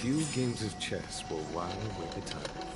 few games of chess will while away the time.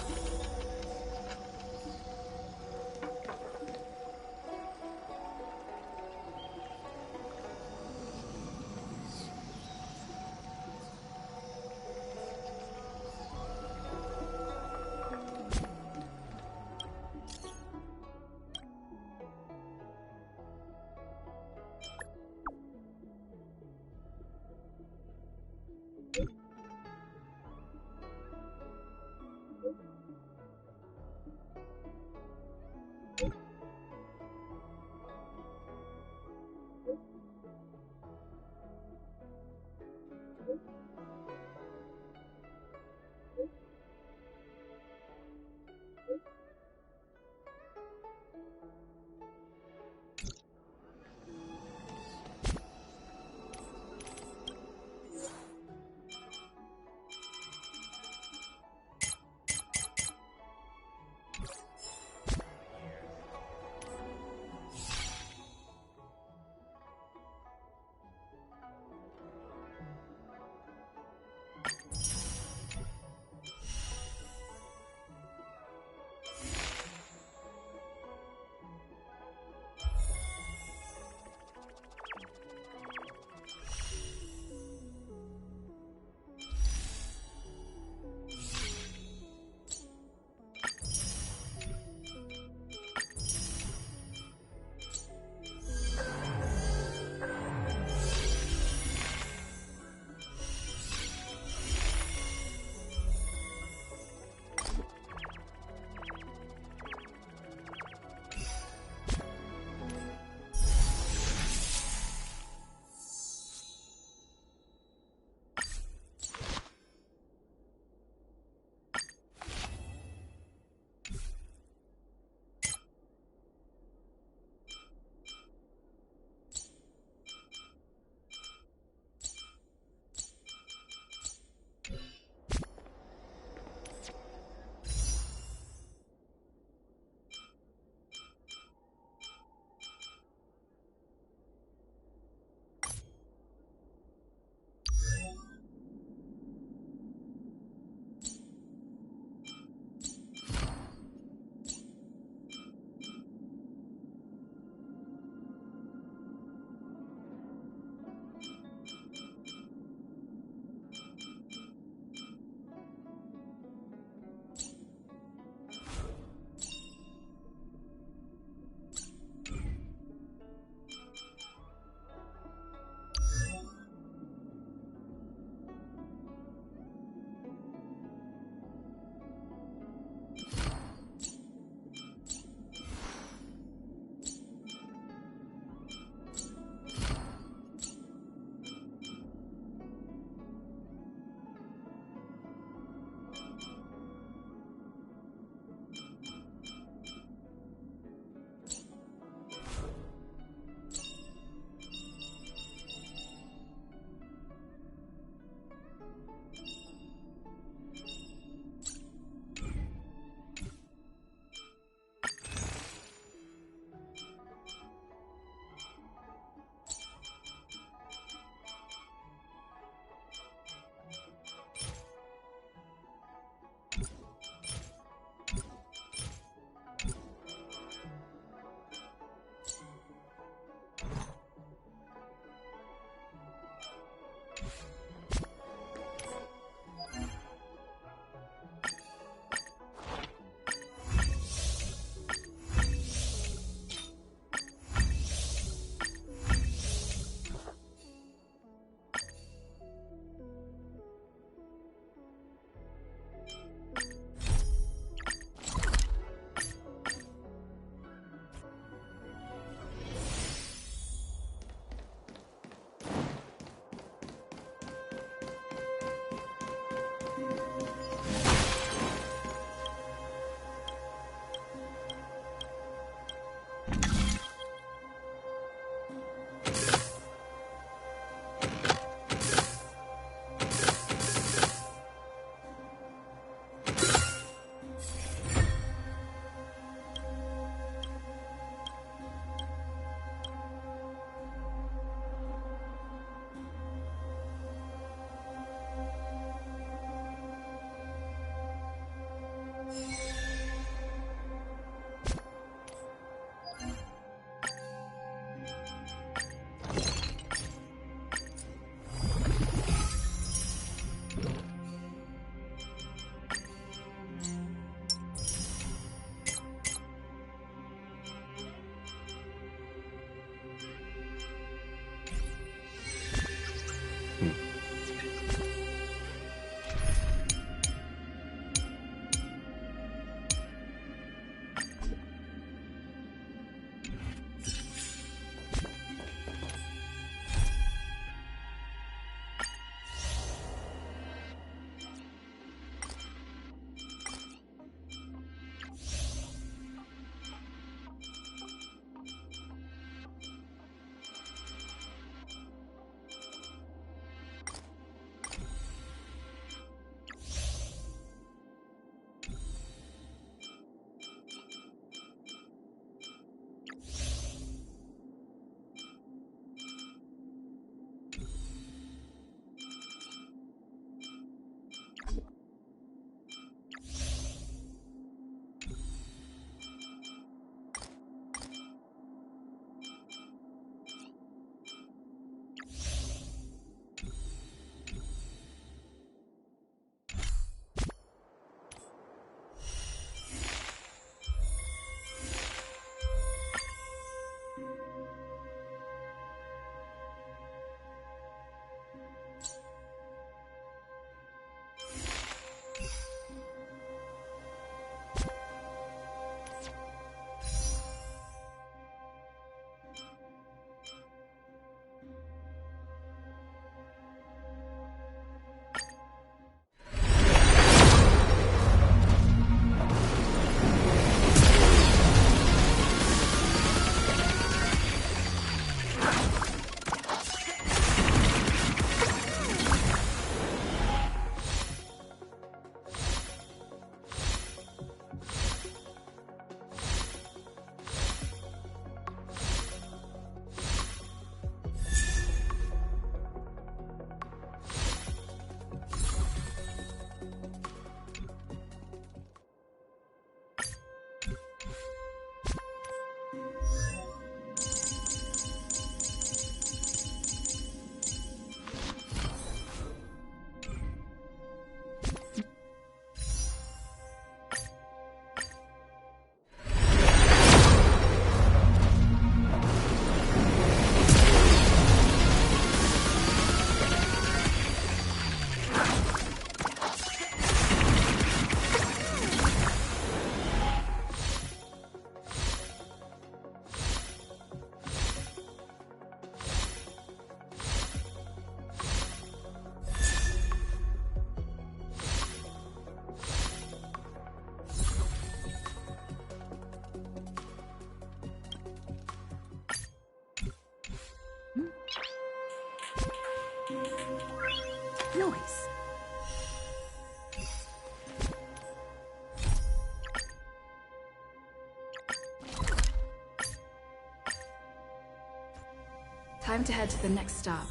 Time to head to the next stop.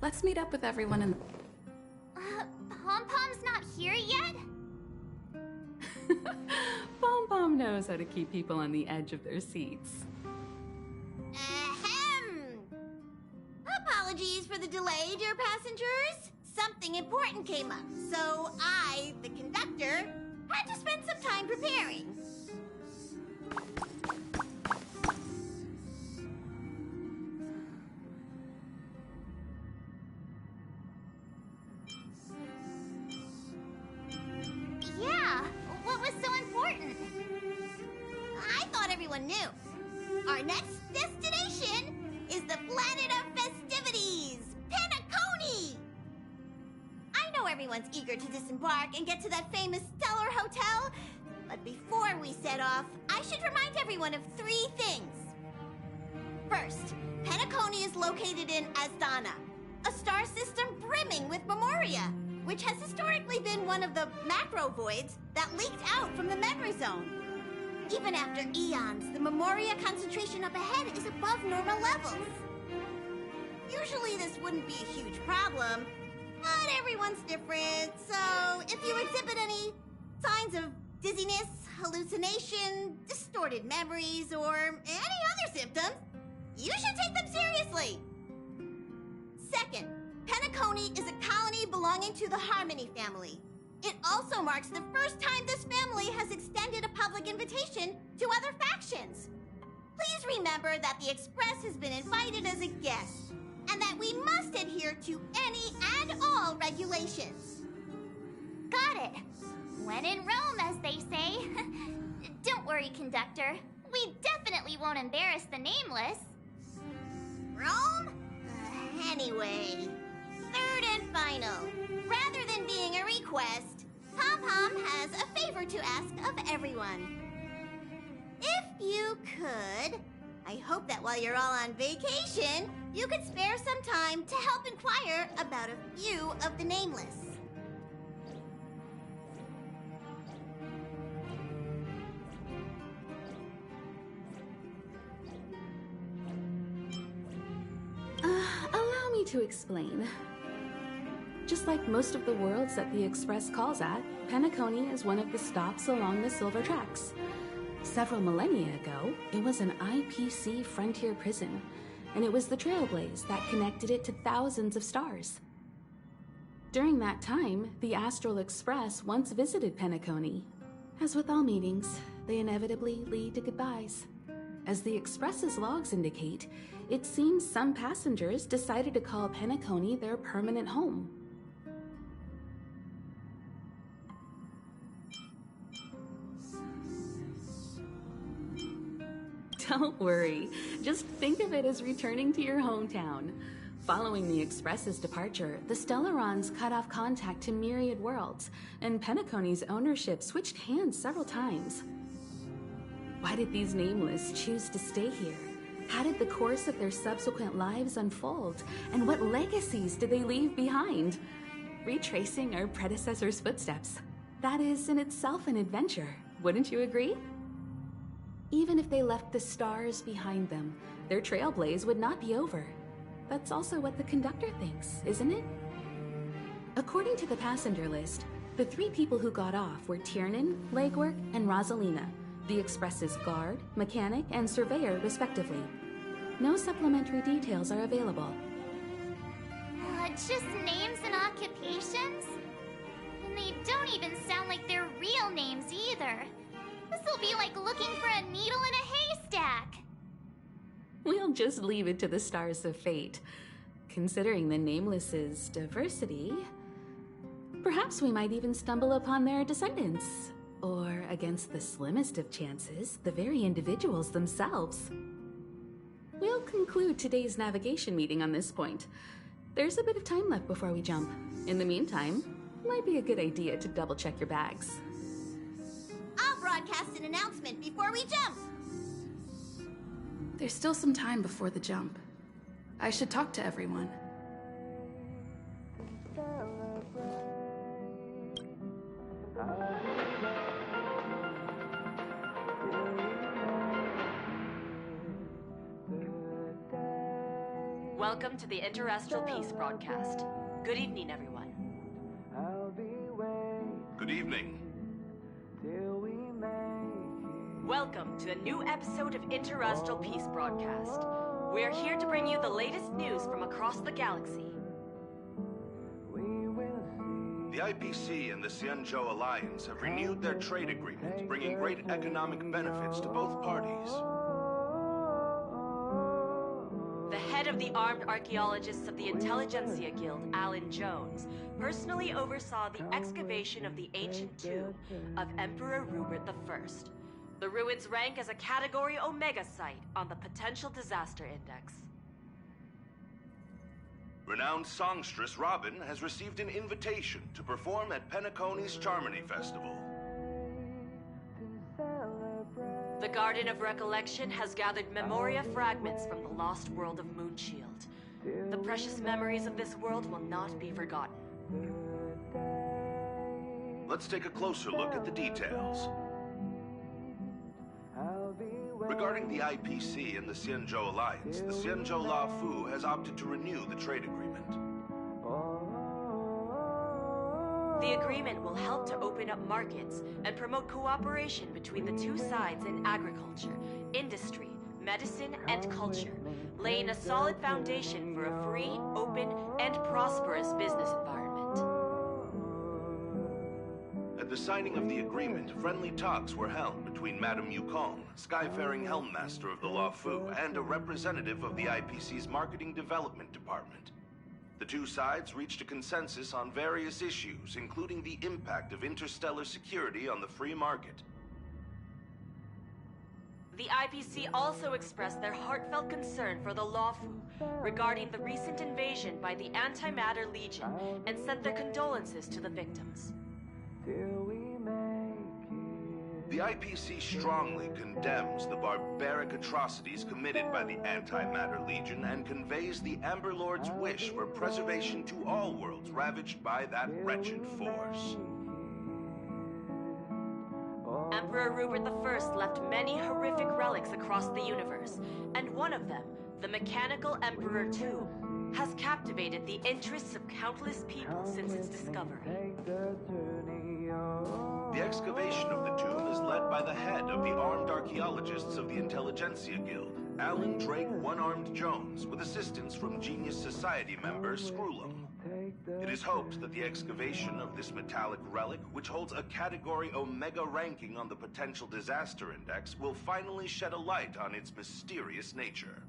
Let's meet up with everyone in the... Pom-Pom's not here yet? Pom-Pom knows how to keep people on the edge of their seats. Ahem! Apologies for the delay, dear passengers. Something important came up, so I, the conductor, had to spend some time preparing. Yeah, what was so important? I thought everyone knew. Our next destination is the planet of festivities, Penacony! I know everyone's eager to disembark and get to that famous Stellar Hotel, but before we set off, I should remind everyone of 3 things. First, Penacony is located in Asdana, a star system brimming with Memoria, which has historically been one of the macro voids that leaked out from the memory zone. Even after eons, the Memoria concentration up ahead is above normal levels. Usually this wouldn't be a huge problem, but everyone's different, so if you exhibit any signs of dizziness, hallucination, distorted memories, or any other symptoms, you should take them seriously. Second, Penacony is a colony belonging to the Harmony family. It also marks the first time this family has extended a public invitation to other factions. Please remember that the Express has been invited as a guest, and that we must adhere to any and all regulations. Got it. When in Rome, as they say. Don't worry, conductor. We definitely won't embarrass the nameless. Rome? Anyway, third and final. Rather than being a request, Pom-Pom has a favor to ask of everyone. If you could, I hope that while you're all on vacation, you could spare some time to help inquire about a few of the nameless. Allow me to explain. Just like most of the worlds that the Express calls at, Penacony is one of the stops along the Silver Tracks. Several millennia ago, it was an IPC frontier prison, and it was the Trailblaze that connected it to thousands of stars. During that time, the Astral Express once visited Penacony. As with all meetings, they inevitably lead to goodbyes. As the Express's logs indicate, it seems some passengers decided to call Penacony their permanent home. Don't worry, just think of it as returning to your hometown. Following the Express's departure, the Stellarons cut off contact to myriad worlds, and Penacony's ownership switched hands several times. Why did these nameless choose to stay here? How did the course of their subsequent lives unfold? And what legacies did they leave behind? Retracing our predecessors' footsteps. That is in itself an adventure, wouldn't you agree? Even if they left the stars behind them, their trailblaze would not be over. That's also what the conductor thinks, isn't it? According to the passenger list, the 3 people who got off were Tiernan, Legwork, and Rosalina, the Express's guard, mechanic, and surveyor, respectively. No supplementary details are available. Just names and occupations? And they don't even sound like their real names either. This'll be like looking for a needle in a haystack. We'll just leave it to the stars of fate. Considering the Nameless's diversity, perhaps we might even stumble upon their descendants. Or, against the slimmest of chances, the very individuals themselves. We'll conclude today's navigation meeting on this point. There's a bit of time left before we jump. In the meantime, it might be a good idea to double-check your bags. I'll broadcast an announcement before we jump. There's still some time before the jump. I should talk to everyone. Welcome to the Interastral Peace broadcast. Good evening, everyone. Good evening. Welcome to a new episode of Interastral Peace broadcast. We're here to bring you the latest news from across the galaxy. The IPC and the Xianzhou Alliance have renewed their trade agreement, bringing great economic benefits to both parties. The head of the Armed Archaeologists of the Intelligentsia Guild, Alan Jones, personally oversaw the excavation of the ancient tomb of Emperor Rupert I. The ruins rank as a Category Omega site on the Potential Disaster Index. Renowned songstress Robin has received an invitation to perform at Penacony's Charmony Festival. The Garden of Recollection has gathered memoria fragments from the lost world of Moonshield. The precious memories of this world will not be forgotten. Let's take a closer look at the details. Regarding the IPC and the Xianzhou Alliance, the Xianzhou La Fu has opted to renew the trade agreement. The agreement will help to open up markets and promote cooperation between the two sides in agriculture, industry, medicine, and culture, laying a solid foundation for a free, open, and prosperous business environment. At the signing of the agreement, friendly talks were held between Madame Yukong, Skyfaring Helmmaster of the La Fu, and a representative of the IPC's Marketing Development Department. The two sides reached a consensus on various issues, including the impact of interstellar security on the free market. The IPC also expressed their heartfelt concern for the Lawfu regarding the recent invasion by the Antimatter Legion and sent their condolences to the victims. The IPC strongly condemns the barbaric atrocities committed by the Antimatter Legion and conveys the Amber Lord's wish for preservation to all worlds ravaged by that wretched force. Emperor Rupert I left many horrific relics across the universe, and one of them, the Mechanical Emperor Tomb, has captivated the interests of countless people since its discovery. The excavation of the tomb is led by the head of the Armed Archaeologists of the Intelligentsia Guild, Alan Drake One-Armed Jones, with assistance from Genius Society member Screwlum. It is hoped that the excavation of this metallic relic, which holds a Category Omega ranking on the Potential Disaster Index, will finally shed a light on its mysterious nature.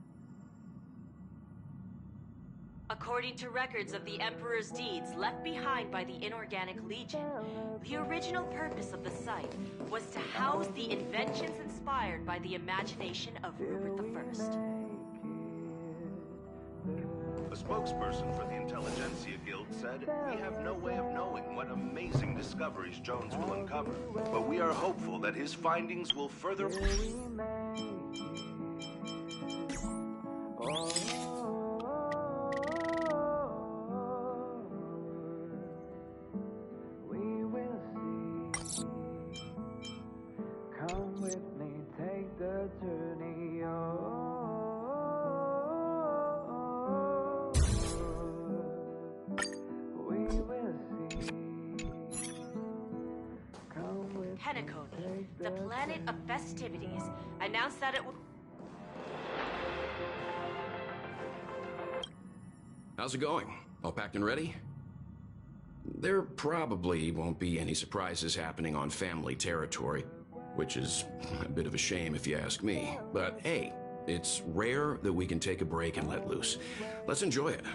According to records of the Emperor's deeds left behind by the Inorganic Legion, the original purpose of the site was to house the inventions inspired by the imagination of Rupert I. A spokesperson for the Intelligentsia Guild said, "We have no way of knowing what amazing discoveries Jones will uncover, but we are hopeful that his findings will further..." Come with me, take the journey we will see. Come with Penacony, the planet of festivities, announced that it would... How's it going? All packed and ready? There probably won't be any surprises happening on family territory, which is a bit of a shame if you ask me. But hey, it's rare that we can take a break and let loose. Let's enjoy it.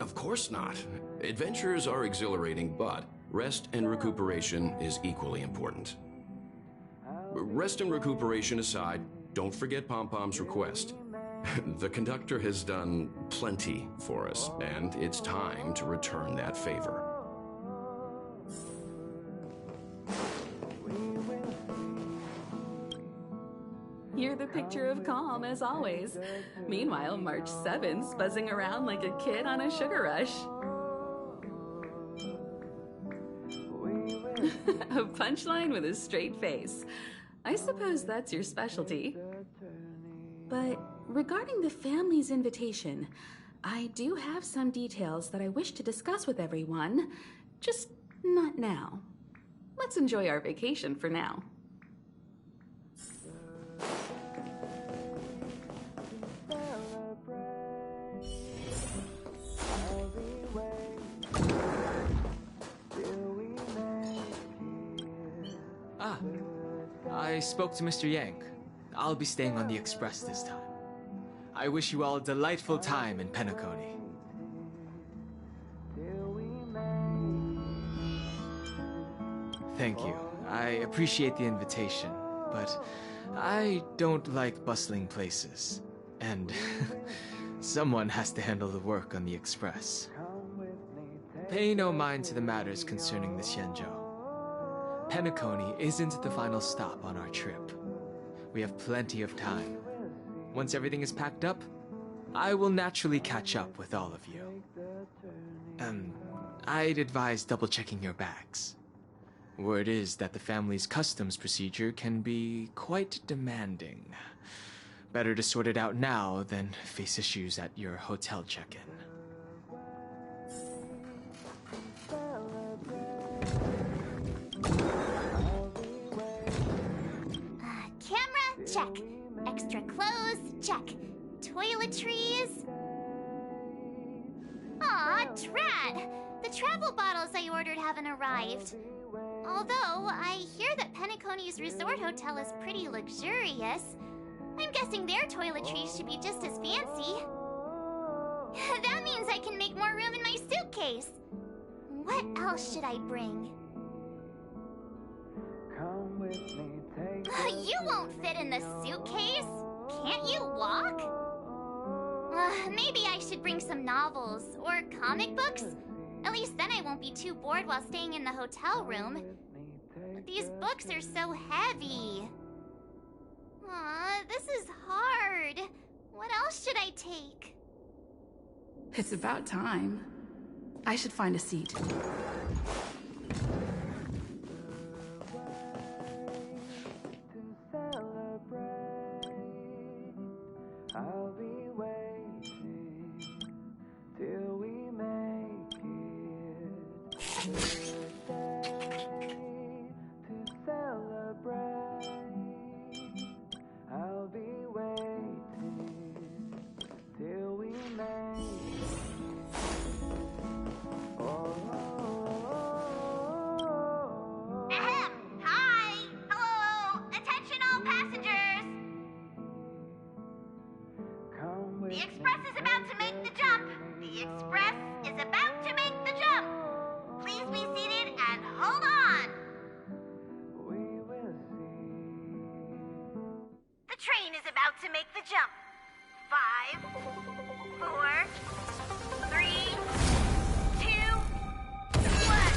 Of course not. Adventures are exhilarating, but rest and recuperation is equally important. Rest and recuperation aside, don't forget Pom-Pom's request. The conductor has done plenty for us, and it's time to return that favor. You're the picture of calm, as always. Meanwhile, March 7th's buzzing around like a kid on a sugar rush. A punchline with a straight face. I suppose that's your specialty. But regarding the family's invitation, I do have some details that I wish to discuss with everyone, just not now. Let's enjoy our vacation for now. I spoke to Mr. Yang. I'll be staying on the Express this time. I wish you all a delightful time in Penacony. Thank you. I appreciate the invitation, but I don't like bustling places. And someone has to handle the work on the Express. Pay no mind to the matters concerning the Xianzhou. Penacony isn't the final stop on our trip. We have plenty of time. Once everything is packed up, I will naturally catch up with all of you. I'd advise double-checking your bags. Word is that the family's customs procedure can be quite demanding. Better to sort it out now than face issues at your hotel check-in. Camera, check. Extra clothes, check. Toiletries. Aw, drat! The travel bottles I ordered haven't arrived. Although, I hear that Penacony's resort hotel is pretty luxurious. I'm guessing their toiletries should be just as fancy. That means I can make more room in my suitcase. What else should I bring? You won't fit in the suitcase. Can't you walk? Maybe I should bring some novels or comic books. At least then I won't be too bored while staying in the hotel room. But these books are so heavy. Aw, this is hard. What else should I take? It's about time. I should find a seat. I'll be waiting till we make it. To celebrate, I'll be waiting till we make it. Ahem! Hi! Hello! Attention all passengers! The Express is about to make the jump! The Express is about to make the jump! Please be seated and hold on! We will see. The train is about to make the jump. 5, 4, 3, 2, 1.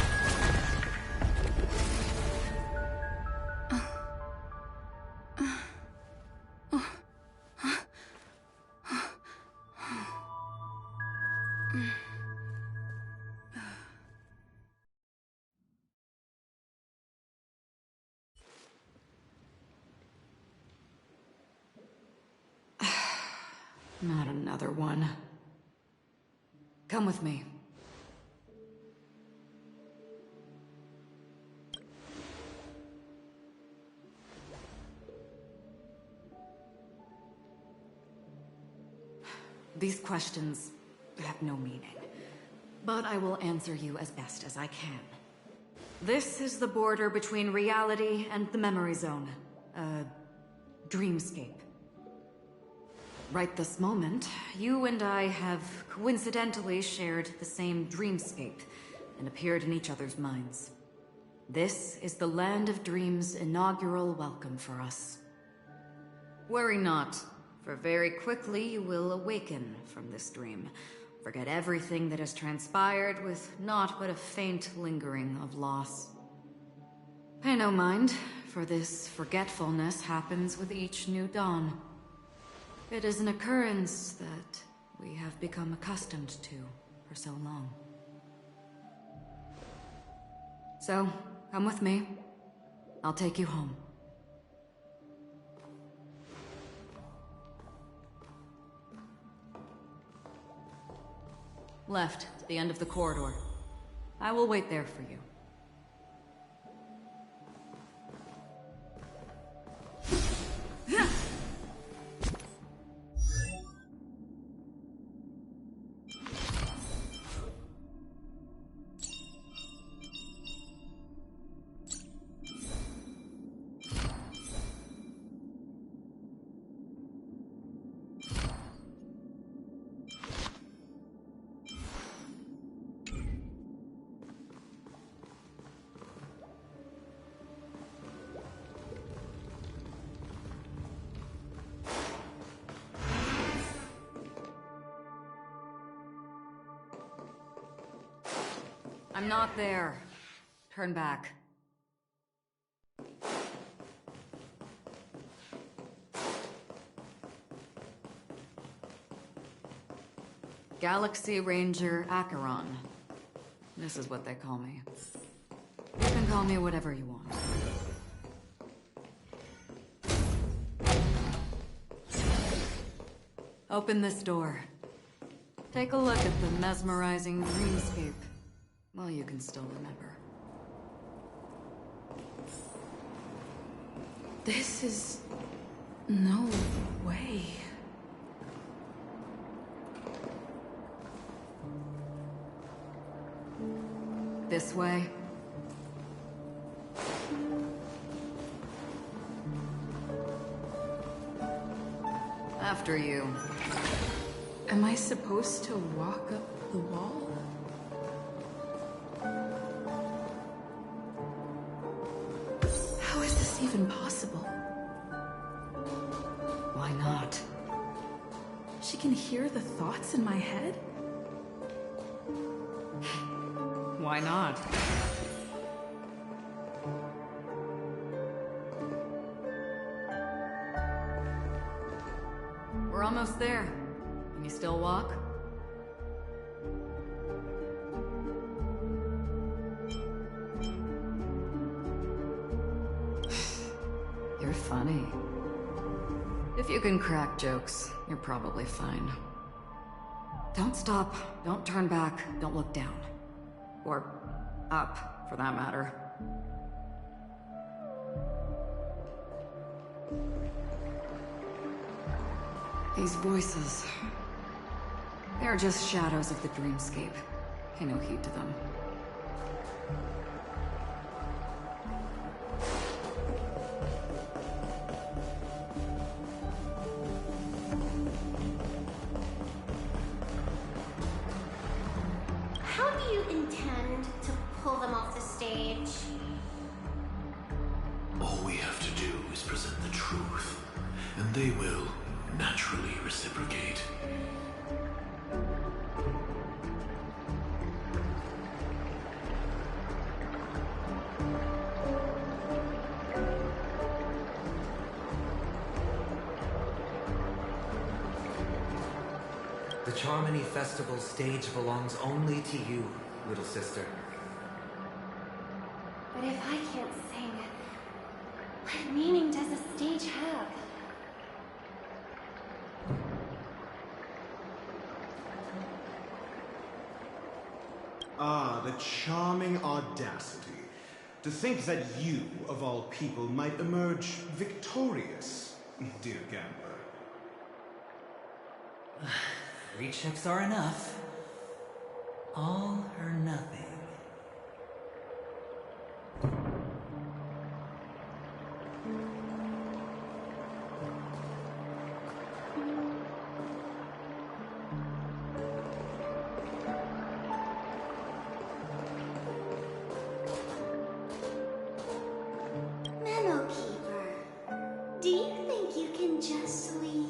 Not another one. Come with me. These questions have no meaning, but I will answer you as best as I can. This is the border between reality and the memory zone, a dreamscape. Right this moment, you and I have coincidentally shared the same dreamscape and appeared in each other's minds. This is the Land of Dreams' inaugural welcome for us. Worry not, for very quickly you will awaken from this dream, forget everything that has transpired with naught but a faint lingering of loss. Pay no mind, for this forgetfulness happens with each new dawn. It is an occurrence that we have become accustomed to for so long. So, come with me. I'll take you home. Left, at the end of the corridor. I will wait there for you. I'm not there. Turn back. Galaxy Ranger Acheron. This is what they call me. You can call me whatever you want. Open this door. Take a look at the mesmerizing dreamscape. Well, you can still remember. This is... no way. This way? After you. Am I supposed to walk up the wall? How is this even possible? Why not? She can hear the thoughts in my head? Why not? We're almost there. Can you still walk? You're funny. If you can crack jokes, you're probably fine. Don't stop, don't turn back, don't look down. Or up, for that matter. These voices... they're just shadows of the dreamscape. Pay no heed to them. How do you intend to pull them off the stage? All we have to do is present the truth, and they will naturally reciprocate. The Charmony Festival stage belongs only to you, little sister. But if I can't sing, what meaning does the stage have? Ah, the charming audacity. To think that you, of all people, might emerge victorious, dear gambler. Rechecks are enough. All or nothing. Memo Keeper, do you think you can just leave?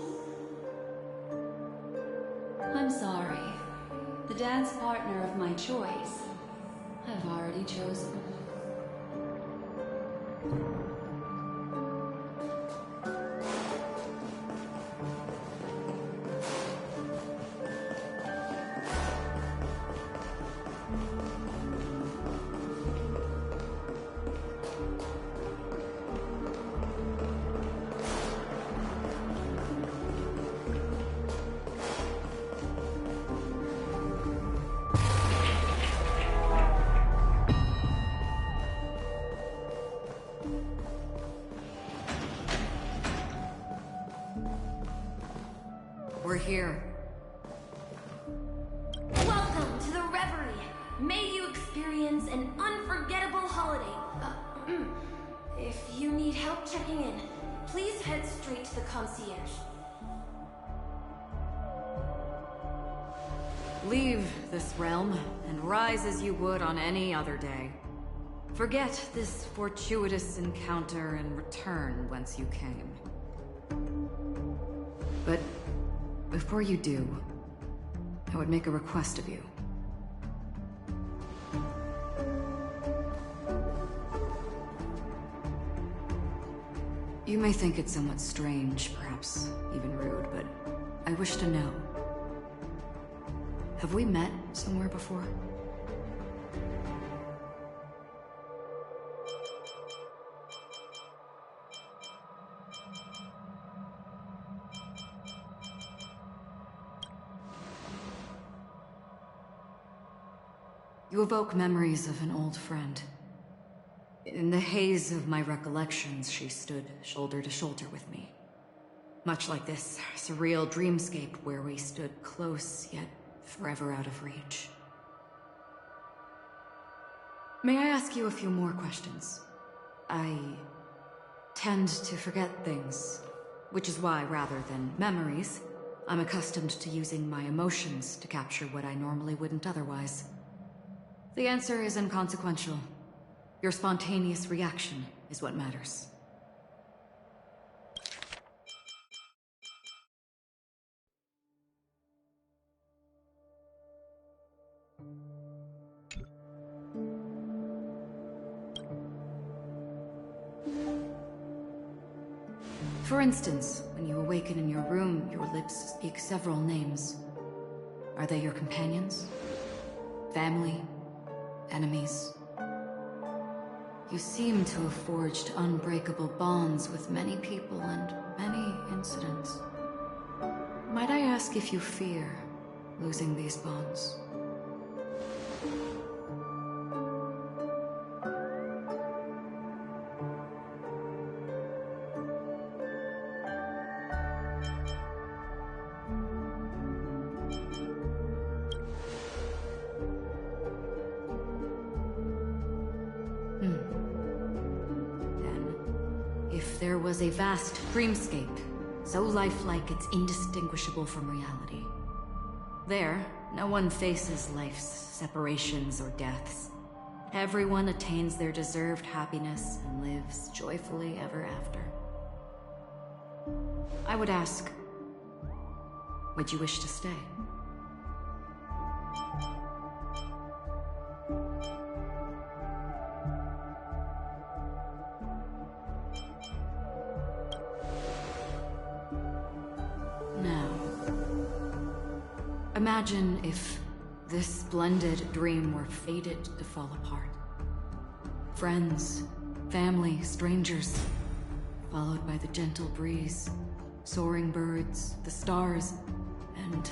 I'm sorry. The dance partner of my choice, I've already chosen. over here. Welcome to the Reverie. May you experience an unforgettable holiday. If you need help checking in, please head straight to the concierge. Leave this realm, and rise as you would on any other day. Forget this fortuitous encounter and return whence you came. But before you do, I would make a request of you. You may think it somewhat strange, perhaps even rude, but I wish to know. Have we met somewhere before? You evoke memories of an old friend. In the haze of my recollections, she stood shoulder to shoulder with me. Much like this surreal dreamscape where we stood close, yet forever out of reach. May I ask you a few more questions? I tend to forget things, which is why, rather than memories, I'm accustomed to using my emotions to capture what I normally wouldn't otherwise. The answer is inconsequential. Your spontaneous reaction is what matters. For instance, when you awaken in your room, your lips speak several names. Are they your companions? Family? Enemies? You seem to have forged unbreakable bonds with many people and many incidents. Might I ask if you fear losing these bonds? There was a vast dreamscape, so lifelike it's indistinguishable from reality. There, no one faces life's separations or deaths. Everyone attains their deserved happiness and lives joyfully ever after. I would ask, would you wish to stay? Imagine if this splendid dream were fated to fall apart. Friends, family, strangers, followed by the gentle breeze, soaring birds, the stars, and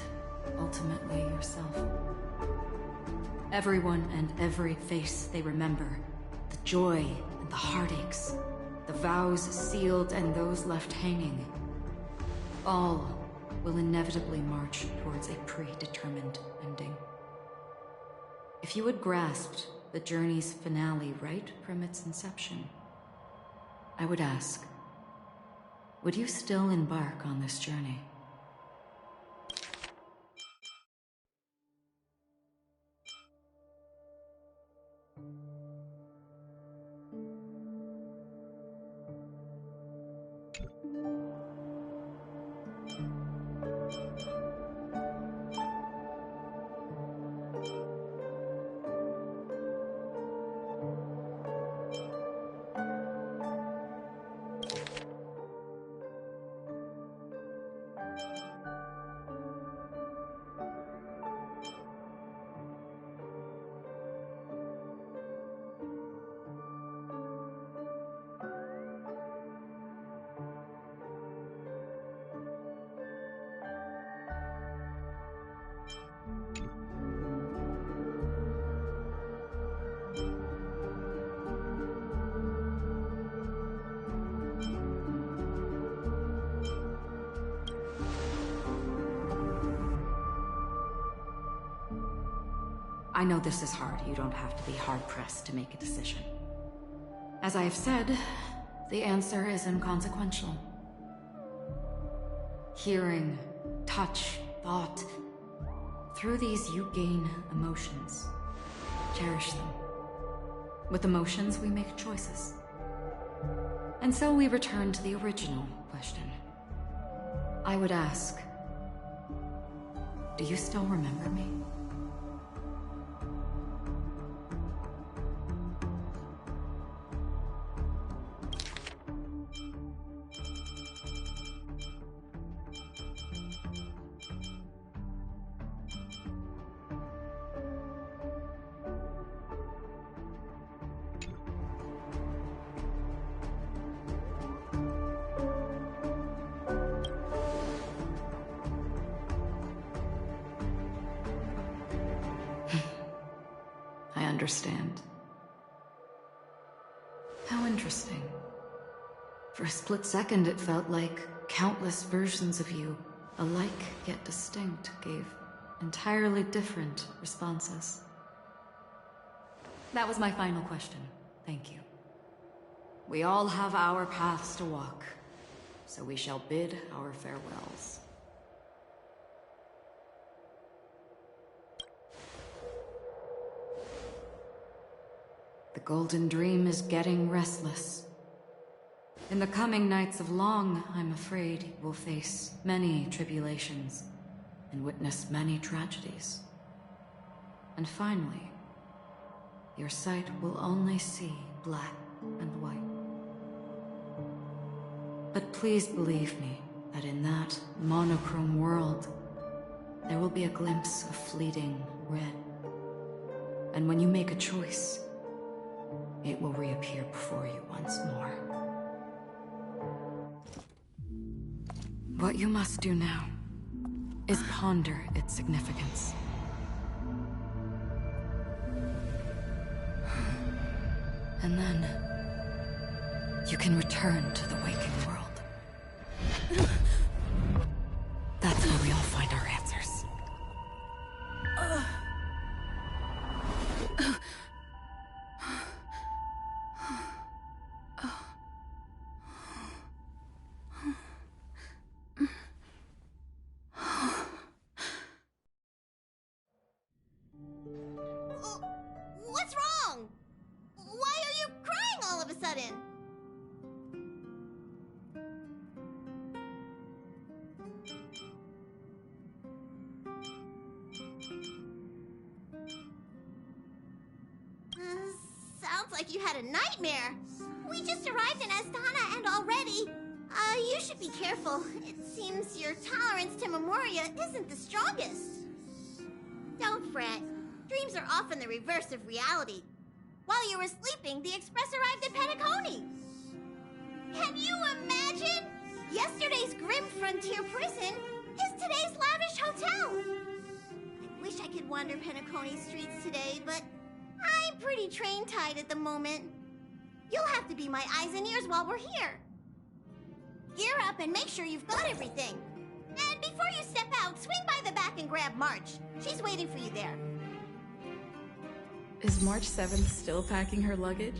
ultimately yourself. Everyone and every face they remember, the joy and the heartaches, the vows sealed and those left hanging, all will inevitably march towards a predetermined ending. If you had grasped the journey's finale right from its inception, I would ask, would you still embark on this journey? I know this is hard. You don't have to be hard-pressed to make a decision. As I have said, the answer is inconsequential. Hearing, touch, thought. Through these, you gain emotions. Cherish them. With emotions, we make choices. And so we return to the original question. I would ask, do you still remember me? I understand. How interesting. For a split second, it felt like countless versions of you, alike yet distinct, gave entirely different responses. That was my final question. Thank you. We all have our paths to walk, so we shall bid our farewells. The Golden Dream is getting restless. In the coming nights of Long, I'm afraid you will face many tribulations and witness many tragedies. And finally, your sight will only see black and white. But please believe me that in that monochrome world, there will be a glimpse of fleeting red. And when you make a choice, it will reappear before you once more. What you must do now is ponder its significance. And then you can return to the waking world. That's where we all find our answers. What's wrong? Why are you crying all of a sudden? Sounds like you had a nightmare. We just arrived in Astana and already... you should be careful. It seems your tolerance to Memoria isn't the strongest. Don't fret. Dreams are often the reverse of reality. While you were sleeping, the Express arrived at Penacony. Can you imagine? Yesterday's grim frontier prison is today's lavish hotel. I wish I could wander Penacony streets today, but I'm pretty train-tied at the moment. You'll have to be my eyes and ears while we're here. Gear up and make sure you've got everything. And before you step out, swing by the back and grab March. She's waiting for you there. Is March 7th still packing her luggage?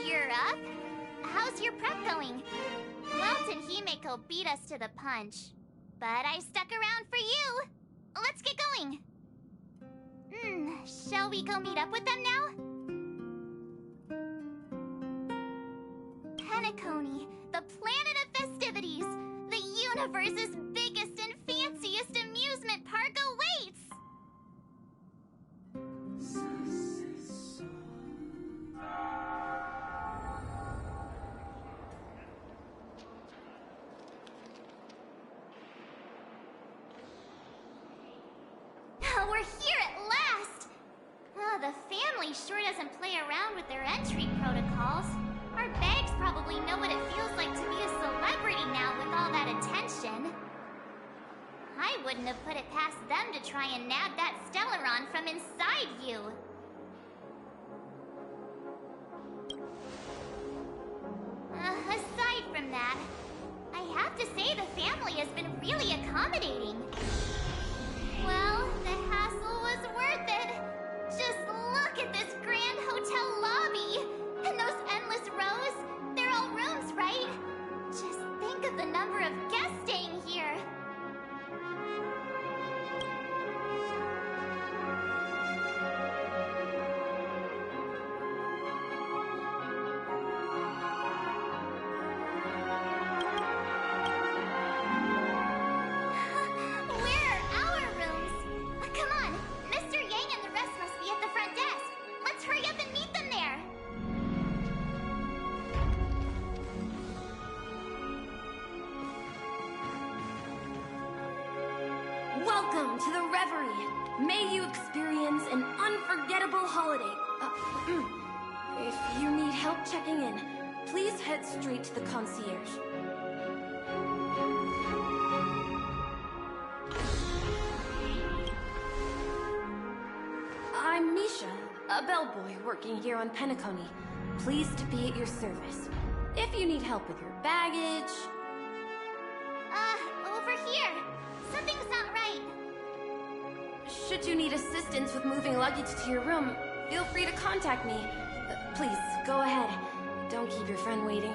You're up? How's your prep going? Welt and Himeko beat us to the punch, but I stuck around for you. Let's get going. Shall we go meet up with them now? Penacony, the planet of festivities, the universe's biggest and fanciest amusement park awaits! We're here at last! The family sure doesn't play around with their entry protocols. Our bags probably know what it feels like to be a celebrity now with all that attention. I wouldn't have put it past them to try and nab that Stellaron from inside you. Aside from that, I have to say the family has been really accommodating. Well, the hassle was worth it. Just look at this grand hotel lobby. And those endless rows. They're all rooms, right? Just think of the number of guests staying here. Welcome to the Reverie. May you experience an unforgettable holiday. If you need help checking in, please head straight to the concierge. I'm Misha, a bellboy working here on Penacony. Pleased to be at your service. If you need help with your baggage... over here. Something's not right. Should you need assistance with moving luggage to your room, feel free to contact me. Please, go ahead. Don't keep your friend waiting.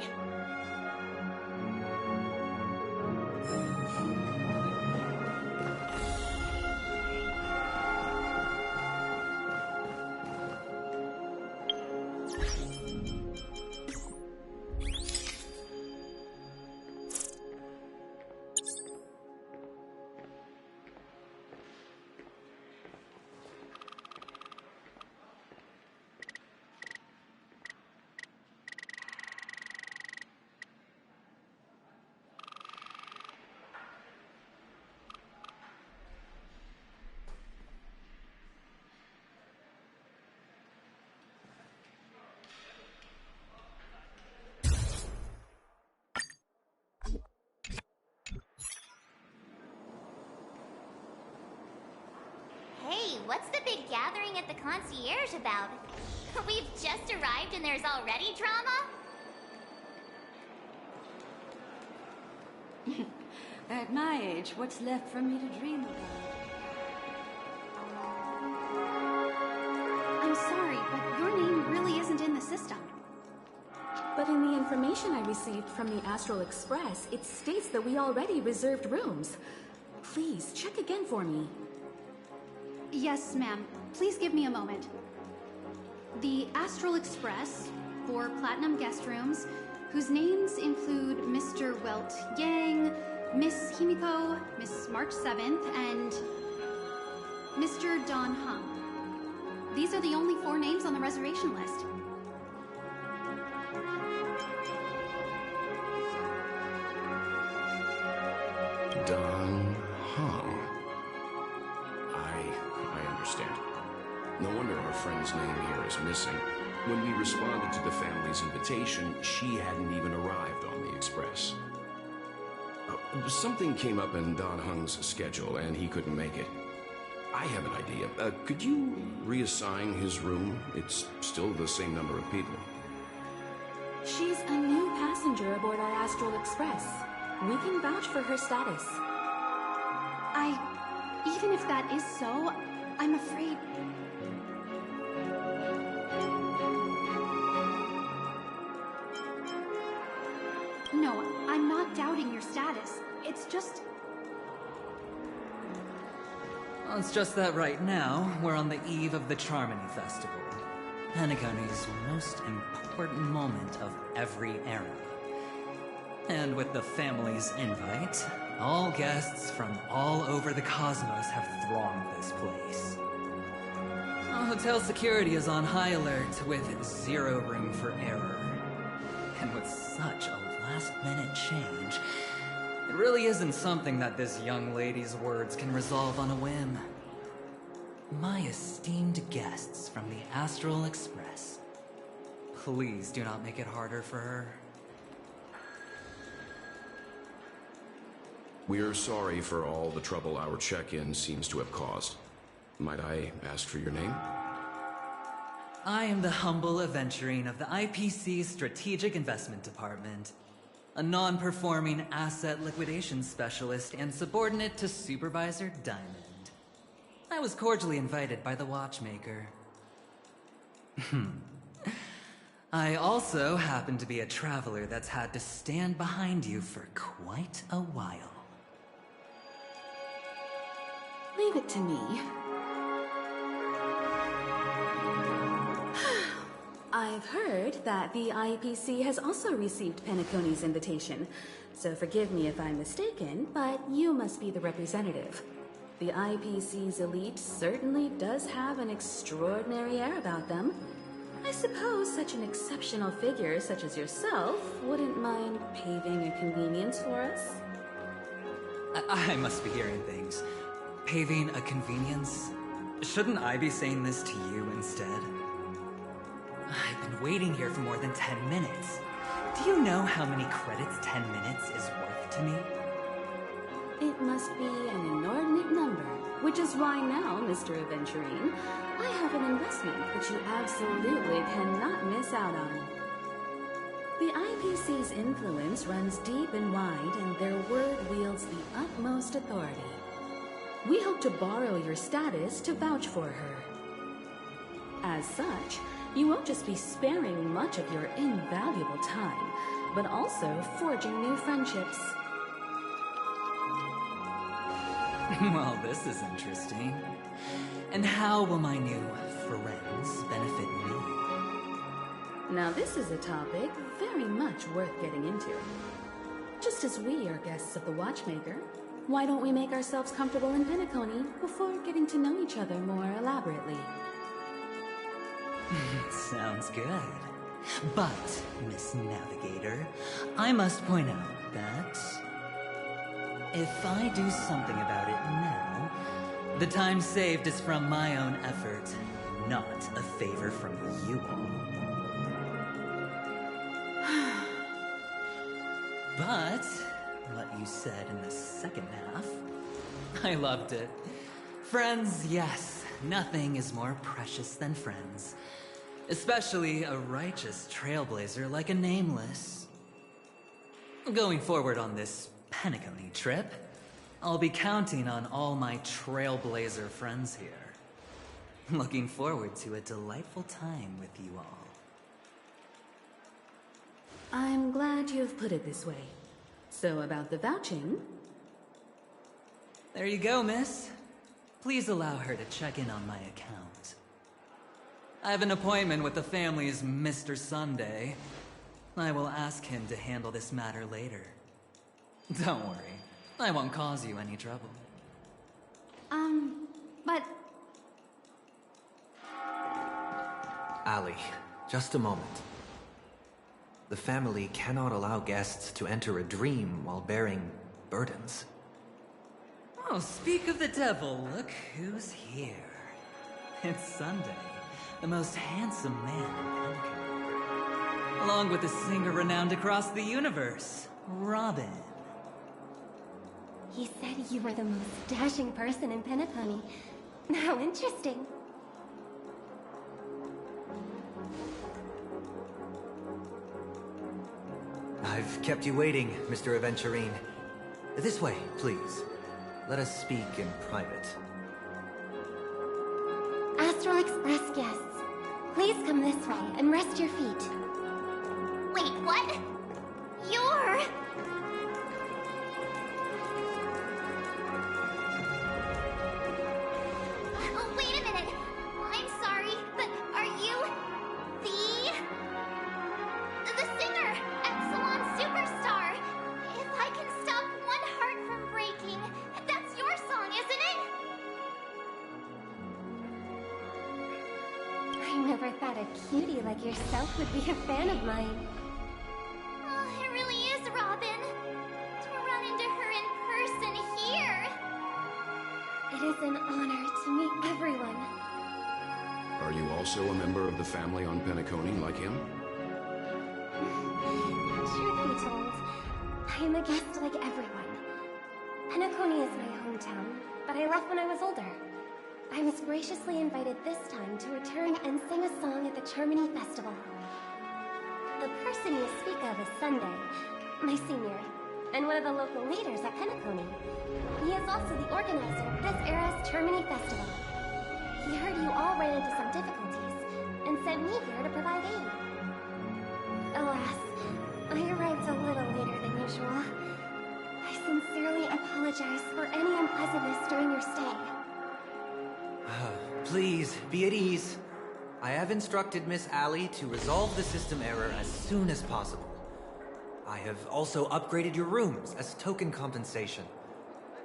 Hey, what's the big gathering at the concierge about? We've just arrived and there's already drama? At my age, what's left for me to dream about? I'm sorry, but your name really isn't in the system. But in the information I received from the Astral Express, it states that we already reserved rooms. Please, check again for me. Yes, ma'am. Please give me a moment. The Astral Express, for Platinum guest rooms, whose names include Mr. Welt Yang, Miss Himiko, Miss March 7th, and Mr. Don Hung. These are the only 4 names on the reservation list. Don Hung. I understand. No wonder our friend's name here is missing. When we responded to the family's invitation, she hadn't even arrived on the express. Something came up in Don Hung's schedule, and he couldn't make it. I have an idea. Could you reassign his room? It's still the same number of people. She's a new passenger aboard our Astral Express. We can vouch for her status. Even if that is so, I'm afraid... No, I'm not doubting your status. It's just... Well, it's just that right now, we're on the eve of the Charmony Festival. Penacony's most important moment of every era. And with the family's invite, all guests from all over the cosmos have thronged this place. Hotel security is on high alert with 0 room for error. And with such a last-minute change, it really isn't something that this young lady's words can resolve on a whim. My esteemed guests from the Astral Express, please do not make it harder for her. We're sorry for all the trouble our check-in seems to have caused. Might I ask for your name? I am the humble aventurine of the IPC Strategic Investment Department, a non-performing asset liquidation specialist and subordinate to Supervisor Diamond. I was cordially invited by the watchmaker. I also happen to be a traveler that's had to stand behind you for quite a while. Leave it to me. I've heard that the IPC has also received Penacony's invitation, so forgive me if I'm mistaken, but you must be the representative. The IPC's elite certainly does have an extraordinary air about them. I suppose such an exceptional figure such as yourself wouldn't mind paving a convenience for us? I must be hearing things. Paving a convenience? Shouldn't I be saying this to you instead? I've been waiting here for more than 10 minutes. Do you know how many credits 10 minutes is worth to me? It must be an inordinate number, which is why now, Mr. Aventurine, I have an investment which you absolutely cannot miss out on. The IPC's influence runs deep and wide, and their word wields the utmost authority. We hope to borrow your status to vouch for her. As such, you won't just be sparing much of your invaluable time, but also forging new friendships. Well, this is interesting. And how will my new friends benefit me? Now this is a topic very much worth getting into. Just as we are guests of the Watchmaker, why don't we make ourselves comfortable in Penacony before getting to know each other more elaborately? Sounds good. But, Miss Navigator, I must point out that if I do something about it now, the time saved is from my own effort, not a favor from you all. But what you said in the second half, I loved it. Friends, yes, nothing is more precious than friends. Especially a righteous trailblazer like a Nameless. Going forward on this Penacony trip, I'll be counting on all my trailblazer friends here. Looking forward to a delightful time with you all. I'm glad you've put it this way. So about the vouching... There you go, miss. Please allow her to check in on my account. I have an appointment with the family's Mr. Sunday. I will ask him to handle this matter later. Don't worry. I won't cause you any trouble. But Ali, just a moment. The family cannot allow guests to enter a dream while bearing burdens. Oh, speak of the devil, look who's here. It's Sunday, the most handsome man in Penacony. Along with a singer renowned across the universe, Robin. he said you were the most dashing person in Penacony. How interesting. I've kept you waiting, Mr. Aventurine. This way, please. Let us speak in private. Astral Express guests, please come this way and rest your feet. Wait, what? You're... Oh, wait a minute. I'm sorry, but are you... the singer, Epsilon Superstar? If I can stop one heart from breaking, that's your song, isn't it? I never thought a cutie like yourself would be a fan of mine. Oh, it really is Robin. To run into her in person here. It is an honor to meet everyone. Are you also a member of the family on Penacony like him? Truth be told, I am a guest like everyone. Penacony is my hometown, but I left when I was older. I was graciously invited this time to return and sing a song at the Charmony Festival. The person you speak of is Sunday, my senior, and one of the local leaders at Penacony. He is also the organizer of this era's Charmony Festival. He heard you all ran into some difficulties, and sent me here to provide aid. Alas, I arrived a little later than usual. I sincerely apologize for any unpleasantness during your stay. Please, be at ease. I have instructed Miss Allie to resolve the system error as soon as possible. I have also upgraded your rooms as token compensation.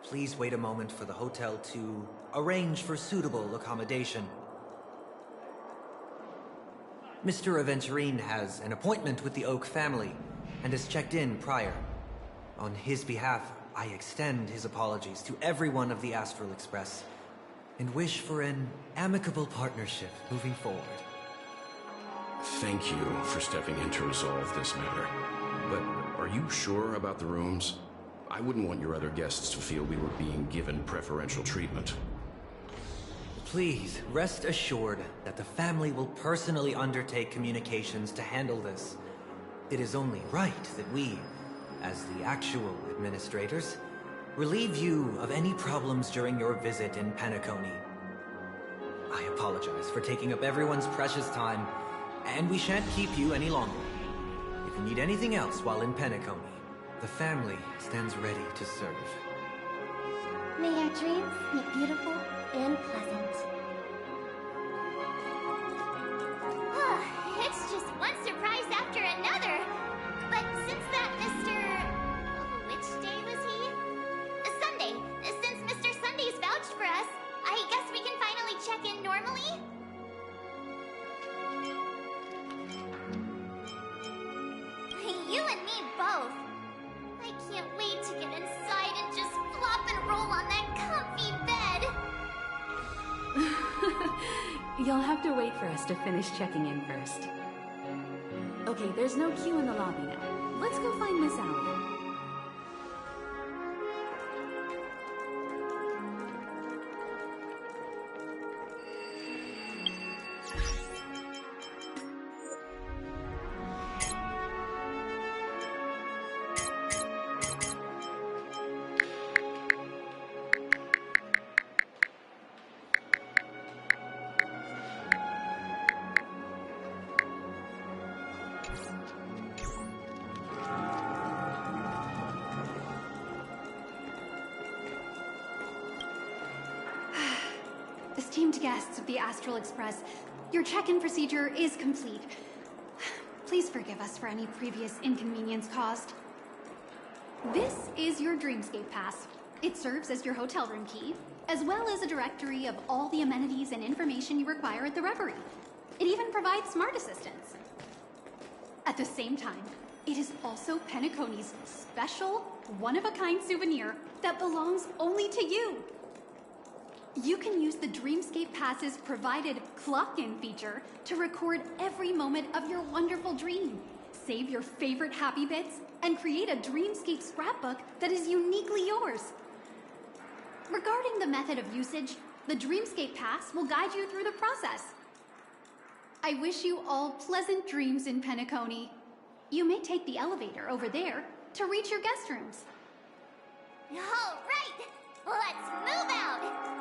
Please wait a moment for the hotel to arrange for suitable accommodation. Mr. Aventurine has an appointment with the Oak family and has checked in prior. On his behalf, I extend his apologies to everyone of the Astral Express and wish for an amicable partnership moving forward. Thank you for stepping in to resolve this matter. But are you sure about the rooms? I wouldn't want your other guests to feel we were being given preferential treatment. Please, rest assured that the family will personally undertake communications to handle this. It is only right that we, as the actual administrators, relieve you of any problems during your visit in Penacony. I apologize for taking up everyone's precious time, and we shan't keep you any longer. If you need anything else while in Penacony, the family stands ready to serve. May your dreams be beautiful and pleasant. It's just one surprise after another. But since that Mr... which day was he? Sunday. Since Mr. Sunday's vouched for us, I guess we can finally check in normally? You and me both. I can't wait to get inside and just flop and roll on that comfy bed. You'll have to wait for us to finish checking in first. Okay, there's no queue in the lobby now. Let's go find Miss Allie. Esteemed guests of the Astral Express, your check-in procedure is complete. Please forgive us for any previous inconvenience caused. This is your Dreamscape Pass. It serves as your hotel room key, as well as a directory of all the amenities and information you require at the Reverie. It even provides smart assistants. At the same time, it is also Penacony's special, one-of-a-kind souvenir that belongs only to you. You can use the Dreamscape Pass's provided clock-in feature to record every moment of your wonderful dream, save your favorite happy bits, and create a Dreamscape scrapbook that is uniquely yours. Regarding the method of usage, the Dreamscape Pass will guide you through the process. I wish you all pleasant dreams in Penacony. You may take the elevator over there to reach your guest rooms. All right, let's move out!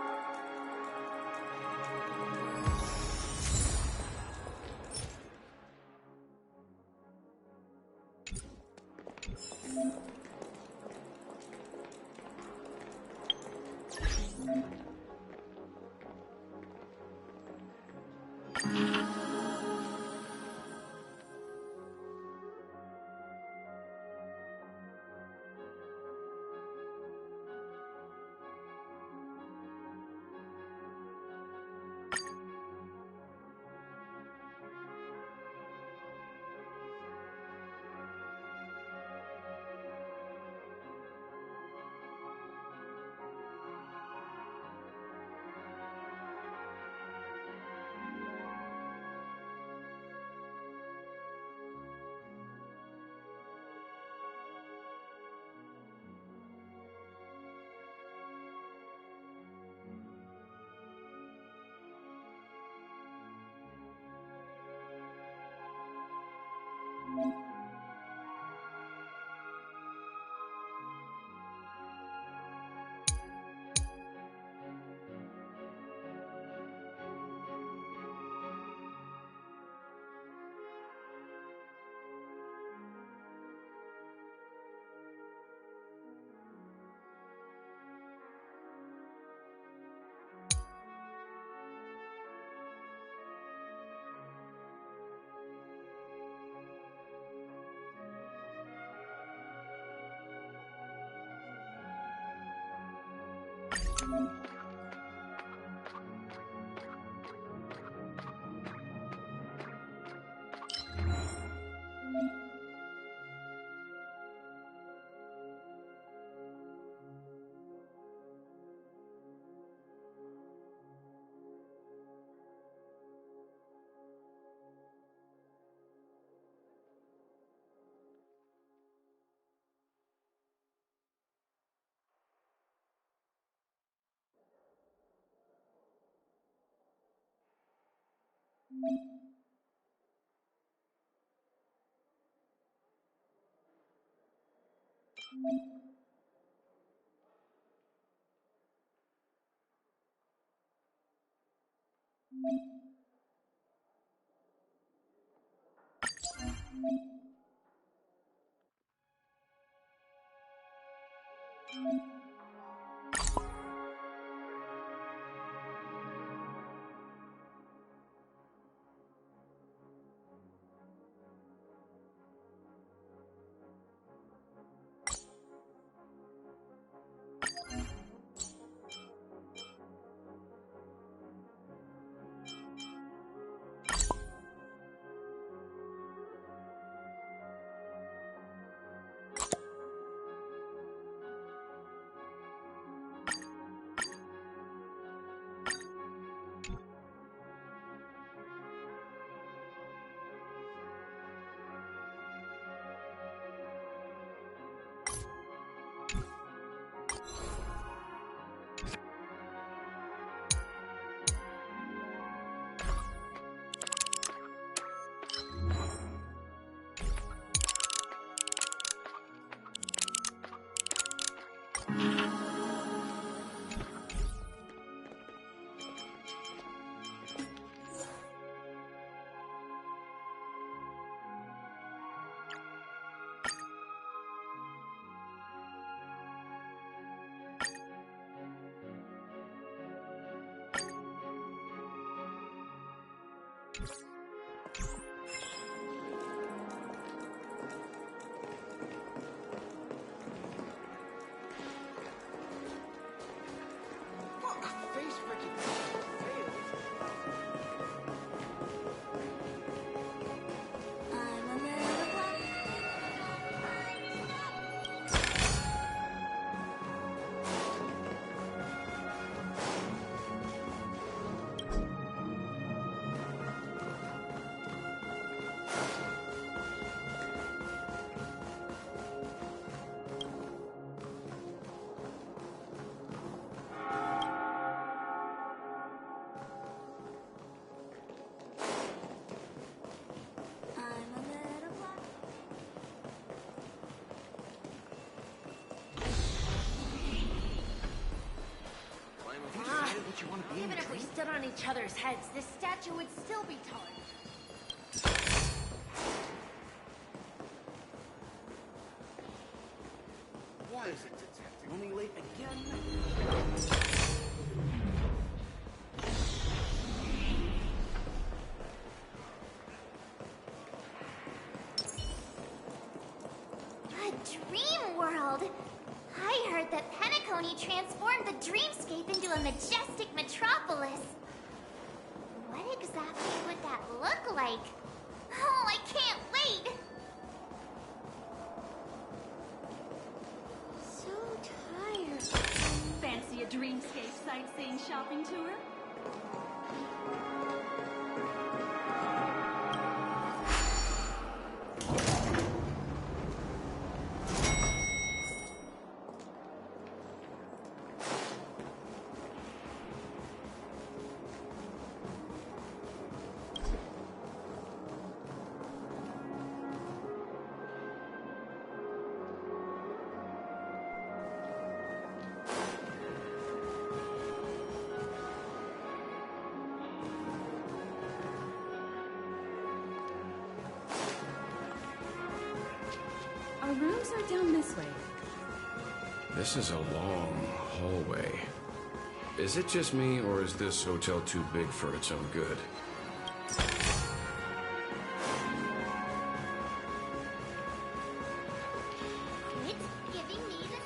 stood on each other's heads, this statue would still be taller. What is it, Detective? Running late again? A dream world! I heard that Penacony transformed the dreamscape into a majestic metropolis. What exactly would that look like? Oh, I can't wait! So tired. Fancy a dreamscape sightseeing shopping tour? Our rooms are down this way. This is a long hallway. Is it just me, or is this hotel too big for its own good? It's giving me the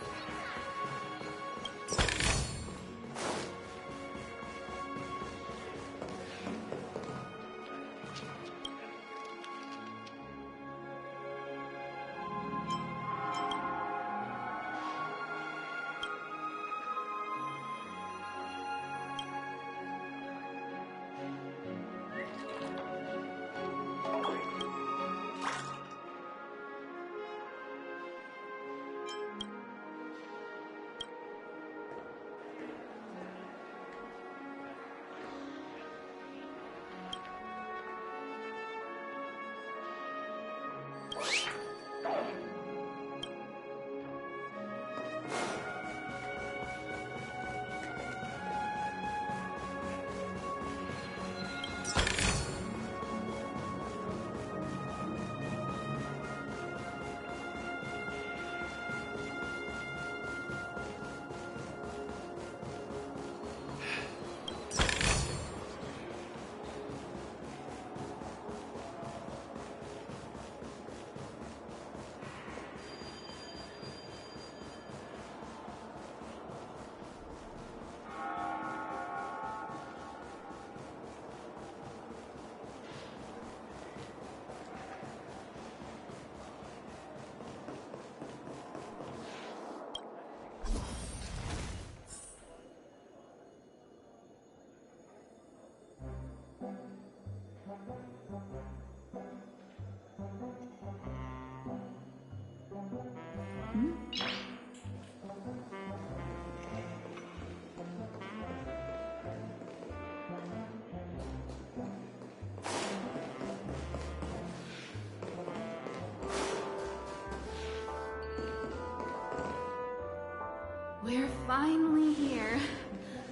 We're finally here.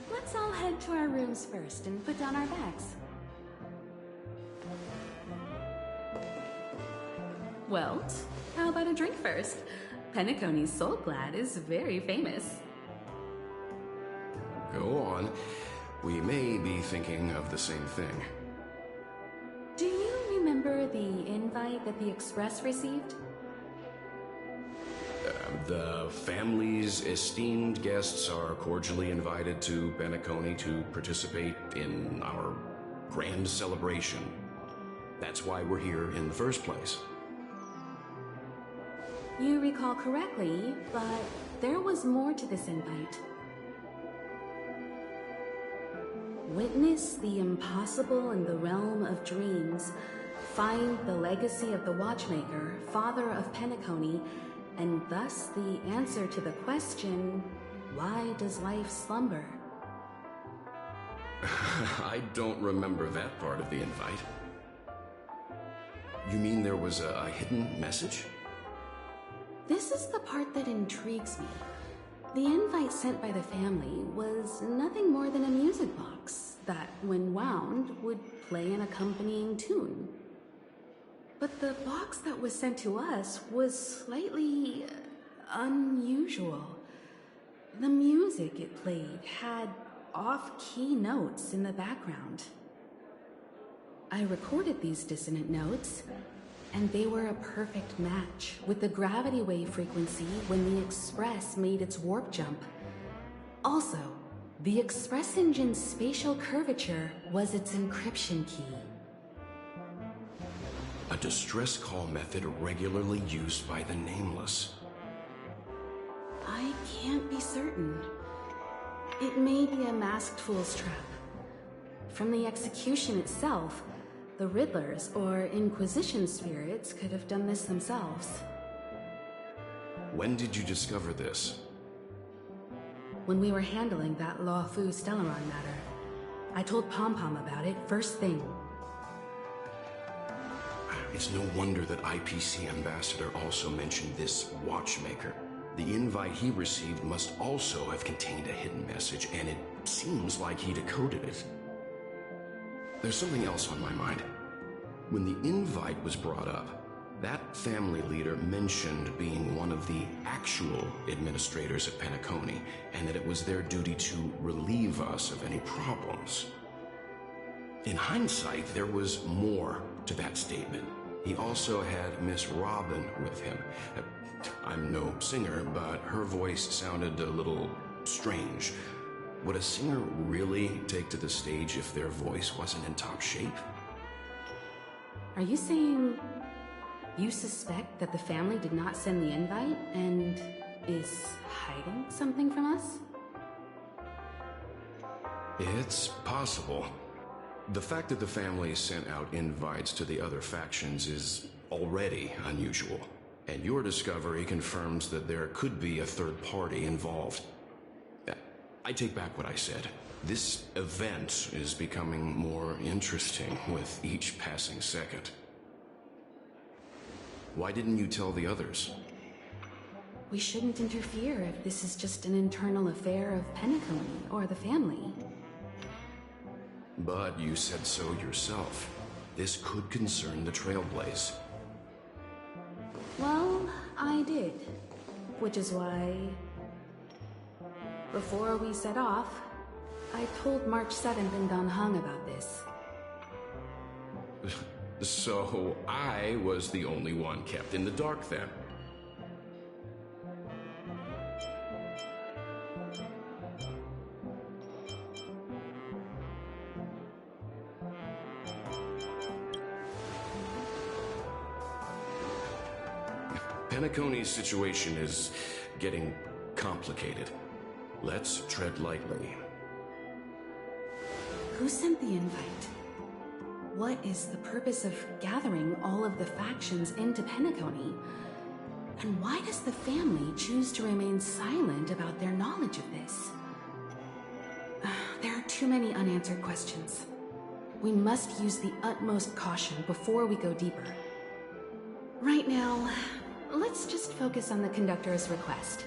Let's all head to our rooms first and put down our bags. Well, how about a drink first? Penacony's Soul Glad is very famous. Go on. We may be thinking of the same thing. Do you remember the invite that the Express received? The family's esteemed guests are cordially invited to Penacony to participate in our grand celebration. That's why we're here in the first place. You recall correctly, but there was more to this invite. Witness the impossible in the realm of dreams. Find the legacy of the Watchmaker, father of Penacony, and thus the answer to the question, why does life slumber? I don't remember that part of the invite. You mean there was a hidden message? This is the part that intrigues me. The invite sent by the family was nothing more than a music box, that, when wound, would play an accompanying tune. But the box that was sent to us was slightly unusual. The music it played had off-key notes in the background. I recorded these dissonant notes, and they were a perfect match with the gravity wave frequency when the Express made its warp jump. Also, the Express engine's spatial curvature was its encryption key. A distress call method regularly used by the Nameless. I can't be certain. It may be a masked fool's trap. From the execution itself, the Riddlers or Inquisition spirits could have done this themselves. When did you discover this? When we were handling that Law Fu Stellaron matter, I told Pom Pom about it first thing. It's no wonder that IPC Ambassador also mentioned this watchmaker. The invite he received must also have contained a hidden message, and it seems like he decoded it. There's something else on my mind. When the invite was brought up, that family leader mentioned being one of the actual administrators of Penacony, and that it was their duty to relieve us of any problems. In hindsight, there was more to that statement. He also had Miss Robin with him. I'm no singer, but her voice sounded a little strange. Would a singer really take to the stage if their voice wasn't in top shape? Are you saying you suspect that the family did not send the invite and is hiding something from us? It's possible. The fact that the family sent out invites to the other factions is already unusual, and your discovery confirms that there could be a third party involved. I take back what I said. This event is becoming more interesting with each passing second. Why didn't you tell the others? We shouldn't interfere if this is just an internal affair of Penacony or the family. But you said so yourself. This could concern the Trailblaze. Well, I did. Which is why, before we set off, I told March 7th and Don Hung about this. So I was the only one kept in the dark then. Penacony's situation is getting complicated. Let's tread lightly. Who sent the invite? What is the purpose of gathering all of the factions into Penacony? And why does the family choose to remain silent about their knowledge of this? There are too many unanswered questions. We must use the utmost caution before we go deeper. Right now, let's just focus on the conductor's request.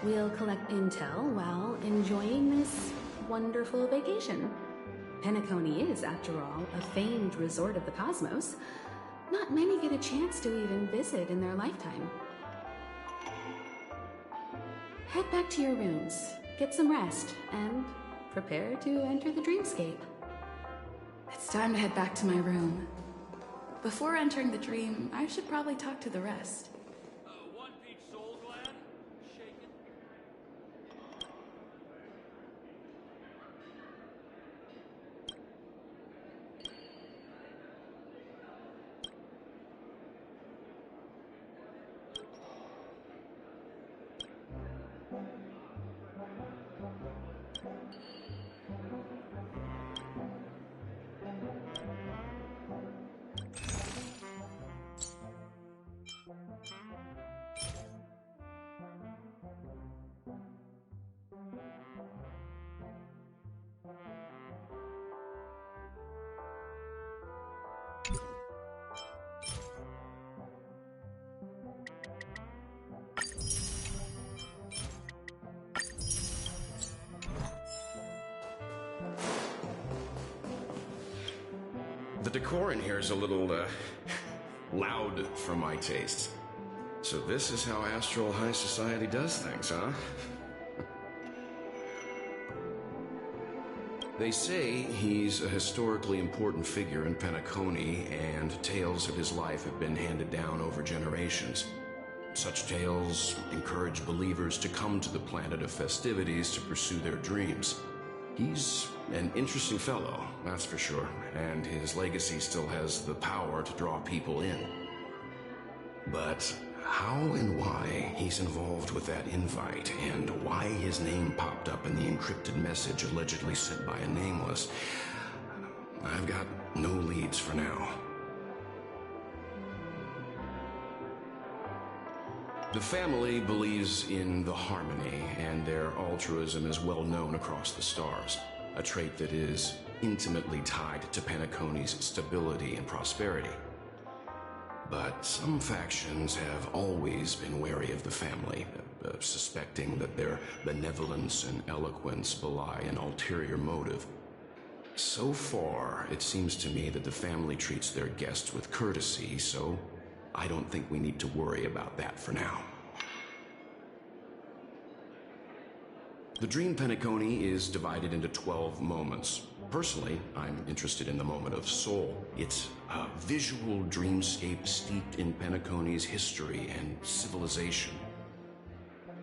We'll collect intel while enjoying this wonderful vacation. Penacony is, after all, a famed resort of the cosmos. Not many get a chance to even visit in their lifetime. Head back to your rooms, get some rest, and prepare to enter the dreamscape. It's time to head back to my room. Before entering the dream, I should probably talk to the rest. One Peach Soul Gland? Shaken? The decor in here is a little, loud for my taste. So this is how Astral High Society does things, huh? They say he's a historically important figure in Penacony, and tales of his life have been handed down over generations. Such tales encourage believers to come to the planet of festivities to pursue their dreams. He's an interesting fellow, that's for sure, and his legacy still has the power to draw people in. But how and why he's involved with that invite, and why his name popped up in the encrypted message allegedly sent by a nameless, I've got no leads for now. The family believes in the harmony, and their altruism is well known across the stars, a trait that is intimately tied to Penacony's stability and prosperity. But some factions have always been wary of the family, suspecting that their benevolence and eloquence belie an ulterior motive. So far, it seems to me that the family treats their guests with courtesy, so I don't think we need to worry about that for now. The Dream Penacony is divided into 12 moments. Personally, I'm interested in the moment of Soul. It's a visual dreamscape steeped in Penacony's history and civilization.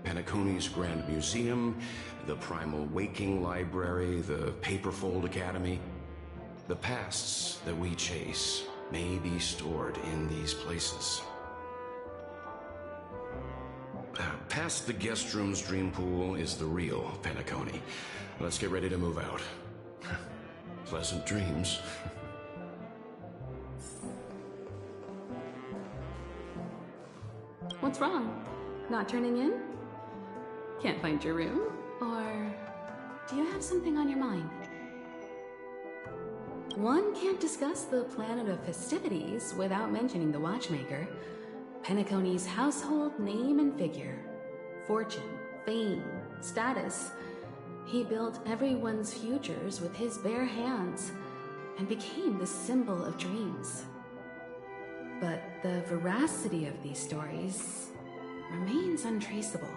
Penacony's Grand Museum, the Primal Waking Library, the Paperfold Academy. The pasts that we chase may be stored in these places. Past the guest room's dream pool is the real Penacony. Let's get ready to move out. Pleasant dreams. What's wrong? Not turning in? Can't find your room? Or do you have something on your mind? One can't discuss the planet of festivities without mentioning the watchmaker. Penacony's household name and figure. Fortune, fame, status. He built everyone's futures with his bare hands and became the symbol of dreams. But the veracity of these stories remains untraceable.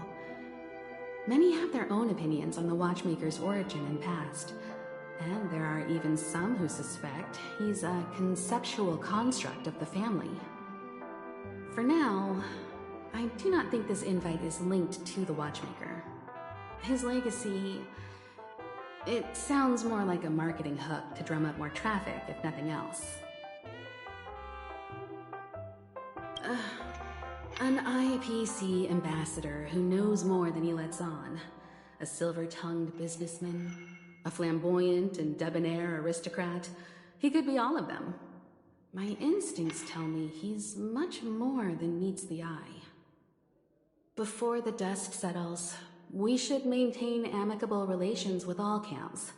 Many have their own opinions on the watchmaker's origin and past, and there are even some who suspect he's a conceptual construct of the family. For now, I do not think this invite is linked to the watchmaker. His legacy, it sounds more like a marketing hook to drum up more traffic, if nothing else. An IPC ambassador who knows more than he lets on. A silver-tongued businessman. A flamboyant and debonair aristocrat. He could be all of them. My instincts tell me he's much more than meets the eye. Before the dust settles, we should maintain amicable relations with all camps,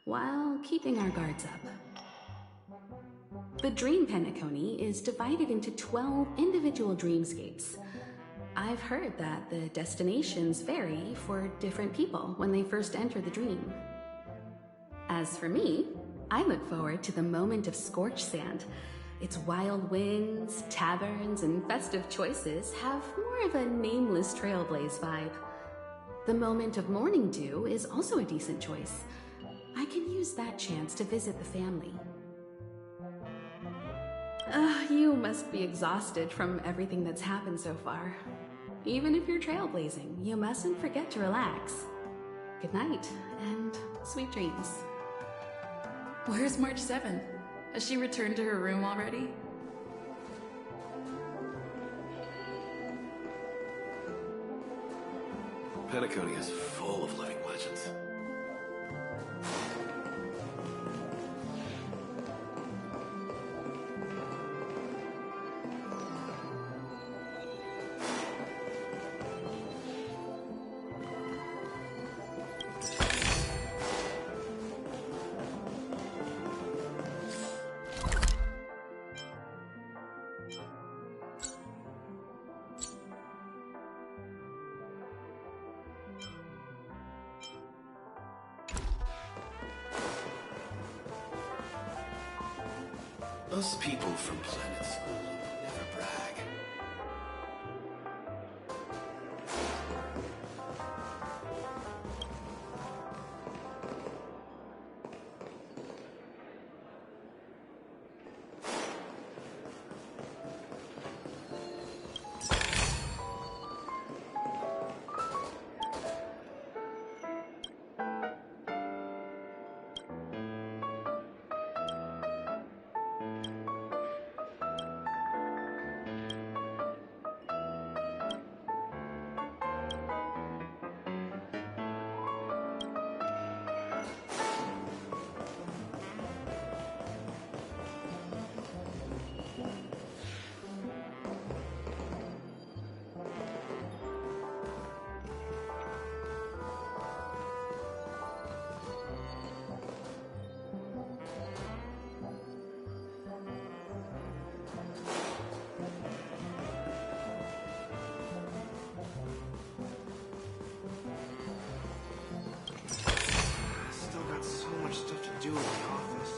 while keeping our guards up. The Dream Penacony is divided into 12 individual dreamscapes. I've heard that the destinations vary for different people when they first enter the dream. As for me, I look forward to the moment of scorched sand. Its wild winds, taverns, and festive choices have more of a nameless trailblaze vibe. The moment of morning dew is also a decent choice. I can use that chance to visit the family. You must be exhausted from everything that's happened so far. Even if you're trailblazing, you mustn't forget to relax. Good night, and sweet dreams. Where's March 7th? Has she returned to her room already? Penacony is full of living legends. Us people from Planet School never brag. Still got so much stuff to do in the office.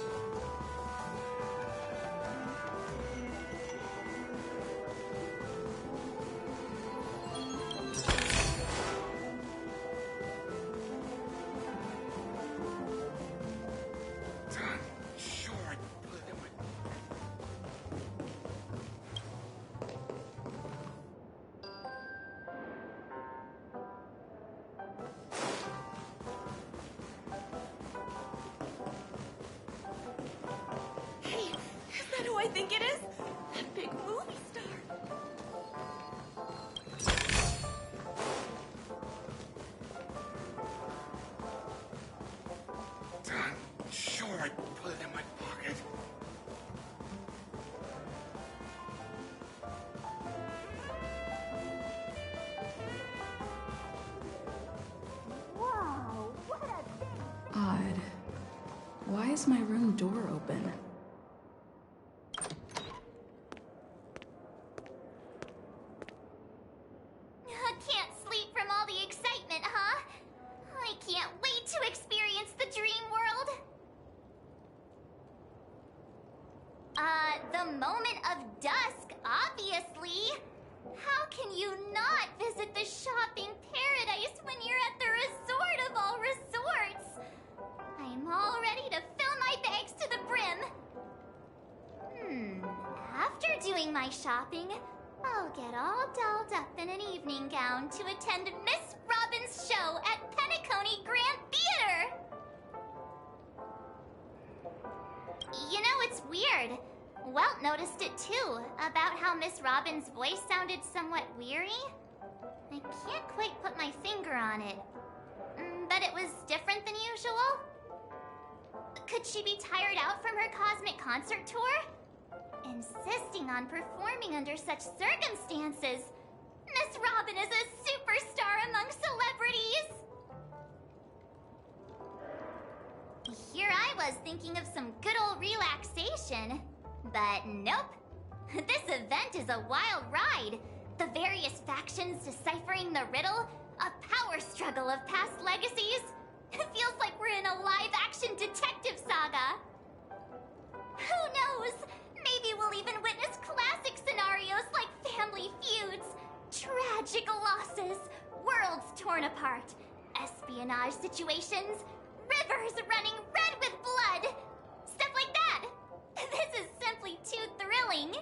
Done. Sure, I put it in my... Hey, is that who I think it is? That big movie star. Done. Sure, I put it in my pocket. Whoa, what a big... Odd. Why is my room door open? Can't sleep from all the excitement, huh? I can't wait to experience the dream world. The moment of dusk, obviously. How can you not visit the shopping paradise when you're at the resort of all resorts? I'm all ready to fill my bags to the brim. After doing my shopping, I'll get all dolled up in an evening gown to attend Miss Robin's show at Penacony Grand Theater. You know, it's weird. Welt noticed it too, about how Miss Robin's voice sounded somewhat weary. I can't quite put my finger on it. But it was different than usual. Could she be tired out from her cosmic concert tour? Insisting on performing under such circumstances. Miss Robin is a superstar among celebrities. Here I was thinking of some good old relaxation. But nope. This event is a wild ride. The various factions deciphering the riddle, a power struggle of past legacies. It feels like we're in a live-action detective saga. Who knows? Maybe we'll even witness classic scenarios like family feuds, tragic losses, worlds torn apart, espionage situations, rivers running red with blood. Stuff like that. This is simply too thrilling.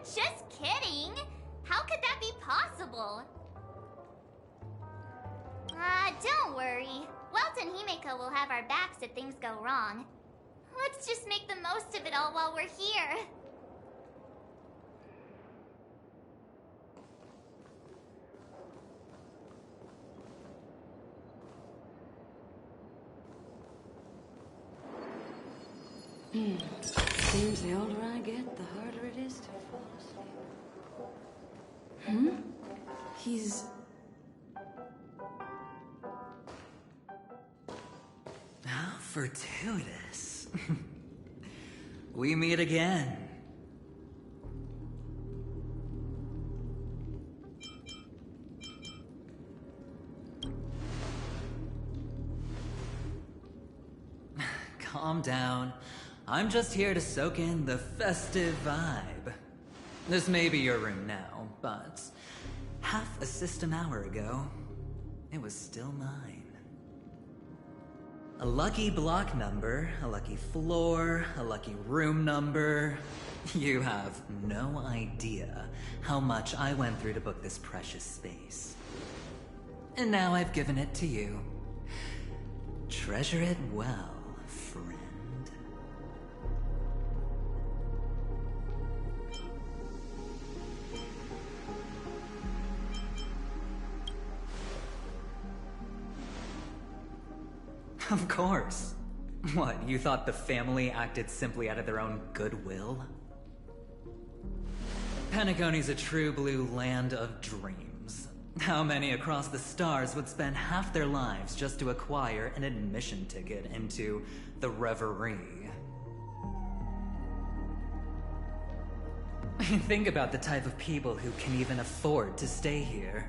Just kidding. How could that be possible? Don't worry. Welt and Himeko will have our backs if things go wrong. Let's just make the most of it all while we're here. Seems the older I get, the harder it is to fall asleep. He's... How fortuitous. We meet again. calm down. I'm just here to soak in the festive vibe. This may be your room now, but half a system hour ago, it was still mine. A lucky block number, a lucky floor, a lucky room number. You have no idea how much I went through to book this precious space. And now I've given it to you. Treasure it well, friend. Of course. What, you thought the family acted simply out of their own goodwill? Penacony's a true blue land of dreams. How many across the stars would spend half their lives just to acquire an admission ticket into the Reverie? Think about the type of people who can even afford to stay here.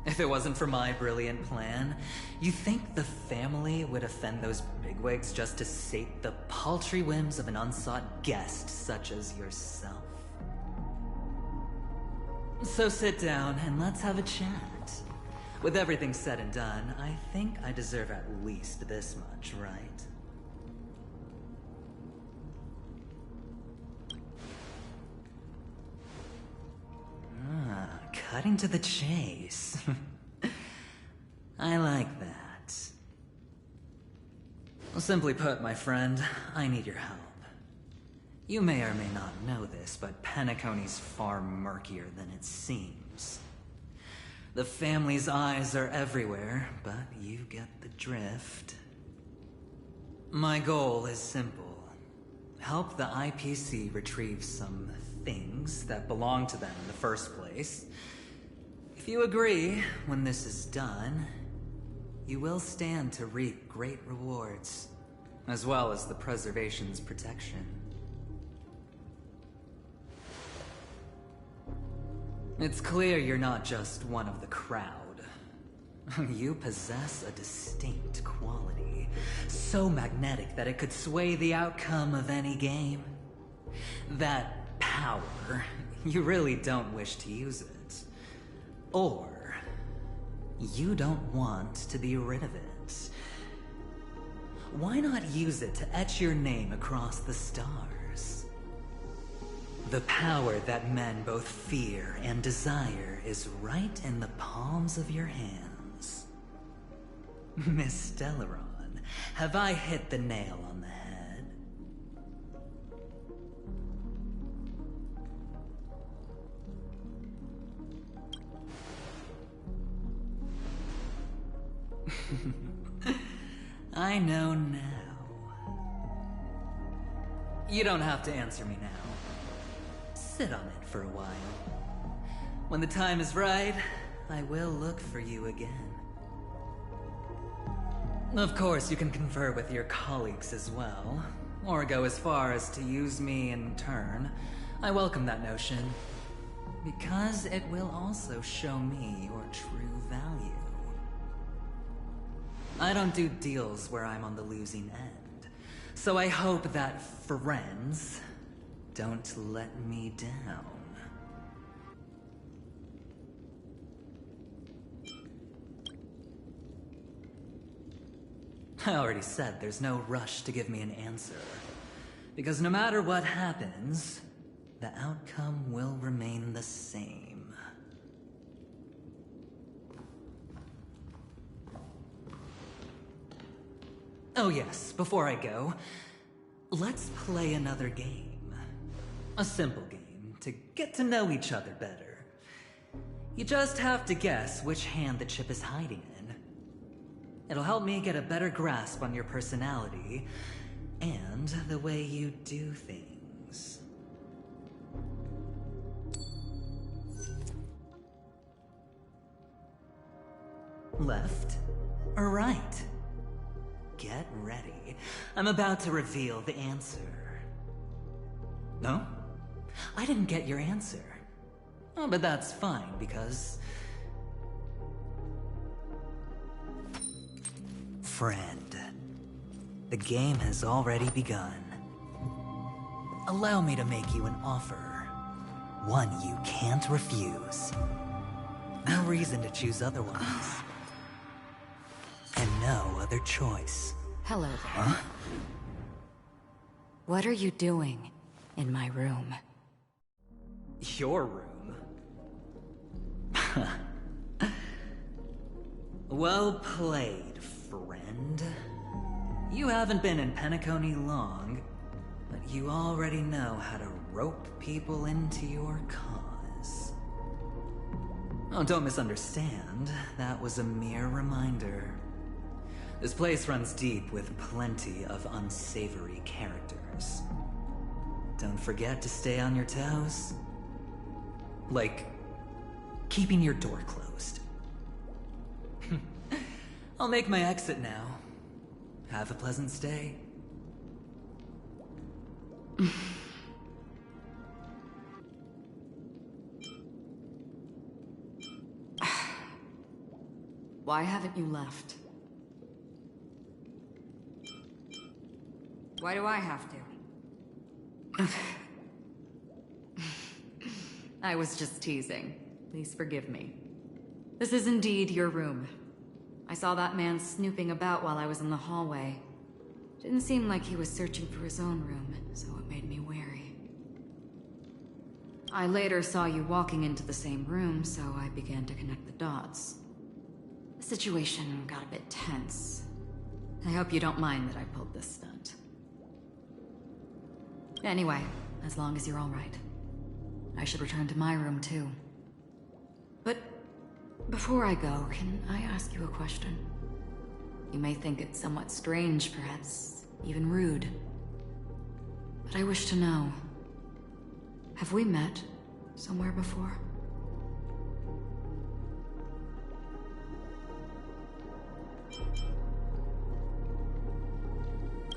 If it wasn't for my brilliant plan, you think the family would offend those bigwigs just to sate the paltry whims of an unsought guest such as yourself? So sit down and let's have a chat. With everything said and done, I think I deserve at least this much, right? Cutting to the chase. I like that. Simply put, my friend, I need your help. You may or may not know this, but Penacony's far murkier than it seems. The family's eyes are everywhere, but you get the drift. My goal is simple. Help the IPC retrieve some things that belong to them in the first place. If you agree, when this is done, you will stand to reap great rewards, as well as the preservation's protection. It's clear you're not just one of the crowd. You possess a distinct quality, so magnetic that it could sway the outcome of any game. That power, you really don't wish to use it. Or, you don't want to be rid of it. Why not use it to etch your name across the stars? The power that men both fear and desire is right in the palms of your hands. Miss Stellaron, have I hit the nail on the head? I know now. You don't have to answer me now. Sit on it for a while. When the time is right, I will look for you again. Of course, you can confer with your colleagues as well, or go as far as to use me in turn. I welcome that notion, because it will also show me your true value. I don't do deals where I'm on the losing end, so I hope that friends don't let me down. I already said there's no rush to give me an answer, because no matter what happens, the outcome will remain the same. Oh yes, before I go, let's play another game. A simple game to get to know each other better. You just have to guess which hand the chip is hiding in. It'll help me get a better grasp on your personality and the way you do things. Left or right? Get ready. I'm about to reveal the answer. No? I didn't get your answer. Oh, but that's fine, because... friend. The game has already begun. Allow me to make you an offer. One you can't refuse. No reason to choose otherwise. And no other choice. Hello there. Huh? What are you doing in my room? Your room? Well played, friend. You haven't been in Penacony long, but you already know how to rope people into your cause. Oh, don't misunderstand. That was a mere reminder. This place runs deep with plenty of unsavory characters. Don't forget to stay on your toes. Like, keeping your door closed. I'll make my exit now. Have a pleasant stay. Why haven't you left? Why do I have to? I was just teasing. Please forgive me. This is indeed your room. I saw that man snooping about while I was in the hallway. Didn't seem like he was searching for his own room, so it made me wary. I later saw you walking into the same room, so I began to connect the dots. The situation got a bit tense. I hope you don't mind that I pulled this stunt. Anyway, as long as you're all right. I should return to my room too. But before I go, can I ask you a question? You may think it somewhat strange, perhaps even rude. But I wish to know, have we met somewhere before?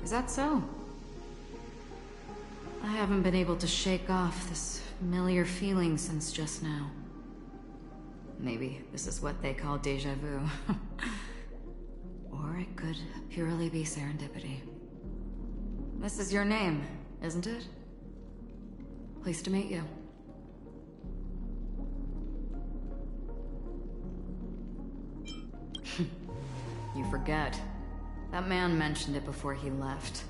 Is that so? I haven't been able to shake off this familiar feeling since just now. Maybe this is what they call déjà vu. Or it could purely be serendipity. This is your name, isn't it? Pleased to meet you. You forget. That man mentioned it before he left.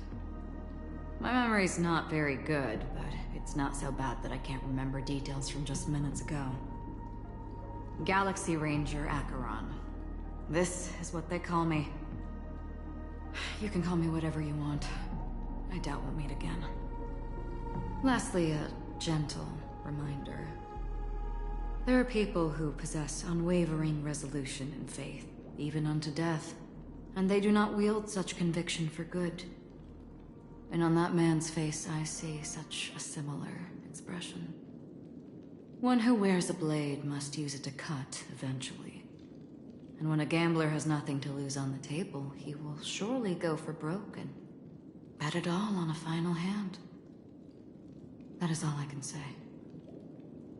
My memory's not very good, but it's not so bad that I can't remember details from just minutes ago. Galaxy Ranger Acheron. This is what they call me. You can call me whatever you want. I doubt we'll meet again. Lastly, a gentle reminder. There are people who possess unwavering resolution and faith, even unto death, and they do not wield such conviction for good. And on that man's face, I see such a similar expression. One who wears a blade must use it to cut, eventually. And when a gambler has nothing to lose on the table, he will surely go for broke and bet it all on a final hand. That is all I can say.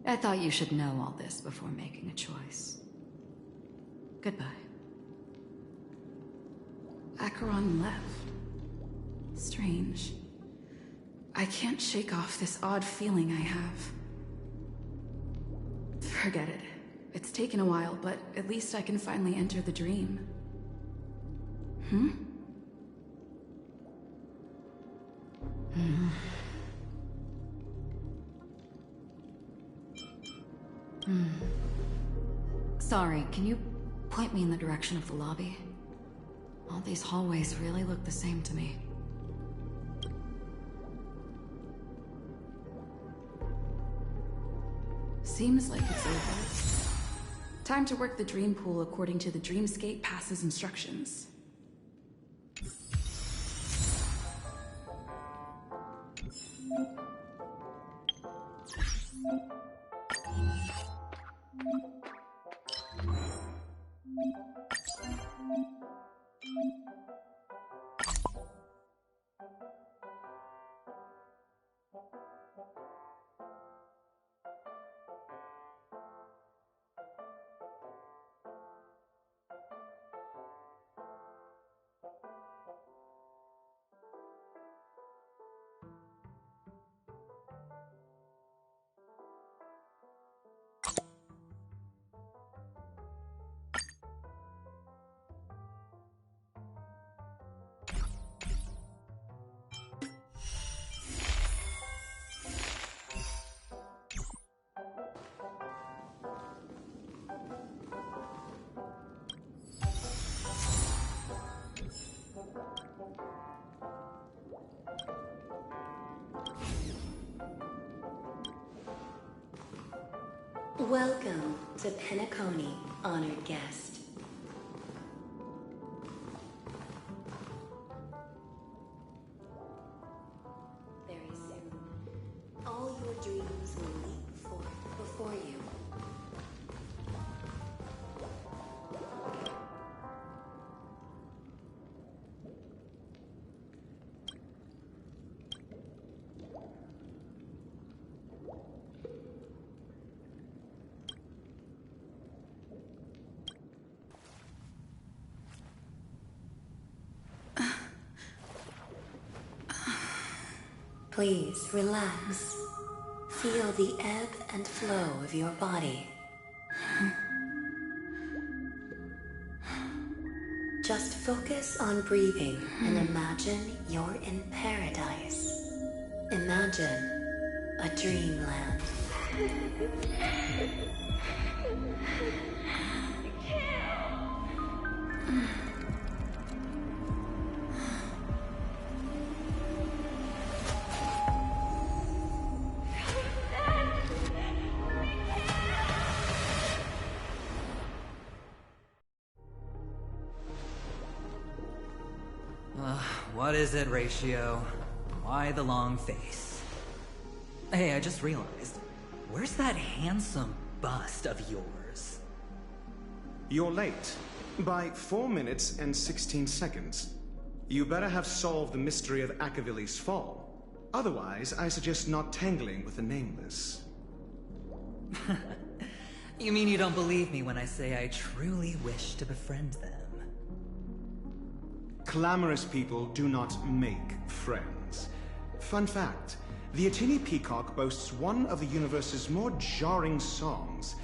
I thought you should know all this before making a choice. Goodbye. Acheron left. Strange. I can't shake off this odd feeling I have. Forget it. It's taken a while, but at least I can finally enter the dream. Hmm? Sorry, can you point me in the direction of the lobby? All these hallways really look the same to me. Seems like it's over. Time to work the dream pool according to the Dreamscape Pass's instructions. Welcome to Penacony, honored guest. Very soon, all your dreams will leap forth before you. Please relax. Feel the ebb and flow of your body. Just focus on breathing and imagine you're in paradise. Imagine a dreamland. What is it, Ratio? Why the long face? Hey, I just realized. Where's that handsome bust of yours? You're late. By 4 minutes and 16 seconds. You better have solved the mystery of Akavili's fall. Otherwise, I suggest not tangling with the Nameless. You mean you don't believe me when I say I truly wish to befriend them? Clamorous people do not make friends. Fun fact, the Atini Peacock boasts one of the universe's more jarring songs,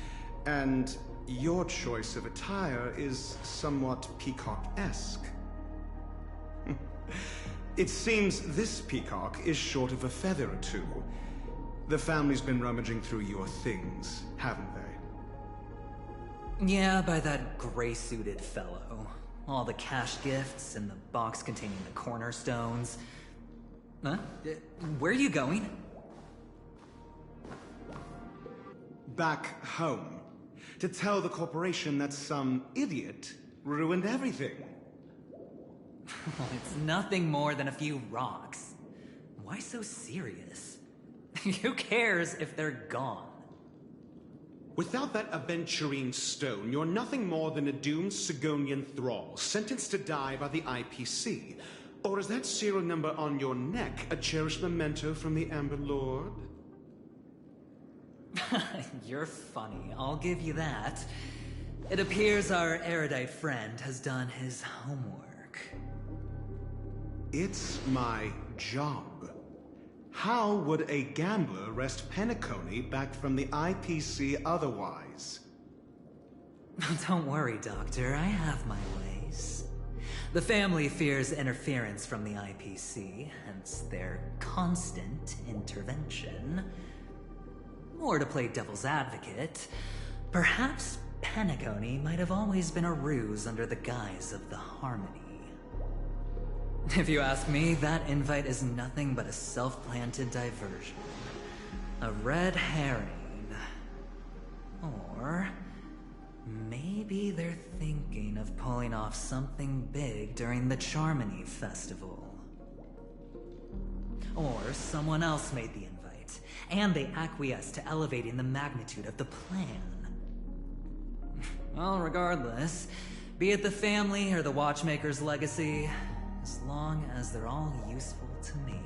and your choice of attire is somewhat peacock-esque. It seems this peacock is short of a feather or two. The family's been rummaging through your things, haven't they? Yeah, by that gray-suited fellow. All the cash gifts and the box containing the cornerstones. Huh? Where are you going? Back home. To tell the corporation that some idiot ruined everything. It's nothing more than a few rocks. Why so serious? Who cares if they're gone? Without that aventurine stone, you're nothing more than a doomed Sigonian thrall, sentenced to die by the IPC. Or is that serial number on your neck a cherished memento from the Amber Lord? You're funny, I'll give you that. It appears our erudite friend has done his homework. It's my job. How would a gambler wrest Penacony back from the IPC otherwise? Don't worry, Doctor. I have my ways. The family fears interference from the IPC, hence their constant intervention. Or to play devil's advocate, perhaps Penacony might have always been a ruse under the guise of the Harmony. If you ask me, that invite is nothing but a self-planted diversion. A red herring. Or maybe they're thinking of pulling off something big during the Charmony Festival. Or someone else made the invite, and they acquiesced to elevating the magnitude of the plan. Well, regardless, be it the family or the Watchmaker's legacy, as long as they're all useful to me.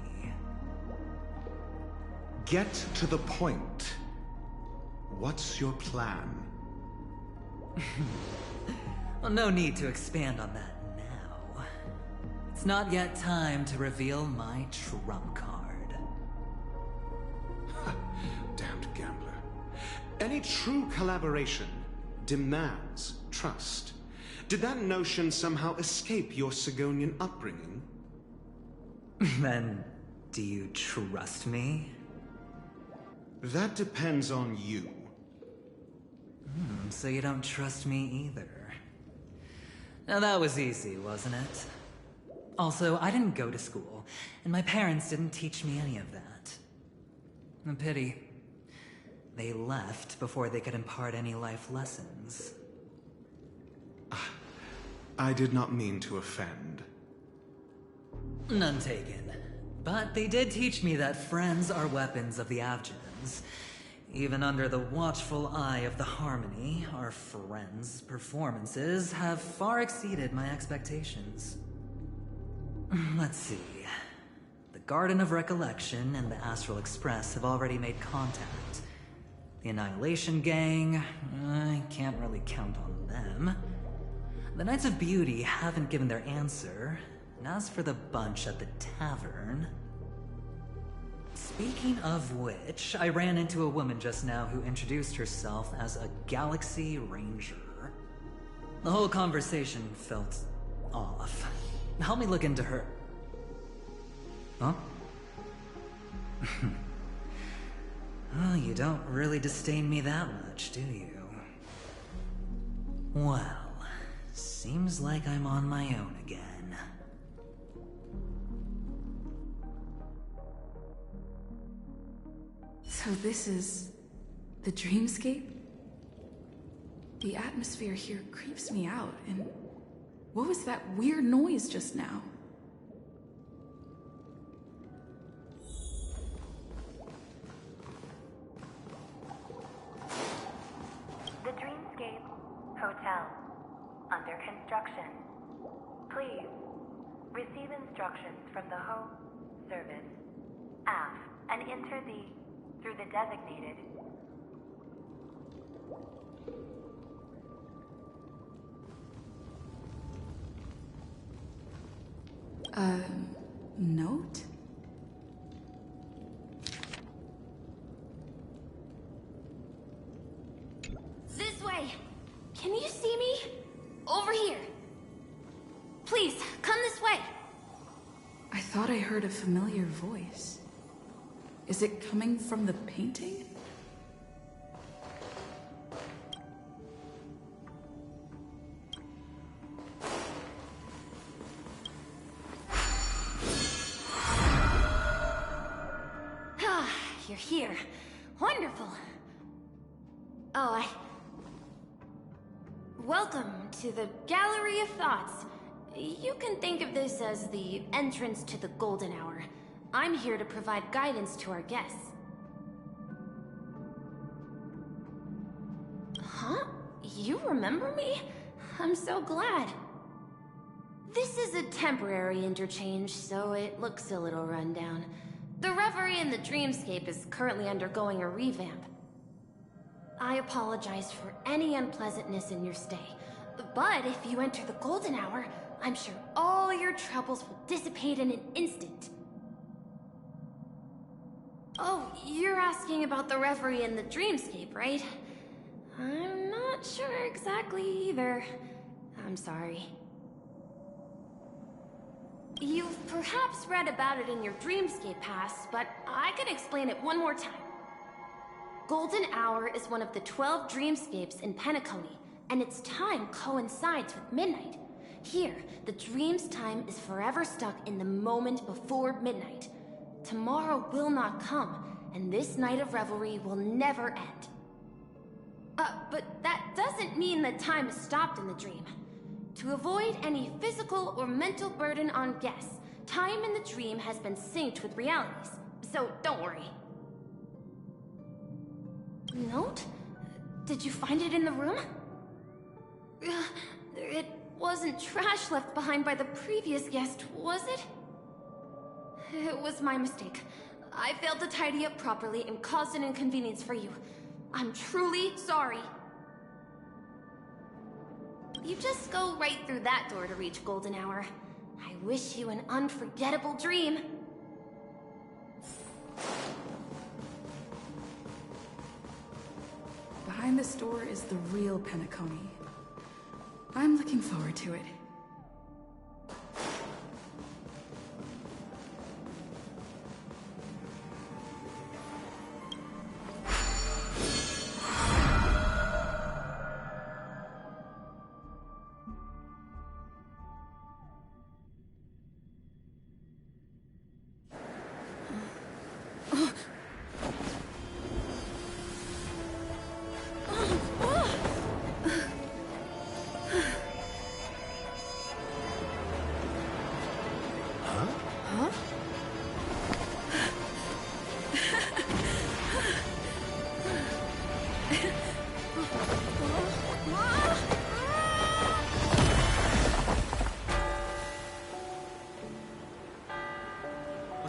Get to the point. What's your plan? Well, no need to expand on that now. It's not yet time to reveal my trump card. Damned gambler. Any true collaboration demands trust. Did that notion somehow escape your Sigonian upbringing? Then, do you trust me? That depends on you. So you don't trust me either. Now that was easy, wasn't it? Also, I didn't go to school, and my parents didn't teach me any of that. A pity. They left before they could impart any life lessons. I did not mean to offend. None taken. But they did teach me that friends are weapons of the Avgens. Even under the watchful eye of the Harmony, our friends' performances have far exceeded my expectations. Let's see. The Garden of Recollection and the Astral Express have already made contact. The Annihilation Gang, I can't really count on them. The Knights of Beauty haven't given their answer, and as for the bunch at the tavern... Speaking of which, I ran into a woman just now who introduced herself as a Galaxy Ranger. The whole conversation felt off. Help me look into her... Huh? Well, you don't really disdain me that much, do you? Well, seems like I'm on my own again. So this is the dreamscape? The atmosphere here creeps me out, and what was that weird noise just now? The Dreamscape Hotel. Under construction. Please receive instructions from the home service aft and enter through the designated note? This way! Can you see me? Over here! Please, come this way! I thought I heard a familiar voice. Is it coming from the painting? Ah, you're here. Wonderful. Welcome to the Gallery of Thoughts. You can think of this as the entrance to the Golden Hour. I'm here to provide guidance to our guests. Huh? You remember me? I'm so glad. This is a temporary interchange, so it looks a little rundown. The Reverie in the Dreamscape is currently undergoing a revamp. I apologize for any unpleasantness in your stay, but if you enter the Golden Hour, I'm sure all your troubles will dissipate in an instant. Oh, you're asking about the Reverie in the Dreamscape, right? I'm not sure exactly either. I'm sorry. You've perhaps read about it in your Dreamscape Pass, but I could explain it one more time. Golden Hour is one of the 12 dreamscapes in Penacony, and its time coincides with midnight. Here, the dream's time is forever stuck in the moment before midnight. Tomorrow will not come, and this night of revelry will never end. But that doesn't mean that time is stopped in the dream. To avoid any physical or mental burden on guests, time in the dream has been synced with realities, so don't worry. Note? Did you find it in the room? It wasn't trash left behind by the previous guest, was it? It was my mistake. I failed to tidy up properly and caused an inconvenience for you. I'm truly sorry. You just go right through that door to reach Golden Hour. I wish you an unforgettable dream. Behind this door is the real Penacony. I'm looking forward to it.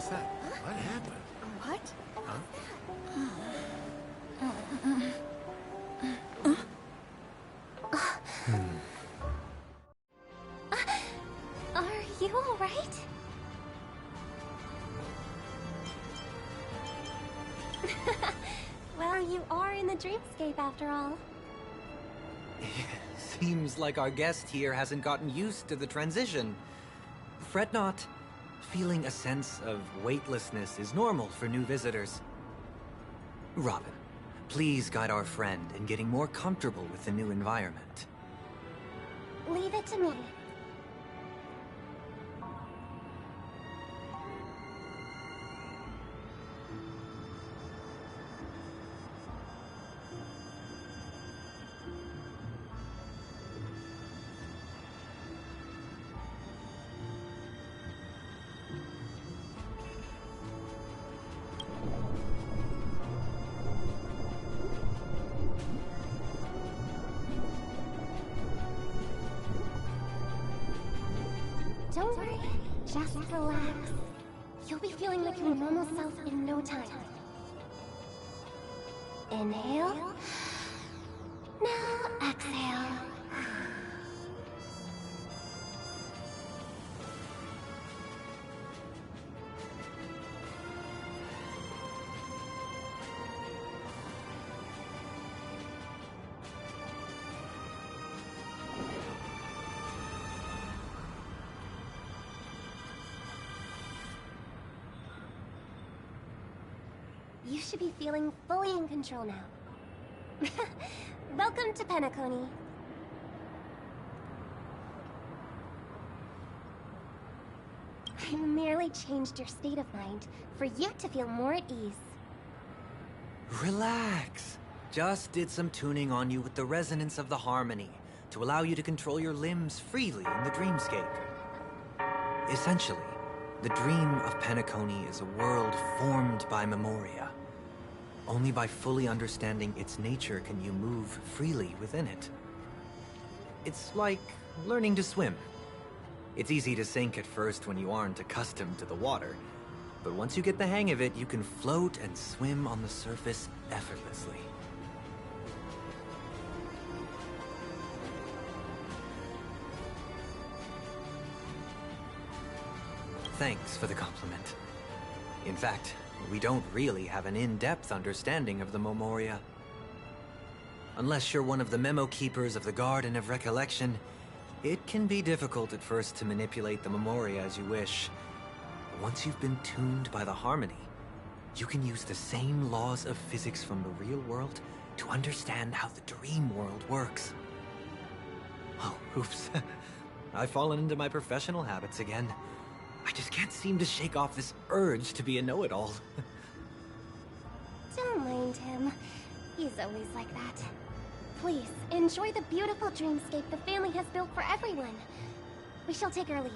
What's that? What happened? What? Huh? Are you alright? Well, you are in the dreamscape after all. Seems like our guest here hasn't gotten used to the transition. Fret not. Feeling a sense of weightlessness is normal for new visitors. Robin, please guide our friend in getting more comfortable with the new environment. Leave it to me. Don't worry, just relax. You'll be feeling like your normal self in no time. Inhale. Now exhale. You should be feeling fully in control now. Welcome to Penacony. I merely changed your state of mind for you to feel more at ease. Relax. Just did some tuning on you with the resonance of the harmony to allow you to control your limbs freely in the dreamscape. Essentially, the dream of Penacony is a world formed by memoria. Only by fully understanding its nature can you move freely within it. It's like learning to swim. It's easy to sink at first when you aren't accustomed to the water, but once you get the hang of it, you can float and swim on the surface effortlessly. Thanks for the compliment. In fact, we don't really have an in-depth understanding of the memoria. Unless you're one of the memo keepers of the Garden of Recollection, it can be difficult at first to manipulate the memoria as you wish. But once you've been tuned by the harmony, you can use the same laws of physics from the real world to understand how the dream world works. Oh, oops. I've fallen into my professional habits again. I just can't seem to shake off this urge to be a know-it-all. Don't mind him. He's always like that. Please, enjoy the beautiful dreamscape the family has built for everyone. We shall take our leave.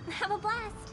Have a blast!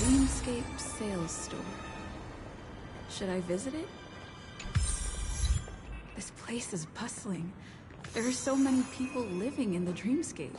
Dreamscape Sales Store. Should I visit it? This place is bustling. There are so many people living in the dreamscape.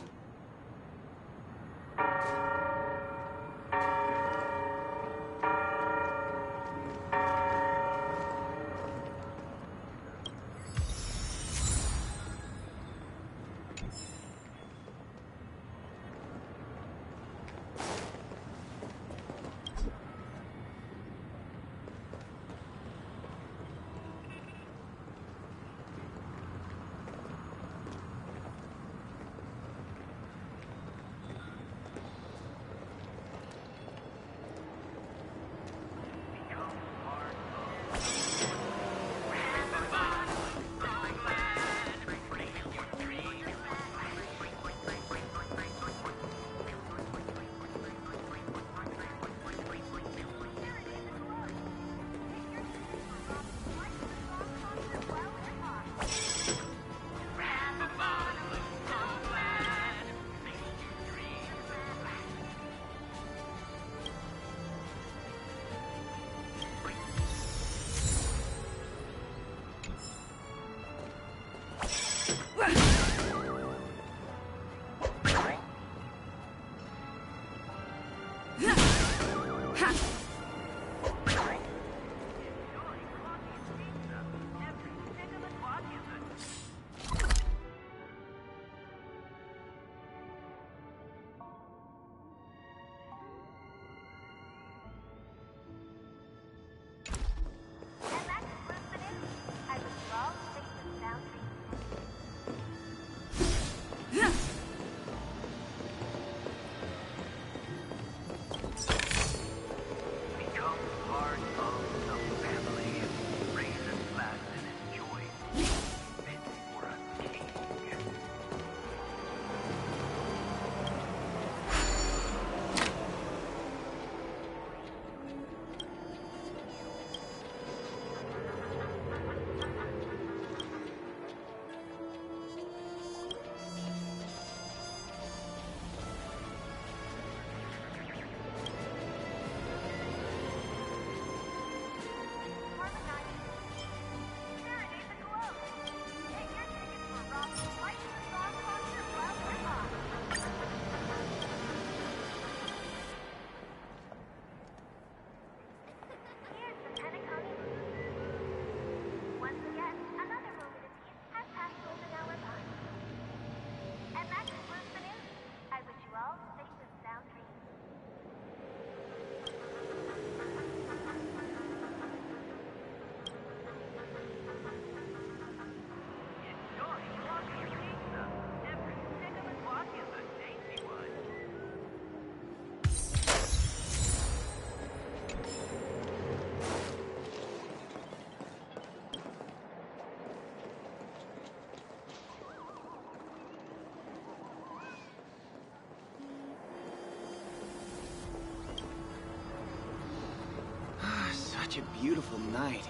Such a beautiful night.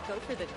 go for the day.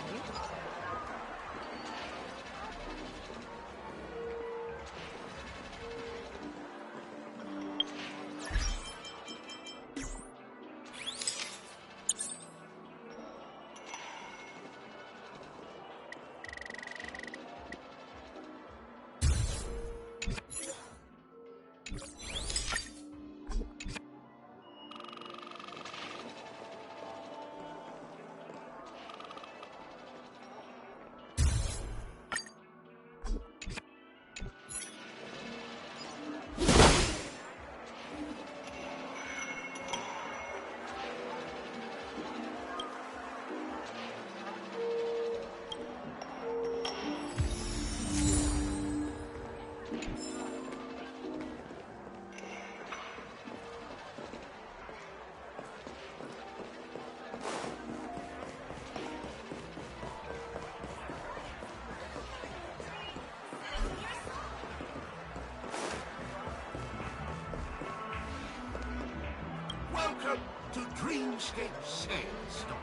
Welcome to Dreamscape Sandstorm.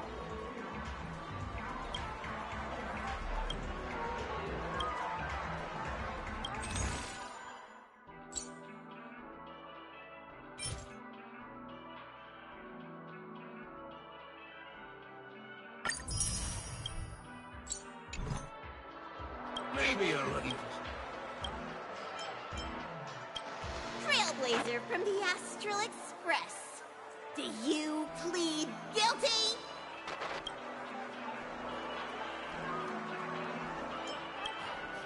Maybe you're looking for Trailblazer from the Astral Express. Do you plead guilty?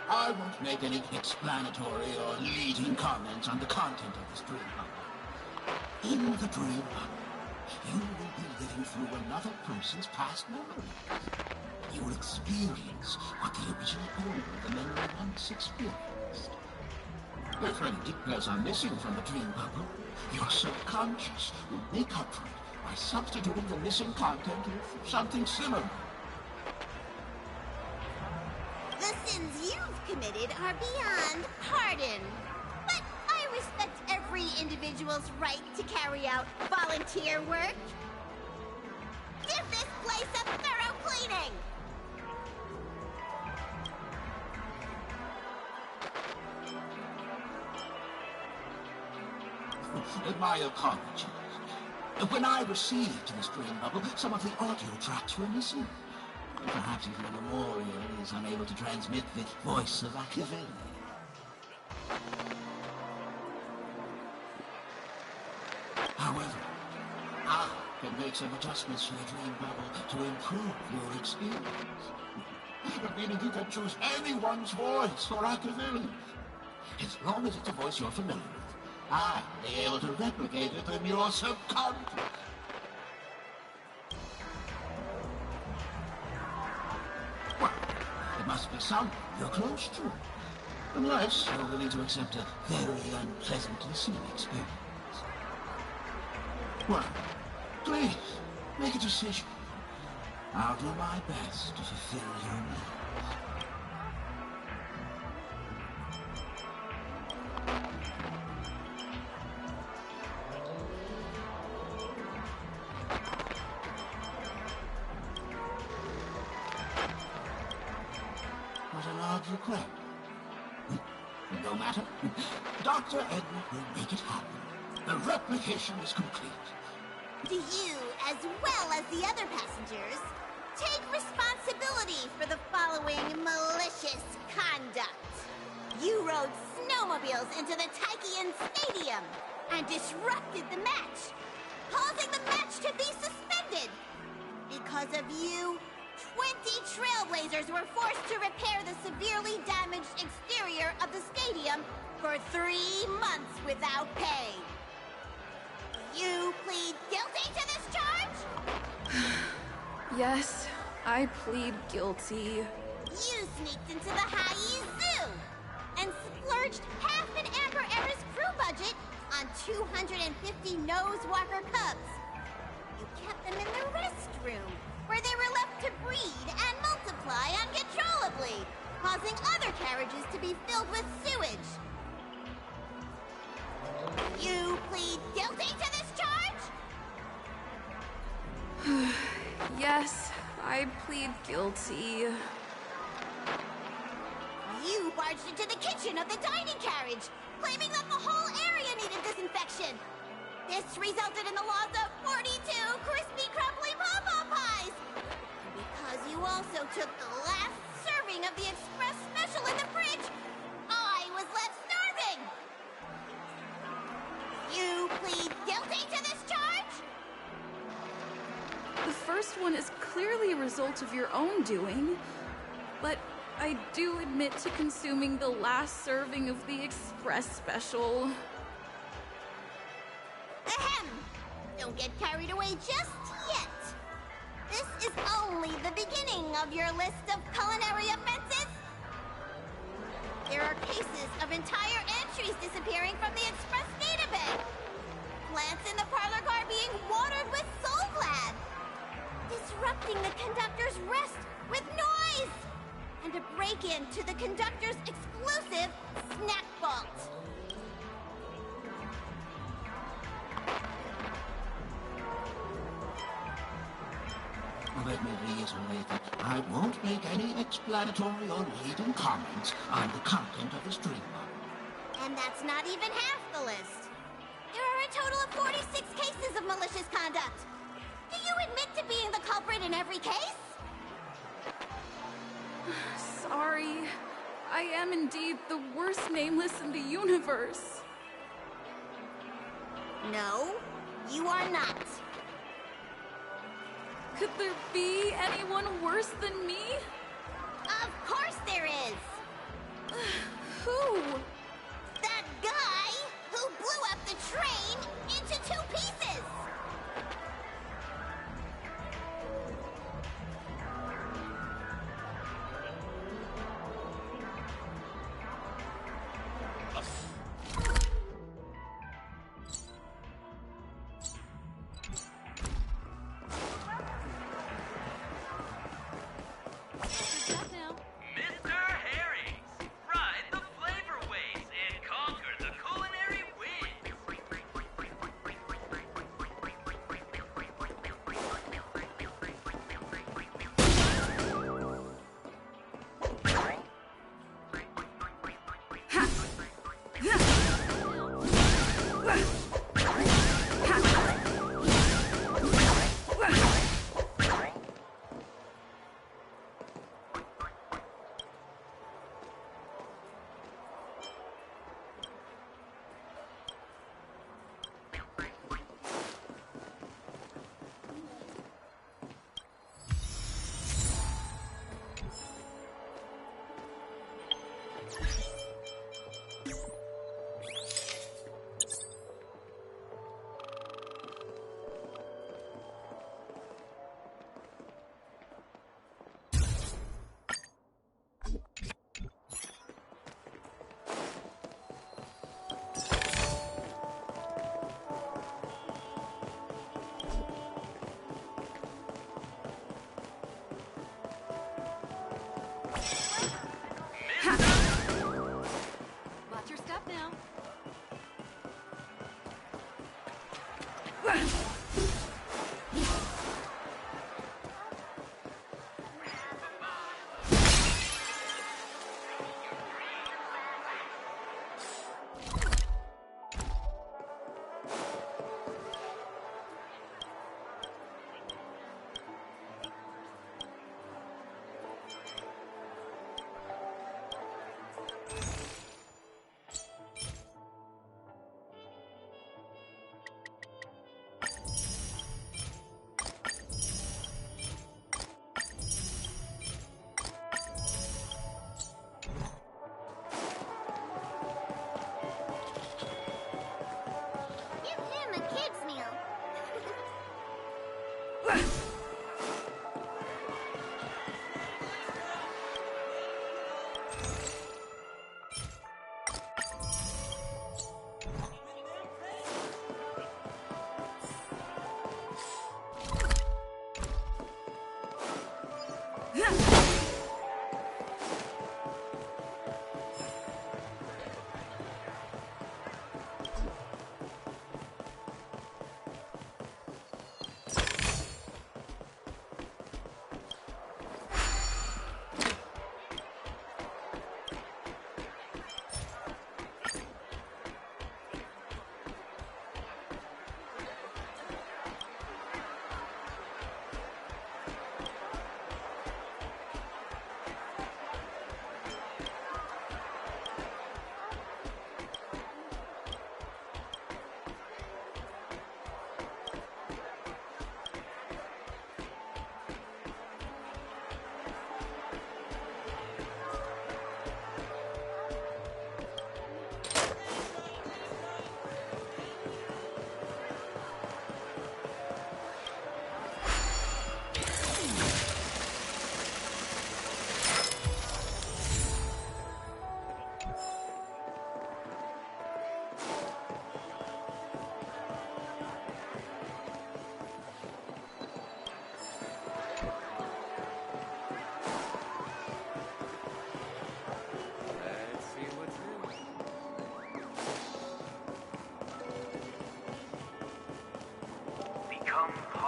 I won't make any explanatory or leading comments on the content of this dream bubble. In the dream bubble, you will be living through another person's past memories. You will experience what the original owner of the memory once experienced. If any details are missing from the dream bubble, your subconscious will make up for it by substituting the missing content with something similar. The sins you've committed are beyond pardon. But I respect every individual's right to carry out volunteer work. Give this place a thorough cleaning! My apologies. When I received this dream bubble, some of the audio tracks were missing. Perhaps even the memorial is unable to transmit the voice of Machiavelli. However, I can make some adjustments to the dream bubble to improve your experience. Meaning you can choose anyone's voice for Machiavelli. As long as it's a voice you're familiar with, I'll be able to replicate it in your subconscious. Well, it must be someone you're close to. Unless you're willing to accept a very unpleasant listening experience. Well, please, make a decision. I'll do my best to fulfill your needs. What an odd request. No matter. Dr. Edward will make it happen. The replication is complete. Do you, as well as the other passengers, take responsibility for the following malicious conduct? You rode snowmobiles into the Taikian Stadium and disrupted the match, causing the match to be suspended. Because of you, 20 Trailblazers were forced to repair the severely damaged exterior of the stadium for 3 months without pay. You plead guilty to this charge? Yes, I plead guilty. You sneaked into the Haie Zoo and splurged half an Amber Era's crew budget on 250 Nosewalker cubs. You kept them in the restroom, where they were left to breed and multiply uncontrollably, causing other carriages to be filled with sewage. You plead guilty to this charge? Yes, I plead guilty. You barged into the kitchen of the dining carriage, claiming that the whole area needed disinfection. This resulted in the loss of 42 crispy, crumbly pom-pom pies. And because you also took the last serving of the express special in the fridge, I was left starving. You plead guilty to this charge? The first one is clearly a result of your own doing, but I do admit to consuming the last serving of the express special. Ahem! Don't get carried away just yet. This is only the beginning of your list of culinary offenses. There are cases of entire entries disappearing from the express database. Plants in the parlor car being watered with soul glad. Disrupting the conductor's rest with noise. And a break-in to the conductor's exclusive snack vault. Let me reiterate that I won't make any explanatory or leading comments on the content of the stream log. And that's not even half the list. There are a total of 46 cases of malicious conduct. Do you admit to being the culprit in every case? Sorry. I am indeed the worst nameless in the universe. No, you are not. Could there be anyone worse than me? Of course there is. Who? That guy who blew up the train into 2 pieces.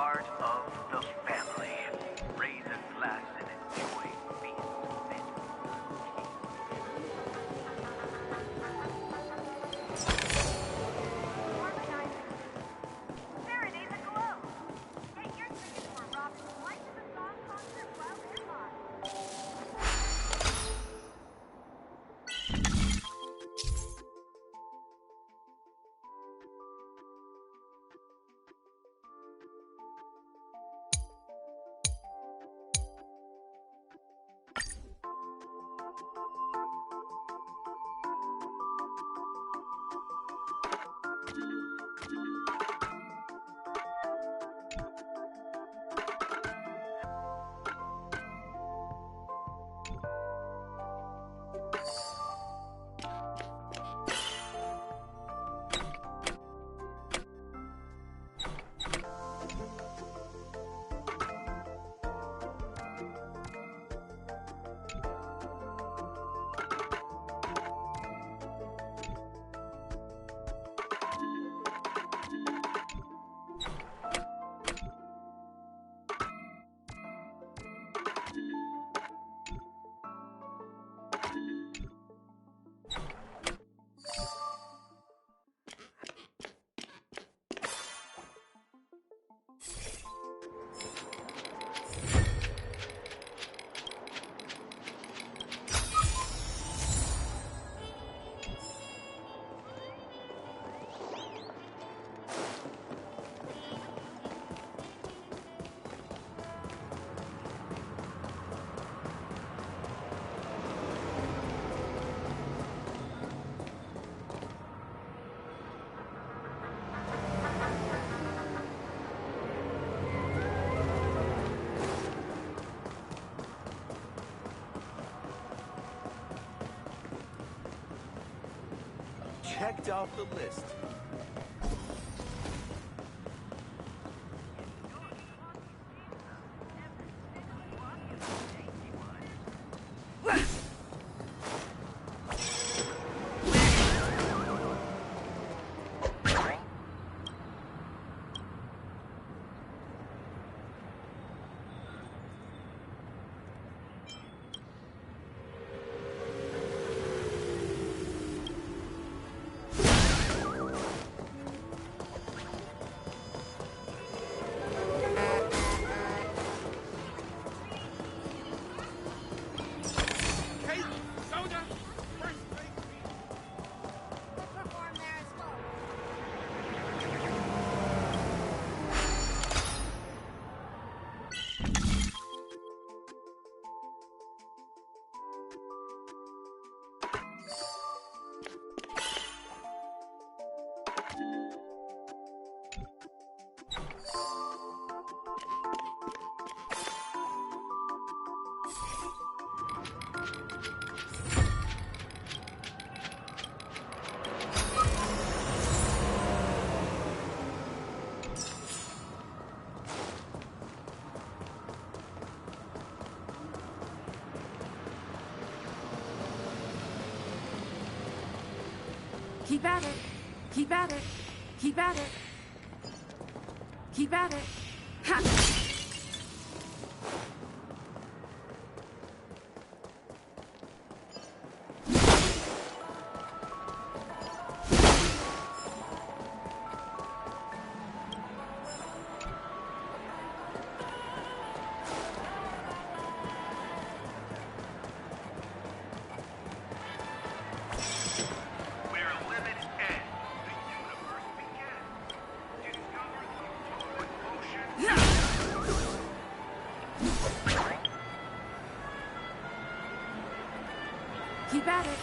part of the family. Raise a glass and enjoy feast. Serenade the glow. Get your tickets for Robin's Life in the Song concert while they're live. Checked off the list. Keep at it. Keep at it. Keep at it. Keep at it. Ha! Keep at it.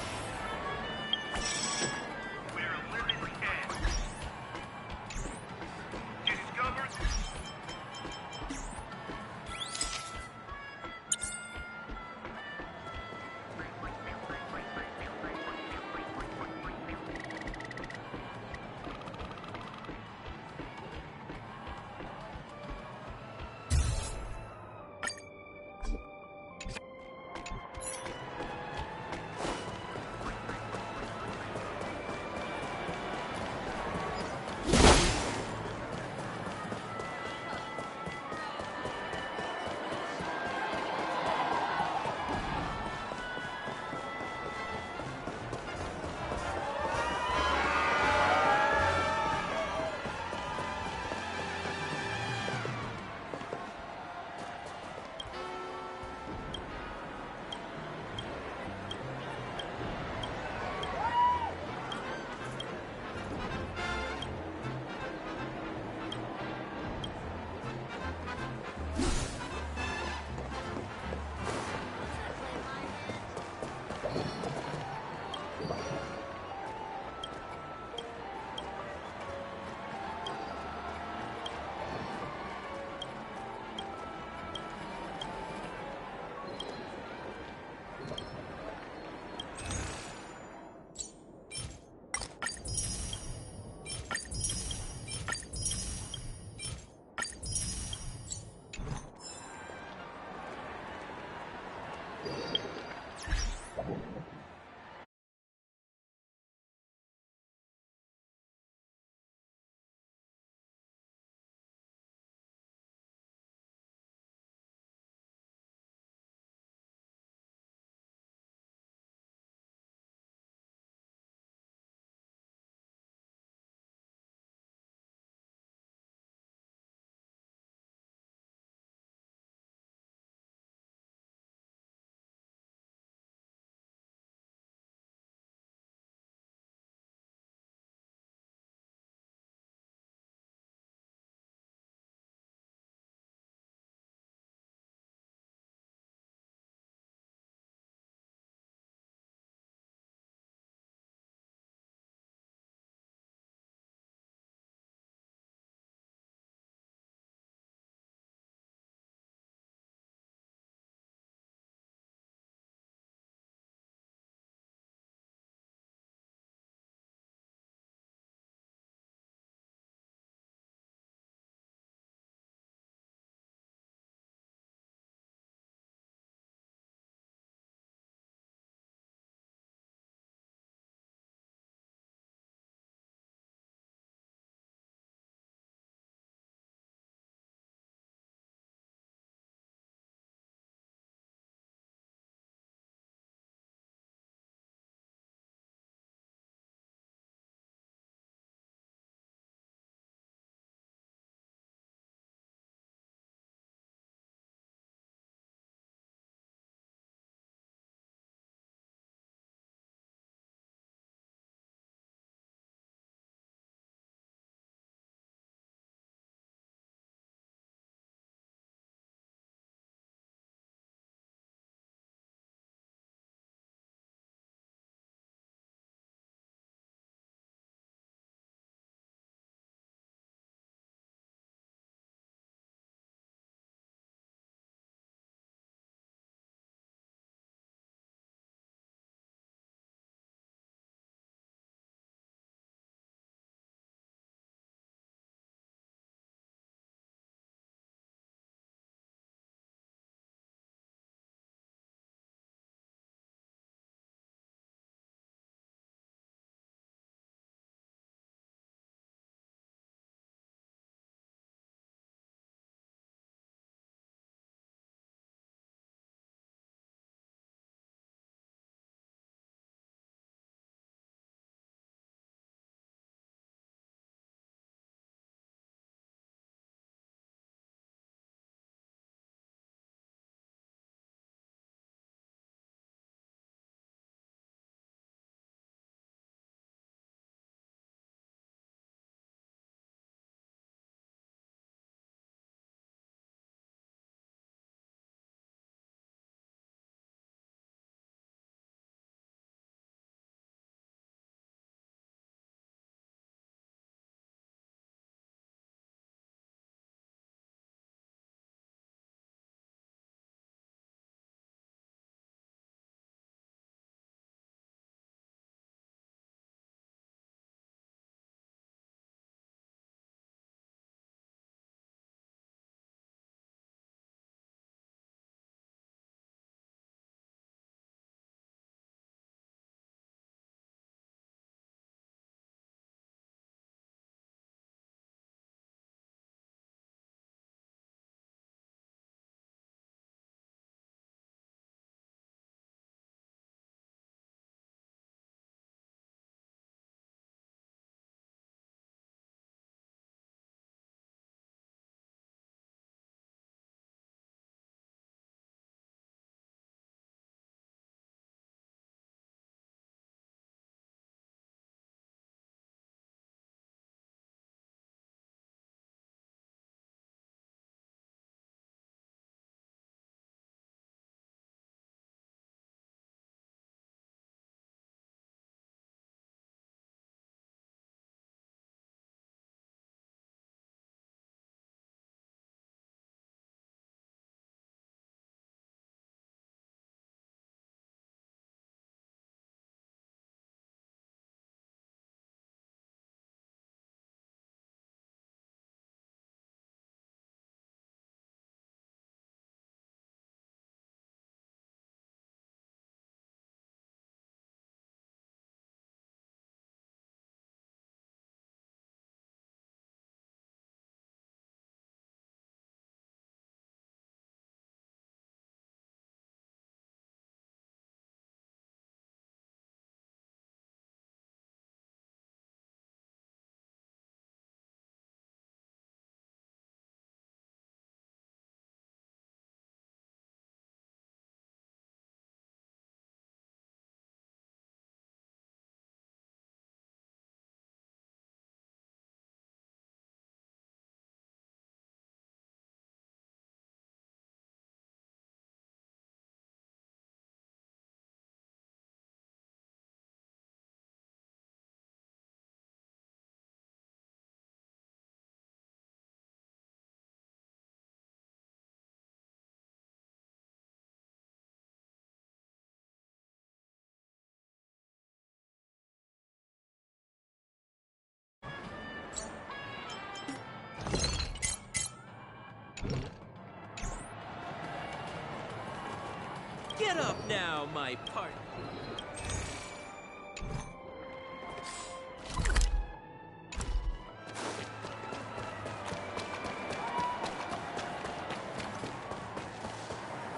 Get up now, my partner.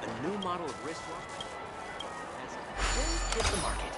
A new model of wristwatch has just hit the market.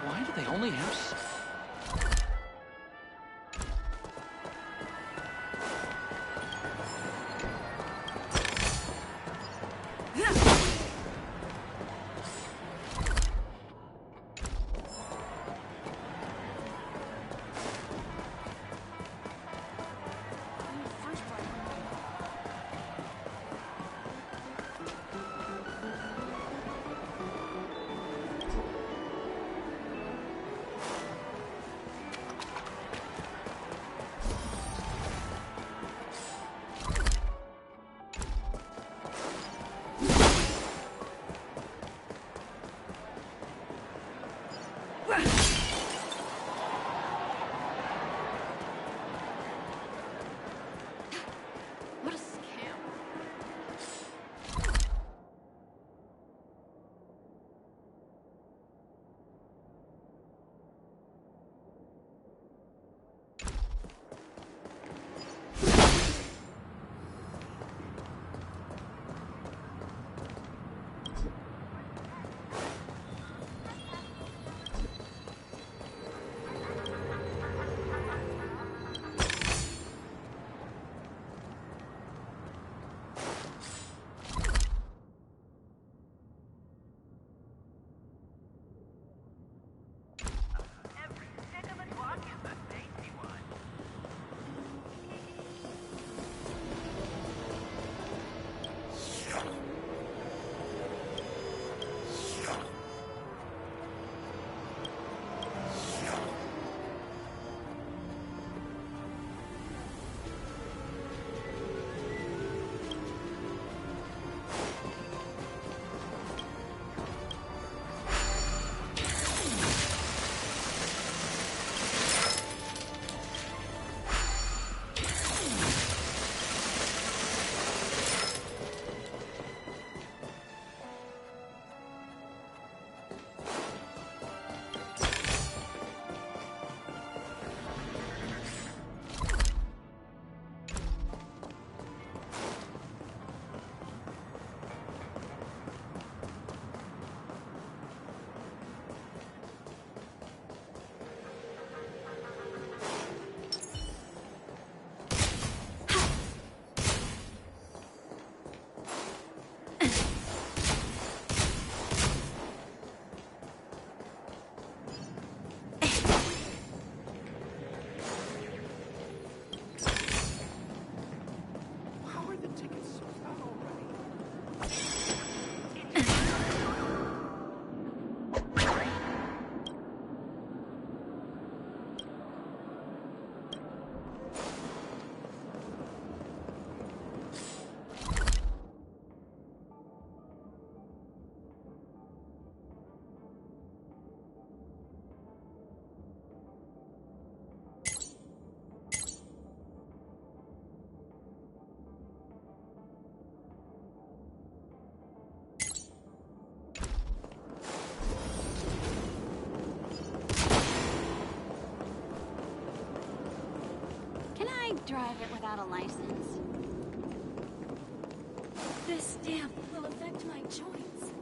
Why do they only have... drive it without a license? This stamp will affect my joints.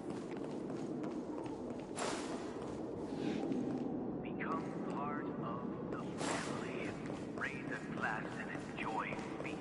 Become part of the family. Raise a glass and enjoy feast.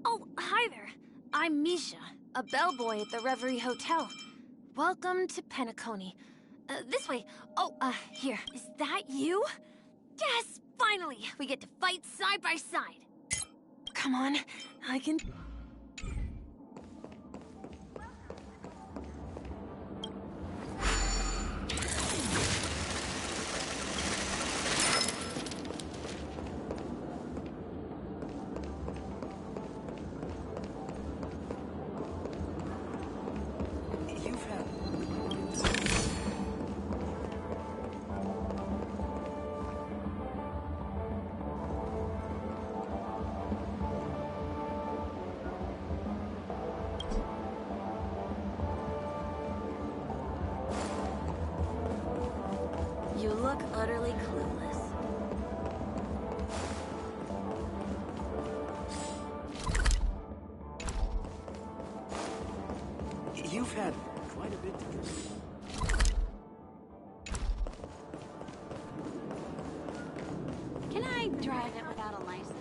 Oh, hi there. I'm Misha, a bellboy at the Reverie Hotel. Welcome to Penacony. This way. Oh, here. Is that you? Yes, finally! We get to fight side by side. Come on, I can... You look utterly clueless. You've had quite a bit to drink. Can I drive it without a license?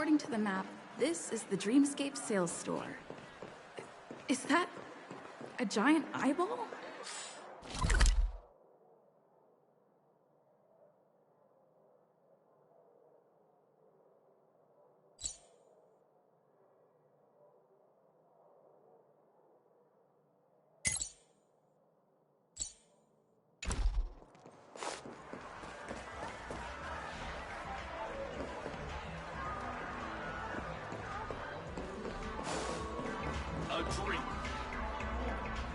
according to the map, this is the Dreamscape sales store. Is that a giant eyeball?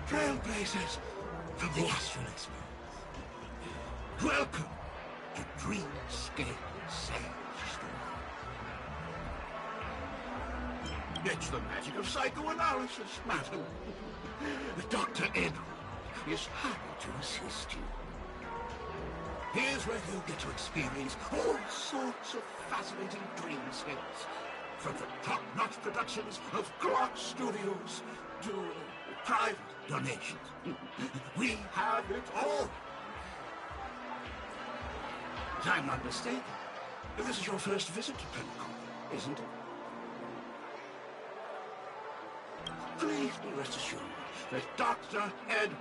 Trailblazers from the Astral Express. Welcome to Dreamscape Sales Store. It's the magic of psychoanalysis, madam. Dr. Edward is happy to assist you. Here's where you get to experience all sorts of fascinating dreamscapes. From the top-notch productions of Glock Studios to private donations. We have it all. If I'm not mistaken, this is your first visit to Penacony, isn't it? Please be rest assured that Dr. Edward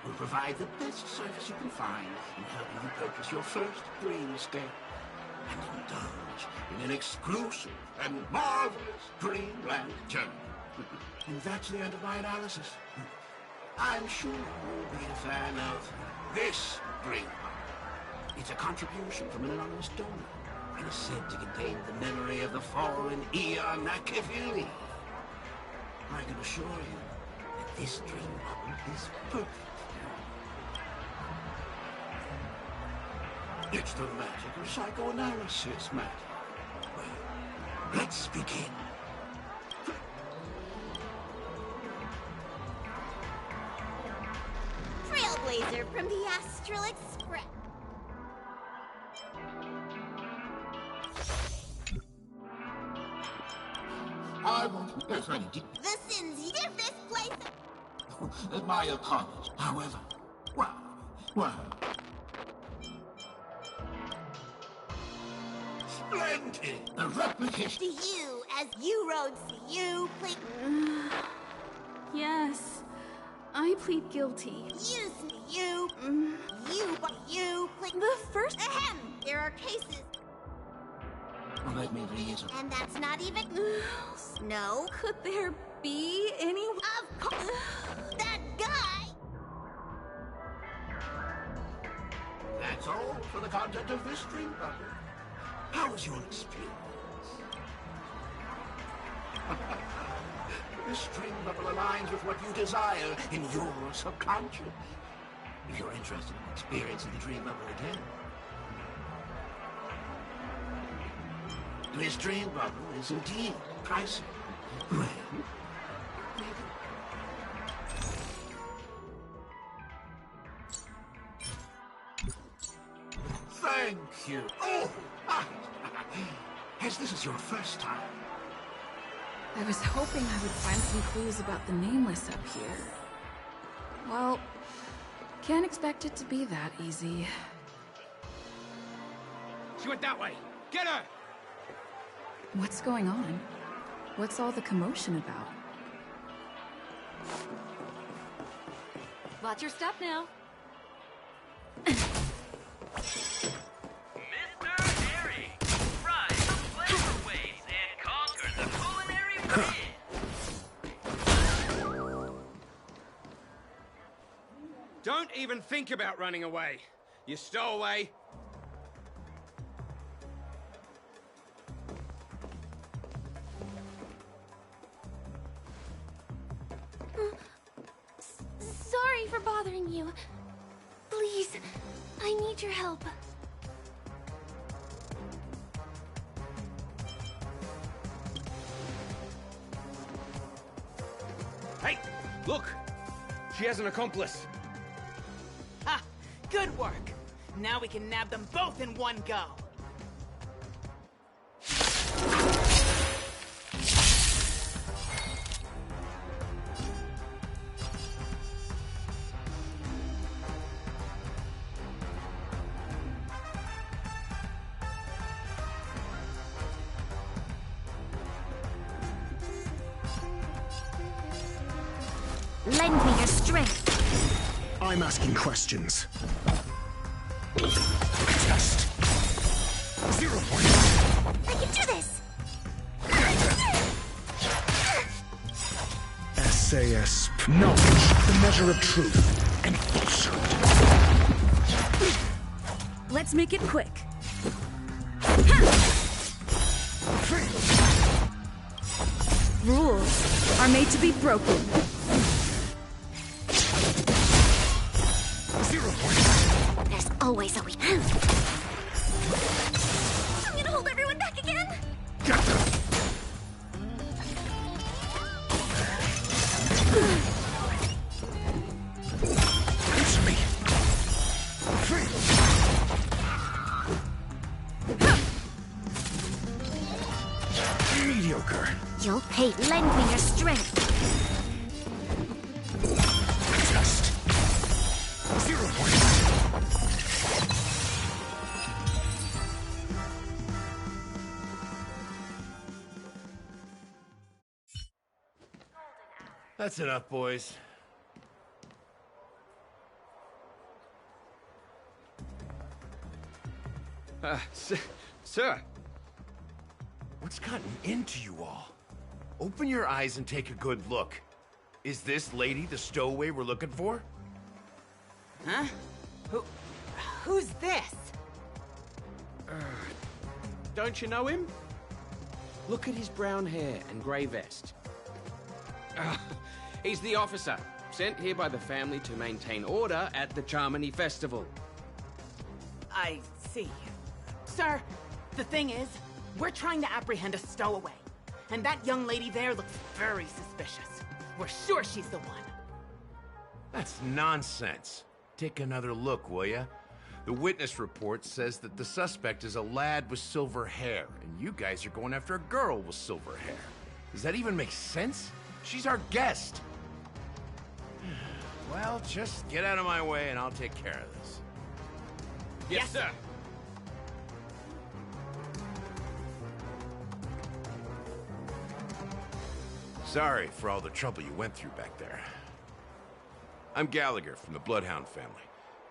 will provide the best service you can find in helping you purchase your first dreamscape and indulge in an exclusive and marvelous dreamland journey. And that's the end of my analysis. I'm sure you'll be a fan of this dream hub. It's a contribution from an anonymous donor and is said to contain the memory of the fallen Eon Nakivili. I can assure you that this dream bubble is perfect. It's the magic of psychoanalysis, Matt. Well, let's begin. Trailblazer from the Astral Express. I won't go for any The sins give this place my apologies. However, well. Splendid! The replication. To you, as you roads to you, please. Yes, I plead guilty. You, you, please. The first. Ahem! There are cases. Let me reason. And that's not even. No. Could there be any? Of course. That guy. That's all for the content of this dream bubble. How was your experience? This dream bubble aligns with what you desire in your subconscious. If you're interested in experiencing the dream bubble again, this dream bubble is indeed pricey. Well, thank you. Oh, as this is your first time. I was hoping I would find some clues about the Nameless up here. Well, can't expect it to be that easy. She went that way. Get her! What's going on? What's all the commotion about? Watch your step now. Mr. Harry, rise the flavorways and conquer the culinary bridge. Don't even think about running away. You stowaway. Sorry for bothering you. Please, I need your help. Hey, look! She has an accomplice. Ha! Good work! Now we can nab them both in one go! Lend me your strength. I'm asking questions. Test. 0 points. I can do this! SAS. Knowledge, the measure of truth and falsehood. Let's make it quick. Rules are made to be broken. 0 points. There's always a weak. I'm gonna hold everyone back again! Get them. Answer me. Mediocre. You'll pay. Lend me your strength. Test. 0 points. That's enough, boys. Sir. What's gotten into you all? Open your eyes and take a good look. Is this lady the stowaway we're looking for? Huh? Who's this? Don't you know him? Look at his brown hair and grey vest. He's the officer, sent here by the family to maintain order at the Charmony Festival. I see. Sir, the thing is, we're trying to apprehend a stowaway. And that young lady there looks very suspicious. We're sure she's the one. That's nonsense. Take another look, will ya? The witness report says that the suspect is a lad with silver hair, and you guys are going after a girl with silver hair. Does that even make sense? She's our guest. Well, just get out of my way and I'll take care of this. Yes, sir. Sorry for all the trouble you went through back there. I'm Gallagher from the Bloodhound family,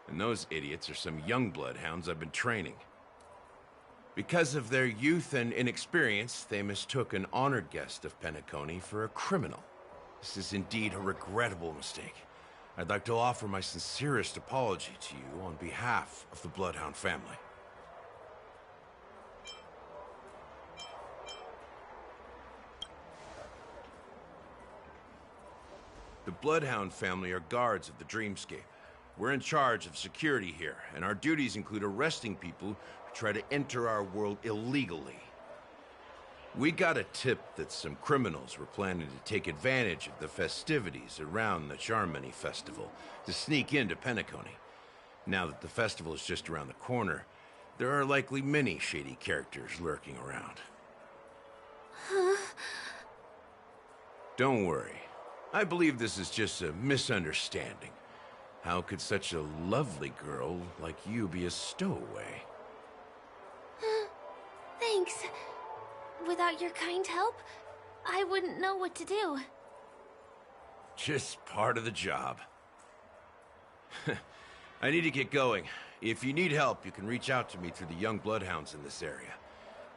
and those idiots are some young bloodhounds I've been training. Because of their youth and inexperience, they mistook an honored guest of Penacony for a criminal. This is indeed a regrettable mistake. I'd like to offer my sincerest apology to you on behalf of the Bloodhound family. The Bloodhound family are guards of the Dreamscape. We're in charge of security here, and our duties include arresting people who try to enter our world illegally. We got a tip that some criminals were planning to take advantage of the festivities around the Charmony Festival to sneak into Penacony. Now that the festival is just around the corner, there are likely many shady characters lurking around. Huh? Don't worry. I believe this is just a misunderstanding. How could such a lovely girl like you be a stowaway? Thanks. Without your kind help, I wouldn't know what to do. Just part of the job. I need to get going. If you need help, you can reach out to me through the young bloodhounds in this area.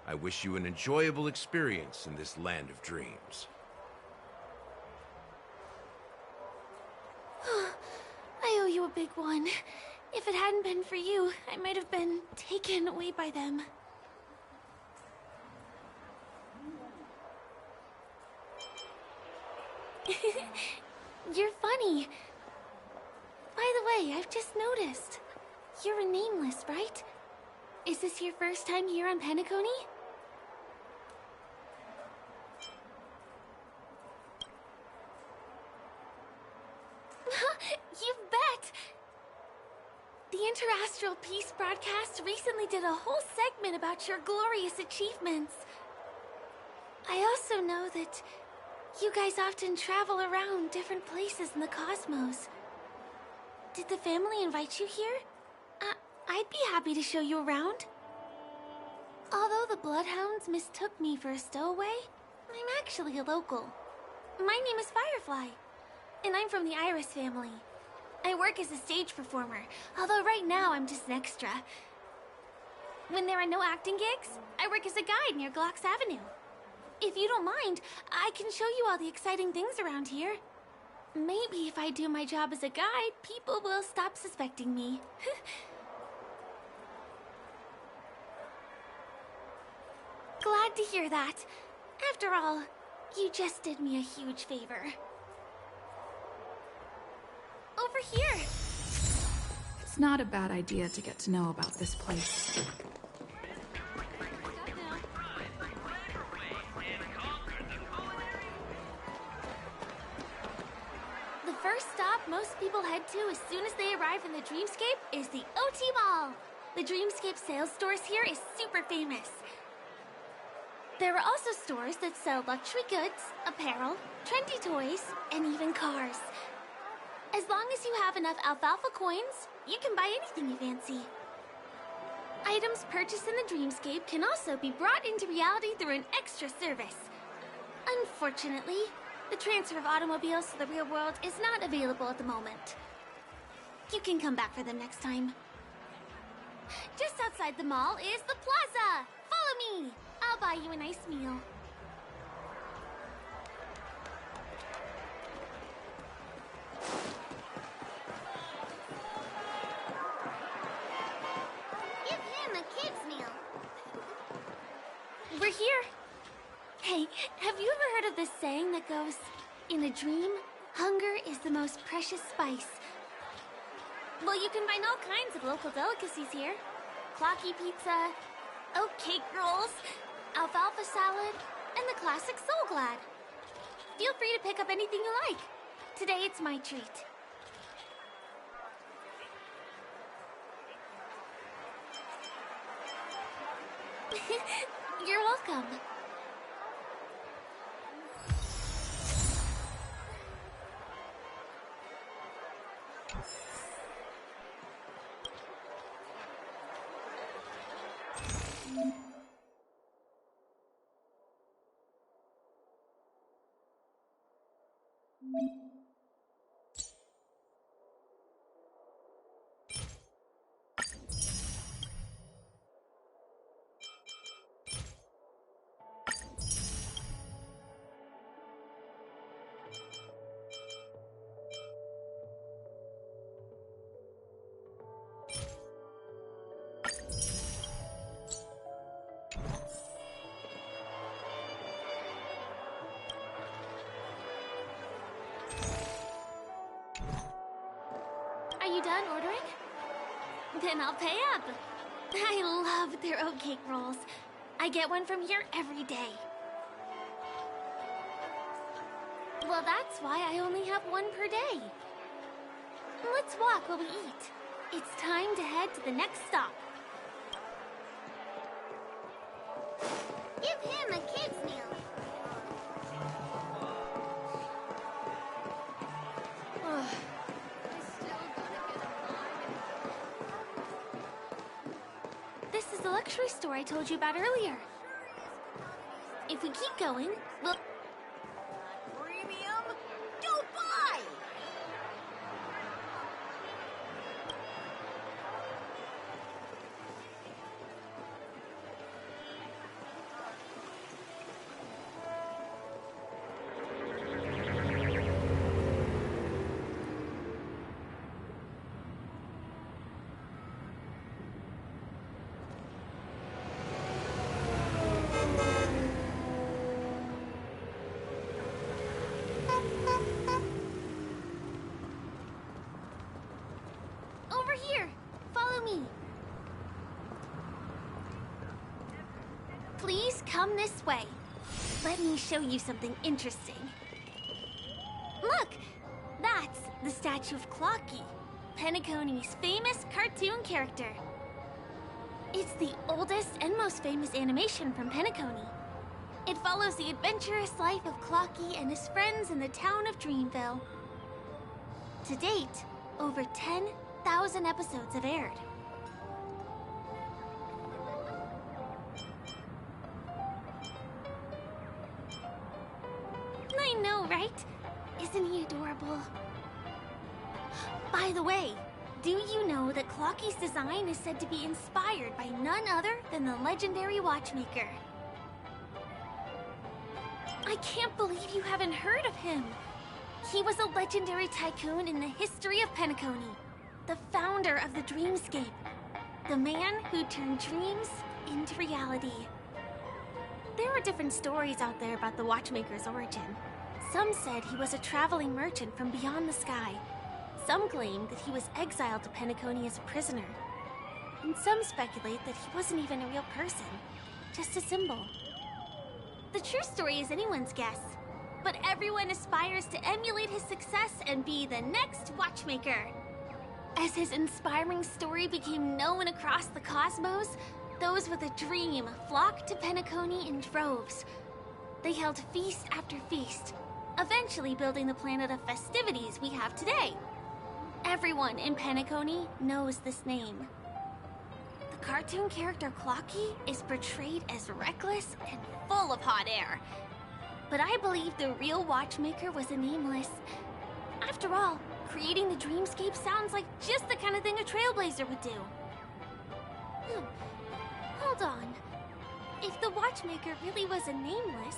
I wish you an enjoyable experience in this land of dreams. I owe you a big one. If it hadn't been for you, I might have been taken away by them. You're funny. By the way, I've just noticed. You're a nameless, right? Is this your first time here on Penacony? You bet! The Interastral Peace broadcast recently did a whole segment about your glorious achievements. I also know that you guys often travel around different places in the cosmos. Did the family invite you here? I'd be happy to show you around. Although the Bloodhounds mistook me for a stowaway, I'm actually a local. My name is Firefly. and I'm from the Iris family. I work as a stage performer, although right now I'm just an extra. When there are no acting gigs, I work as a guide near Glox Avenue. If you don't mind, I can show you all the exciting things around here. Maybe if I do my job as a guide, people will stop suspecting me. Glad to hear that. After all, you just did me a huge favor. Over here! It's not a bad idea to get to know about this place. The first stop most people head to as soon as they arrive in the Dreamscape is the OT Mall. The Dreamscape sales stores here is super famous. There are also stores that sell luxury goods, apparel, trendy toys, and even cars. As long as you have enough alfalfa coins, you can buy anything you fancy. Items purchased in the Dreamscape can also be brought into reality through an extra service. Unfortunately, the transfer of automobiles to the real world is not available at the moment. You can come back for them next time. Just outside the mall is the plaza! Follow me! I'll buy you a nice meal. Give him a kid's meal. We're here. Hey, have you ever heard of this saying that goes, in a dream, hunger is the most precious spice? Well, you can find all kinds of local delicacies here. Clocky pizza, oat cake rolls, alfalfa salad, and the classic Soul Glad. Feel free to pick up anything you like. Today it's my treat. You're welcome. Are you done ordering? Then I'll pay up. I love their oat cake rolls. I get one from here every day. Well, that's why I only have one per day. Let's walk while we eat. It's time to head to the next stop. Give him a kid's meal. This is the luxury store I told you about earlier. If we keep going, we'll... Premium Dubai! Over here! Follow me! Please come this way. Let me show you something interesting. Look! That's the statue of Clocky, Penacony's famous cartoon character. It's the oldest and most famous animation from Penacony. It follows the adventurous life of Clocky and his friends in the town of Dreamville. To date, over 10,000 episodes have aired. I know, right? Isn't he adorable? By the way, do you know that Clocky's design is said to be inspired by none other than the legendary watchmaker? I can't believe you haven't heard of him. He was a legendary tycoon in the history of Penacony, the founder of the Dreamscape, the man who turned dreams into reality. There are different stories out there about the watchmaker's origin. Some said he was a traveling merchant from beyond the sky. Some claim that he was exiled to Penacony as a prisoner. And some speculate that he wasn't even a real person, just a symbol. The true story is anyone's guess, but everyone aspires to emulate his success and be the next watchmaker. As his inspiring story became known across the cosmos, those with a dream flocked to Penacony in droves. They held feast after feast, eventually building the planet of festivities we have today. Everyone in Penacony knows this name. The cartoon character Clocky is portrayed as reckless and full of hot air. But I believe the real watchmaker was a nameless. After all, creating the Dreamscape sounds like just the kind of thing a trailblazer would do. Hold on. If the watchmaker really was a nameless,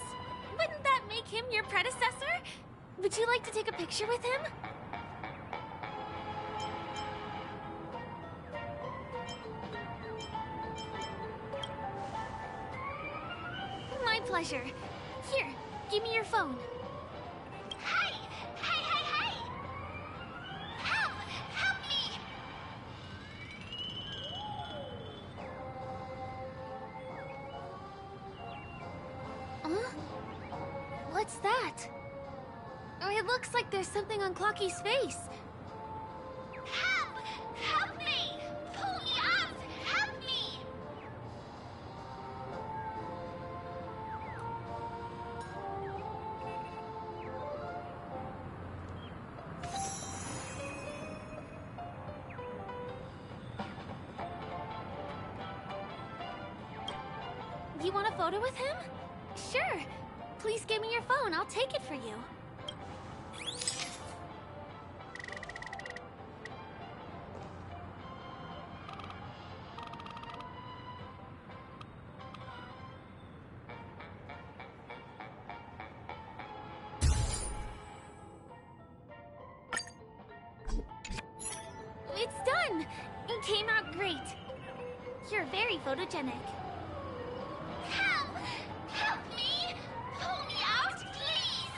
wouldn't that make him your predecessor? Would you like to take a picture with him? My pleasure. Here, give me your phone. Hey! Hey, hey, hey! Help! Help me! Huh? What's that? It looks like there's something on Clocky's face. Help! Help me! Pull me out! Help me! You want a photo with him? Sure. Please give me your phone. I'll take it for you. It's done! It came out great. You're very photogenic. Help! Help me! Pull me out, please!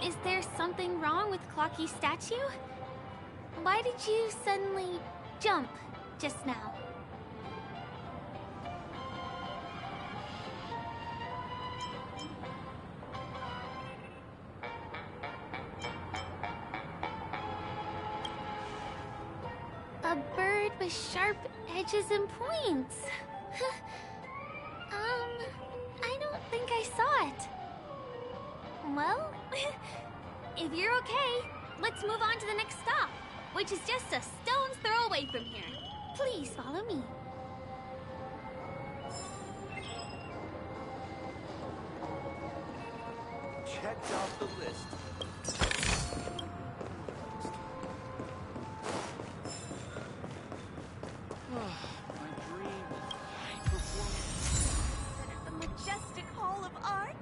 Is there something wrong with Clocky's statue? Why did you suddenly jump just now? A bird with sharp edges and points. I don't think I saw it. Well, if you're okay, let's move on to the next stop, which is just a stone's throw away from here. Please follow me. Checked off the list. The majestic hall of art?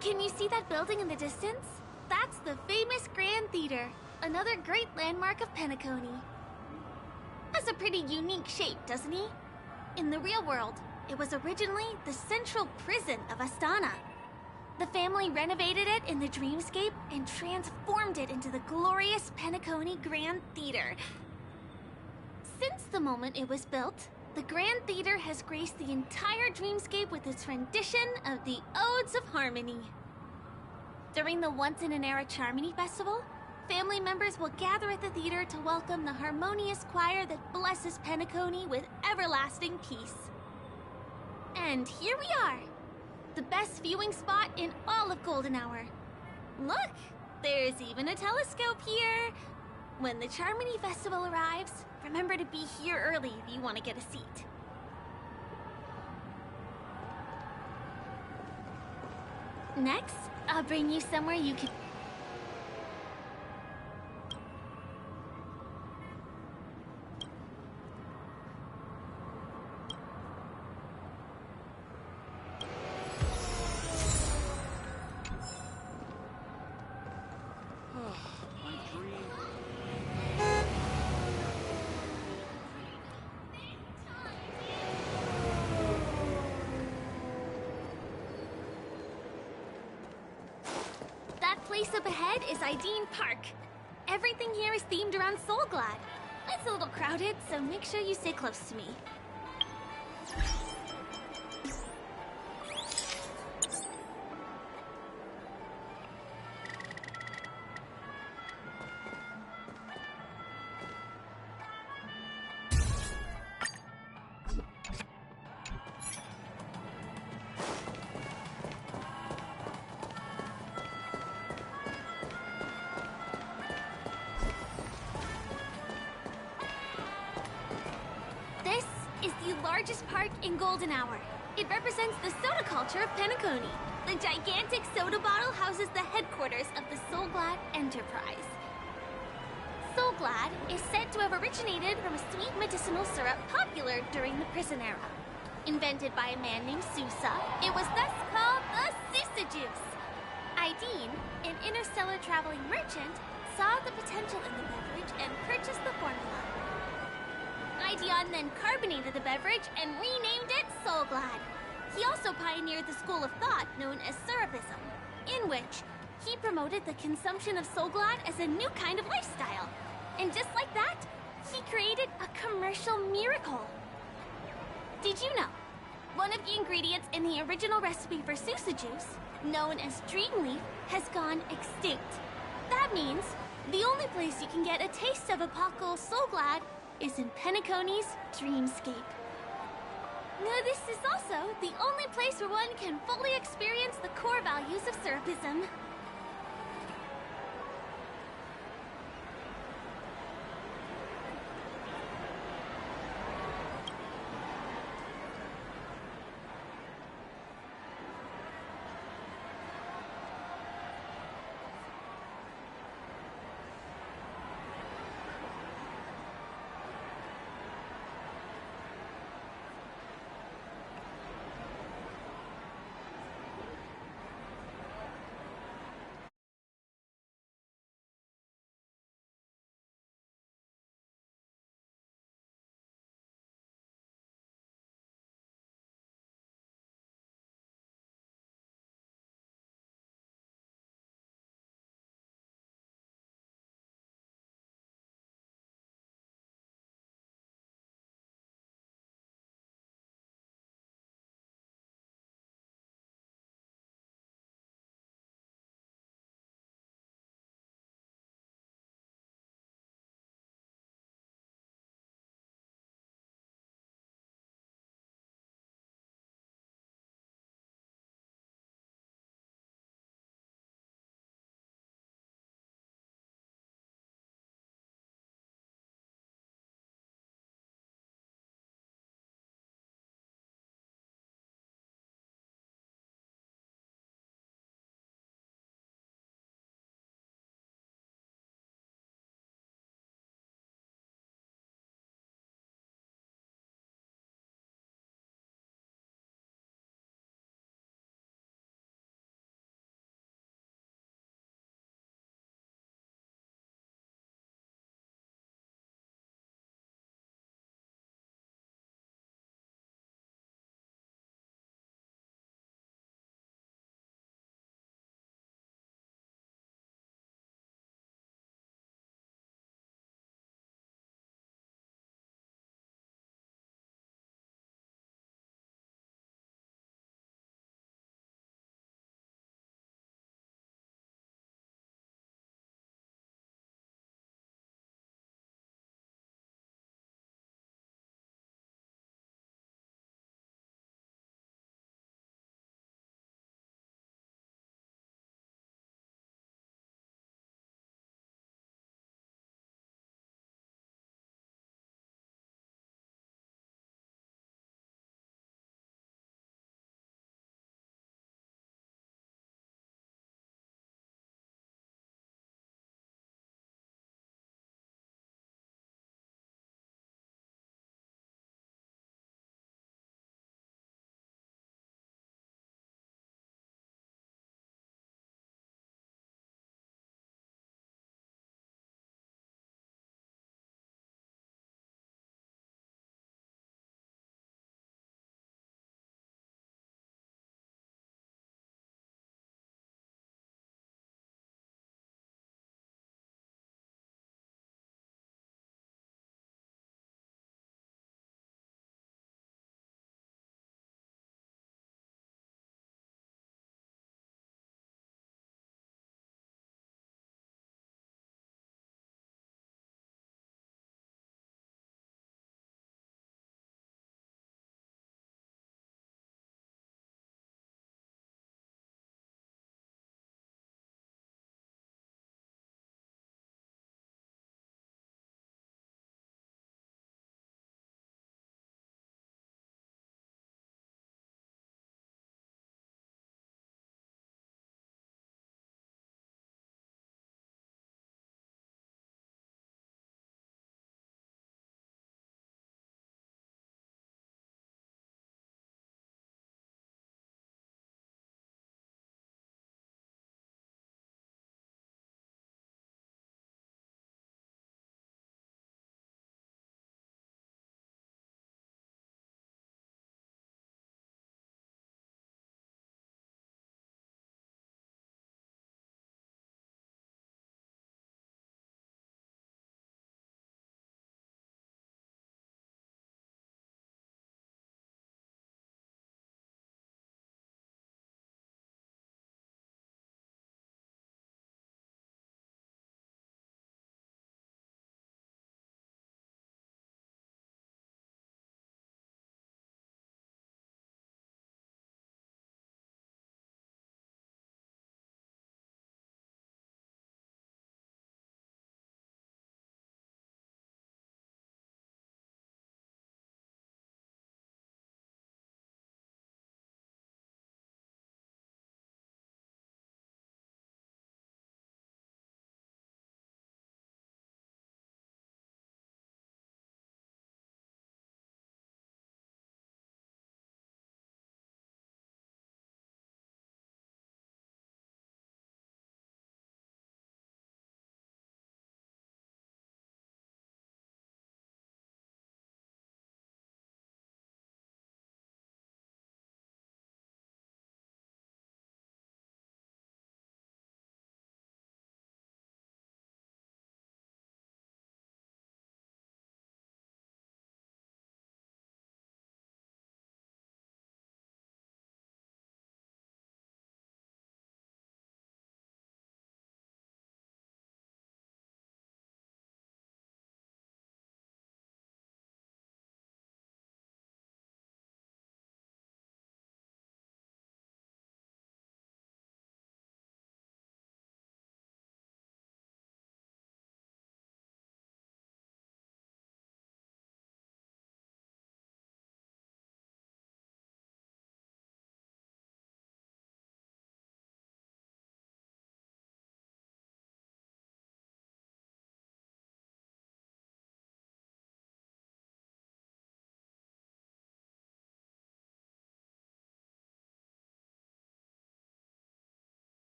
Can you see that building in the distance? That's the famous Grand Theater, another great landmark of Penacony. Has a pretty unique shape, doesn't he? In the real world, it was originally the central prison of Astana. The family renovated it in the dreamscape and transformed it into the glorious Penacony Grand Theater. Since the moment it was built, the Grand Theater has graced the entire dreamscape with its rendition of the Odes of Harmony. During the Once-in-an-Era Charmony Festival, family members will gather at the theater to welcome the harmonious choir that blesses Penacony with everlasting peace. And here we are, the best viewing spot in all of Golden Hour. Look, there's even a telescope here. When the Charmony Festival arrives, remember to be here early if you want to get a seat. Next, I'll bring you somewhere you can... That place up ahead is Ideen Park. Everything here is themed around Soulglad. It's a little crowded, so make sure you stay close to me. This is the largest park in Golden Hour. It represents the soda culture of Penacony. The gigantic soda bottle houses the headquarters of the Soulglad Enterprise. Soulglad is said to have originated from a sweet medicinal syrup popular during the prison era. Invented by a man named Sousa, it was thus called the Sousa Juice. Ideen, an interstellar traveling merchant, saw the potential in the beverage and purchased the formula. Ideon then carbonated the beverage and renamed it Soulglad. He also pioneered the school of thought known as Syrupism, in which he promoted the consumption of Soulglad as a new kind of lifestyle. And just like that, he created a commercial miracle. Did you know? One of the ingredients in the original recipe for Sousa Juice, known as Dreamleaf, has gone extinct. That means the only place you can get a taste of Apocal Soulglad is in Penacony's dreamscape. Now, this is also the only place where one can fully experience the core values of Syrupism.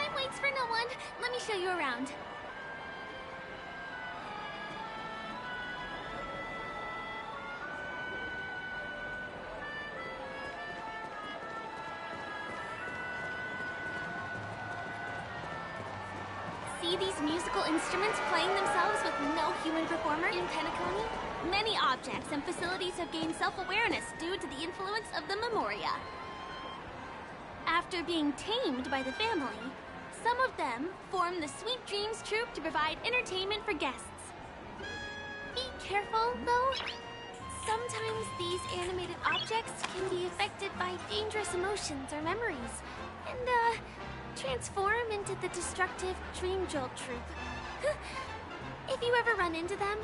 Time waits for no one. Let me show you around. See these musical instruments playing themselves with no human performer? In Penacony, many objects and facilities have gained self-awareness due to the influence of the Memoria. After being tamed by the family, some of them form the Sweet Dreams Troupe to provide entertainment for guests. Be careful, though. Sometimes these animated objects can be affected by dangerous emotions or memories, and, transform into the destructive Dream Jolt Troupe. If you ever run into them,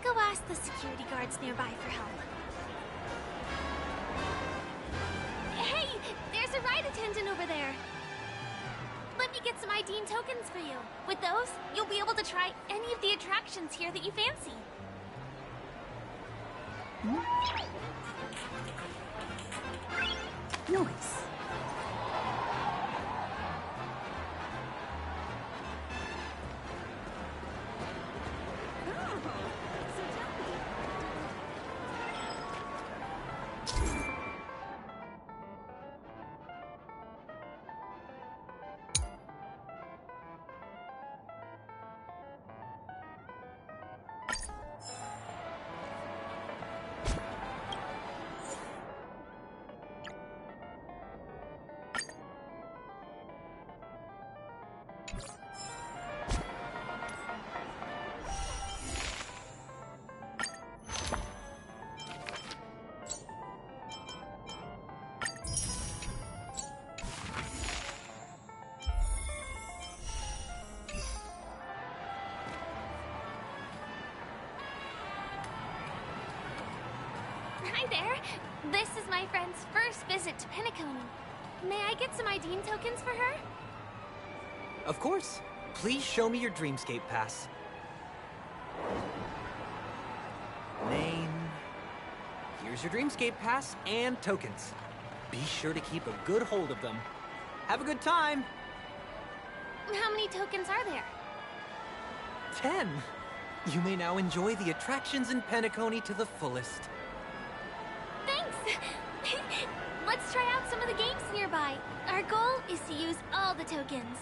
go ask the security guards nearby for help. Hey, there's a ride attendant over there. Let me get some ID and tokens for you. With those, you'll be able to try any of the attractions here that you fancy. Nice. Hi there. This is my friend's first visit to Penacony. May I get some ID and tokens for her? Of course. Please show me your Dreamscape pass. Name. Here's your Dreamscape pass and tokens. Be sure to keep a good hold of them. Have a good time! How many tokens are there? 10! You may now enjoy the attractions in Penacony to the fullest. Thanks! Let's try out some of the games nearby. Our goal is to use all the tokens.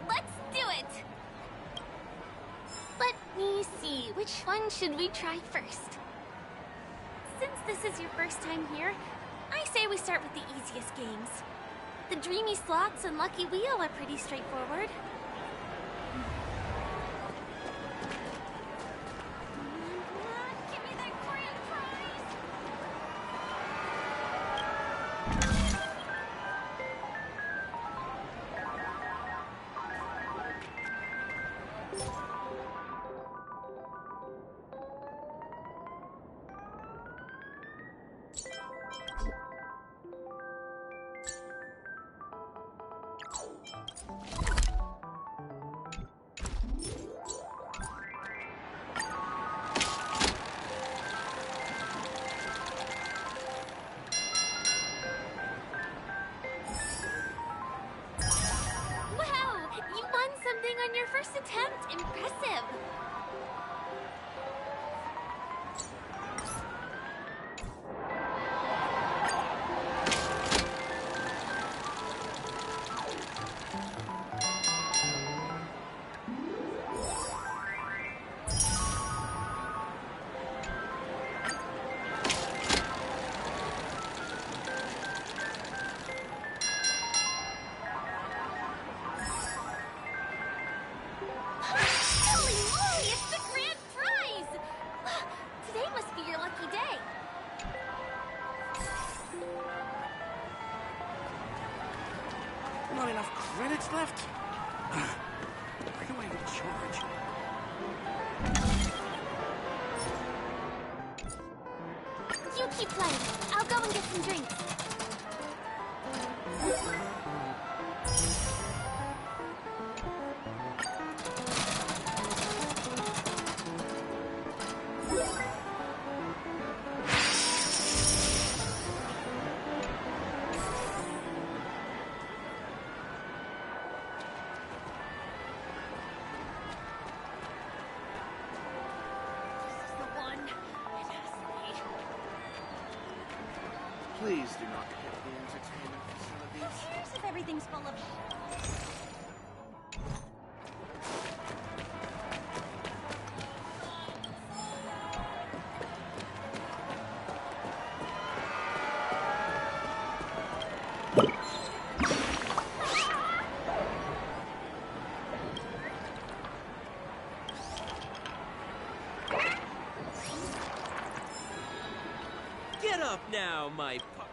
Let's do it! Let me see, which one should we try first? Since this is your first time here, I say we start with the easiest games. The Dreamy Slots and Lucky Wheel are pretty straightforward. Give me that grand prize! On your first attempt. Impressive. Not enough credits left? Where do I recharge? You keep playing. I'll go and get some drinks. Please do not hit the entertainment facilities. Who cares if everything's full of... Get up now, my pup.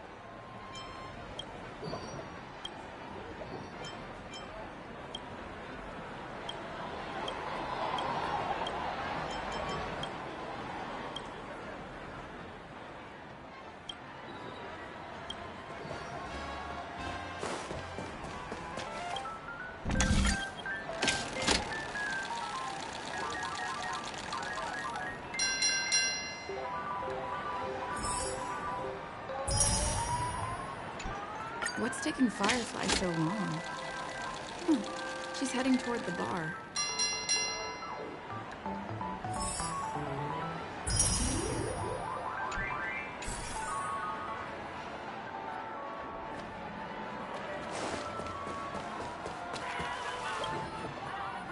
What's taking Firefly so long? She's heading toward the bar.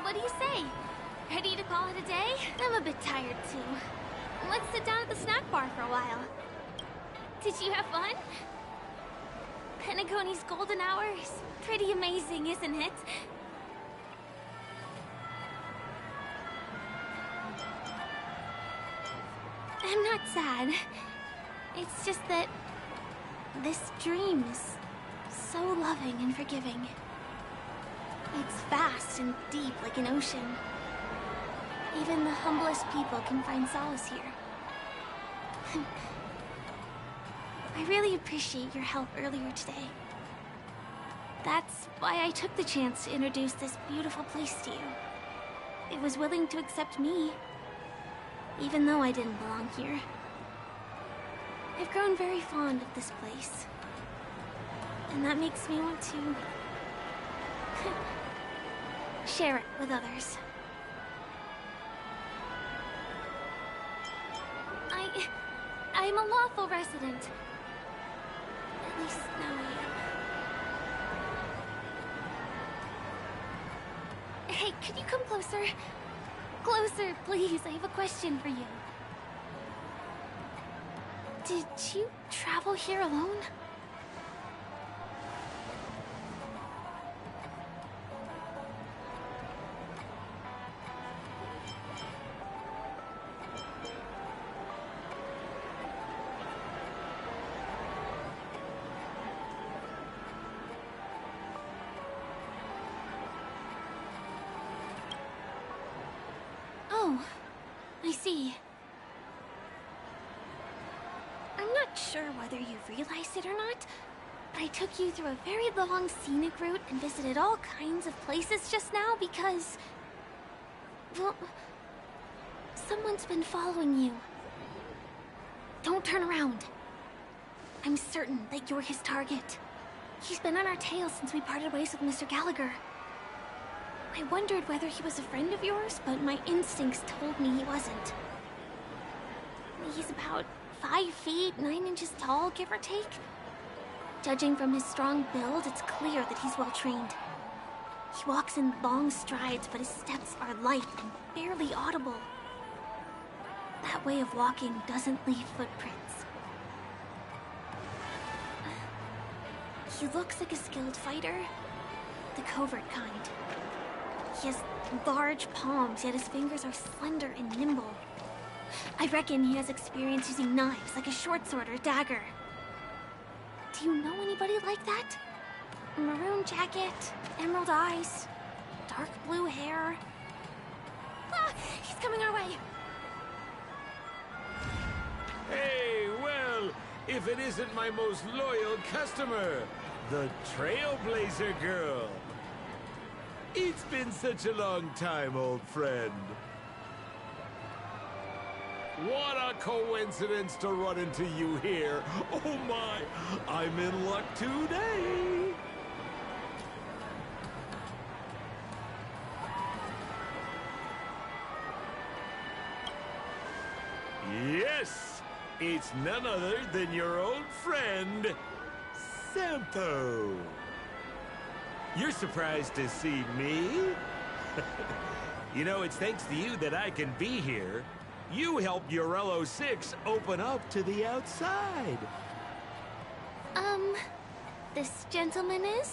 What do you say? Ready to call it a day? I'm a bit tired too. Let's sit down at the snack bar for a while. Did you have fun? Penacony's golden hour is pretty amazing, isn't it? I'm not sad. It's just that this dream is so loving and forgiving. It's vast and deep like an ocean. Even the humblest people can find solace here. I really appreciate your help earlier today. That's why I took the chance to introduce this beautiful place to you. It was willing to accept me, even though I didn't belong here. I've grown very fond of this place, and that makes me want to share it with others. I'm a lawful resident. At least now I am. Hey, could you come closer? Closer, please. I have a question for you. Did you travel here alone? Oh, I see. I'm not sure whether you realized it or not, but I took you through a very long scenic route and visited all kinds of places just now because... well, someone's been following you. Don't turn around. I'm certain that you're his target. He's been on our tail since we parted ways with Mr. Gallagher. I wondered whether he was a friend of yours, but my instincts told me he wasn't. He's about 5 feet, 9 inches tall, give or take. Judging from his strong build, it's clear that he's well trained. He walks in long strides, but his steps are light and barely audible. That way of walking doesn't leave footprints. He looks like a skilled fighter, the covert kind. He has large palms, yet his fingers are slender and nimble. I reckon he has experience using knives, like a short sword or dagger. Do you know anybody like that? Maroon jacket, emerald eyes, dark blue hair. Ah, he's coming our way. Hey, well, if it isn't my most loyal customer, the Trailblazer Girl. It's been such a long time, old friend. What a coincidence to run into you here. Oh my, I'm in luck today. Yes, It's none other than your old friend, Sampo. You're surprised to see me? You know, it's thanks to you that I can be here. You helped Urello 6 open up to the outside. This gentleman is?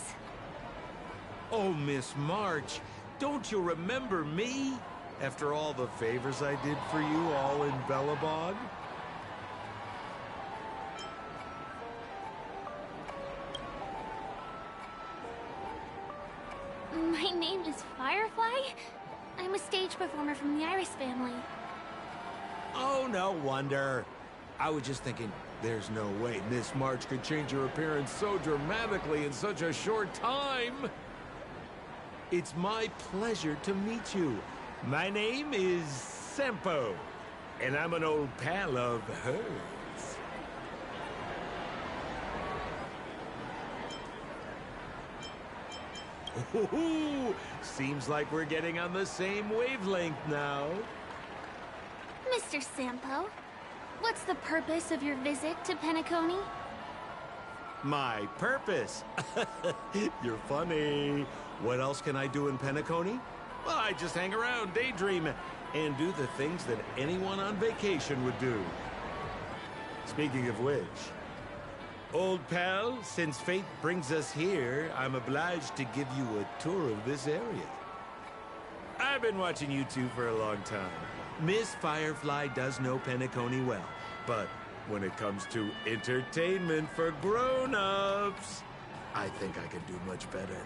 Oh, Miss March, don't you remember me? After all the favors I did for you all in Bellabog? My name is Firefly. I'm a stage performer from the Iris family. Oh, no wonder. I was just thinking, there's no way Miss March could change her appearance so dramatically in such a short time. It's my pleasure to meet you. My name is Sampo, and I'm an old pal of hers. Ooh, seems like we're getting on the same wavelength now. Mr. Sampo, what's the purpose of your visit to Penacony? My purpose? You're funny. What else can I do in Penacony? Well, I just hang around, daydream, and do the things that anyone on vacation would do. Speaking of which, old pal, since fate brings us here, I'm obliged to give you a tour of this area. I've been watching you two for a long time. Miss Firefly does know Penacony well, but when it comes to entertainment for grown-ups, I think I can do much better.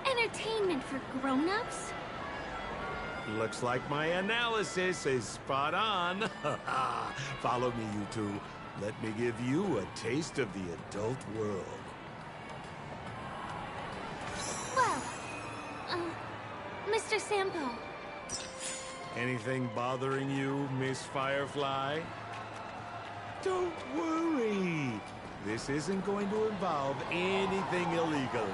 Entertainment for grown-ups? Looks like my analysis is spot on. Follow me, you two. Let me give you a taste of the adult world. Well, Mr. Sampo. Anything bothering you, Miss Firefly? Don't worry. This isn't going to involve anything illegal.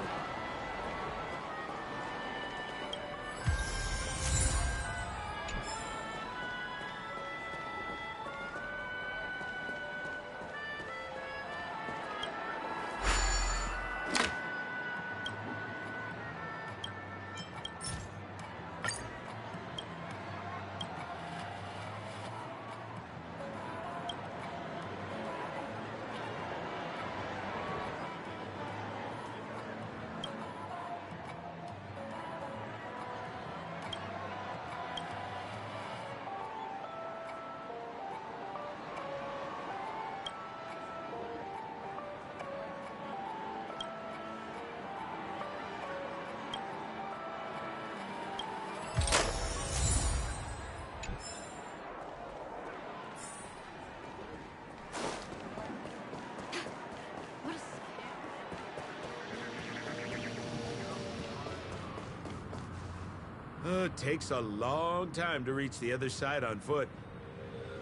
It takes a long time to reach the other side on foot.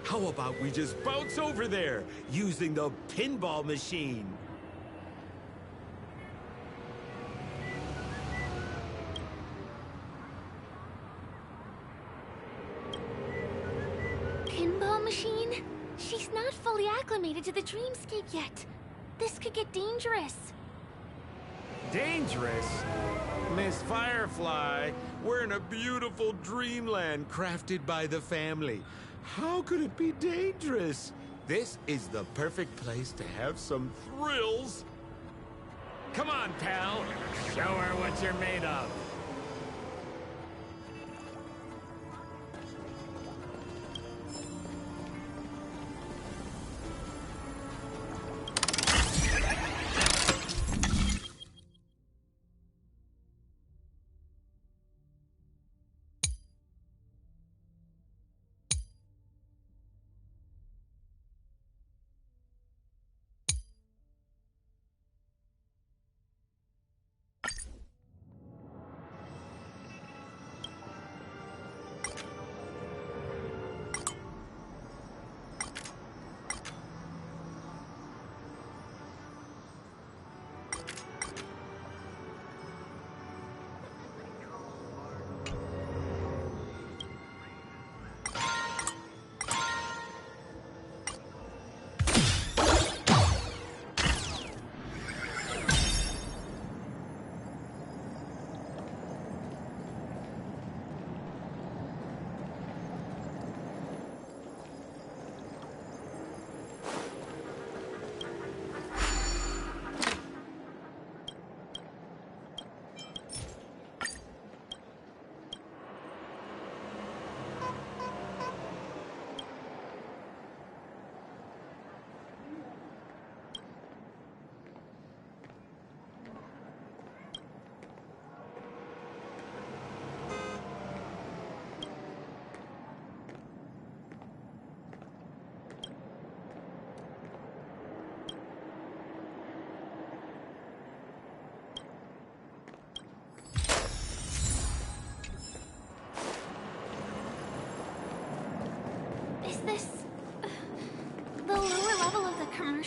How about we just bounce over there using the pinball machine? Pinball machine? She's not fully acclimated to the dreamscape yet. This could get dangerous. Dangerous? Miss Firefly, we're in a beautiful dreamland crafted by the family. How could it be dangerous? This is the perfect place to have some thrills. Come on, pal. Show her what you're made of.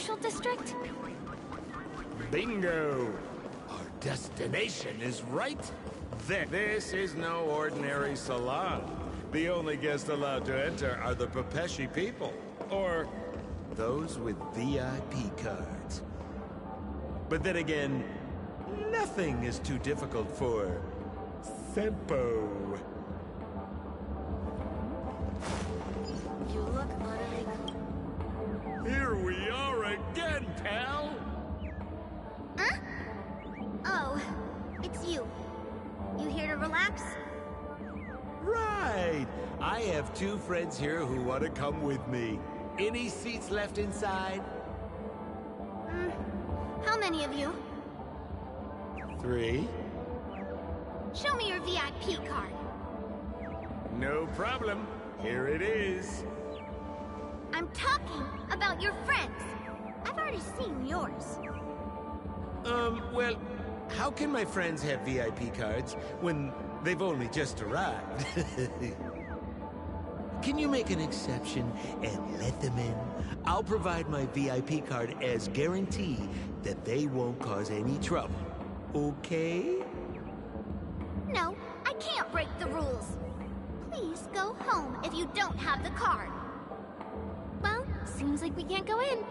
commercial district? Bingo! Our destination is right there. This is no ordinary salon. The only guests allowed to enter are the Pepeshi people, or those with VIP cards. But then again, nothing is too difficult for Senpo. You look utterly cool. Here we are again, pal! Huh? Oh, it's you. You here to relax? Right! I have 2 friends here who want to come with me. Any seats left inside? How many of you? 3. Show me your VIP card. No problem. Here it is. I'm talking about your friends. I've already seen yours. Well, how can my friends have VIP cards when they've only just arrived? Can you make an exception and let them in? I'll provide my VIP card as guarantee that they won't cause any trouble. Okay? No, I can't break the rules. Please go home if you don't have the card. Well, seems like we can't go in.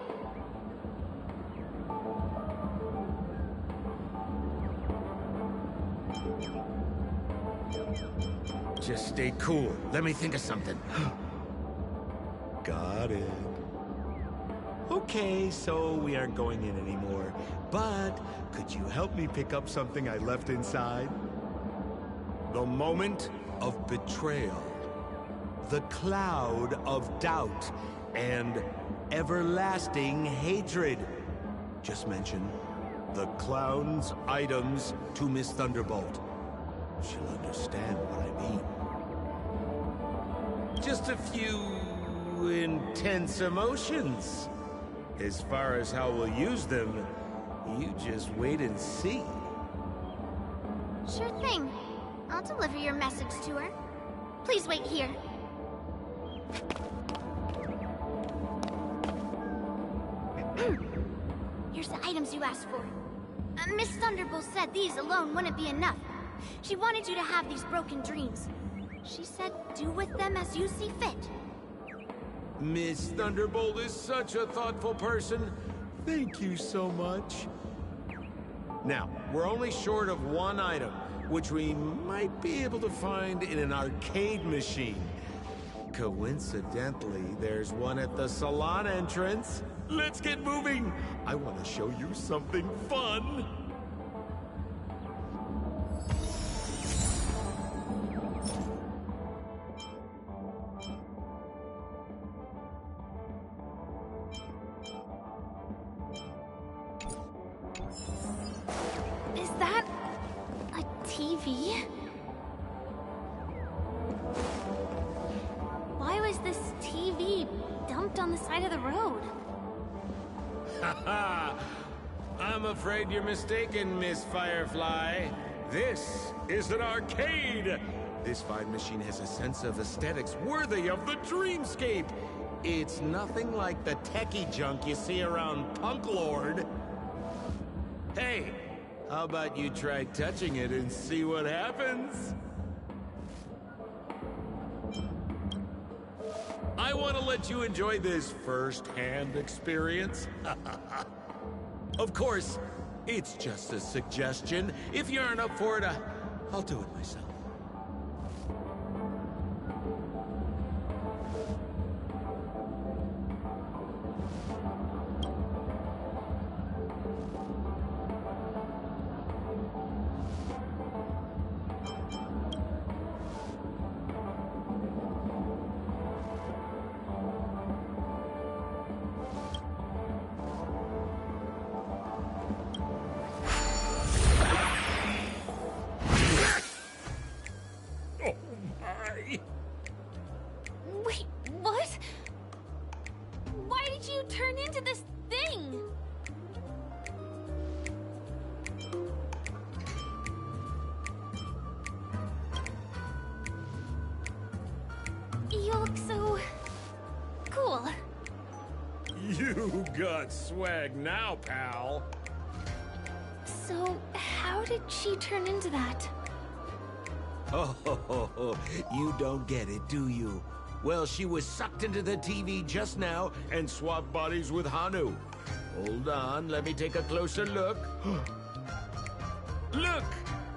Just stay cool. Let me think of something. Got it. Okay, so we aren't going in anymore. But could you help me pick up something I left inside? The moment of betrayal. The cloud of doubt and everlasting hatred. Just mention the clown's items to Miss Thunderbolt. She'll understand what I mean. Just a few intense emotions. As far as how we'll use them, you just wait and see. Sure thing. I'll deliver your message to her. Please wait here. Here's the items you asked for. Miss Thunderbolt said these alone wouldn't be enough. She wanted you to have these broken dreams. She said do with them as you see fit. Miss Thunderbolt is such a thoughtful person. Thank you so much. Now, we're only short of one item, which we might be able to find in an arcade machine. Coincidentally, there's one at the salon entrance. Let's get moving. I want to show you something fun. Is that a TV? Why was this TV dumped on the side of the road? Haha! I'm afraid you're mistaken, Miss Firefly. This is an arcade! This fine machine has a sense of aesthetics worthy of the dreamscape. It's nothing like the techie junk you see around Punk Lord. Hey, how about you try touching it and see what happens? I want to let you enjoy this first-hand experience. Of course, it's just a suggestion. If you aren't up for it, I'll do it myself. got swag now, pal. So, how did she turn into that? Oh, you don't get it, do you? Well, she was sucked into the TV just now and swapped bodies with Hanu. Hold on, let me take a closer look. Look!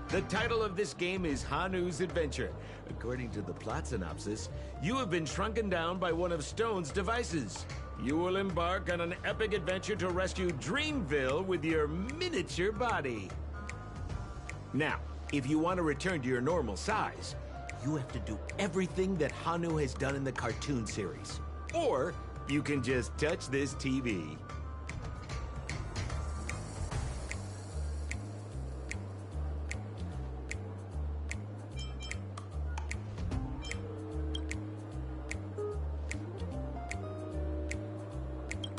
The title of this game is Hanu's Adventure. According to the plot synopsis, you have been shrunken down by one of Stone's devices. You will embark on an epic adventure to rescue Dreamville with your miniature body. Now, if you want to return to your normal size, you have to do everything that Hanu has done in the cartoon series. Or you can just touch this TV.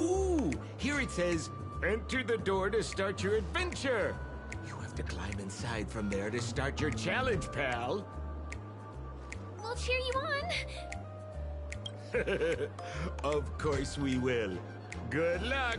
Ooh, here it says, enter the door to start your adventure. You have to climb inside from there to start your challenge, pal. We'll cheer you on. Of course we will. Good luck.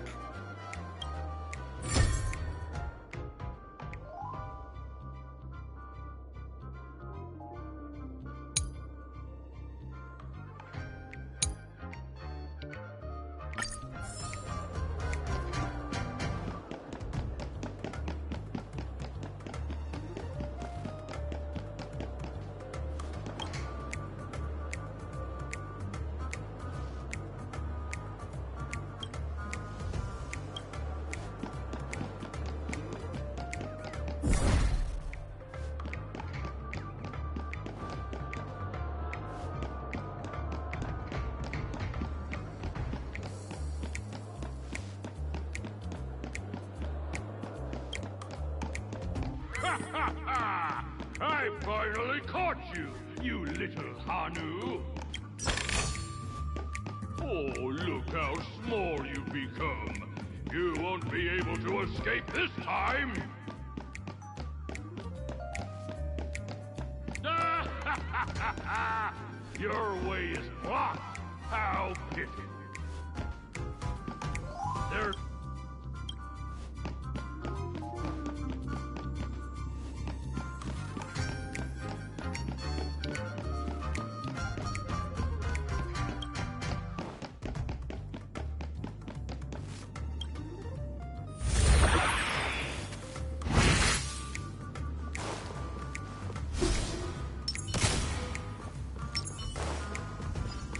I finally caught you, you little Hanu. Oh, look how small you've become. You won't be able to escape this time. Your way is blocked. How pity. There.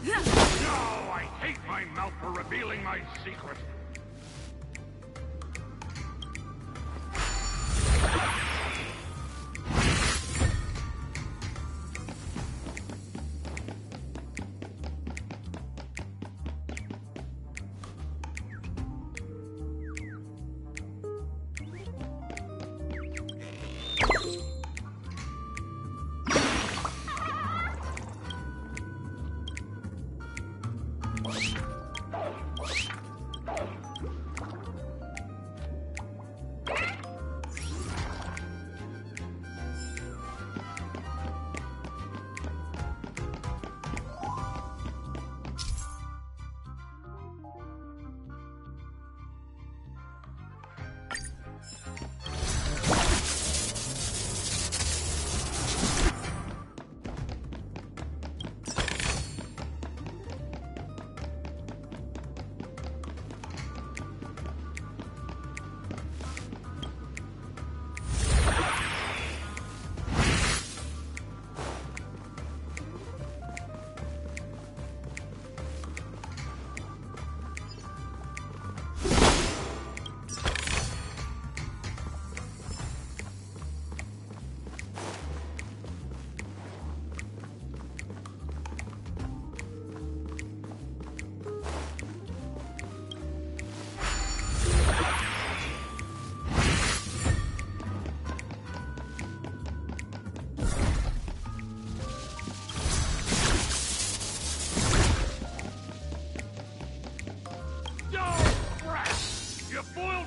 No, I hate my mouth for revealing my secret.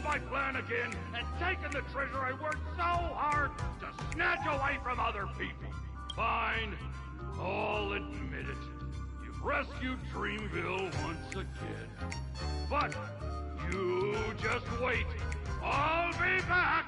My plan again and taken the treasure I worked so hard to snatch away from other people. Fine, I'll admit it. You've rescued Dreamville once again. But You just wait. I'll be back!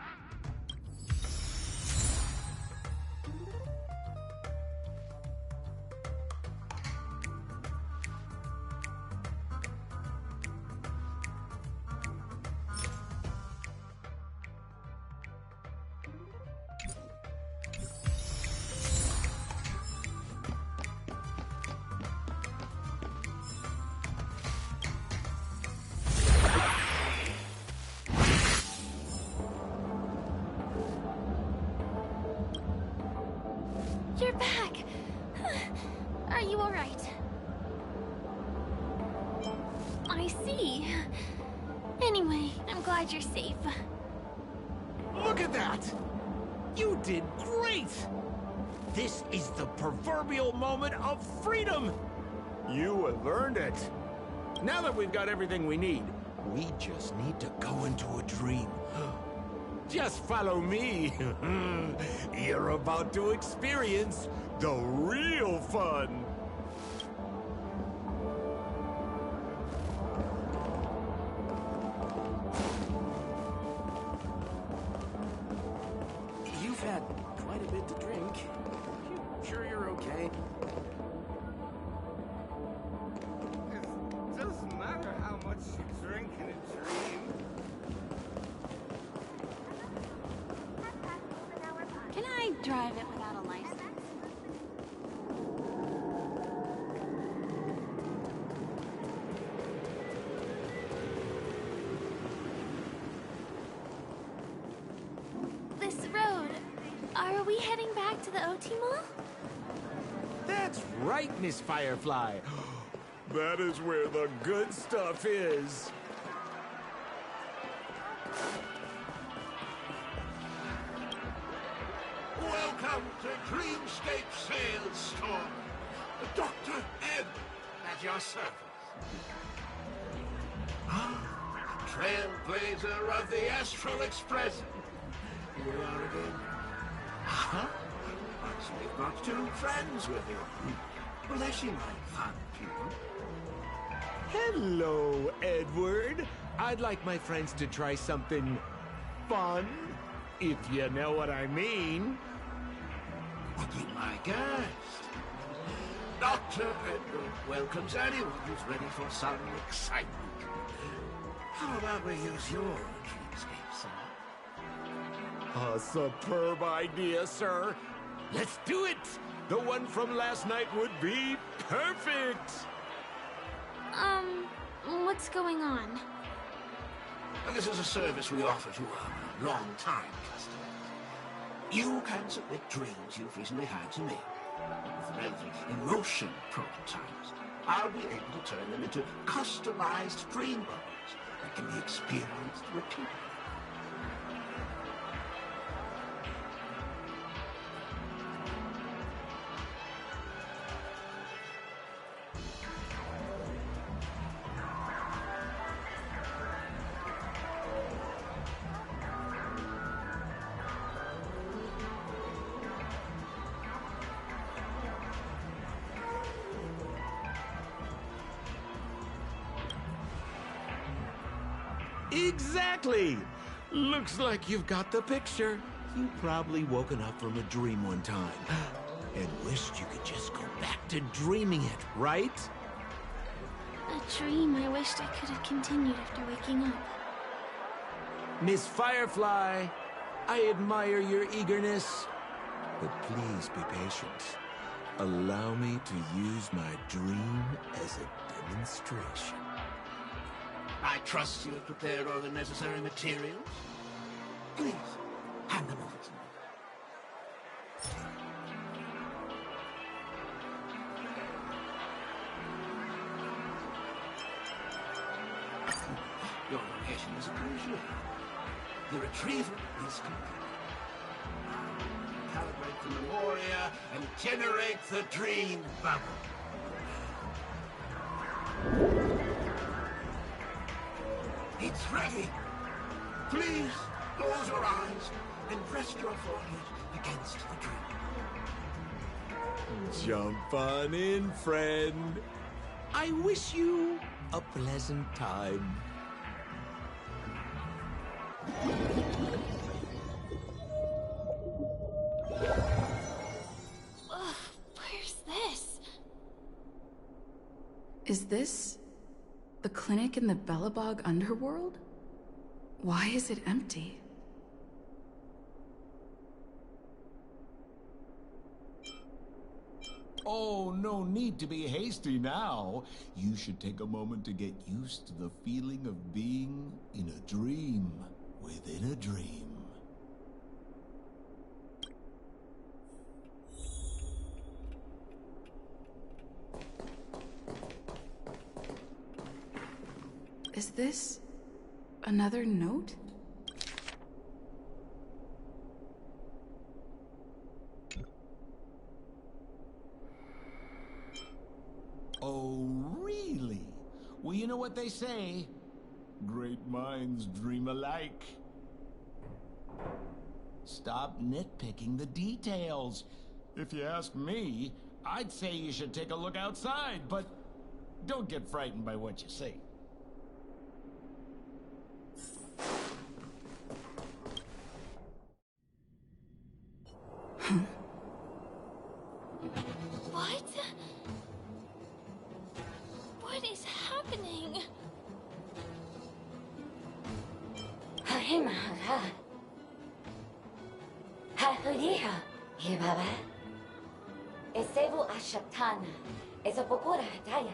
You're back! Are you alright? I see. Anyway, I'm glad you're safe. Look at that! You did great! This is the proverbial moment of freedom! You have earned it. Now that we've got everything we need, we just need to go into a dream. Just follow me. You're about to experience the real fun. You've had quite a bit to drink. Sure you're okay? It doesn't matter how much you drink in a dream. Can I drive it without a license? This road, are we heading back to the OT Mall? That's right, Miss Firefly. That is where the good stuff is. Welcome to Dreamscape Sales Store. Dr. Ed at your service. Trailblazer of the Astral Express. Here we are again. Huh? So you've got two friends with you. Bless you, my fun people. Hello, Edward. I'd like my friends to try something fun, if you know what I mean. Be my guest. Dr. Edward welcomes anyone who's ready for some excitement. How about we use your dreamscape, sir? A superb idea, sir. Let's do it. The one from last night would be perfect. What's going on? And this is a service we offer to our long-time customers. You can submit dreams you've recently had to me. With relevant emotion prototypes, I'll be able to turn them into customized dream bubbles that can be experienced repeatedly. Exactly! Looks like you've got the picture. You've probably woken up from a dream one time and wished you could just go back to dreaming it, right? A dream I wished I could have continued after waking up. Miss Firefly, I admire your eagerness, but please be patient. Allow me to use my dream as a demonstration. I trust you have prepared all the necessary materials. Please, hand them over to me. Your location is appreciated. The retrieval is complete. Calibrate the memoria and generate the dream bubble. It's ready. Please close your eyes and rest your forehead against the dream. Jump on in, friend. I wish you a pleasant time. Where's this? Is this the clinic in the Bellabog underworld? Why is it empty? Oh, no need to be hasty now. You should take a moment to get used to the feeling of being in a dream within a dream. Is this another note? Oh, really? Well, you know what they say. Great minds dream alike. Stop nitpicking the details. If you ask me, I'd say you should take a look outside, but don't get frightened by what you see. What? What is happening? Hahimara. Hahuriha. Hibaba. Esevu ashatana. Ezapokora hataya.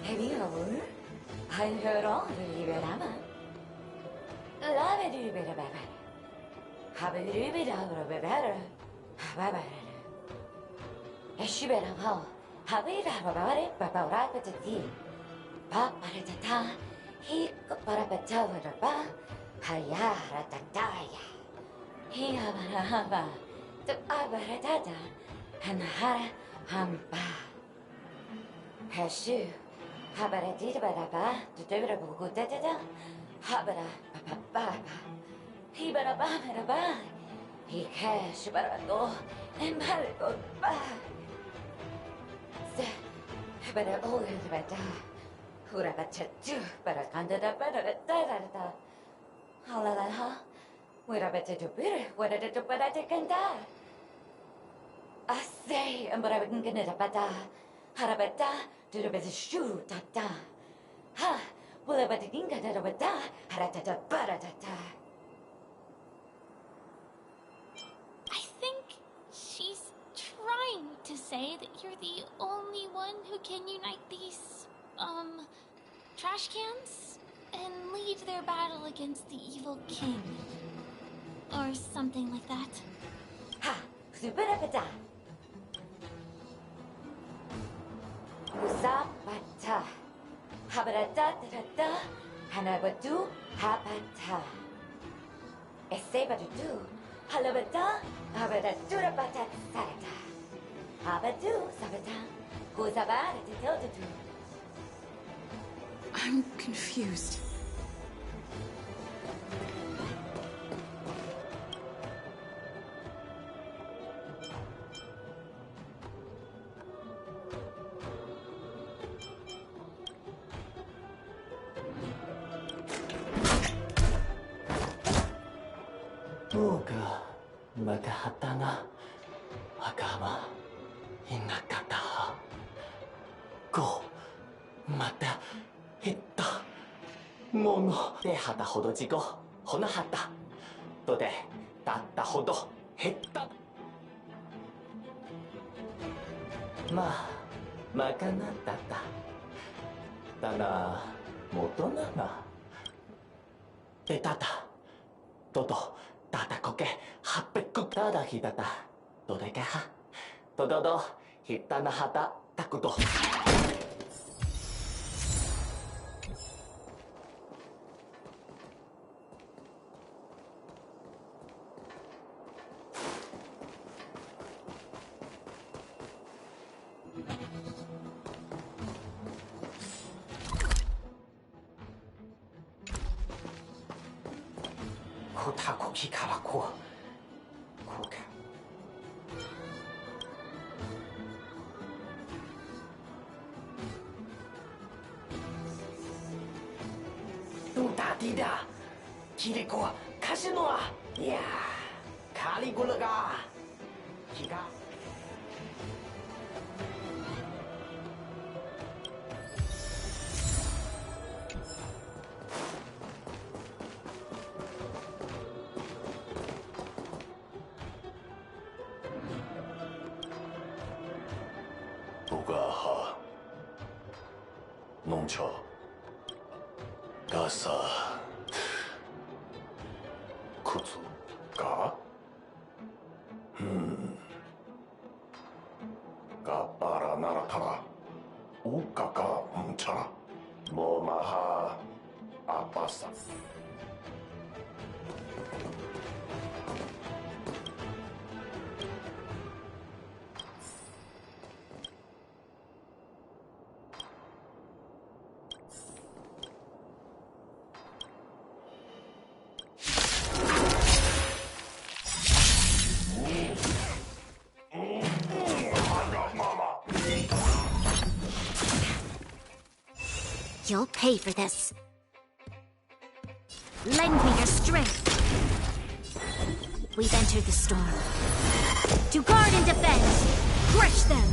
Have you heard? I heard all the Liberama. Love it, Liberama. Have it, Liberama. Have it. Eshibera ho. Have it, Babare, Babara, Patati. Paparatata. He Parapatava. Hayara Tataya. He Abarahaba. The Abaratata. And Hara Hamba. Hashu. Habara did baraba, the devil of good Habara Baba. He baraba, he cash barado, and barado ba. But all the bada. Hurabatu, Barakanda, Barada. Halalaha. We're better to better, what did it do, but I can die. I say, and but I can get a bada. Harabata. Do the best shoe, tata. Ha! Will I but think that I would die? Haratata baratata. I think she's trying to say that you're the only one who can unite these, trash cans and lead their battle against the evil king. Or something like that. Ha! Superabata. Uzapata. Habarata, Hanabatu, Habata. Esebatu, Halabata, Habadaturabata, Sarata. Habatu, Sabata, Guzabara, Tiltutu. I'm confused. Moga Magahatana Agama Inakata Go Mata Hitta Mono de Hata Hodojigo Honahata Tode Tata Hodo Hitta Ma Magana Tata Tana Motonana Tata Toto Tata koke, hapekuk tada hitata. Dodeke ha. Tododo, hitana hata, takudo. Kotaku hikaraku. Koka. Tidak. Kiriko wa Kashino wa. Ya, Caligula ga. Kiga. 不がは農場がさ靴ががバラならたらおかかんちゃらもうまはあぱさ You'll pay for this. Lend me your strength. We've entered the storm. To guard and defend, crush them.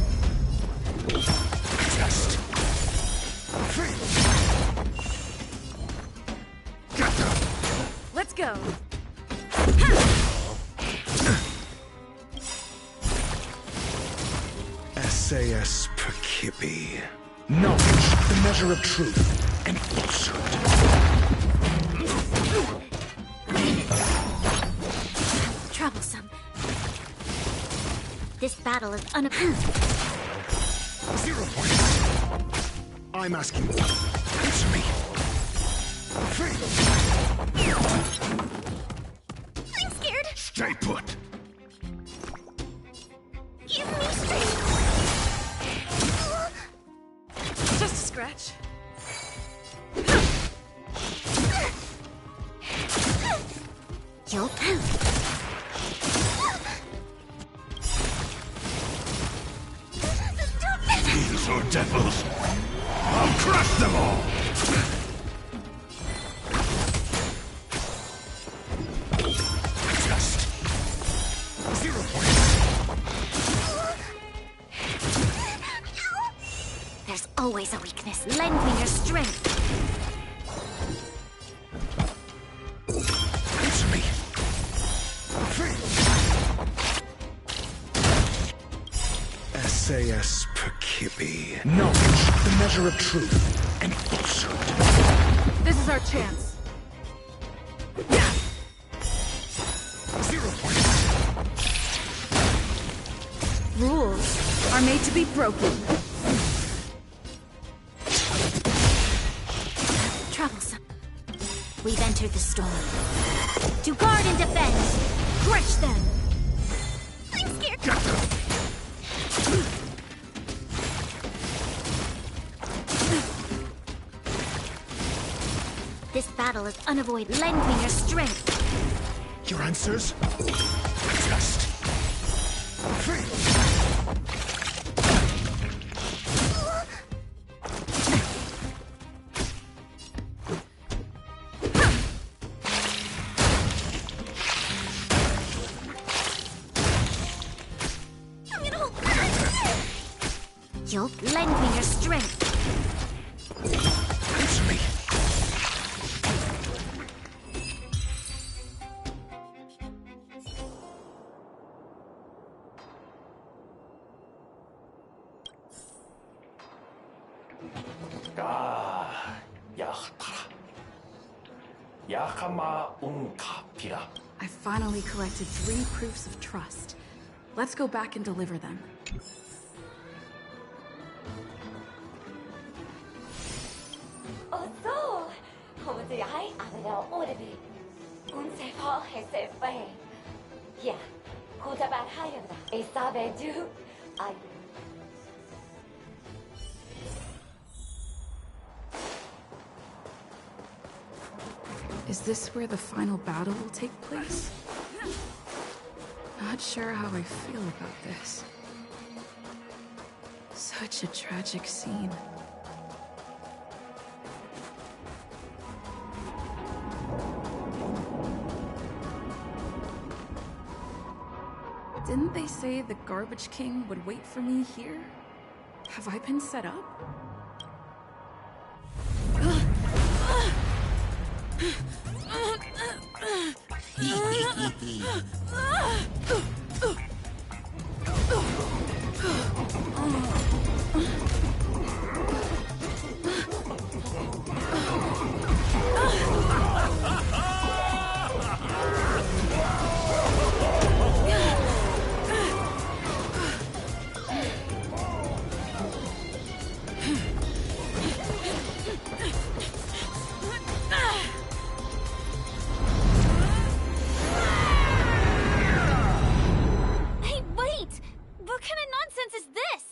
Just Let's go. SAS Perkibi. Knowledge, the measure of truth and falsehood. Troublesome. This battle is unappealing. 0 points. I'm asking you. Answer me. I'm scared. Stay put. Give me strength. Just a scratch. You'll pout. These are devils. I'll crush them all. Just 0 points. There's always a weakness. Lend me your strength. Answer me. SAS Perkibi. Knowledge, the measure of truth and falsehood. This is our chance. 0 points. Rules are made to be broken. Troublesome. We've entered the storm. To guard and defend, crush them. I'm scared. This battle is unavoidable. Lend me your strength. Your answers? Just You'll lend me your strength. answer me. I finally collected 3 proofs of trust. Let's go back and deliver them. Oh, so. Como te hay adela orbe. Un se fa se fe. Yeah. Kuda bat hayada. E sabe do. I. Is this where the final battle will take place? Not sure how I feel about this. Such a tragic scene. Didn't they say the Garbage King would wait for me here? Have I been set up? Hey, wait! What kind of nonsense is this?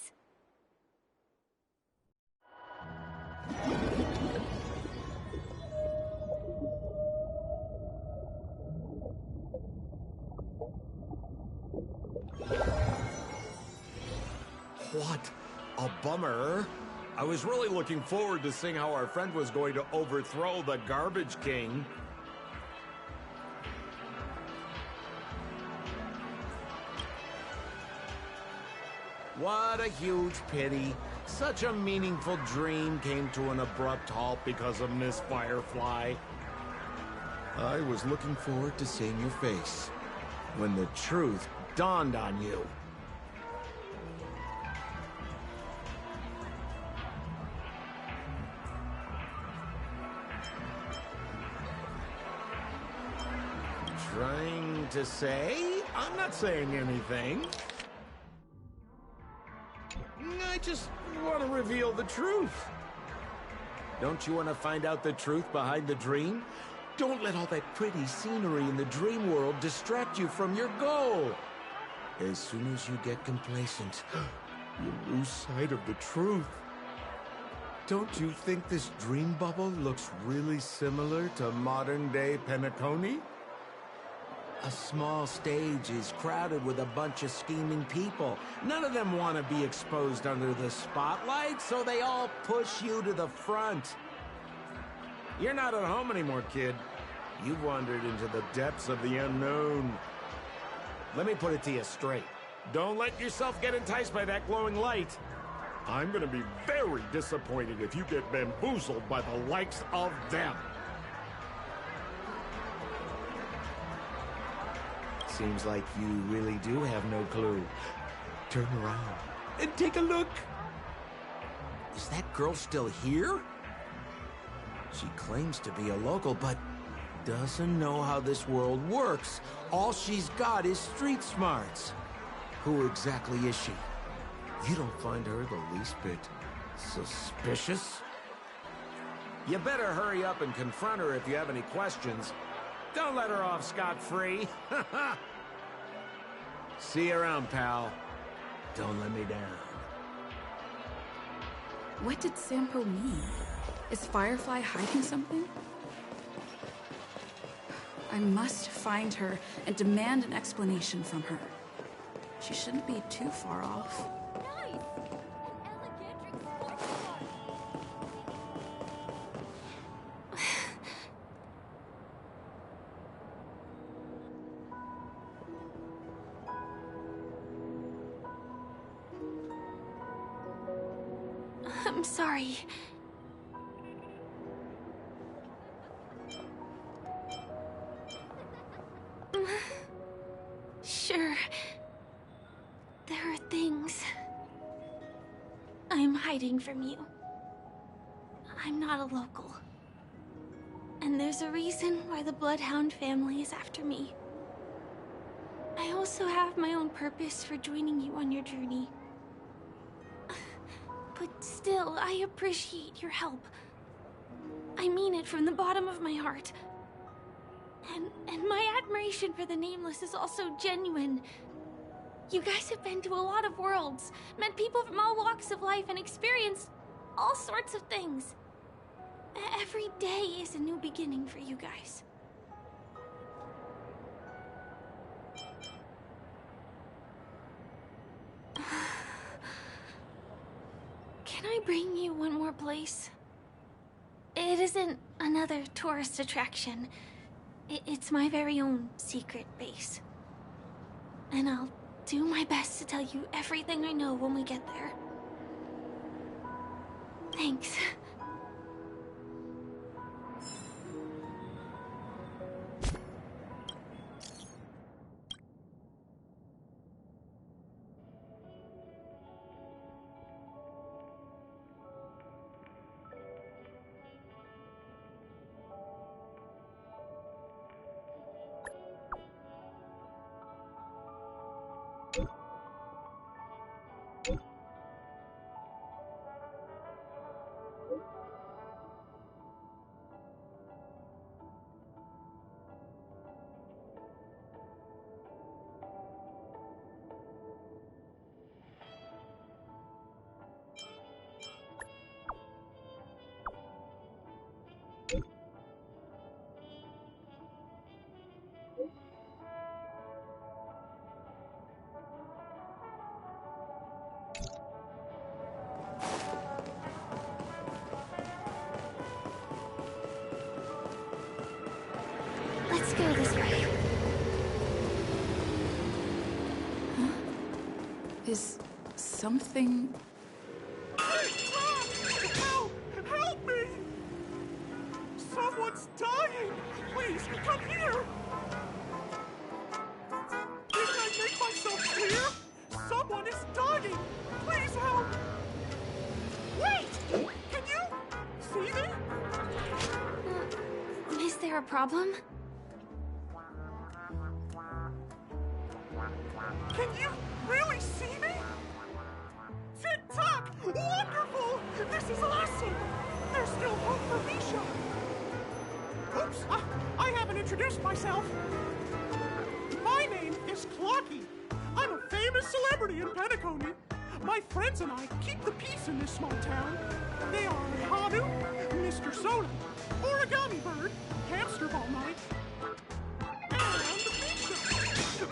What a bummer. I was really looking forward to seeing how our friend was going to overthrow the Garbage King. What a huge pity. Such a meaningful dream came to an abrupt halt because of Miss Firefly. I was looking forward to seeing your face when the truth dawned on you. Trying to say? I'm not saying anything. I just want to reveal the truth. Don't you want to find out the truth behind the dream? Don't let all that pretty scenery in the dream world distract you from your goal. As soon as you get complacent, you lose sight of the truth. Don't you think this dream bubble looks really similar to modern-day Penacony? A small stage is crowded with a bunch of scheming people. None of them want to be exposed under the spotlight, so they all push you to the front. You're not at home anymore, kid. You've wandered into the depths of the unknown. Let me put it to you straight. Don't let yourself get enticed by that glowing light. I'm gonna be very disappointed if you get bamboozled by the likes of them. Seems like you really do have no clue. Turn around and take a look. Is that girl still here? She claims to be a local, but doesn't know how this world works. All she's got is street smarts. Who exactly is she? You don't find her the least bit suspicious? You better hurry up and confront her if you have any questions. Don't let her off scot-free. See you around, pal. Don't let me down. What did Sampo mean? Is Firefly hiding something? I must find her and demand an explanation from her. She shouldn't be too far off. I'm sorry. Sure. There are things I'm hiding from you. I'm not a local. And there's a reason why the Bloodhound family is after me. I also have my own purpose for joining you on your journey. But still, I appreciate your help. I mean it from the bottom of my heart. And my admiration for the Nameless is also genuine. You guys have been to a lot of worlds, met people from all walks of life, and experienced all sorts of things. Every day is a new beginning for you guys. Can I bring you one more place? It isn't another tourist attraction. It's my very own secret base. And I'll do my best to tell you everything I know when we get there. Thanks. Let's go this way. Huh? Is something... Help! Help me! Someone's dying! Please, come here! Didn't I make myself clear? Someone is dying! Please help! Wait! Can you see me? Is there a problem? Can you really see me? Tick-tock! Wonderful! This is awesome! There's still hope for Misha! Oops, I haven't introduced myself. My name is Clocky. I'm a famous celebrity in Penacony. My friends and I keep the peace in this small town. They are Hanu, Mr. Soda, Origami Bird, Hamster Ball Night, and Misha.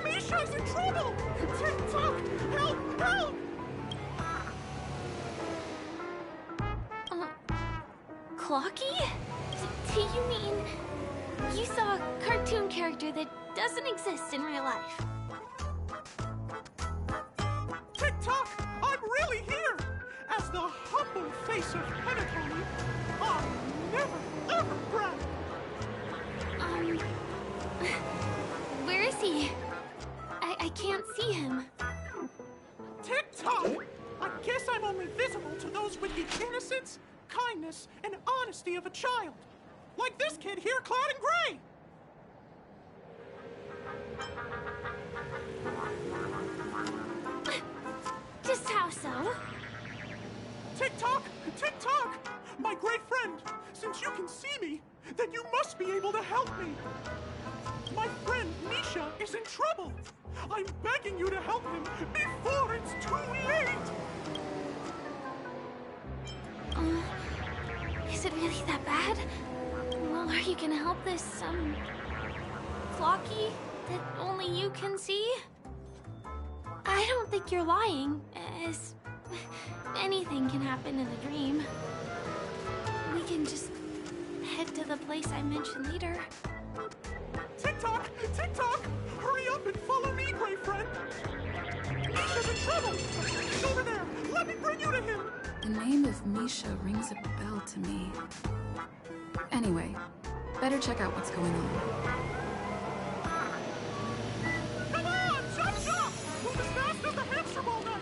Misha's in trouble! Tick-tock! Help! Help! Clocky? Do you mean you saw a cartoon character that doesn't exist in real life? Tick-tock! I'm really here! As the humble face of Penacony, I never, ever brag! Where is he? I can't see him. Tick-tock! I guess I'm only visible to those with the innocence, kindness, and honesty of a child. Like this kid here clad in gray! Just how so? Tick-tock! Tick-tock! My great friend, since you can see me, then you must be able to help me. My friend Misha is in trouble. I'm begging you to help him before it's too late. Is it really that bad? Well, are you gonna help this, Clocky that only you can see? I don't think you're lying, as anything can happen in a dream. We can just head to the place I mentioned later. Tick-tock! Tick-tock! Hurry up and follow me, great friend! Misha's in trouble! He's over there! Let me bring you to him! The name of Misha rings a bell to me. Anyway, better check out what's going on. Come on! Chop chop! Move as fast as the hamster ball night!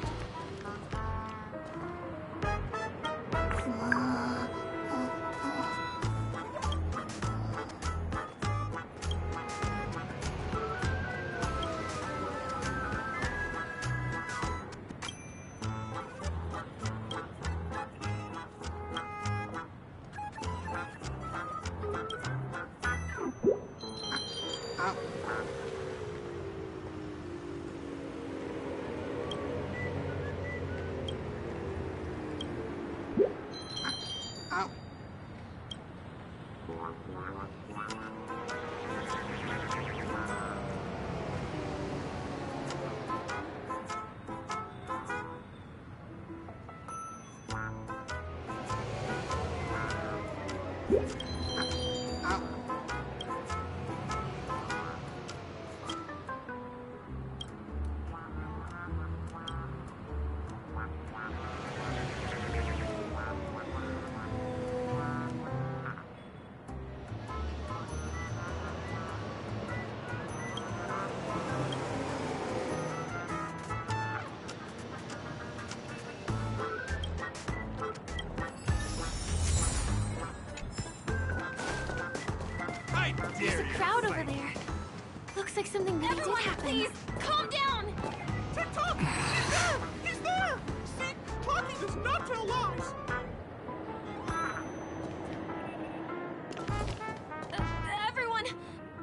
looks like something that did happen. Please, calm down! TikTok! He's there! He's there! See, Clocky does not tell lies! Everyone,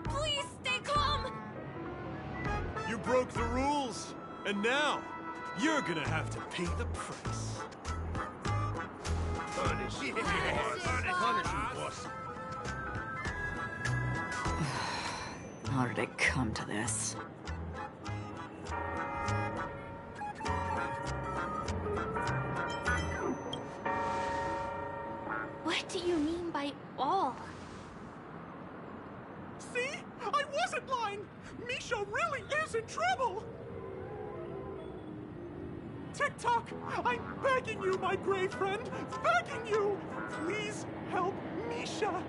please stay calm! You broke the rules, and now you're gonna have to pay the price. Punish him, boss. How did it come to this? What do you mean by all? See? I wasn't lying! Misha really is in trouble! TikTok, I'm begging you, my gray friend! Begging you! Please help Misha!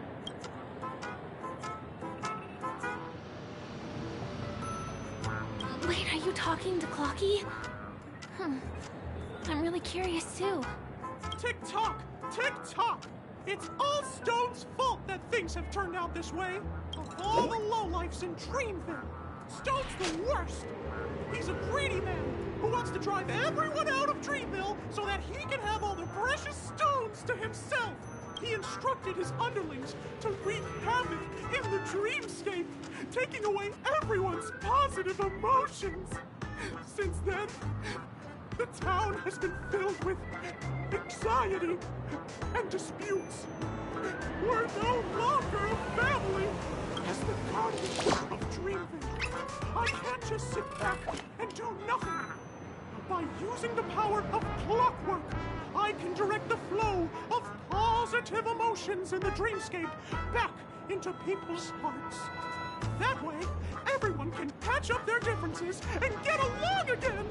Wait, are you talking to Clocky? I'm really curious too. TikTok! TikTok! It's all Stone's fault that things have turned out this way. Of all the lowlifes in Dreamville, Stone's the worst. He's a greedy man who wants to drive everyone out of Dreamville so that he can have all the precious stones to himself. He instructed his underlings to wreak havoc in the dreamscape, taking away everyone's positive emotions. Since then, the town has been filled with anxiety and disputes. We're no longer a family. As the guardian of Dreamville, I can't just sit back and do nothing. By using the power of clockwork, I can direct the flow of positive emotions in the dreamscape back into people's hearts. That way, everyone can patch up their differences and get along again.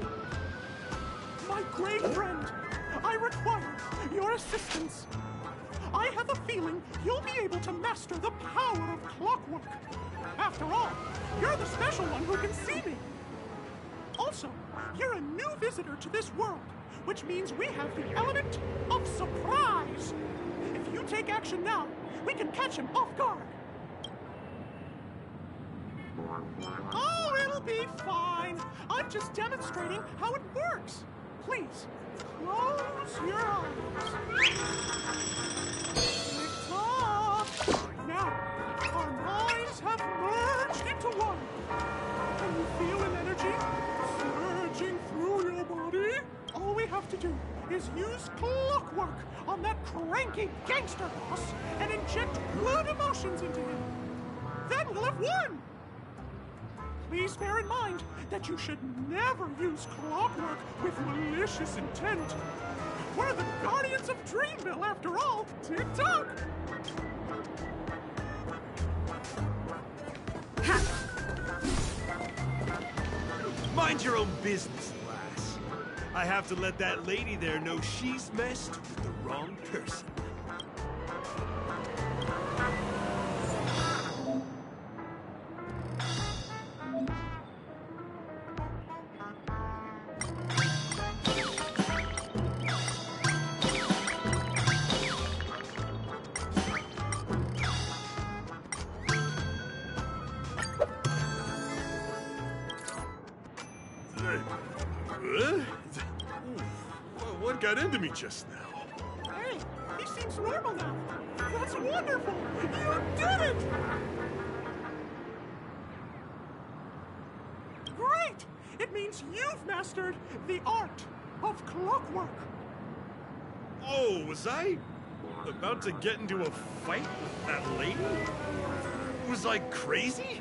My great friend, I require your assistance. I have a feeling you'll be able to master the power of clockwork. After all, you're the special one who can see me. Also, you're a new visitor to this world, which means we have the element of surprise. If you take action now, we can catch him off guard. Oh, it'll be fine. I'm just demonstrating how it works. Please, close your eyes. Tick-tock. Now, our minds have merged into one. Can you feel an energy surging through your body? All we have to do is use clockwork on that cranky gangster boss and inject good emotions into him. Then we'll have won! Please bear in mind that you should never use clockwork with malicious intent. We're the guardians of Dreamville, after all. Tick-tock! Mind your own business, lass. I have to let that lady there know she's messed with the wrong person. What got into me just now? Hey, he seems normal now. That's wonderful! You did it! Great! It means you've mastered the art of clockwork. Oh, was I about to get into a fight with that lady? Was I crazy?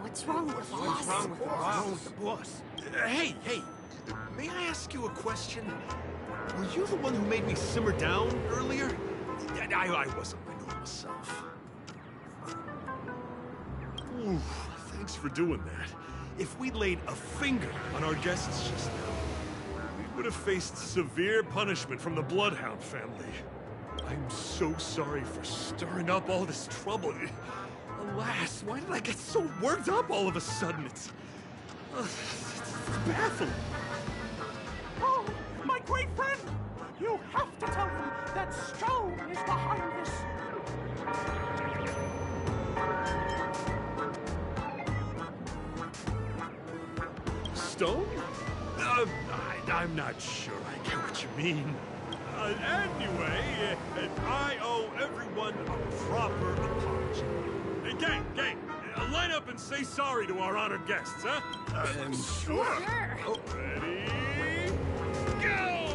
What's wrong with the boss? What's wrong with the boss? Hey, may I ask you a question? Were you the one who made me simmer down earlier? I wasn't my normal self. Ooh, thanks for doing that. If we'd laid a finger on our guests just now, we would have faced severe punishment from the Bloodhound family. I'm so sorry for stirring up all this trouble. Alas, why did I get so worked up all of a sudden? It's baffling. Oh, my great friend! You have to tell him that Stone is behind this. stone? I'm not sure I get what you mean. Anyway, I owe everyone a proper apology. Hey, gang, line up and say sorry to our honored guests, huh? Sure. Ready? Go!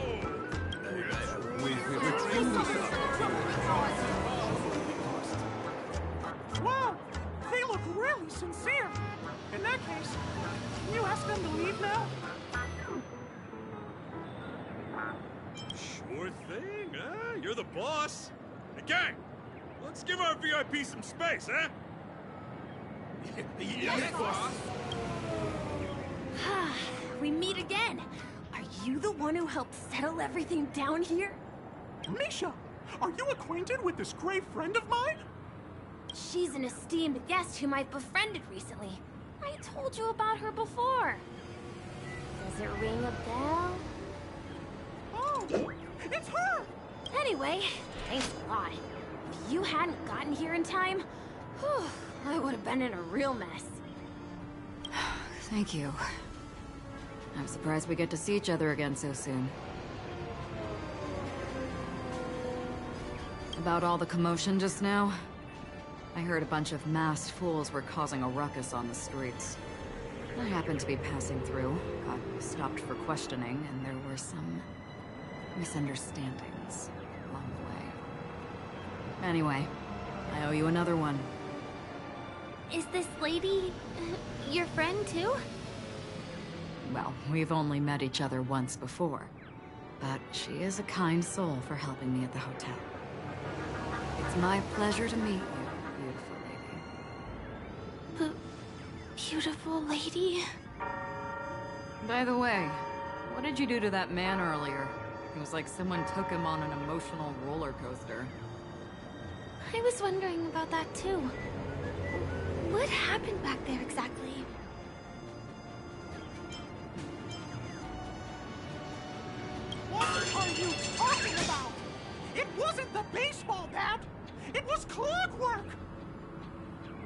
Wow, they look really sincere. In that case, can you ask them to leave now? Sure thing, huh? You're the boss. Hey, gang, let's give our VIP some space, huh? Yes, boss. We meet again. Are you the one who helped settle everything down here? Misha, are you acquainted with this great friend of mine? She's an esteemed guest whom I've befriended recently. I told you about her before. Does it ring a bell? Oh, it's her! Anyway, thanks a lot. If you hadn't gotten here in time, whew, I would have been in a real mess. Thank you. I'm surprised we get to see each other again so soon. About all the commotion just now? I heard a bunch of masked fools were causing a ruckus on the streets. I happened to be passing through, got stopped for questioning, and there were some misunderstandings along the way. Anyway, I owe you another one. Is this lady your friend too? Well, we've only met each other once before, but she is a kind soul for helping me at the hotel. It's my pleasure to meet you, beautiful lady. Beautiful lady? By the way, what did you do to that man earlier? It was like someone took him on an emotional roller coaster. I was wondering about that too. What happened back there exactly? What are you talking about? It wasn't the baseball bat! It was clockwork!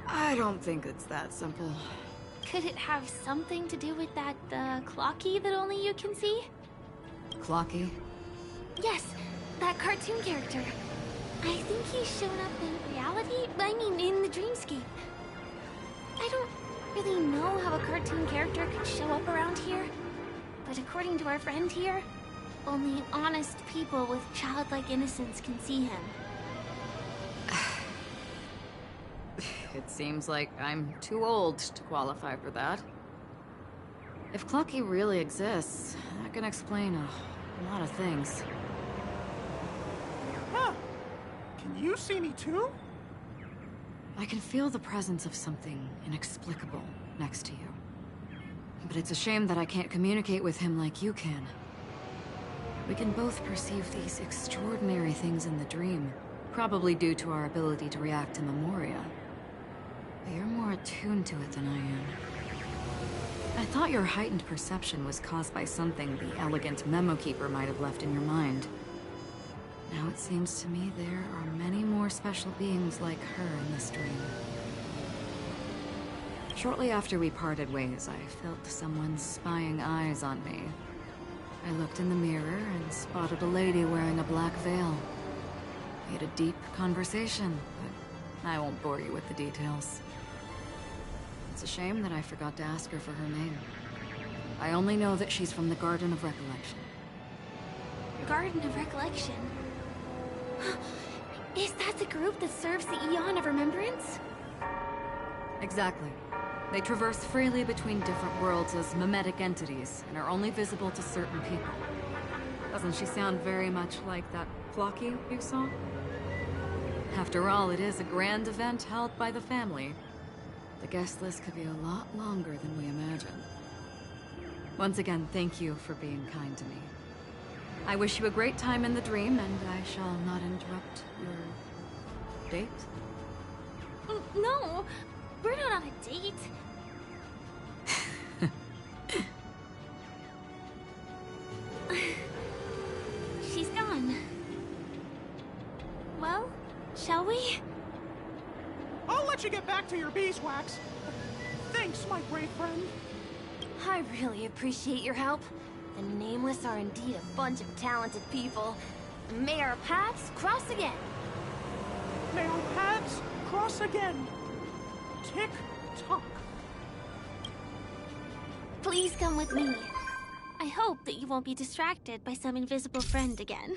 I don't think it's that simple. Could it have something to do with that, Clocky that only you can see? Clocky? Yes, that cartoon character. I think he's shown up in reality, I mean in the dreamscape. I don't really know how a cartoon character could show up around here, but according to our friend here, only honest people with childlike innocence can see him. It seems like I'm too old to qualify for that. If Clocky really exists, that can explain a lot of things. Huh. Can you see me too? I can feel the presence of something inexplicable next to you. But it's a shame that I can't communicate with him like you can. We can both perceive these extraordinary things in the dream, probably due to our ability to react to memoria. But you're more attuned to it than I am. I thought your heightened perception was caused by something the elegant memo keeper might have left in your mind. Now it seems to me there are many more special beings like her in this dream. Shortly after we parted ways, I felt someone's spying eyes on me. I looked in the mirror and spotted a lady wearing a black veil. We had a deep conversation, but I won't bore you with the details. It's a shame that I forgot to ask her for her name. I only know that she's from the Garden of Recollection. Garden of Recollection? Is that the group that serves the Eon of Remembrance? Exactly. They traverse freely between different worlds as mimetic entities, and are only visible to certain people. Doesn't she sound very much like that Clocky you saw? After all, it is a grand event held by the family. The guest list could be a lot longer than we imagined. Once again, thank you for being kind to me. I wish you a great time in the dream, and I shall not interrupt your date. No, we're not on a date. She's gone. Well, shall we? I'll let you get back to your beeswax. Thanks, my brave friend. I really appreciate your help. The Nameless are indeed a bunch of talented people. May our paths cross again. May our paths cross again. Tick tock. Please come with me. I hope that you won't be distracted by some invisible friend again.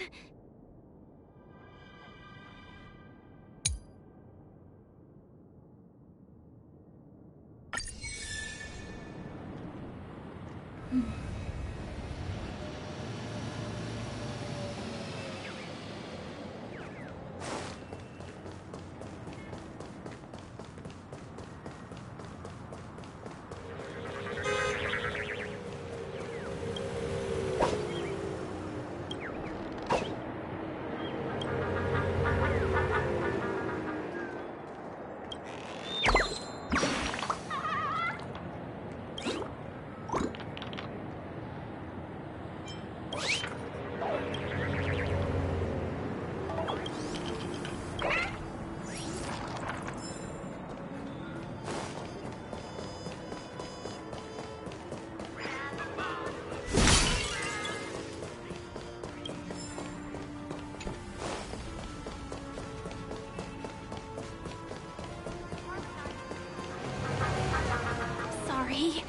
Sorry.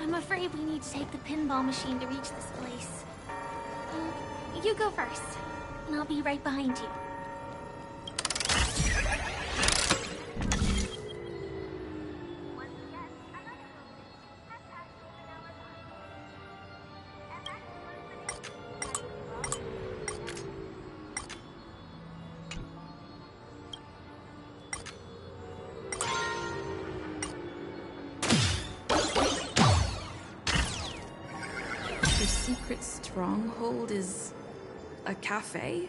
I'm afraid we need to take the pinball machine to reach this place. You go first, and I'll be right behind you. The secret stronghold is a cafe?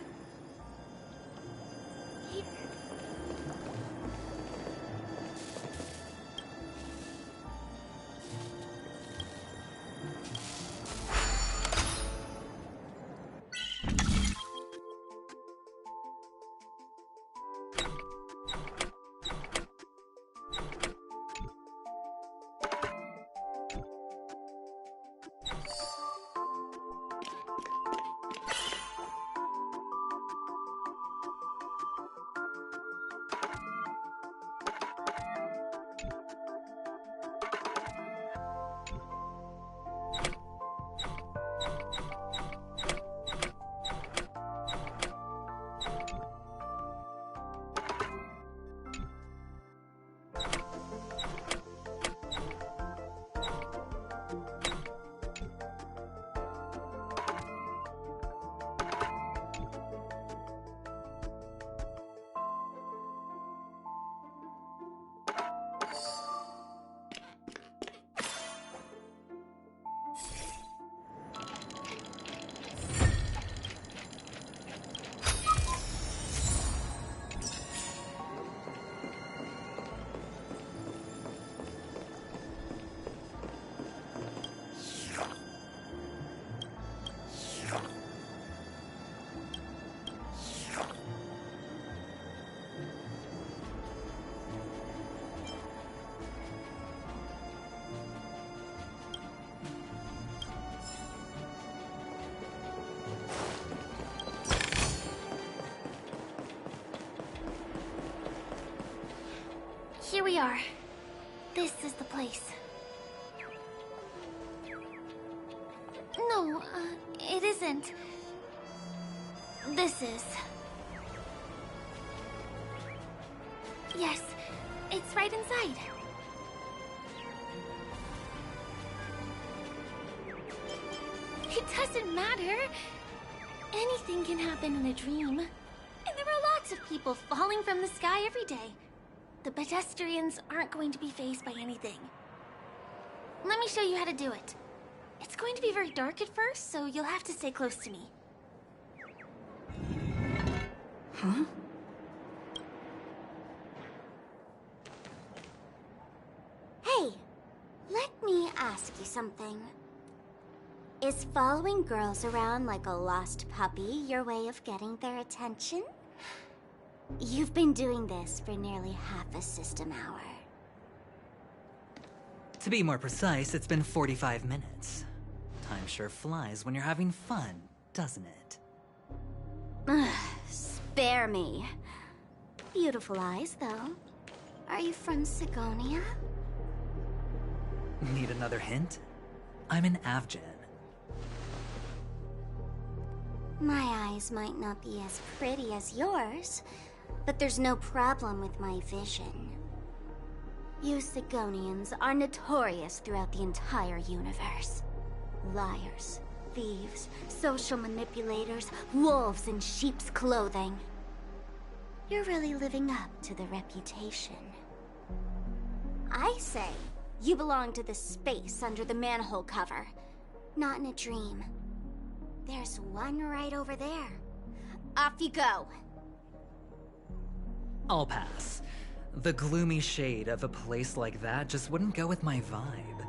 Here we are. This is the place. No, it isn't. This is. Yes, it's right inside. It doesn't matter. Anything can happen in a dream. And there are lots of people falling from the sky every day. The pedestrians aren't going to be fazed by anything. Let me show you how to do it. It's going to be very dark at first, so you'll have to stay close to me. Huh? Hey, let me ask you something. Is following girls around like a lost puppy your way of getting their attention? You've been doing this for nearly half a system hour. To be more precise, it's been 45 minutes. Time sure flies when you're having fun, doesn't it? Spare me. Beautiful eyes, though. Are you from Sigonia? Need another hint? I'm an Avgen. My eyes might not be as pretty as yours, but there's no problem with my vision. You Sigonians are notorious throughout the entire universe. Liars, thieves, social manipulators, wolves in sheep's clothing. You're really living up to the reputation. I say, you belong to the space under the manhole cover, not in a dream. There's one right over there. Off you go. I'll pass. The gloomy shade of a place like that just wouldn't go with my vibe.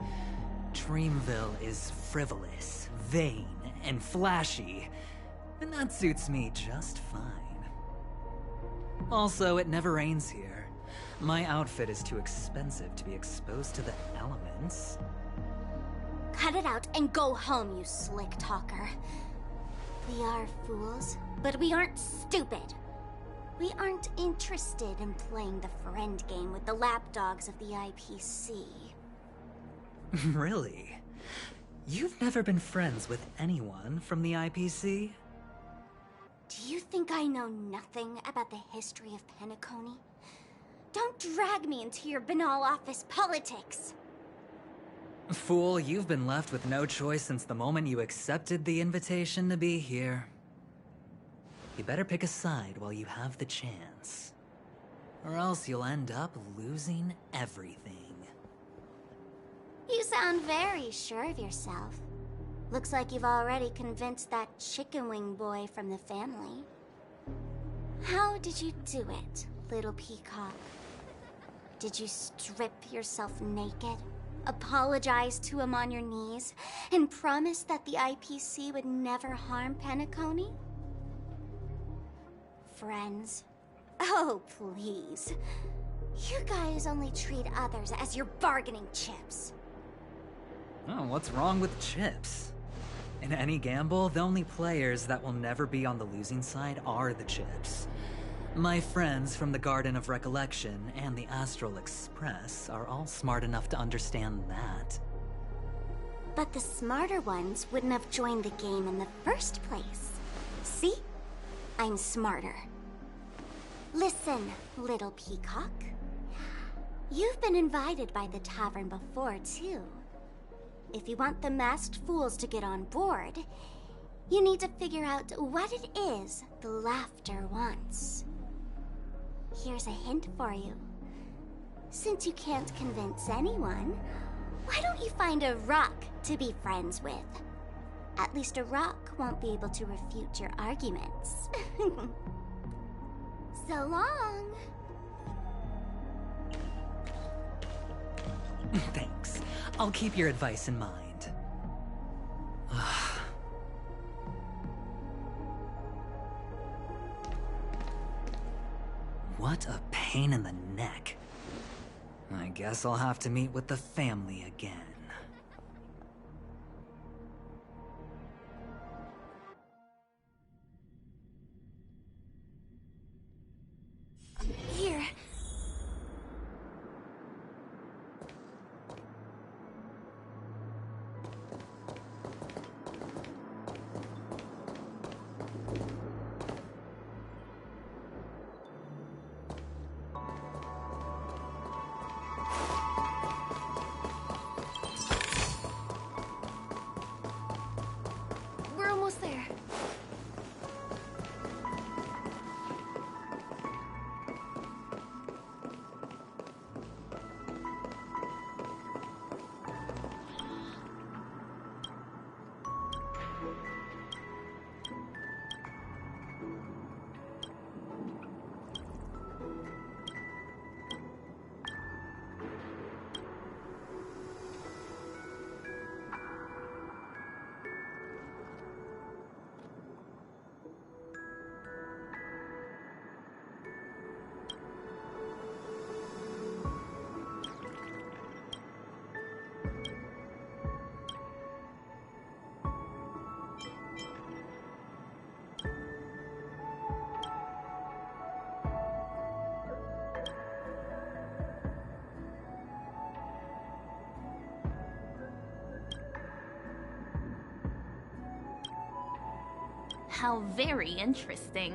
Dreamville is frivolous, vain, and flashy, and that suits me just fine. Also, it never rains here. My outfit is too expensive to be exposed to the elements. Cut it out and go home, you slick talker. We are fools, but we aren't stupid. We aren't interested in playing the friend game with the lapdogs of the IPC. Really? You've never been friends with anyone from the IPC? Do you think I know nothing about the history of Penacony? Don't drag me into your banal office politics. Fool, you've been left with no choice since the moment you accepted the invitation to be here. You better pick a side while you have the chance. Or else you'll end up losing everything. You sound very sure of yourself. Looks like you've already convinced that chicken wing boy from the family. How did you do it, little peacock? Did you strip yourself naked, apologize to him on your knees, and promise that the IPC would never harm Penacony? Friends? Oh, please. You guys only treat others as your bargaining chips. Oh, what's wrong with chips? In any gamble, the only players that will never be on the losing side are the chips. My friends from the Garden of Recollection and the Astral Express are all smart enough to understand that. But the smarter ones wouldn't have joined the game in the first place. See? I'm smarter. Listen, little peacock. You've been invited by the tavern before, too. If you want the masked fools to get on board, you need to figure out what it is the laughter wants. Here's a hint for you. Since you can't convince anyone, why don't you find a rock to be friends with? At least a rock won't be able to refute your arguments. So long. Thanks. I'll keep your advice in mind. What a pain in the neck. I guess I'll have to meet with the family again. Here. How very interesting.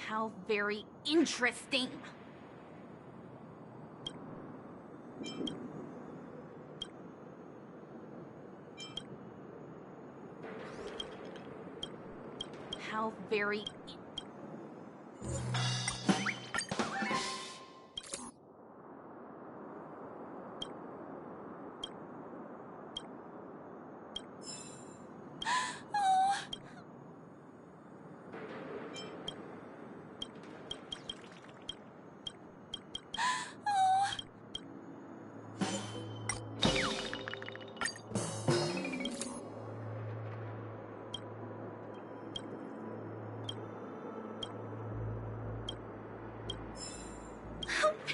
How very interesting. How very...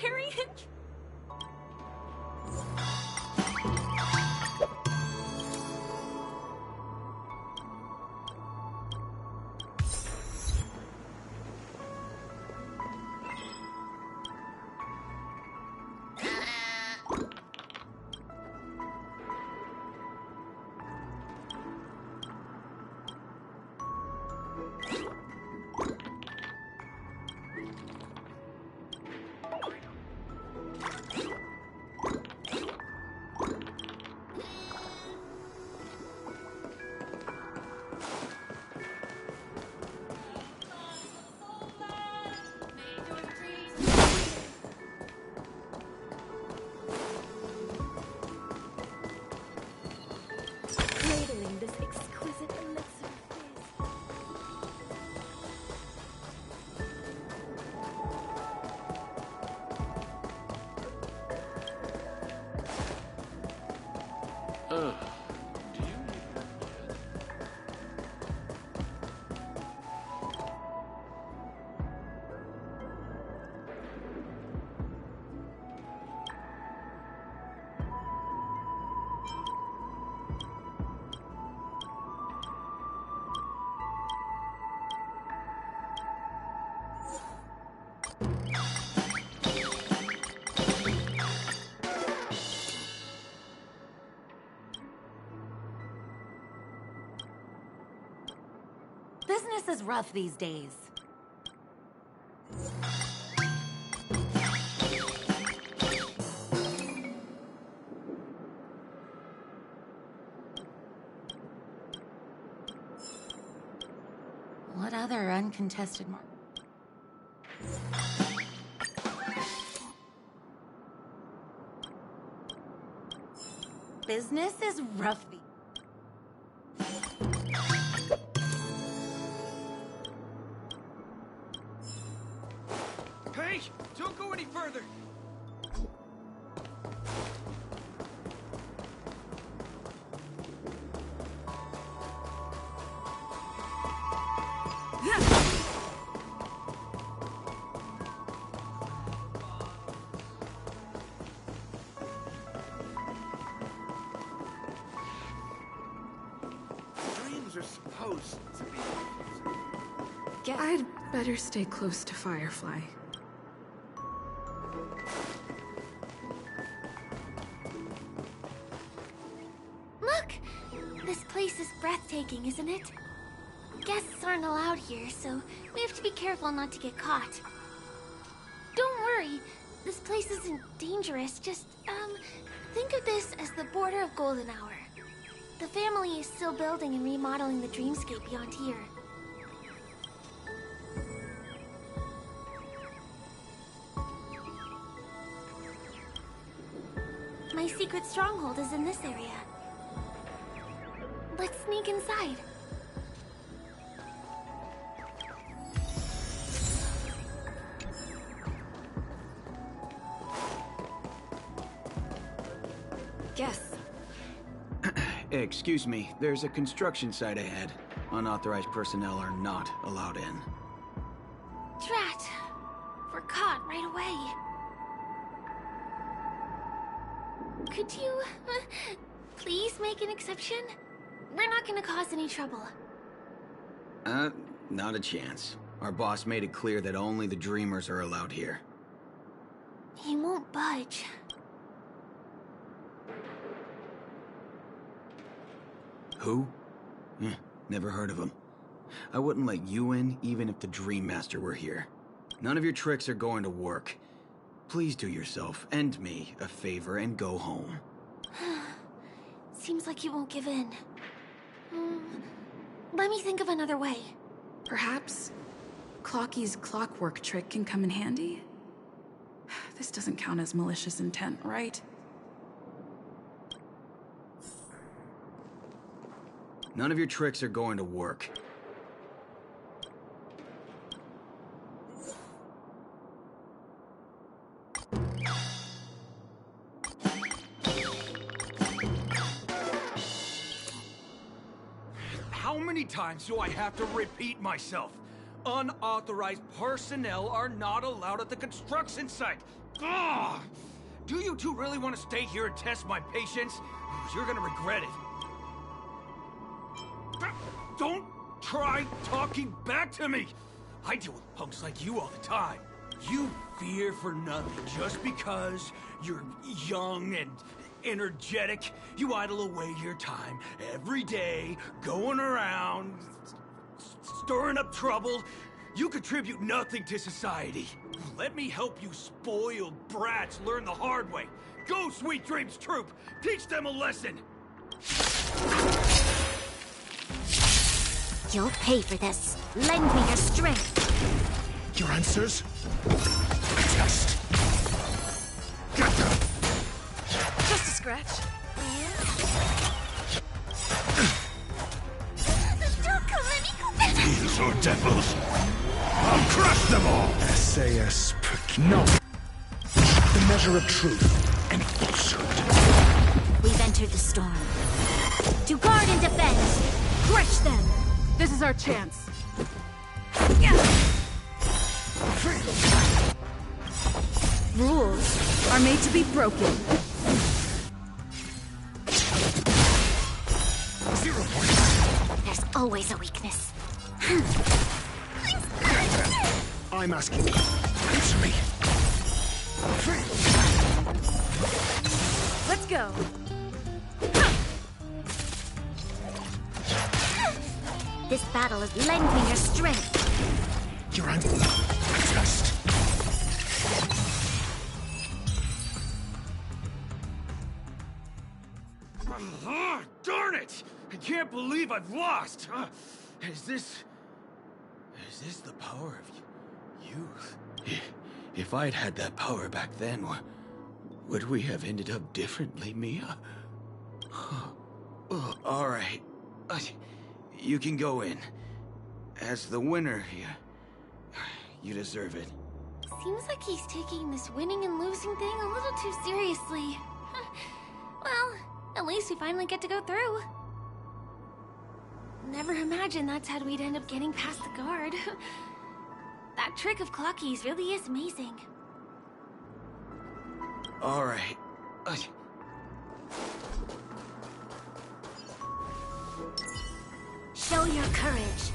Very interesting. Cradling this exquisite elixir of Ugh. Business is rough these days. What other uncontested Business is rough. Hey, don't go any further. Dreams are supposed to be confusing. I'd better stay close to Firefly. Look! This place is breathtaking, isn't it? Guests aren't allowed here, so we have to be careful not to get caught. Don't worry, this place isn't dangerous. Just, think of this as the border of Golden Hour. The family is still building and remodeling the dreamscape beyond here. My secret stronghold is in this area. Let's sneak inside. Guess. Excuse me, there's a construction site ahead. Unauthorized personnel are not allowed in. right away. Could you, please make an exception? We're not gonna cause any trouble. Not a chance. Our boss made it clear that only the dreamers are allowed here. He won't budge. Who? Never heard of him. I wouldn't let you in, even if the Dream Master were here. None of your tricks are going to work. Please do yourself, and me, a favor and go home. Seems like you won't give in. Let me think of another way. Perhaps Clocky's clockwork trick can come in handy? This doesn't count as malicious intent, right? None of your tricks are going to work. How many times do I have to repeat myself? Unauthorized personnel are not allowed at the construction site. Ugh! Do you two really want to stay here and test my patience? You're gonna regret it. Don't try talking back to me! I deal with punks like you all the time. You fear for nothing just because you're young and energetic. You idle away your time every day, going around, stirring up trouble. You contribute nothing to society. Let me help you spoiled brats learn the hard way. Go, Sweet Dreams Troop! Teach them a lesson! You'll pay for this. Lend me your strength. Your answers? A test. Get them! Just a scratch. These are devils! I'll crush them all! SAS No! The measure of truth and falsehood. We've entered the storm. To guard and defend! Crush them! This is our chance. Rules are made to be broken. 0 points. There's always a weakness. I'm asking you. Answer me. Let's go. This battle is lend me your strength. Your answer. Test. Darn it! I can't believe I've lost! Is this the power of youth? If I'd had that power back then, would we have ended up differently, Mia? All right. You can go in. As the winner, you deserve it. Seems like he's taking this winning and losing thing a little too seriously. Well, at least we finally get to go through. Never imagined that's how we'd end up getting past the guard. That trick of Clocky's really is amazing. All right. Show your courage.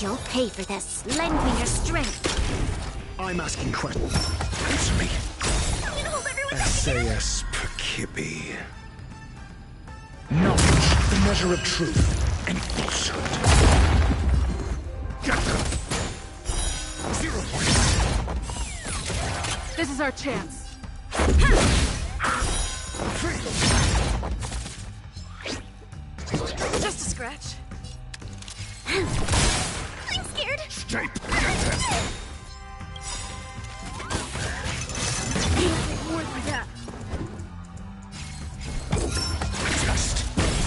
You'll pay for this. Lend me your strength. I'm asking questions. Answer me. I'm gonna hold everyone SAS Perkibi. Knowledge, the measure of truth and falsehood. Get them! 0 points. This is our chance. Just a scratch. I'm scared. Stay. Get them! More than that.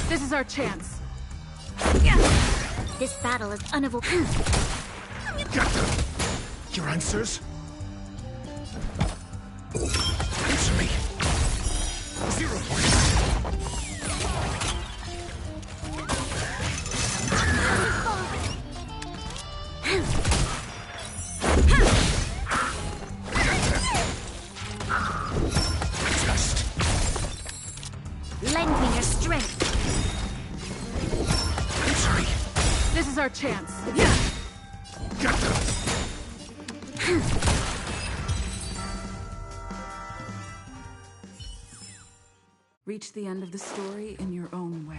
This is our chance. This battle is unavoidable. Get them! Your answers? Answer me. 0 point. Lend me your strength. Answer me. This is our chance. Get them. Reach the end of the story in your own way.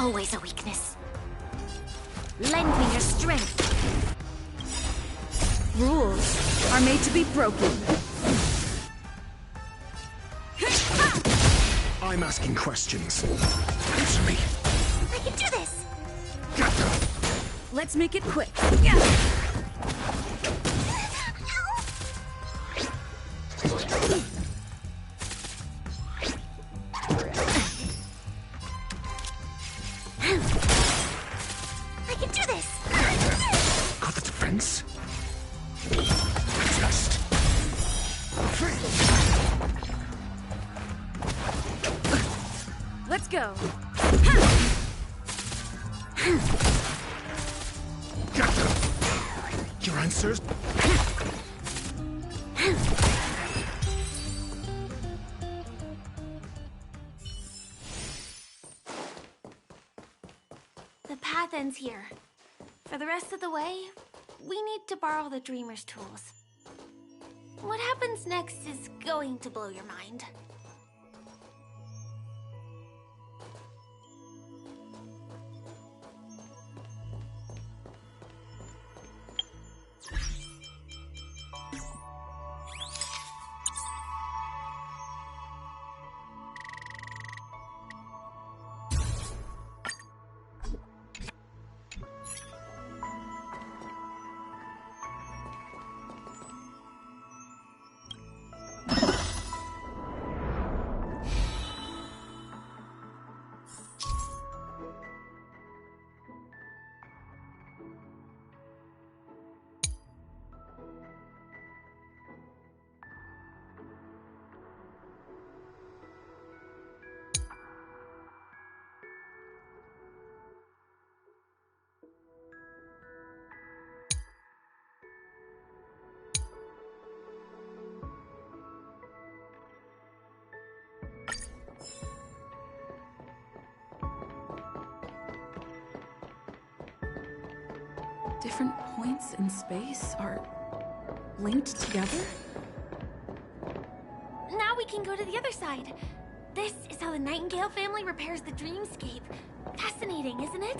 always a weakness. Lend me your strength. Rules are made to be broken. I'm asking questions. Answer me. I can do this! Let's make it quick. I can do this! Got the defense? Just. Let's go. Your answers? The path ends here. For the rest of the way, we need to borrow the Dreamer's tools. What happens next is going to blow your mind. Different points in space are linked together? Now we can go to the other side. This is how the Nightingale family repairs the dreamscape. Fascinating, isn't it?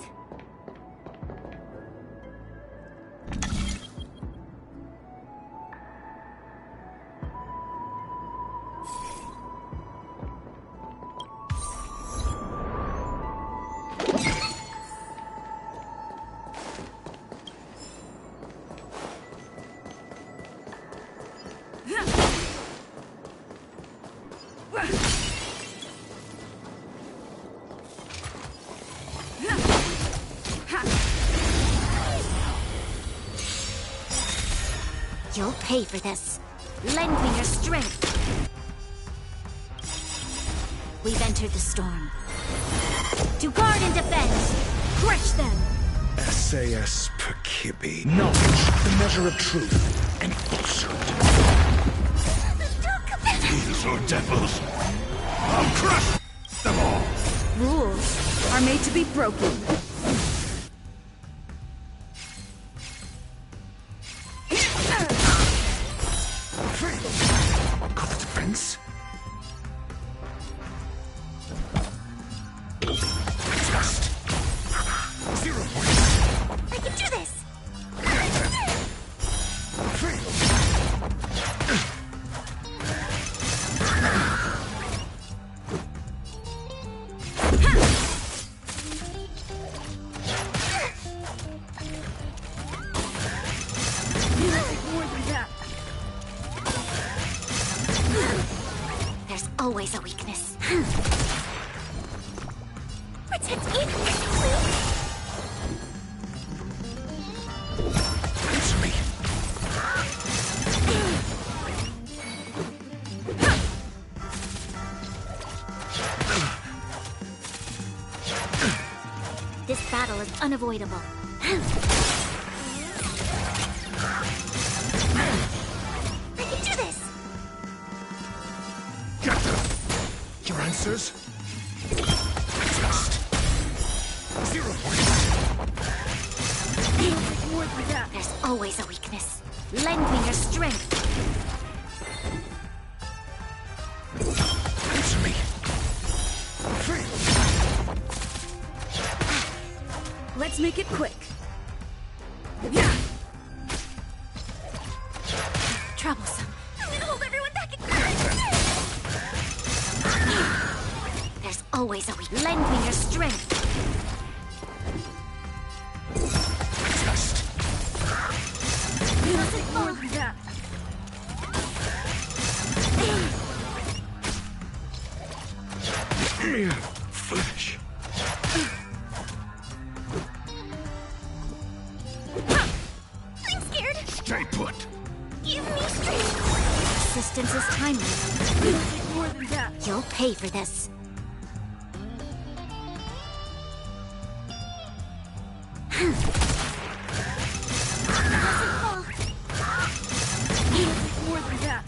You'll pay for this. Lend me your strength. We've entered the storm. To guard and defend! Crush them! SAS Perkibi. Knowledge, the measure of truth and falsehood. These are devils. I'll crush them all. Rules are made to be broken. Got the defense? Just. 0 points. I can do this! There's always a weakness. Protect me! Answer me. This battle is unavoidable. I can do this! Your answers? Just. 0 points. There's always a weakness. Lend me your strength. Answer me. Let's make it quick. Yeah. Troublesome. I'm gonna hold everyone back again. There's always a weak. Lend me your strength. Nothing more than that. Flesh. I'm scared. Stay put. Give me strength. Assistance is timely. Nothing more than that. You'll pay for this. More than that.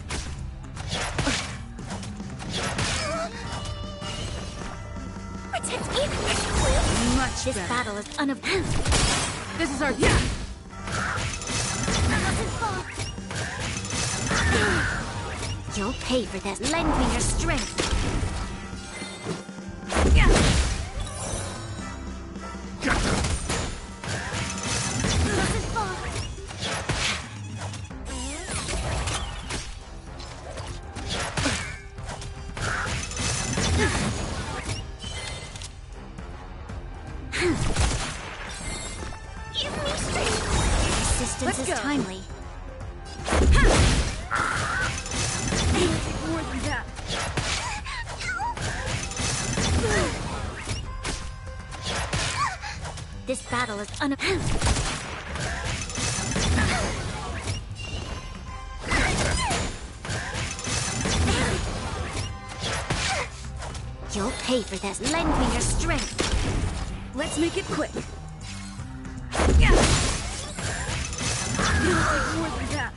Protect me. Much this better. Battle is This is our You'll pay for this. Lend me your strength. Assistance is timely. More than that. This battle is You'll pay for this. Lend me your strength. Let's make it quick. More than that.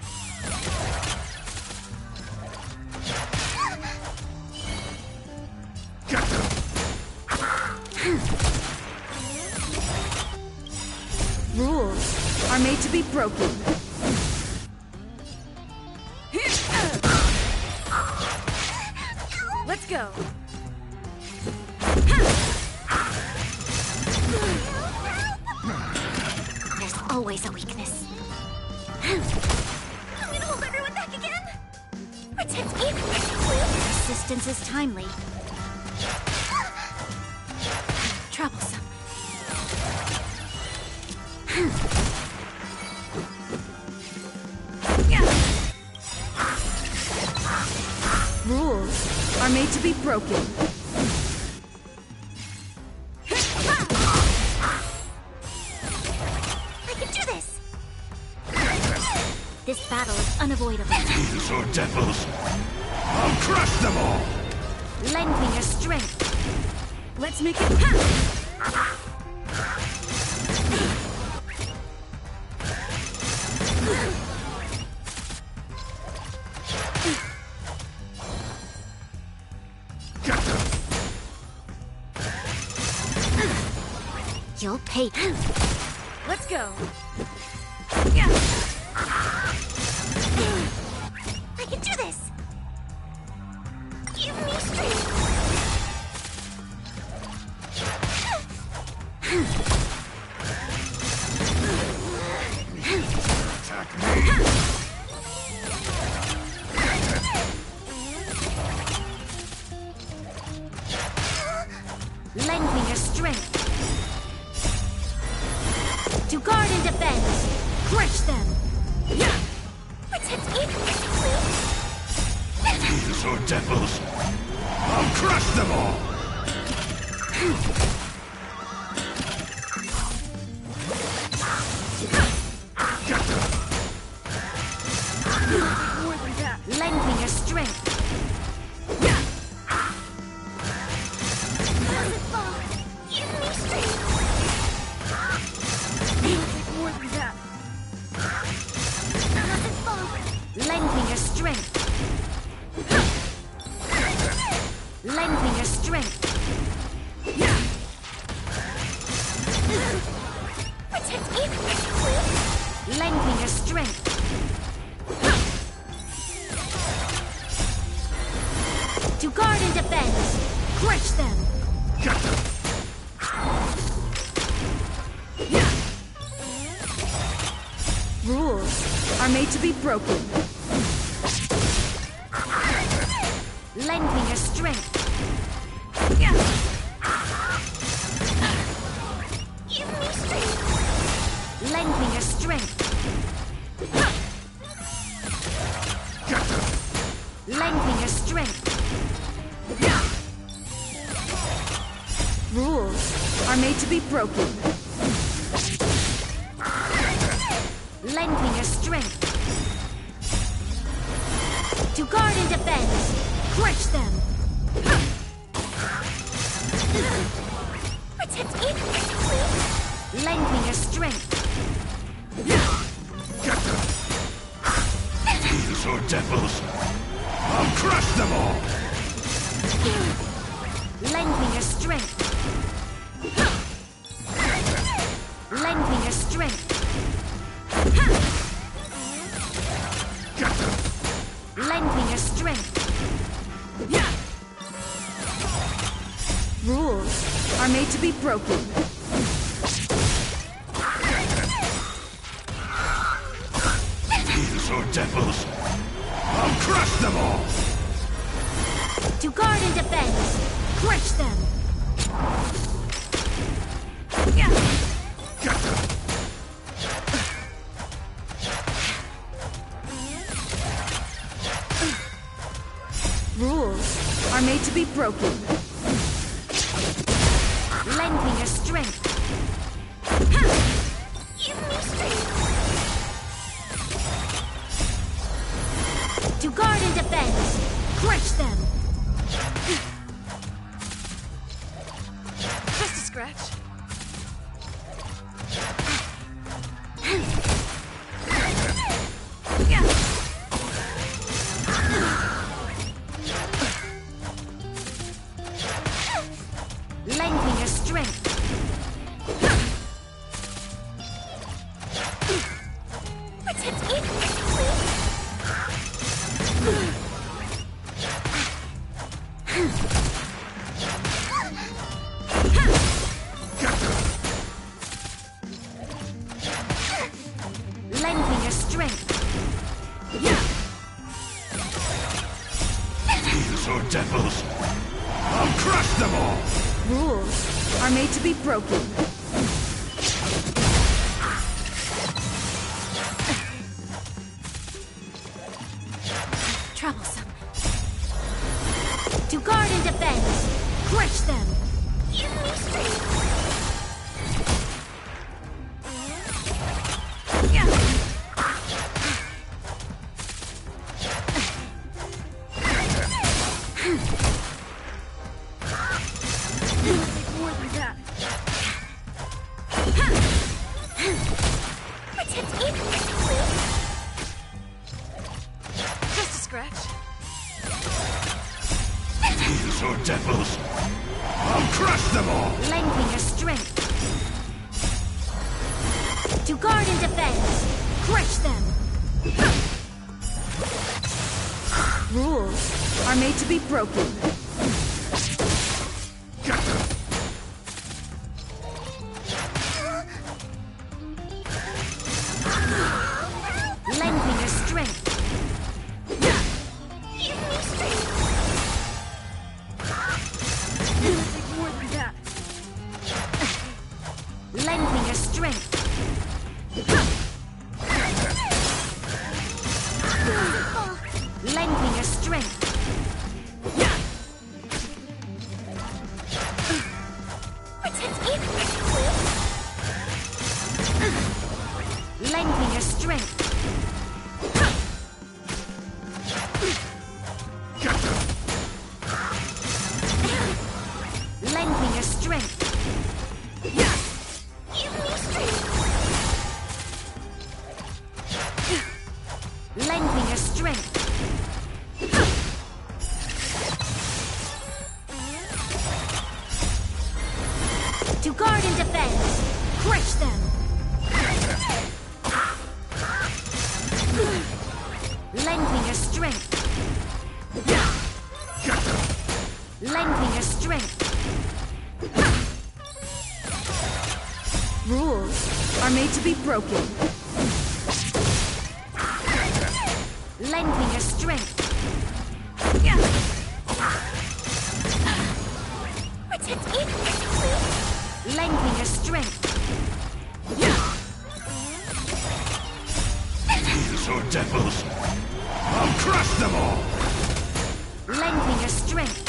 Rules are made to be broken. Let's go. There's always a weakness. I'm gonna hold everyone back again. Protect me. Assistance is timely. Troublesome. Rules are made to be broken. I can do this. This battle is unavoidable. These are devils. I'll crush them all. Lend me your strength. Let's make it. You'll pay. Let's go. I can do this. Give me strength. Attack me. Lend me your strength. To guard and defend. Crush them. Protect me. These are devils. I'll crush them all. More than that. Lend me your strength. Give me strength. More than that. Lend me your strength. Lend me your strength. Protect me. Lend me your strength. To guard and defend. Crush them. are made to be broken. Lend me your strength. Give me strength. Lend me your strength. Lend me your strength. Rules are made to be broken. Lend me your strength. To guard and defend. Crush them. Protect me, please. Lend me your strength. These are devils. I'll crush them all. Lend me your strength. Lend me your strength. Lend me your strength. Rules are made to be broken. These are devils. I'll crush them all. To guard and defend. Crush them. Rules are made to be broken. Lend me your strength. Give me strength. To guard and defend. Crush them. Just a scratch. Lend me your strength. Protect me, please. Lend me your strength. These are devils. I'll crush them all. Rules are made to be broken. Troublesome. To guard and defend. Crush them. Give me strength. More than that. Protect me, please. Just a scratch. These are devils. I'll crush them all. Lend me your strength. To guard and defend. Crush them. Rules are made to be broken. Lend me your strength. Give me strength. More than that. Lend me your strength. Lend me your strength. Protect me, please. Lend me your strength. Lend me your strength. Give me strength. Lend me your strength. To guard and defend. Crush them. Lend me your strength. Lend me your strength. Rules are made to be broken. Lend me your strength. Protect me! Lend me your strength. These are devils. I'll crush them all! Lend me your strength.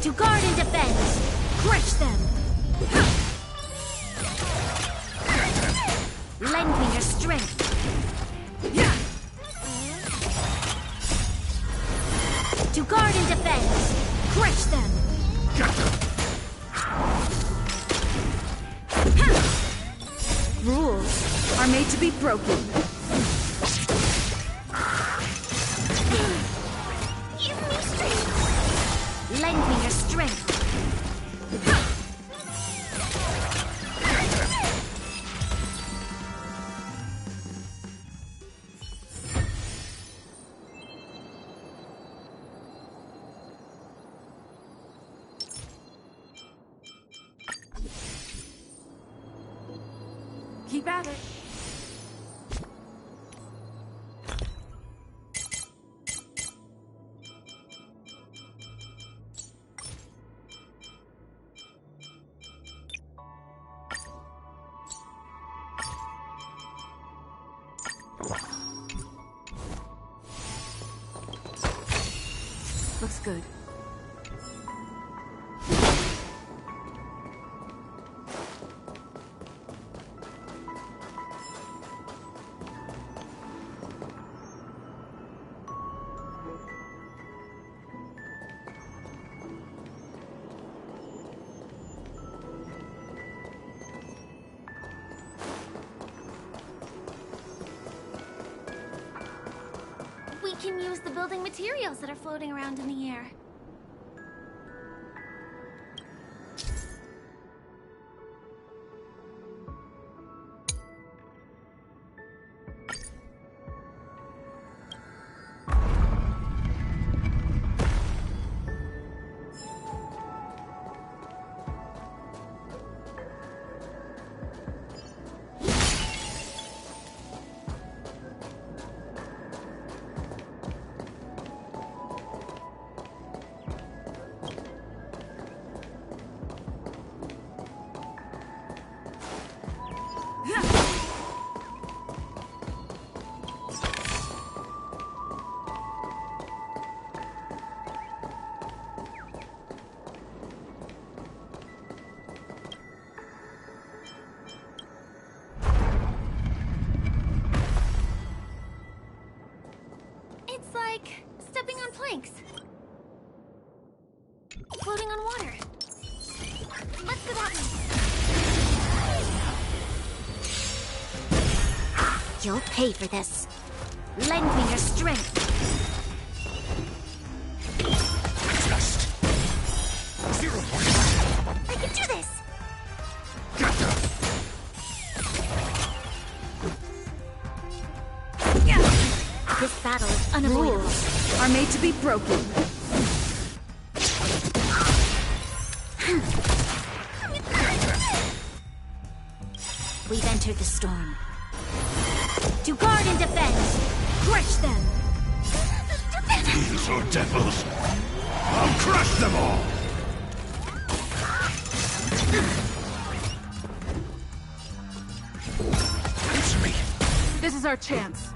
To guard and defend. Crush them. Lend me your strength. To guard and defend. Crush them. Rules are made to be broken. Give me strength. Lend me your strength. Keep at it. Looks good. We can use the building materials that are floating around in the air. It's like stepping on planks. Floating on water. Let's go that way. You'll pay for this. Lend me your strength. Just 0 points. I can do this! This battle is unavoidable. Rules are made to be broken. We've entered the storm. To guard and defend! Crush them! These are devils. I'll crush them all! Answer me. This is our chance.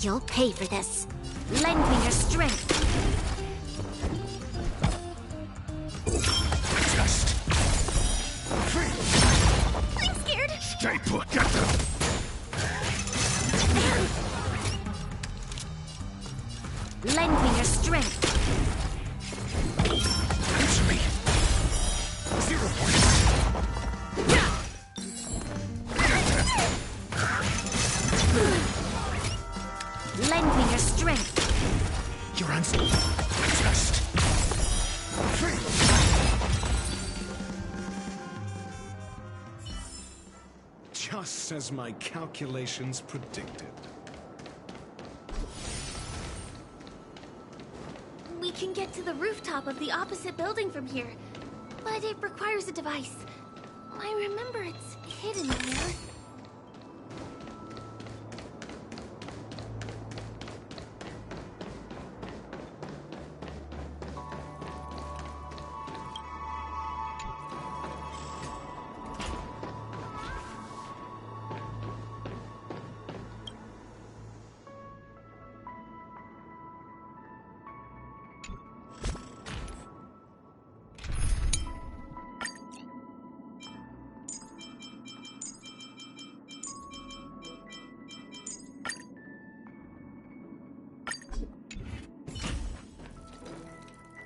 You'll pay for this. Lend me your strength. Just I'm scared. stay put. Get them. Lend me your strength. Answer me. 0 points. Lend me your strength. Your answer. Just just as my calculations predicted. We can get to the rooftop of the opposite building from here, but it requires a device. I remember it's hidden here.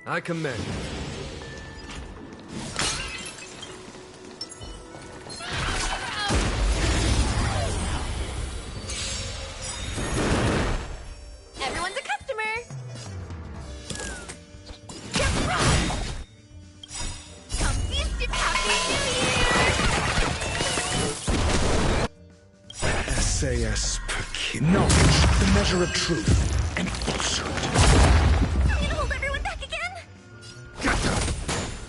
I commend. Everyone's a customer! Come feast at Happy New Year! SAS Pekin. Knowledge, the measure of truth and falsehood. Are you gonna hold everyone back again?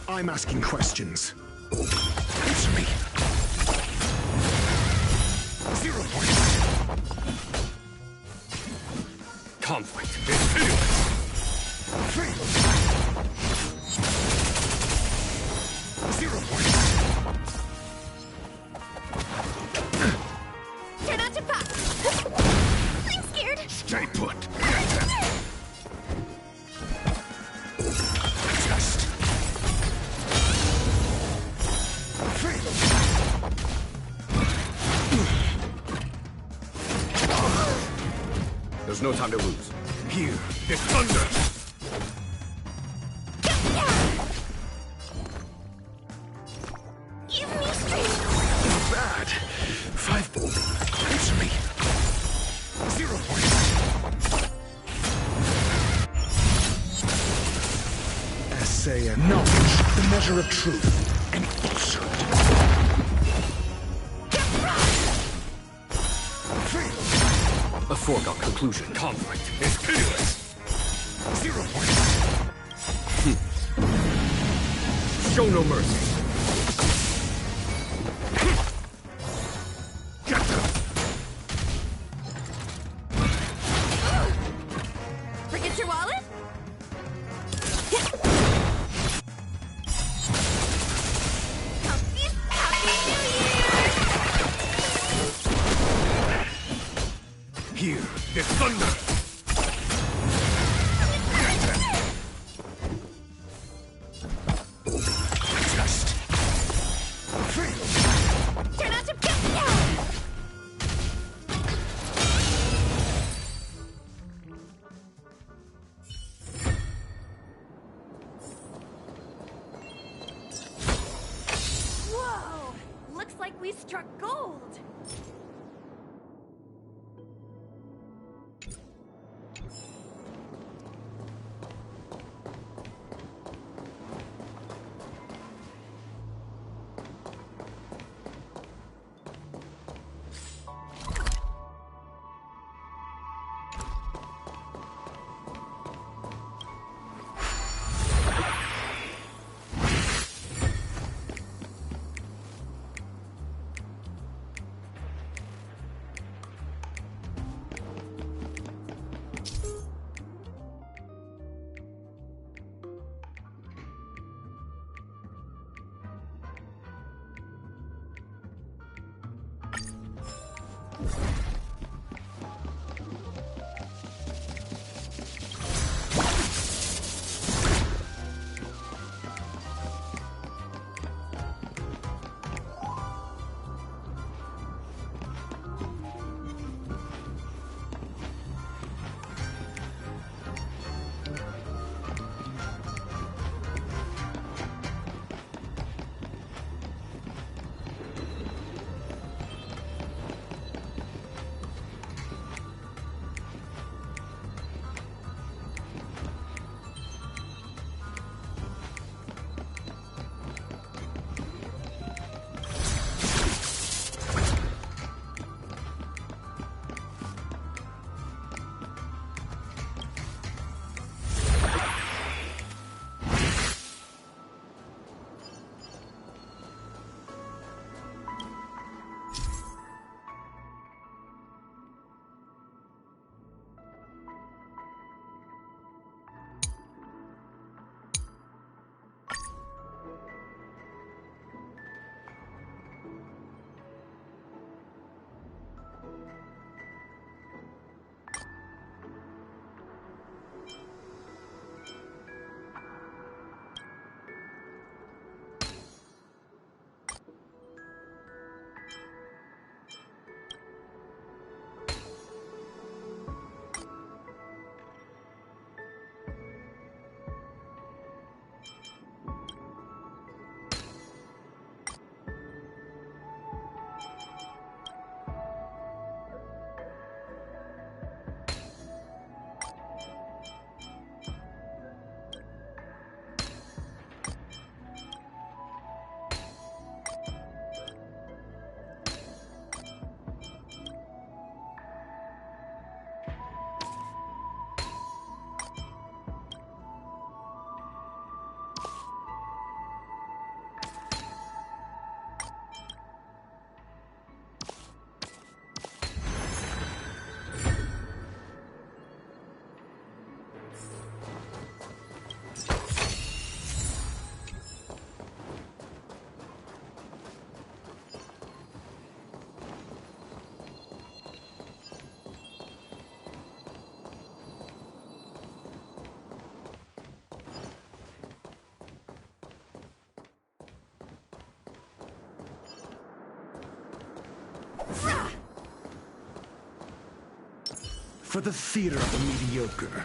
I'm asking questions. Answer me. 0 points. Conflict is pitiless. 0 points. Turn out your pop! I'm scared! Stay put. There's no time to lose. Here is thunder. Give me strength! Not bad. 5 points. Answer me. 0 points. SA knowledge, the measure of truth and falsehood. A foregone conclusion. Conflict is pitiless. 0 points. Show no mercy. Forget your wallet? Come feast Happy New Year! Here is thunder. Turn out your pit! Whoa! Looks like we struck gold! for the theater of the mediocre.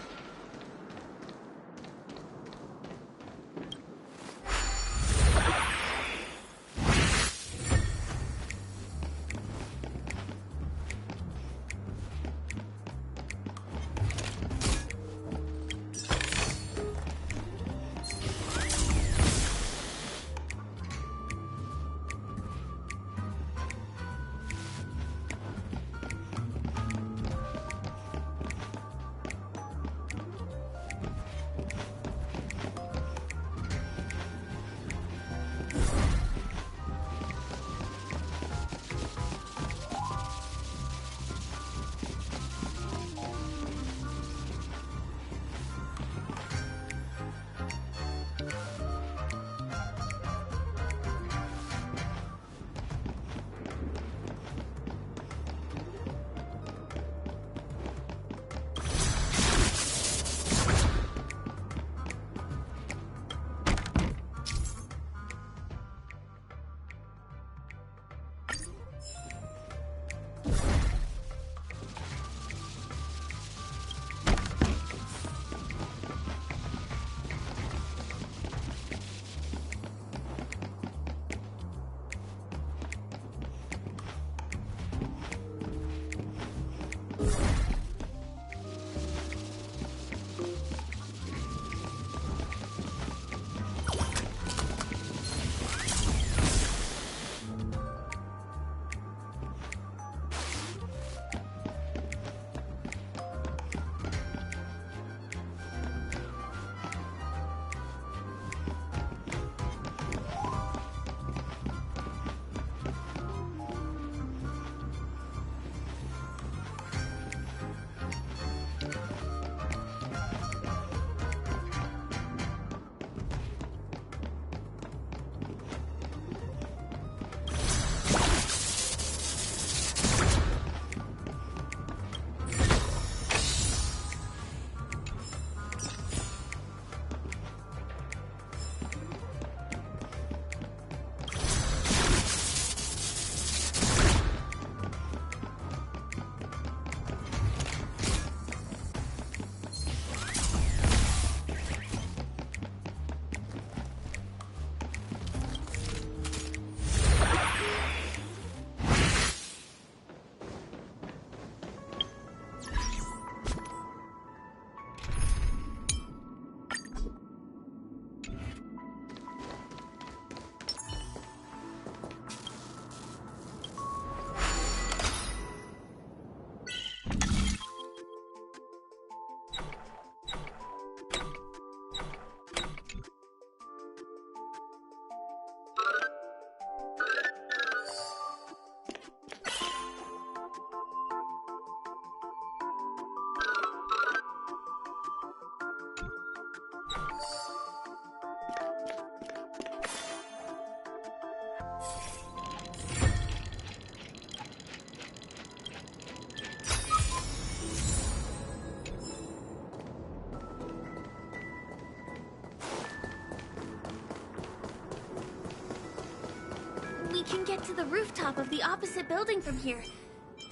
We can get to the rooftop of the opposite building from here,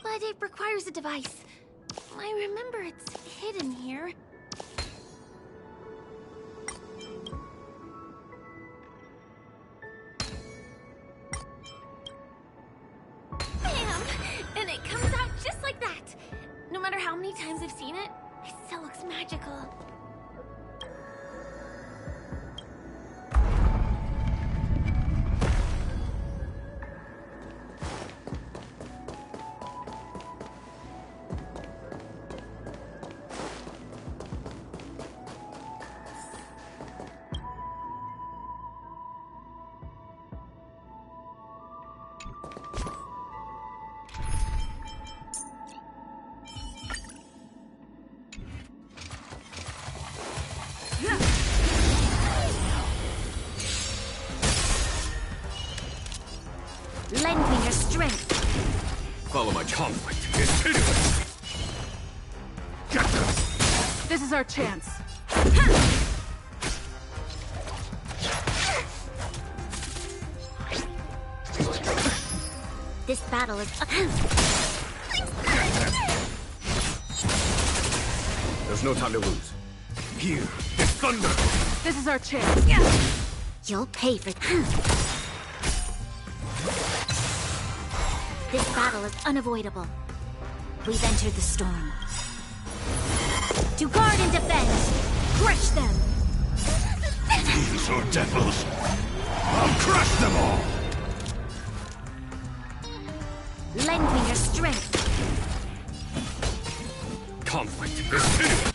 but it requires a device. I remember it's hidden here. Bam! And it comes out just like that. No matter how many times I've seen it, it still looks magical. Lend me your strength. Follow my conflict. It's pitiless. Get them! This is our chance. This battle is... There's no time to lose. Here, it's thunder! This is our chance. You'll pay for This battle is unavoidable. We've entered the storm. To guard and defend! Crush them! These are devils! I'll crush them all! Lend me your strength! Conflict is hideous!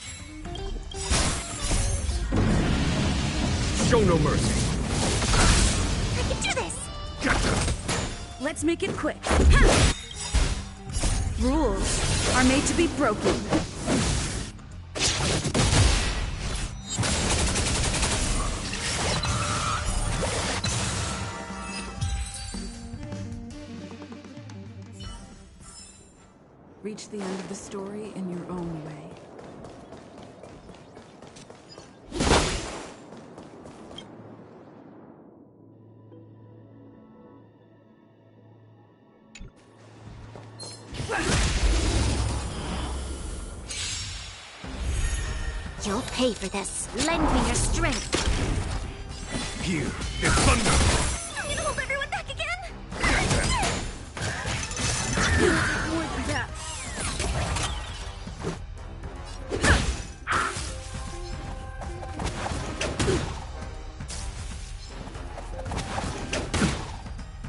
Show no mercy! I can do this! Let's make it quick. Rules are made to be broken. Reach the end of the story in your own way. You'll pay for this. Lend me your strength. Here is thunder! I'm gonna hold everyone back again. More than that.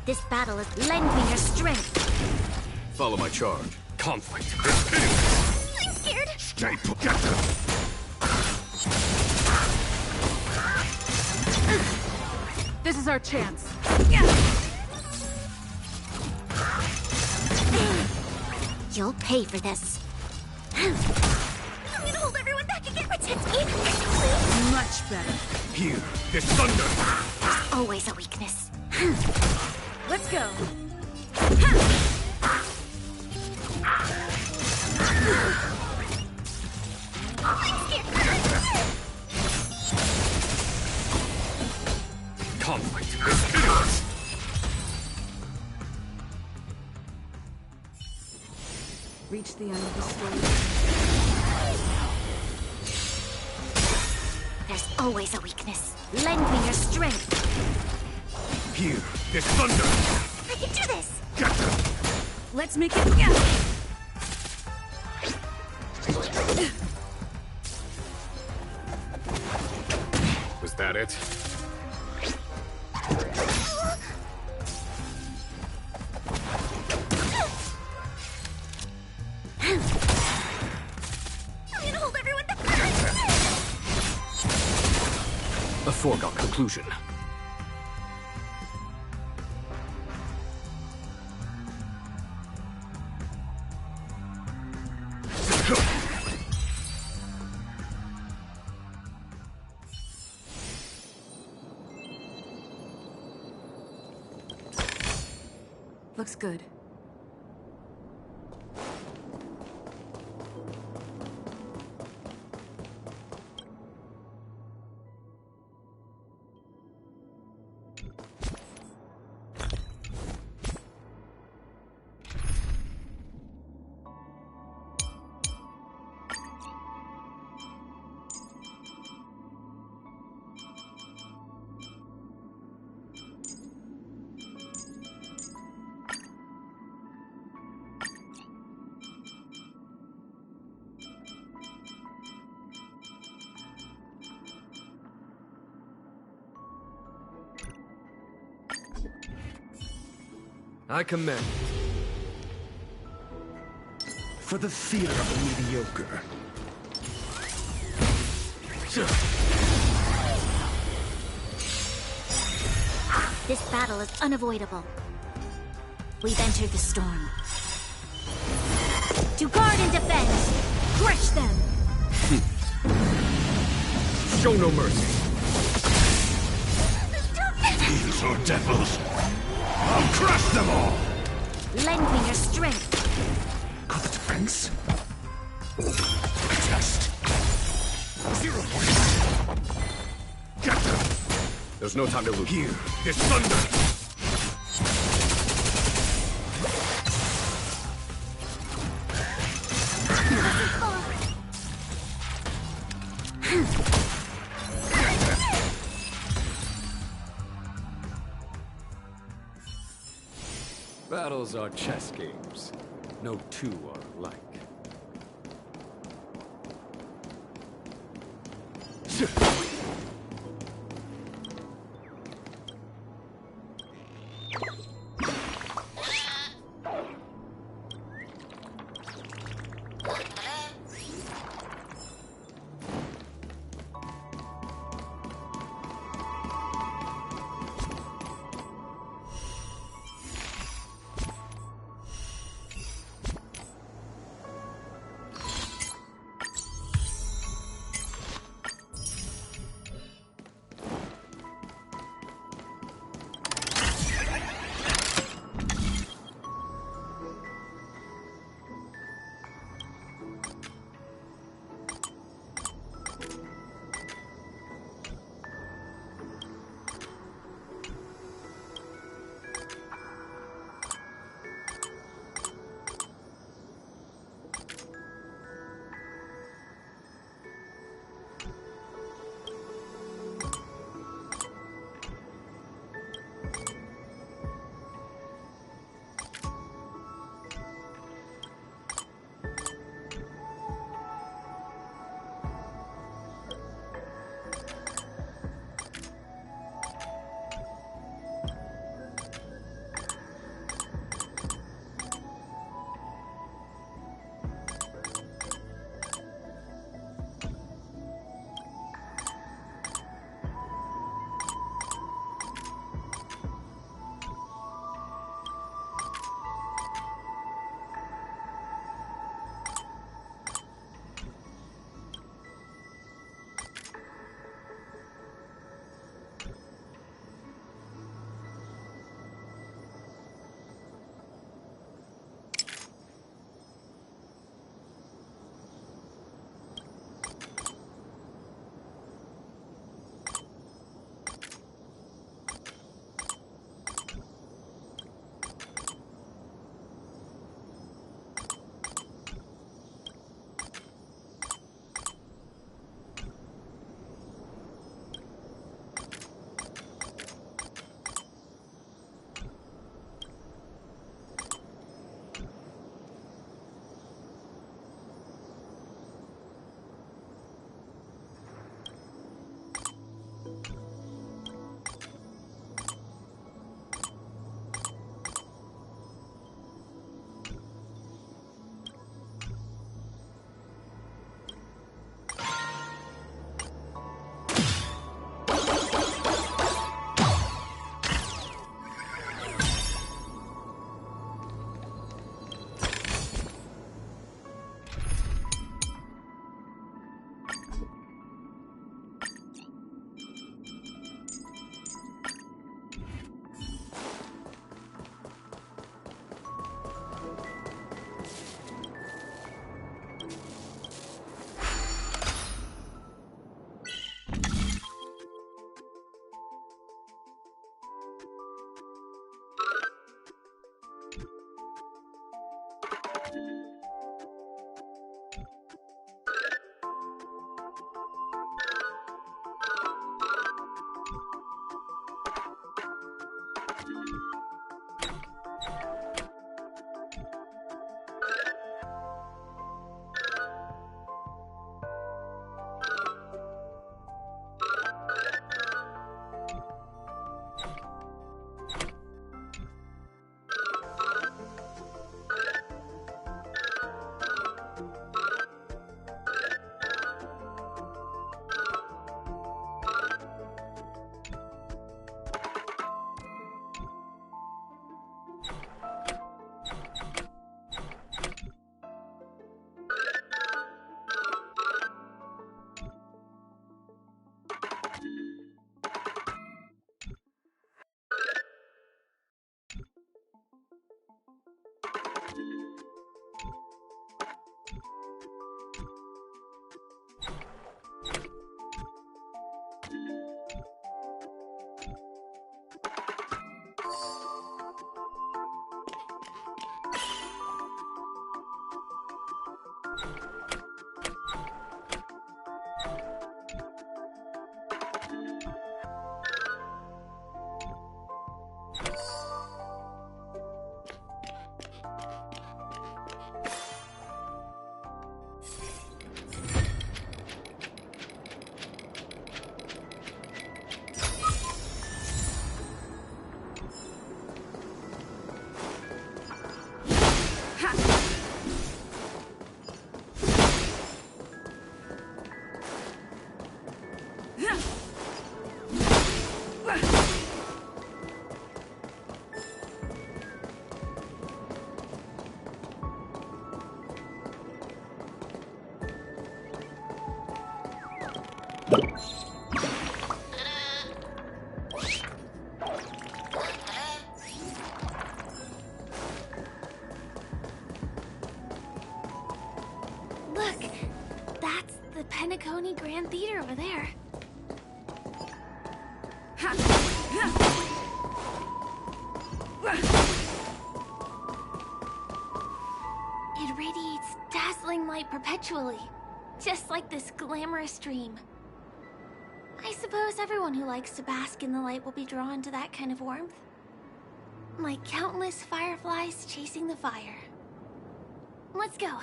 This battle is lend me your strength. Follow my charge. Conflict is hideous! I'm scared. Stay put! This is our chance. You'll pay for this. I'm gonna hold everyone back again. Protect me. Much better. Here is thunder! There's always a weakness. Let's go. Conflict is hideous! Reach the end of the story. There's always a weakness. Lend me your strength. Here is thunder! I can do this! Let's make it. Was that it? I'm gonna hold everyone back. A foregone conclusion. Looks good. I commend. For the fear of the mediocre. This battle is unavoidable. We've entered the storm. To guard and defend! Crush them! Show no mercy! These are devils! I'll crush them all! Lend me your strength. Got the defense? Test. 0 points. There's no time to lose. Here is thunder! Battles are chess games. No two are alike. Penacony Grand Theater over there. It radiates dazzling light perpetually, just like this glamorous dream. I suppose everyone who likes to bask in the light will be drawn to that kind of warmth. Like countless fireflies chasing the fire. Let's go.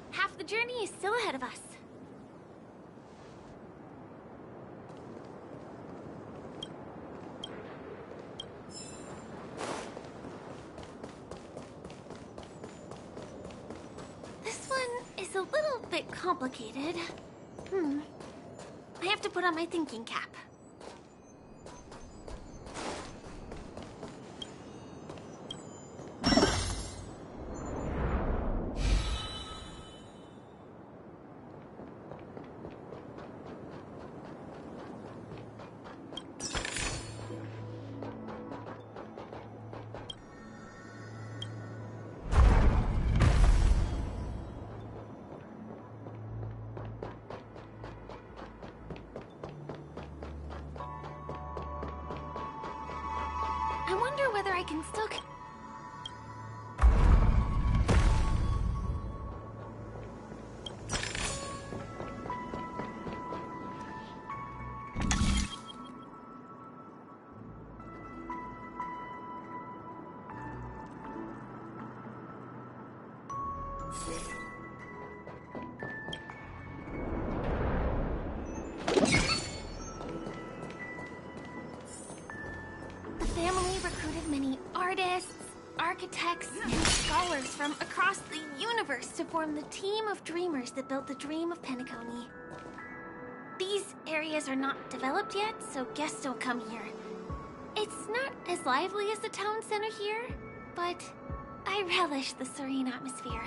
Half the journey is still ahead of us. This one is a little bit complicated. I have to put on my thinking cap. I wonder whether I can still... The family recruited many artists, architects, and scholars from across the universe to form the team of dreamers that built the dream of Penacony. These areas are not developed yet, so guests don't come here. It's not as lively as the town center here, but I relish the serene atmosphere.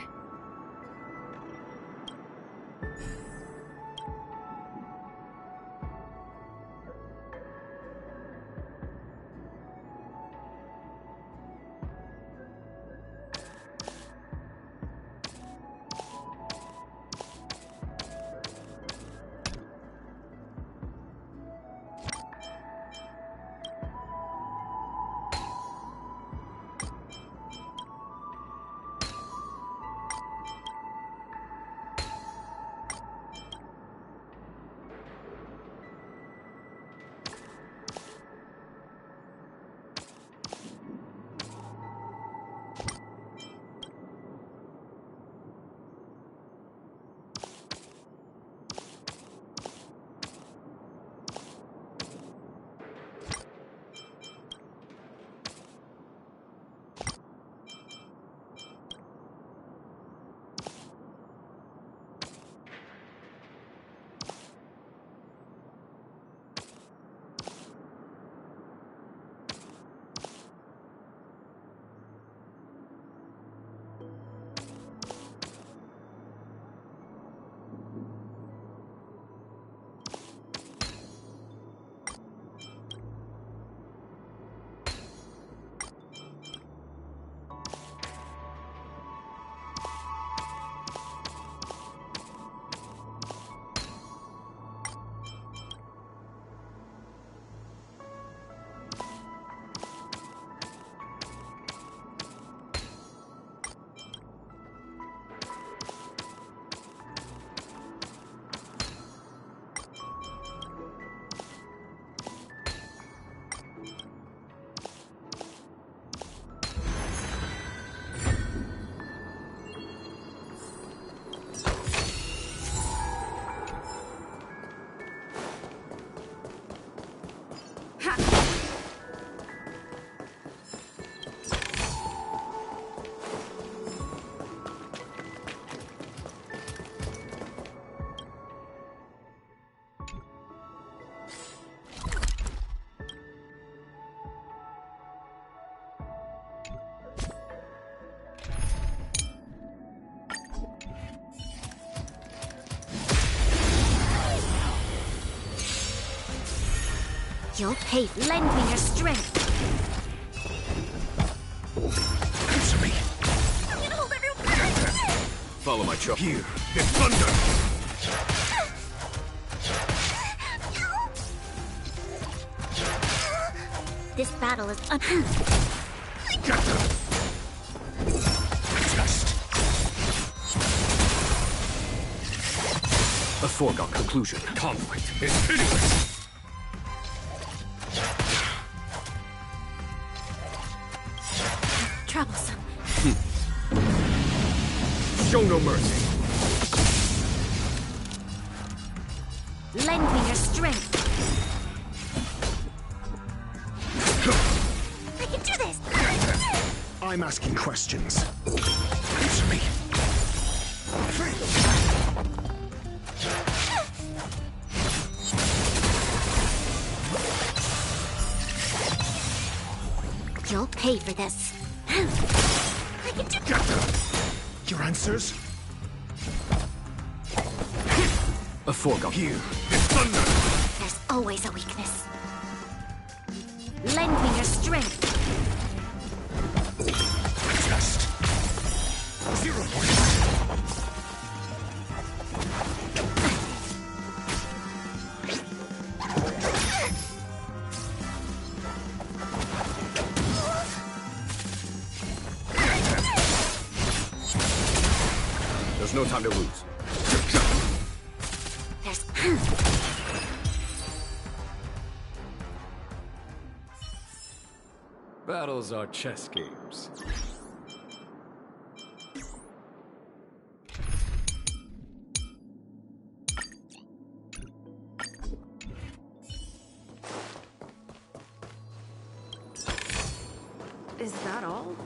You'll pay. Lend me your strength. Answer me. I'm gonna hold everyone back. Follow my trail. Here, there's thunder. This battle is A foregone conclusion. Conflict is pitiless! troublesome. Show no mercy. Lend me your strength. I can do this! I'm asking questions. Answer me. You'll pay for this. I can do Your answers? A foregone. Here. There's always a weakness. Lend me your strength. Test. 0 points. There's no time to lose. There's... Battles are chess games. Is that all?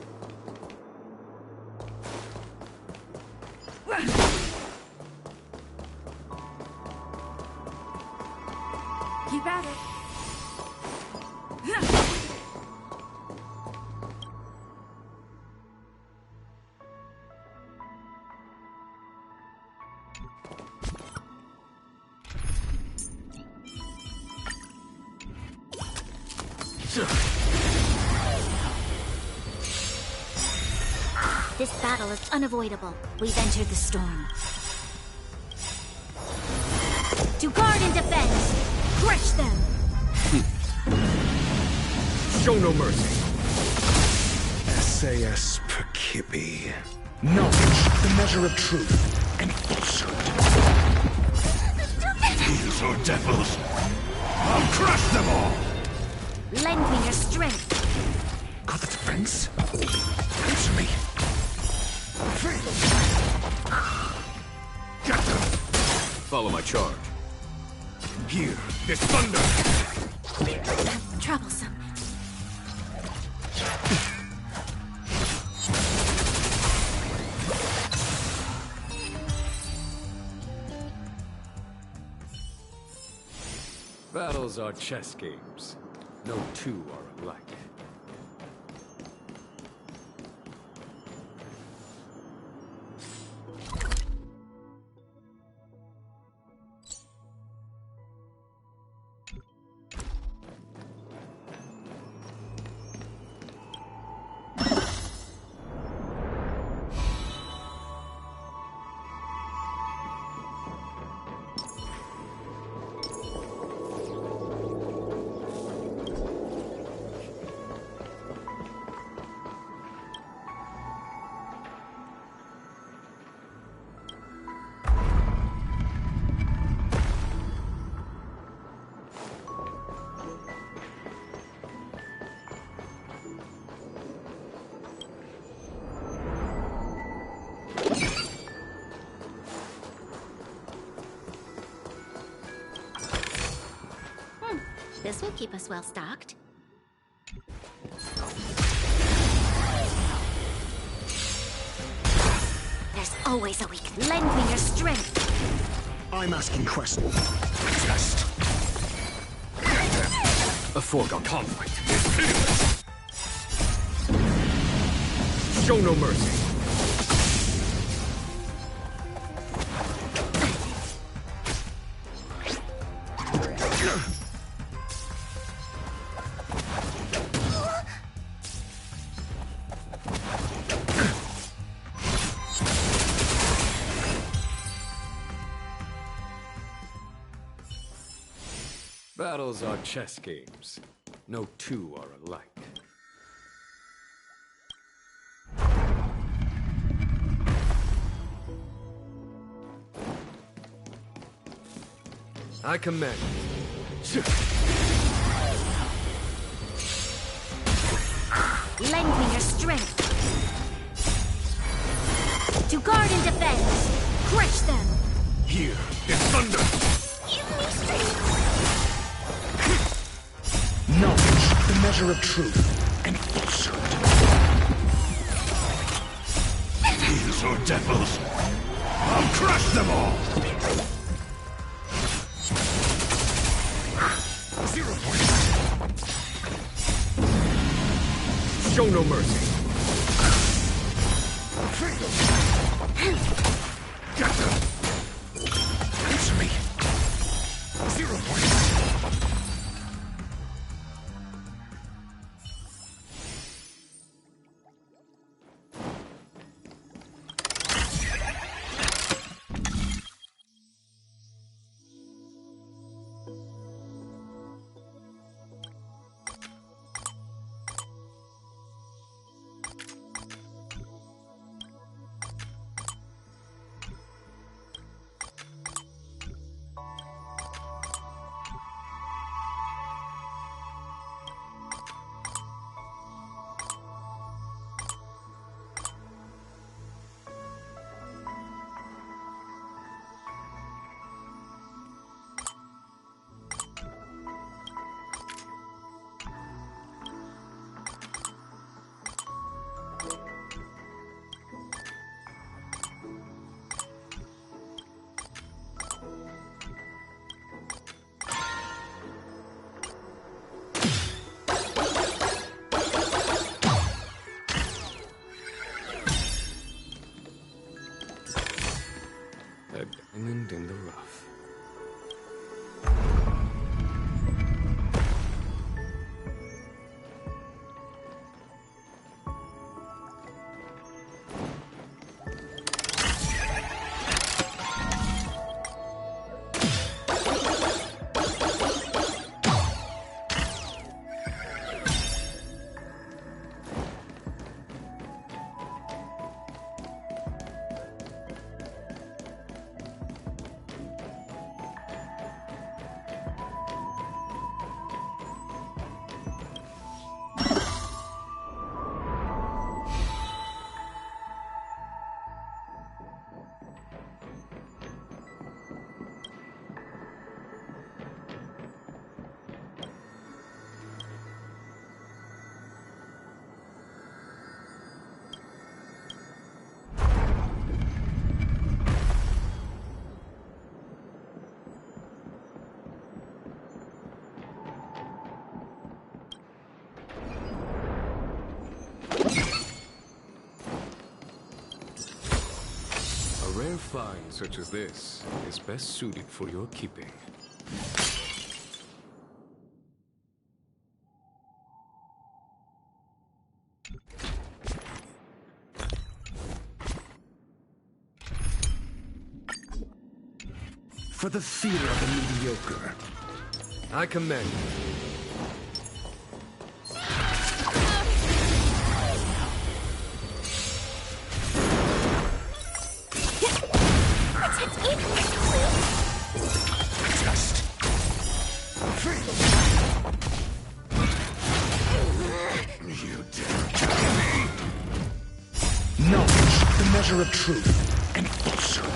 Keep at it. This battle is unavoidable. We've entered the storm. To guard and defend! Crush them! Show no mercy. SAS Percipi. Knowledge, the measure of truth, and falsehood. These are devils. I'll crush them all! Lend me your strength. Got the defense? Answer me. Follow my charge. Here, this thunder! Troublesome. Battles are chess games. No two are alike. This will keep us well stocked. There's always a weakness. Lend me your strength. I'm asking questions. Test. A foregone conflict is pitiless. Show no mercy. Battles are chess games. No two are alike. I command. Lend me your strength. To guard and defend. Crush them. Here is thunder. Give me strength. Knowledge, the measure of truth and falsehood. These are devils. I'll crush them all. 0 points. Show no mercy. Gotcha. Answer me. 0 points. A diamond in the rough. A rare find such as this is best suited for your keeping. For the fear of the mediocre. I command. Knowledge, the measure of truth and falsehood.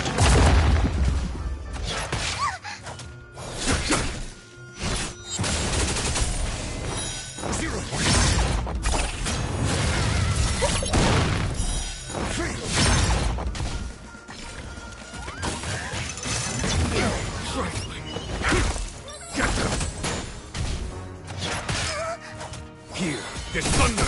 Here is thunder.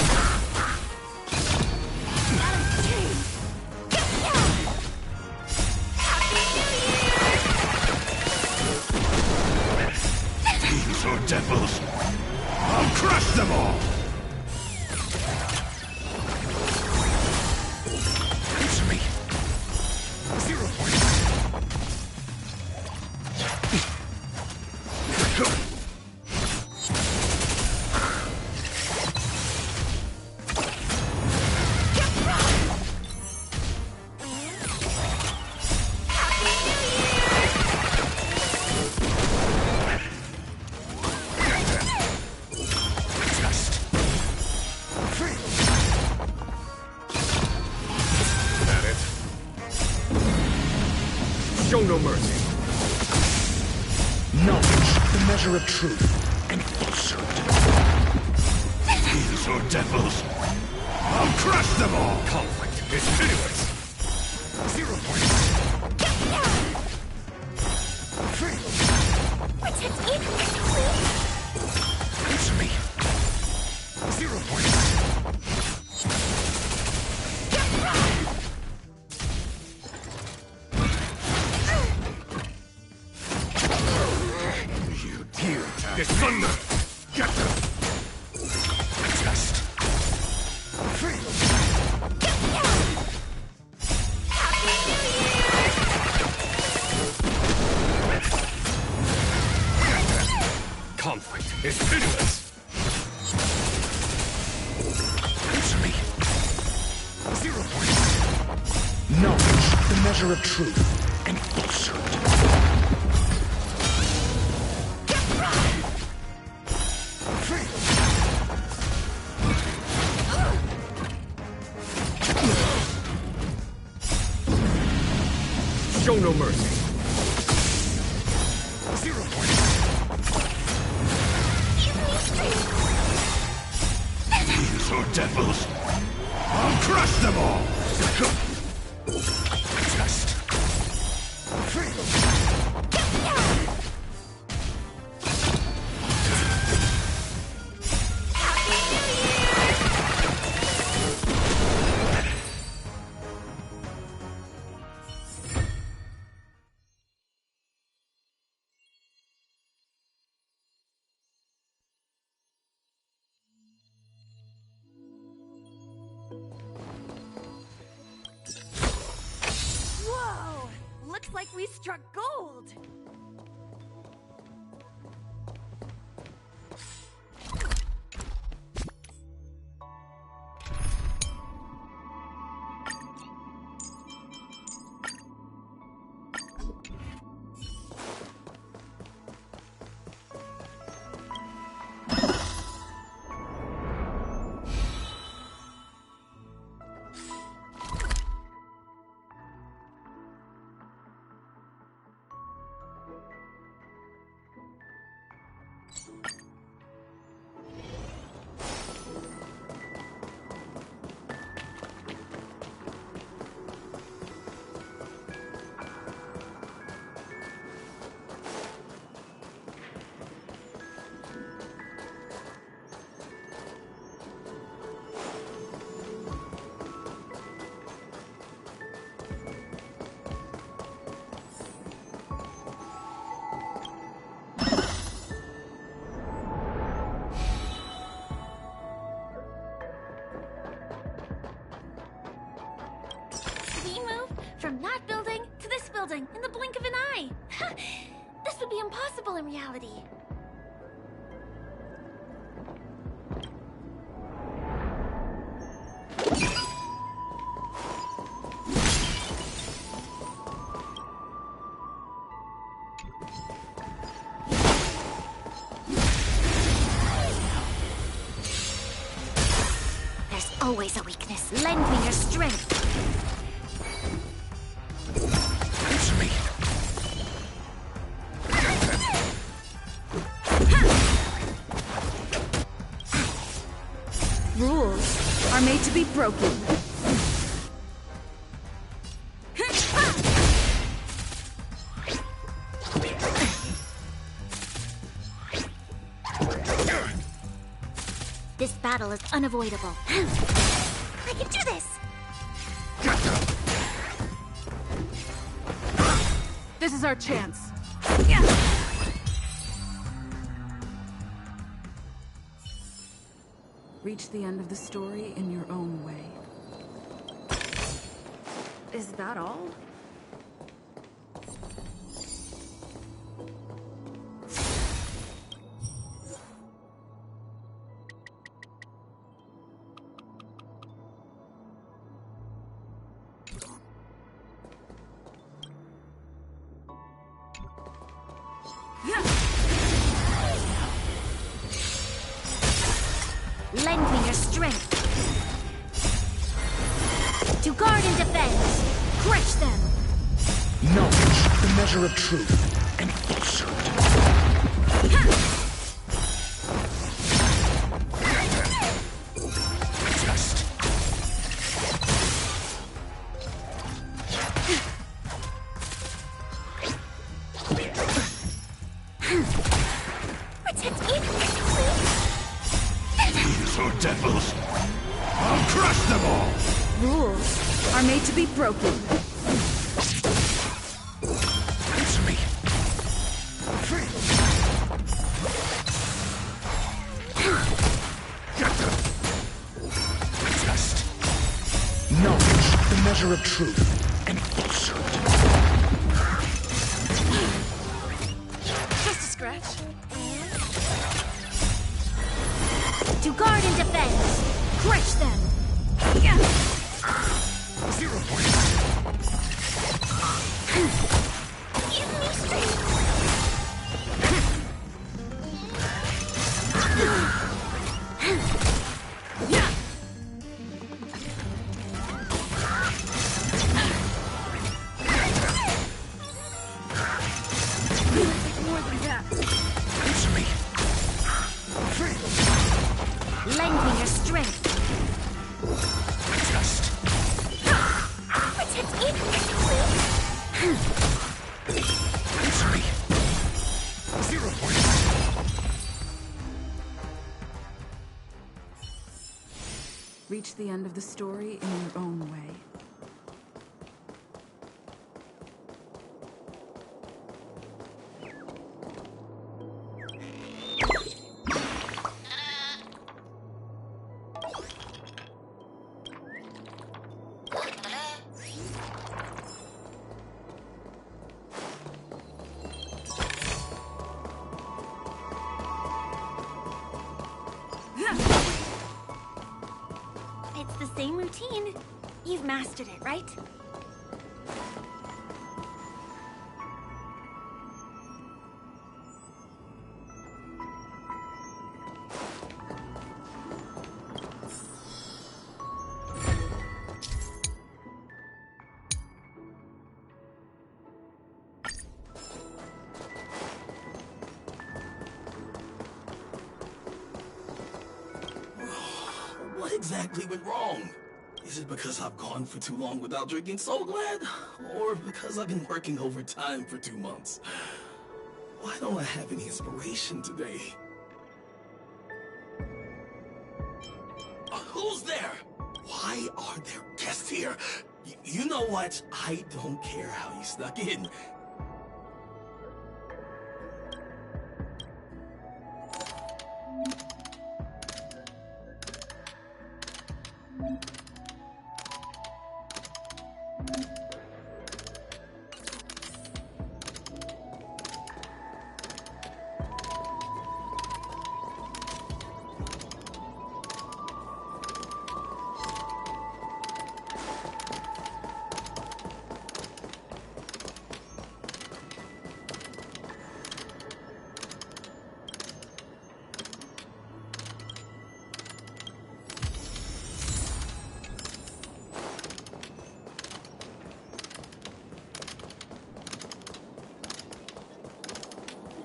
Show no mercy. Knowledge, the measure of truth and falsehood. These are devils. I'll crush them all! Conflict is pitiless. 0 points. Protect me, please. Answer me. 0 points. You dear dishonor. Get them. Test. Conflict is pitiless. Answer me. 0 points. Knowledge, the measure of truth and falsehood. Show no mercy. 0 points. These are devils. I'll crush them all! Test. Whoa! Looks like we struck gold! From that building to this building in the blink of an eye. This would be impossible in reality. There's always a weakness. Lend me your strength. Answer me. Rules are made to be broken. This battle is unavoidable. I can do this! This is our chance. Reach the end of the story in your own way. Is that all? Lend me your strength. To guard and defend. Crush them. Knowledge, the measure of truth and falsehood. Protect me, please. These are devils. I'll crush them all. Rules are made to be broken. Answer me. Test. Knowledge, the measure of truth and falsehood. Just a scratch. To guard and defend. Crush them. 0 points. Give me strength. More than that. Answer me. Lend me your strength. Test. Protect me, please. Answer me. 0 points. Reach the end of the story in your own way. It's the same routine. You've mastered it, right? What exactly went wrong? Is it because I've gone for too long without drinking Soul Glad? Or because I've been working overtime for 2 months? Why don't I have any inspiration today? Who's there? Why are there guests here? You know what? I don't care how you snuck in.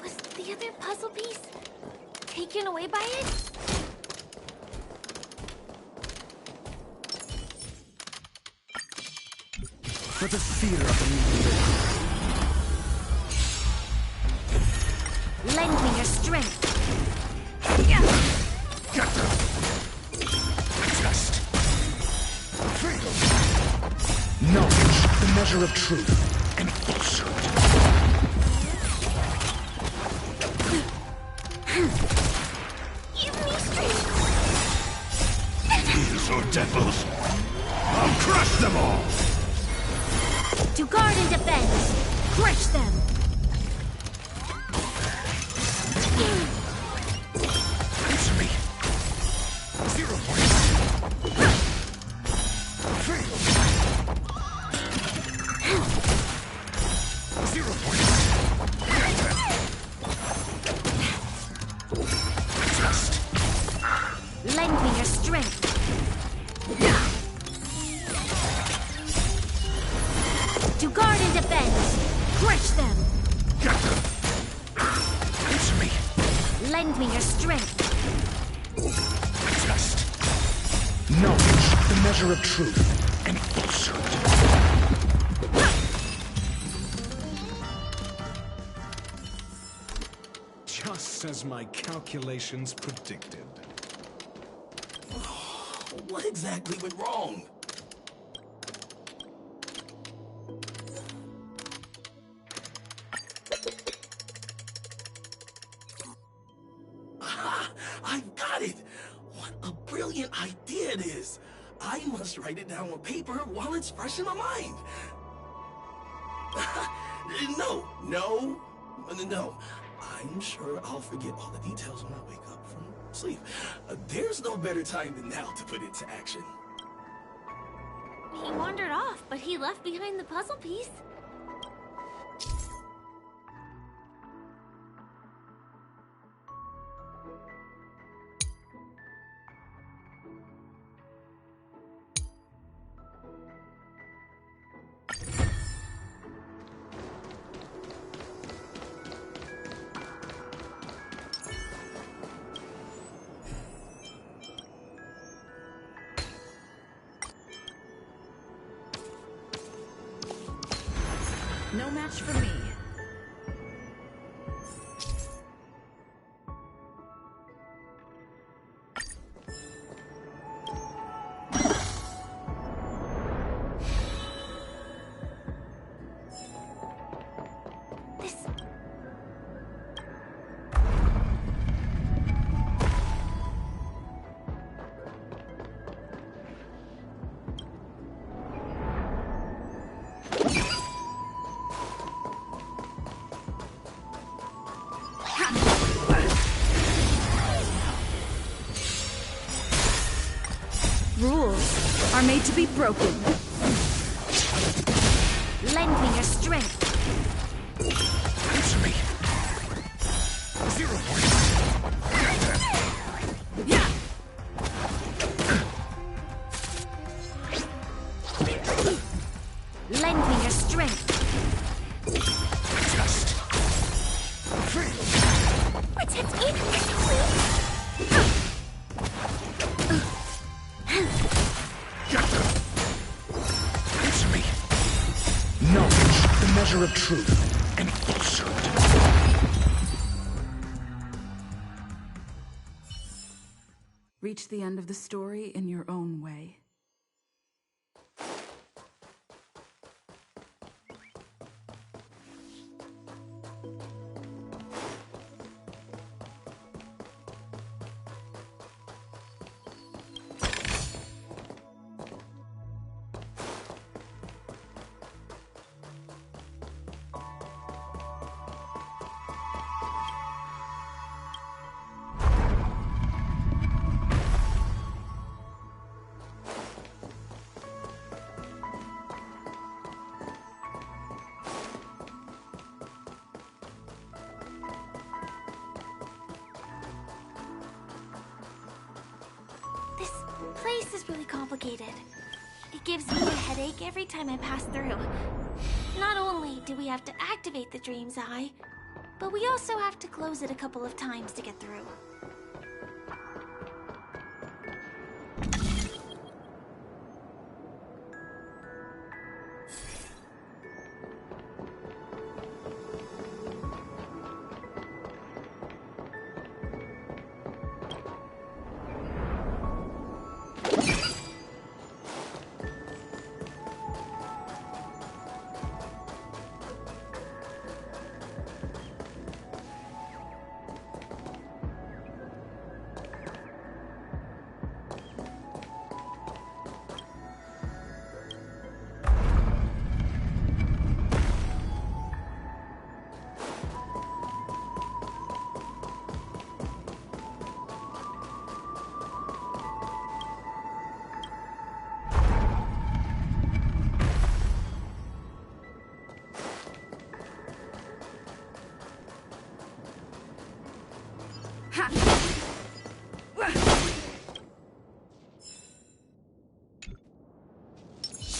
Was the other puzzle piece taken away by it? For the theater of the Lend me your strength. test. Knowledge, the measure of truth and falsehood. Give me strength. These are devils. I'll crush them all. To guard and defend. Crush them. Answer me. 0 points. 0 points. Test. Lend me your strength. To guard and defend. Crush them! Answer me. Lend me your strength. Just knowledge, the measure of truth and falsehood. Just as my calculations predicted. What exactly went wrong? I've got it! What a brilliant idea it is! I must write it down on paper while it's fresh in my mind. No. I'm sure I'll forget all the details when I wake up from sleep. There's no better time than now to put it to action. He wandered off, but he left behind the puzzle piece. No match for me. Rules are made to be broken. Lend me your strength. Answer me. 0 points. Yeah. Lend me your strength. Just Protect me, please. answer me. Knowledge, the measure of truth and falsehood. Reach the end of the story in your own way. This place is really complicated. It gives me a headache every time I pass through. Not only do we have to activate the Dream's Eye, but we also have to close it a couple of times to get through.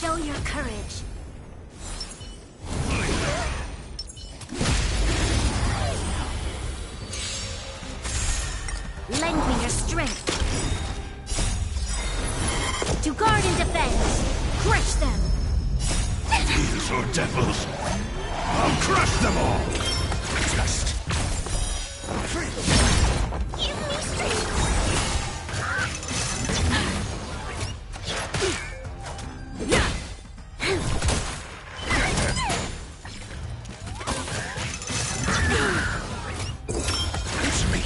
Show your courage. These are devils. I'll crush them all. Just Give me strength. It's me.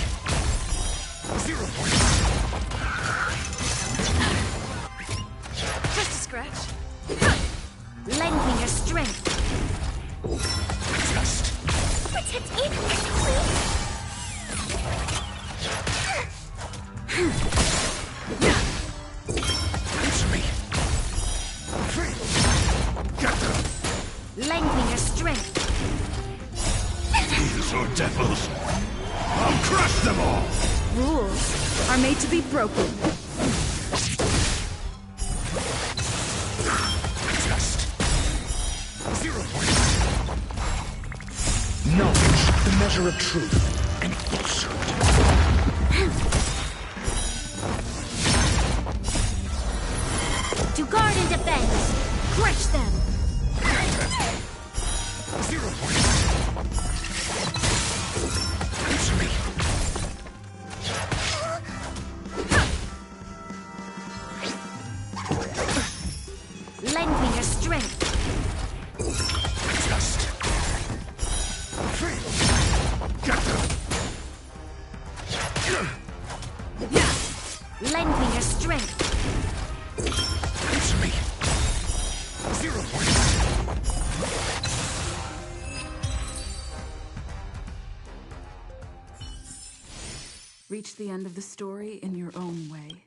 0 points. Just a scratch. Lend me your strength. Just Protect me, please. it's me. Get them. Lend me your strength. These are devils. I'll crush them all. Rules are made to be broken. Just 0 points. Knowledge, the measure of truth and falsehood. To guard and defend. Crush them. 0 points. It's me. Lend me your strength. Just get them. Lend me your strength. It's me. 0 points. Reach the end of the story in your own way.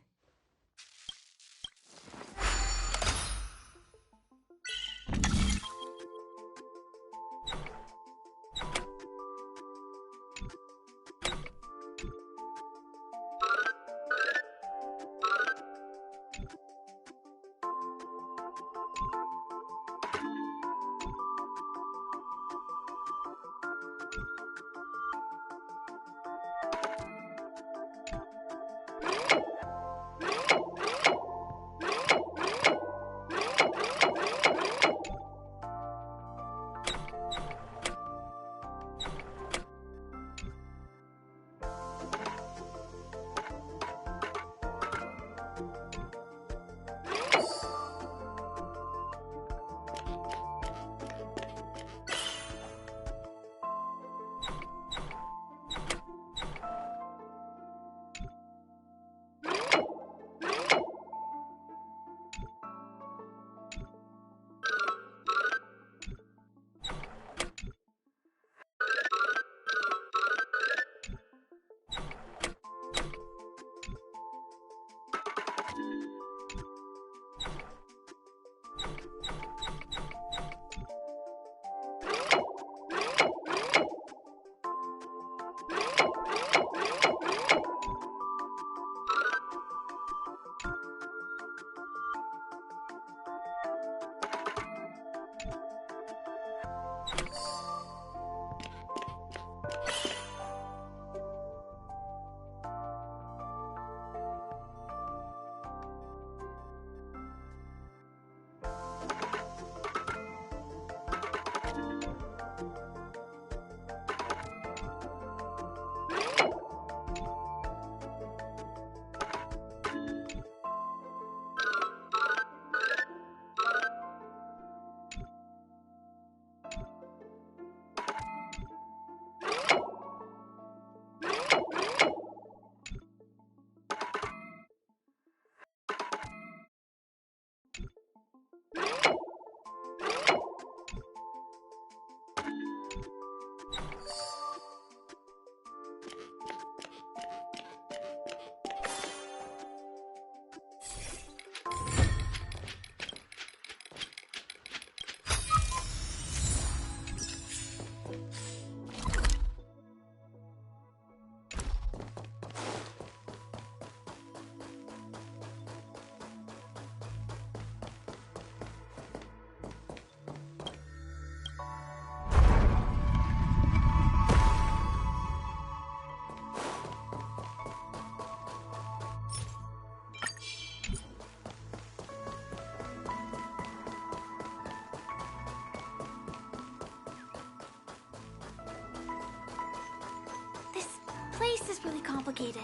place is really complicated.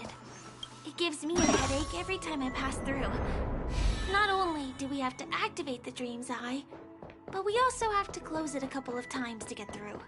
It gives me a headache every time I pass through. Not only do we have to activate the Dream's Eye, but we also have to close it a couple of times to get through.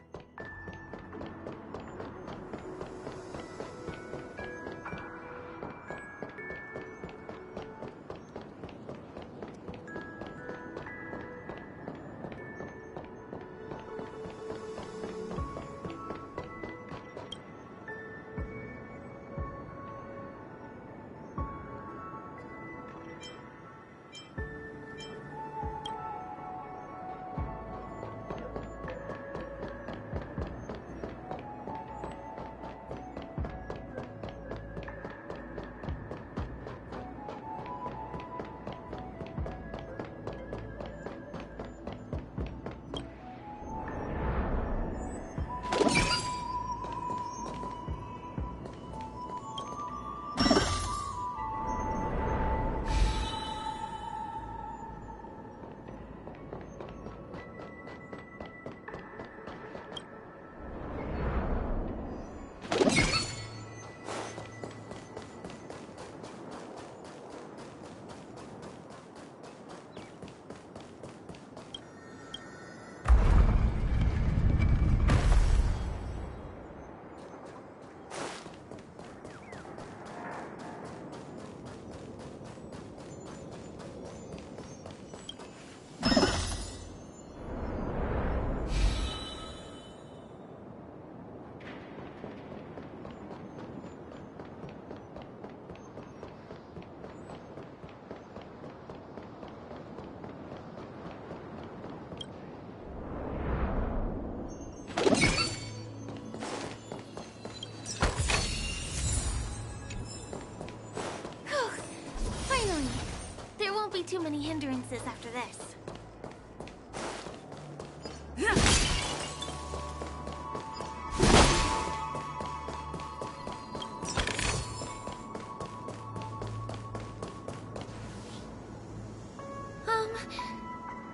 Too many hindrances after this.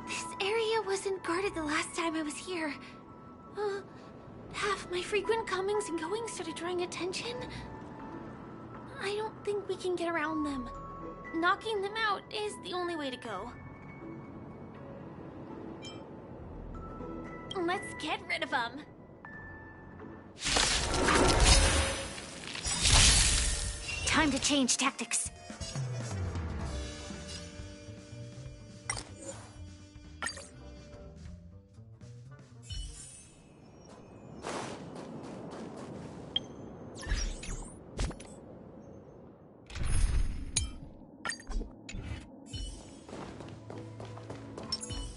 This area wasn't guarded the last time I was here. Have my frequent comings and goings started drawing attention? I don't think we can get around them. Knocking them out is the only way to go. Let's get rid of them. Time to change tactics.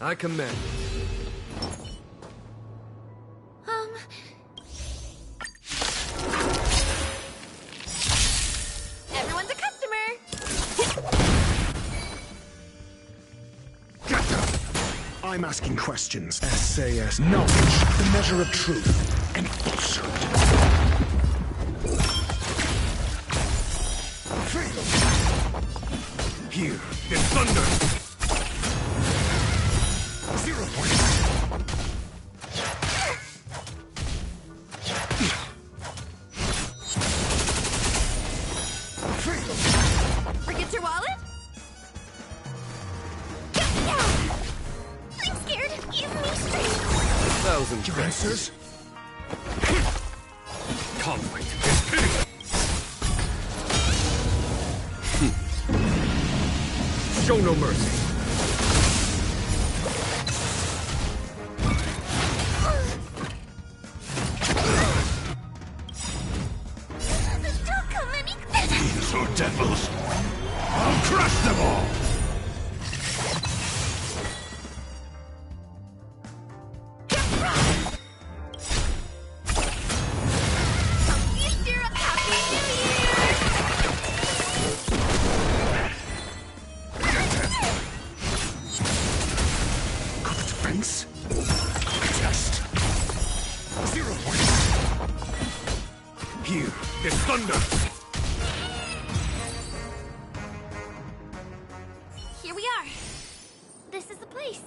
I command. Everyone's a customer. Get them! I'm asking questions. SAS. Knowledge, the measure of truth and falsehood. Here, in thunder. 0 points. Forget your wallet? I'm scared. Give me strength. 1,000 Your answers? Conflict is pity. Show no mercy. So devils! I'll crush them all! Got the defense? Test. 0 points. Here is thunder. Here we are. This is the place.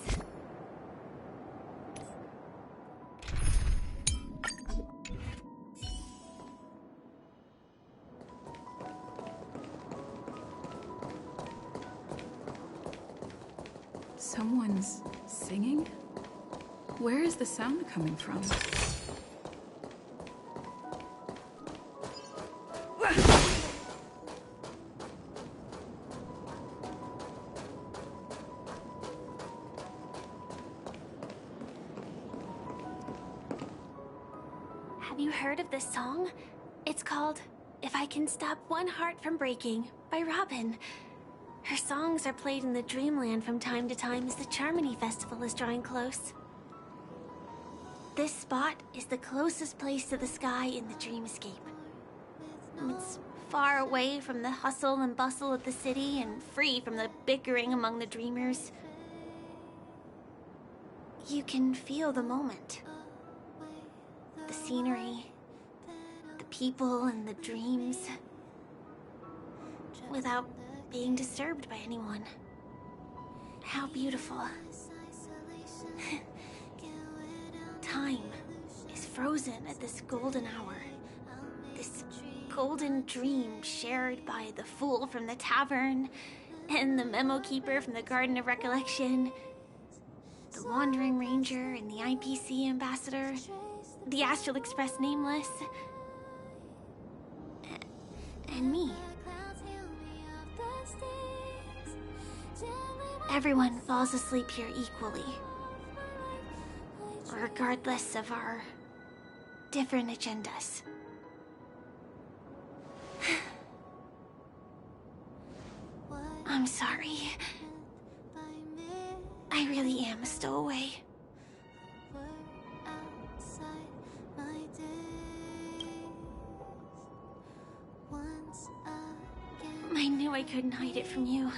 Someone's singing? Where is the sound coming from? Have you heard of this song? It's called If I Can Stop One Heart from Breaking by Robin. Her songs are played in the Dreamland from time to time as the Charmony Festival is drawing close. This spot is the closest place to the sky in the dreamscape. It's far away from the hustle and bustle of the city and free from the bickering among the dreamers. You can feel the moment. The scenery, the people and the dreams, without being disturbed by anyone. How beautiful. Time is frozen at this golden hour. This golden dream shared by the fool from the tavern, and the memo keeper from the Garden of Recollection, the Wandering Ranger and the IPC ambassador, the Astral Express Nameless, and me. Everyone falls asleep here equally, regardless of our different agendas. I'm sorry. I really am a stowaway. I knew I couldn't hide it from you.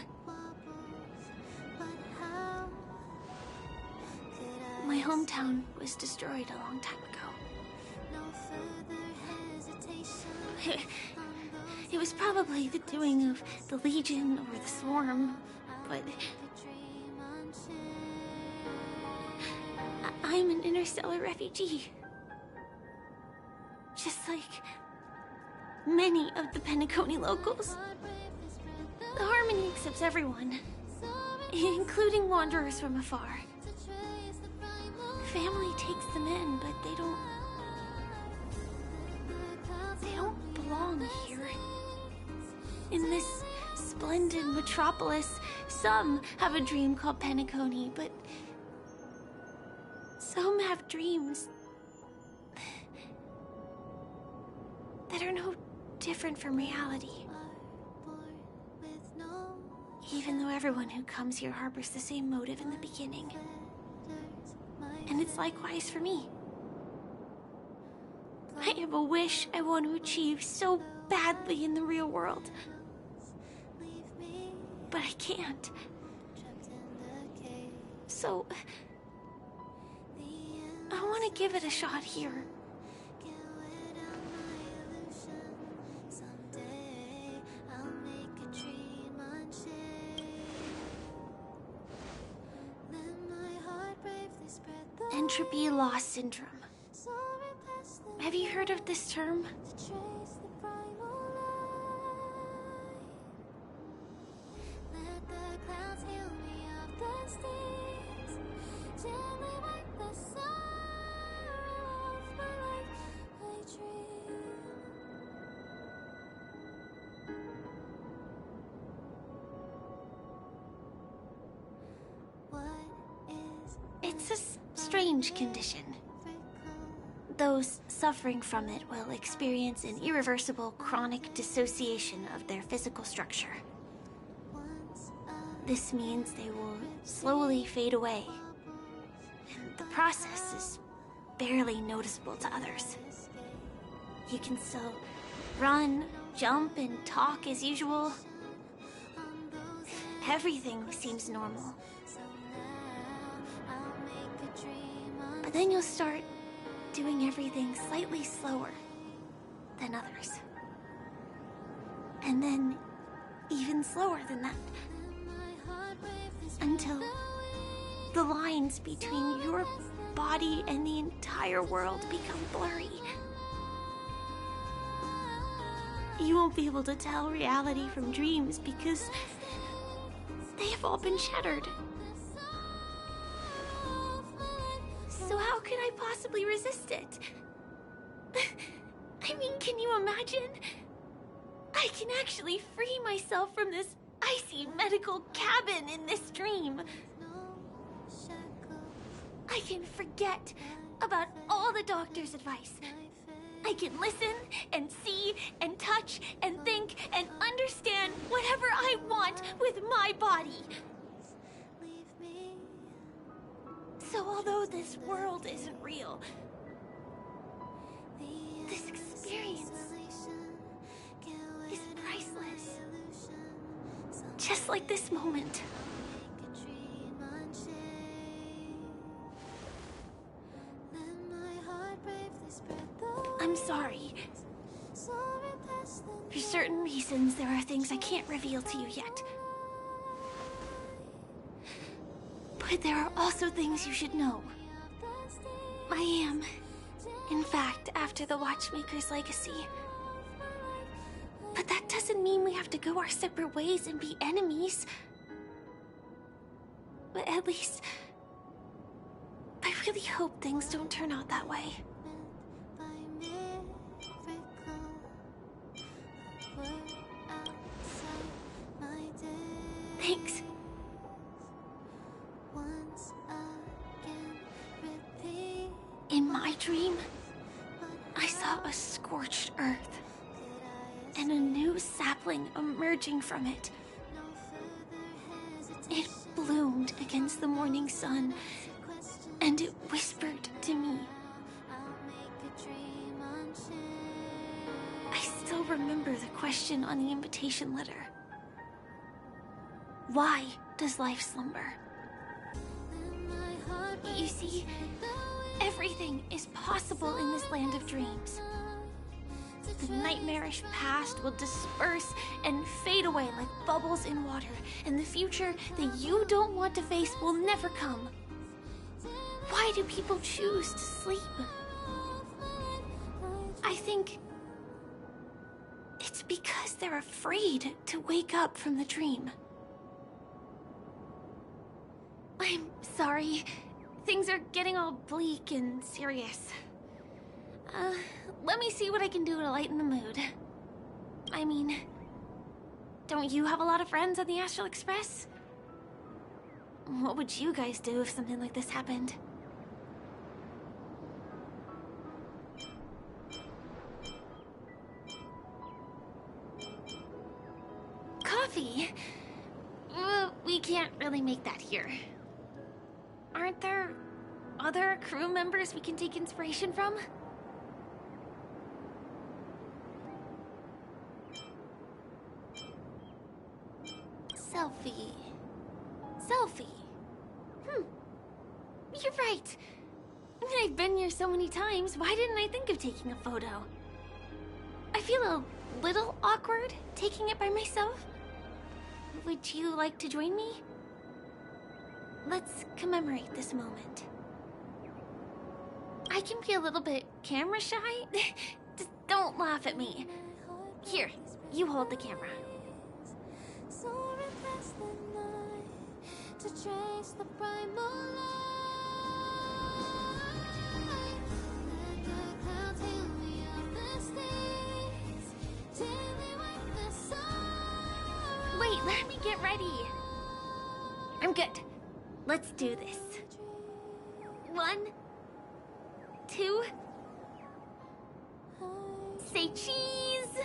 My hometown was destroyed a long time ago. It was probably the doing of the Legion or the Swarm, but I'm an interstellar refugee. Just like many of the Penacony locals. The Harmony accepts everyone, including wanderers from afar. Family takes them in, but they don't belong here. In this splendid metropolis, some have a dream called Penacony, but some have dreams that are no different from reality. Even though everyone who comes here harbors the same motive in the beginning. And it's likewise for me. I have a wish I want to achieve so badly in the real world. But I can't. So I want to give it a shot here. Entropy loss syndrome. Have you heard of this term? It's a strange condition. Those suffering from it will experience an irreversible chronic dissociation of their physical structure. This means they will slowly fade away, and the process is barely noticeable to others. You can still run, jump, and talk as usual. Everything seems normal. But then you'll start doing everything slightly slower than others. And then even slower than that. Until the lines between your body and the entire world become blurry. You won't be able to tell reality from dreams because they have all been shattered. possibly resist it. I mean, can you imagine? I can actually free myself from this icy medical cabin in this dream. I can forget about all the doctor's advice. I can listen and see and touch and think and understand whatever I want with my body. So although this world isn't real, this experience is priceless. Just like this moment. I'm sorry. For certain reasons, there are things I can't reveal to you yet. But there are also things you should know. I am, in fact, after the Watchmaker's legacy. But that doesn't mean we have to go our separate ways and be enemies. But at least, I really hope things don't turn out that way. Thanks. In my dream, I saw a scorched earth and a new sapling emerging from it. It bloomed against the morning sun, and it whispered to me. I still remember the question on the invitation letter. Why does life slumber? You see, everything is possible in this land of dreams. The nightmarish past will disperse and fade away like bubbles in water, and the future that you don't want to face will never come. Why do people choose to sleep? I think it's because they're afraid to wake up from the dream. I'm sorry. Things are getting all bleak and serious. Let me see what I can do to lighten the mood. I mean, don't you have a lot of friends on the Astral Express? What would you guys do if something like this happened? Coffee? We can't really make that here. Aren't there other crew members we can take inspiration from? Selfie. Selfie. You're right. I've been here so many times, why didn't I think of taking a photo? I feel a little awkward taking it by myself. Would you like to join me? Let's commemorate this moment. I can be a little bit camera shy. Just don't laugh at me. Here, you hold the camera. To trace the primal Wait, let me get ready. I'm good. Let's do this. 1, 2. Say cheese.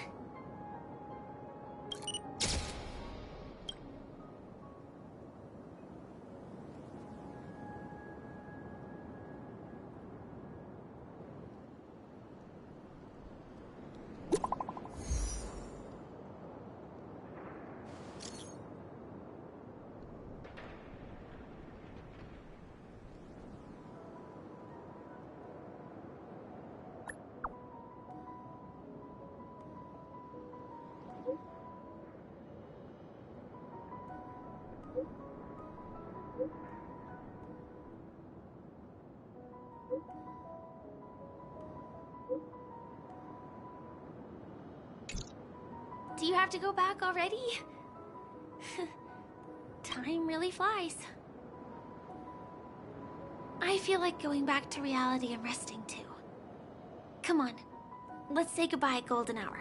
Do you have to go back already? Time really flies. I feel like going back to reality and resting too. Come on, let's say goodbye, Golden Hour.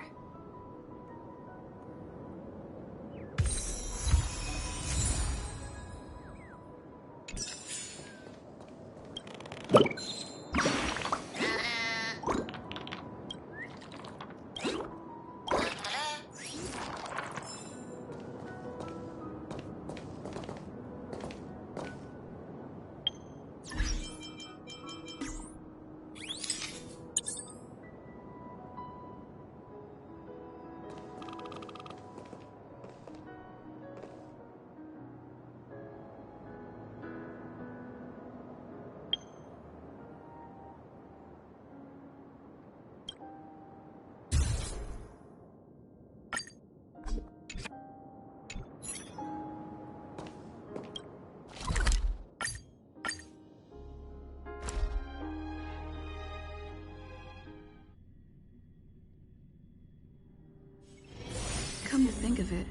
Come to think of it,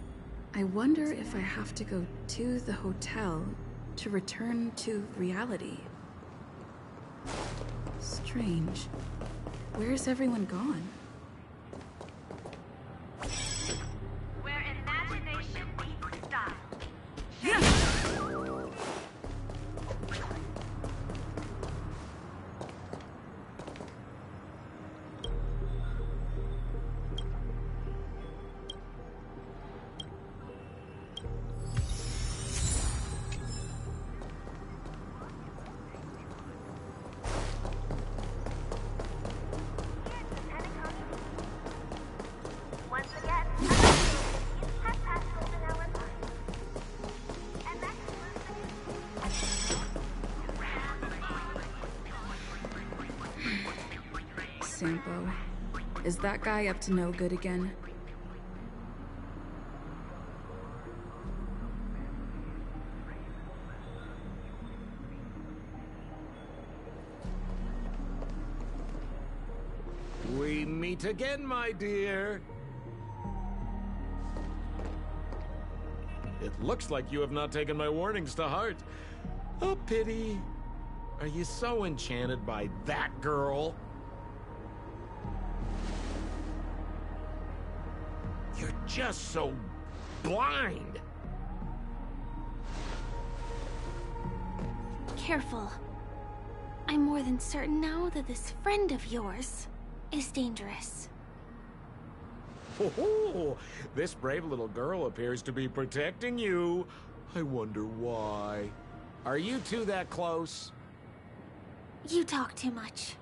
I wonder if I have to go to the hotel to return to reality. Strange. Where's everyone gone? Where imagination meets style. Once again, have passed golden hour line. And that's Sampo. Is that guy up to no good again? We meet again, my dear. It looks like you have not taken my warnings to heart. A pity. Are you so enchanted by that girl? You're just so blind. Careful. I'm more than certain now that this friend of yours is dangerous. Oh, this brave little girl appears to be protecting you. I wonder why. Are you two that close? You talk too much.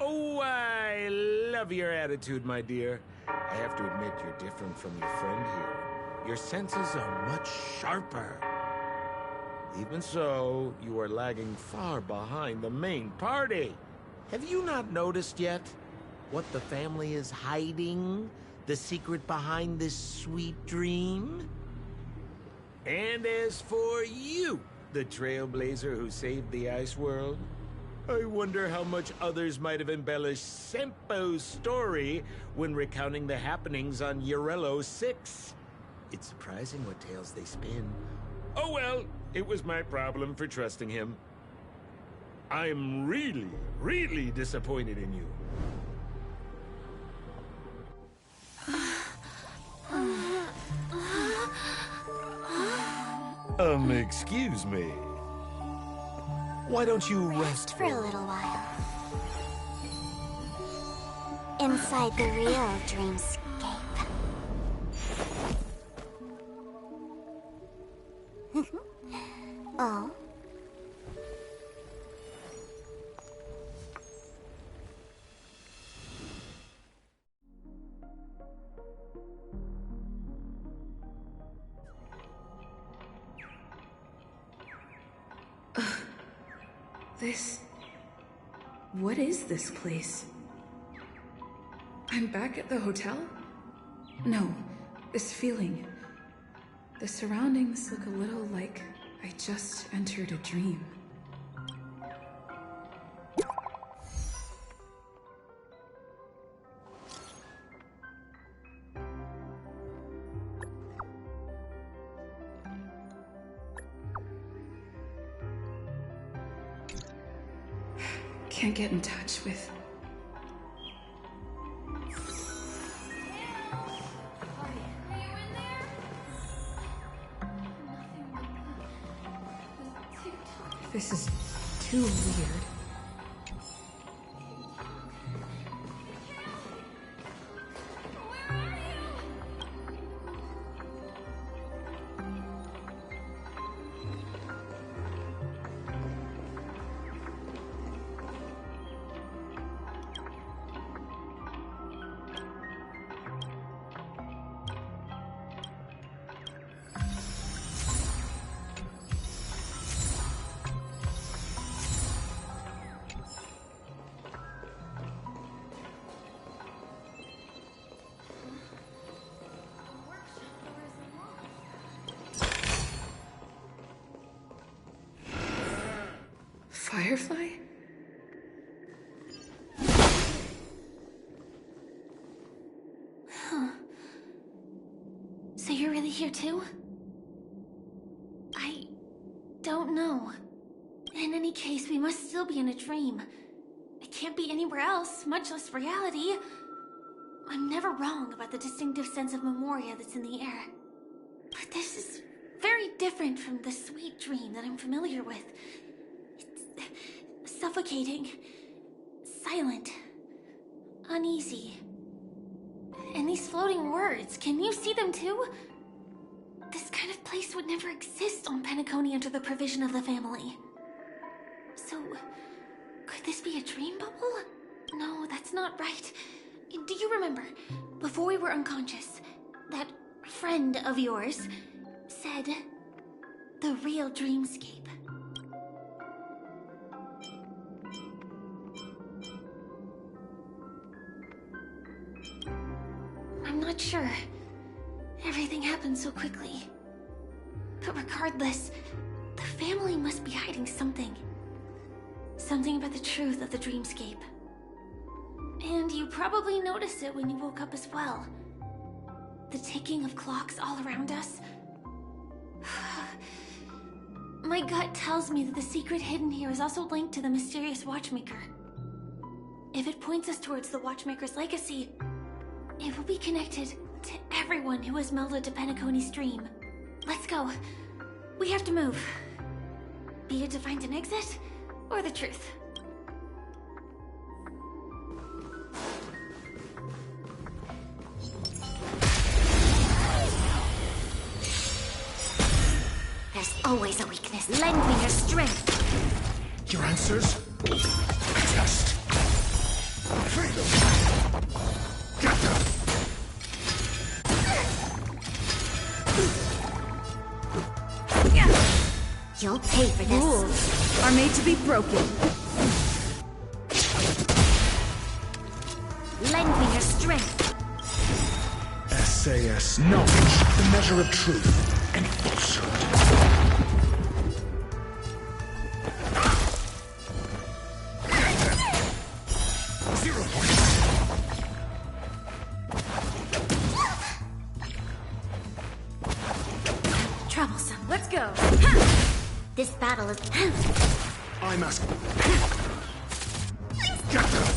Oh, I love your attitude, my dear. I have to admit you're different from your friend here. Your senses are much sharper. Even so, you are lagging far behind the main party. Have you not noticed yet what the family is hiding? The secret behind this sweet dream? And as for you, the trailblazer who saved the ice world, I wonder how much others might have embellished Sempo's story when recounting the happenings on Urello 6. It's surprising what tales they spin. Oh well, it was my problem for trusting him. I'm really, really disappointed in you. Excuse me. Why don't you rest For a little while. Inside the real dreamscape. Oh? What is this place? I'm back at the hotel? No, this feeling. The surroundings look a little like I just entered a dream. can't get in touch with... This is too weird. Firefly? Huh. So you're really here too? I don't know. In any case, we must still be in a dream. It can't be anywhere else, much less reality. I'm never wrong about the distinctive sense of memoria that's in the air. But this is very different from the sweet dream that I'm familiar with. It's suffocating, silent, uneasy. And these floating words, can you see them too? This kind of place would never exist on Penacony under the provision of the family. So, could this be a dream bubble? No, that's not right. Do you remember, before we were unconscious, that friend of yours said the real dreamscape? I'm not sure. Everything happened so quickly. But regardless, the family must be hiding something. Something about the truth of the dreamscape. And you probably noticed it when you woke up as well. The ticking of clocks all around us. My gut tells me that the secret hidden here is also linked to the mysterious Watchmaker. If it points us towards the Watchmaker's legacy, it will be connected to everyone who has melded to Penacony's dream. Let's go. We have to move. Be it to find an exit, or the truth. There's always a weakness. Lend me your strength. Your answers? A test. Freedom. Get them. You'll pay for this. Rules are made to be broken. Lend me your strength. SAS knowledge, the measure of truth and falsehood. 0 points. Troublesome. Let's go. This battle is... I'm asking. Get them.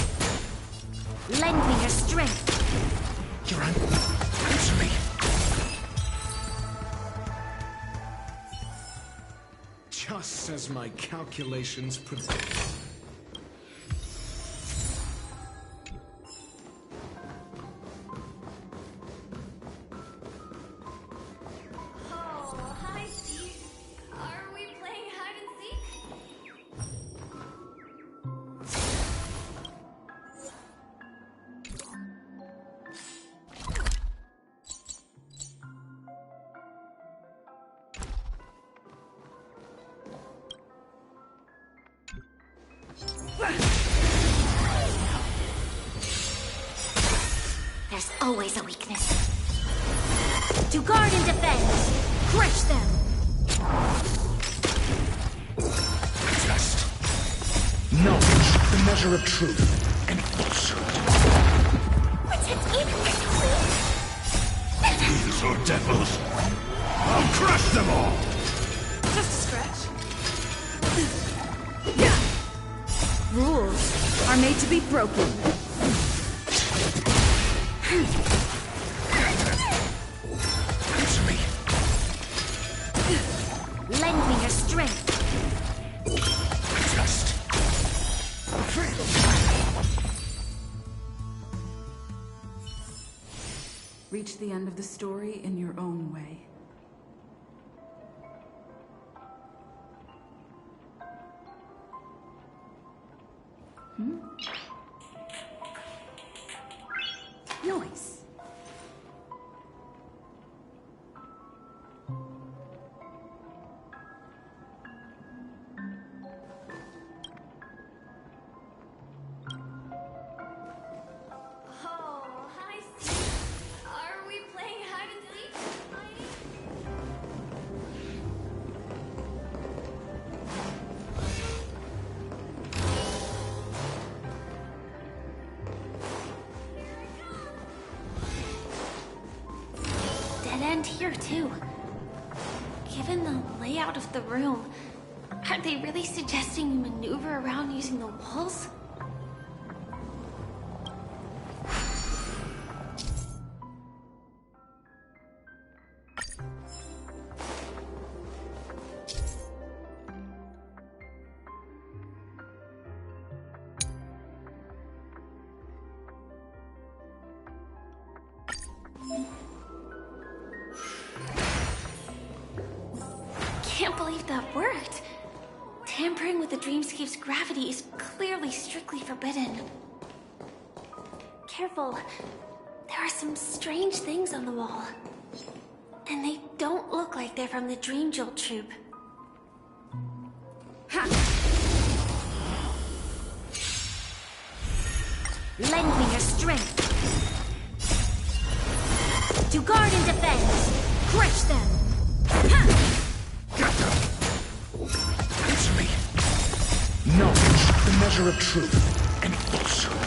Lend me your strength. Your answer me. Just as my calculations predict. Oh, hi, Steve. Are we playing hide and seek? There's always a weakness. To guard and defend. Crush them. Test. Knowledge, the measure of truth and falsehood. These are devils. I'll crush them all. Just a scratch. Rules are made to be broken. Answer me. Lend me your strength. Just fail. Reach the end of the story in your own way. Noise. Oh, hi, Steve. Are we playing hide and seek, Lady? Dead end here, too. Given the layout of the room, are they really suggesting you maneuver around using the walls? Can't believe that worked. Tampering with the dreamscape's gravity is clearly strictly forbidden. Careful. There are some strange things on the wall. And they don't look like they're from the Dream Jewel troupe. Lend me your strength. To guard and defend. Crush them. Answer me. Knowledge, the measure of truth and falsehood.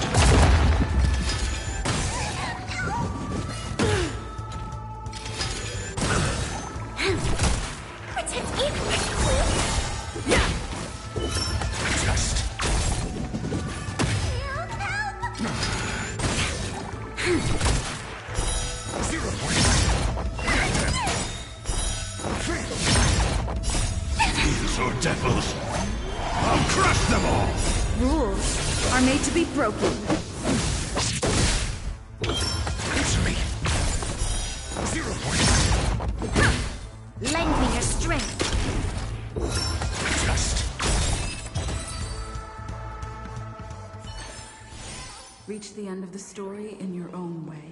Protect me. Just zero points. These are devils. I'll crush them all! Rules are made to be broken. Answer me. 0 points. Lend me your strength. Just Reach the end of the story in your own way.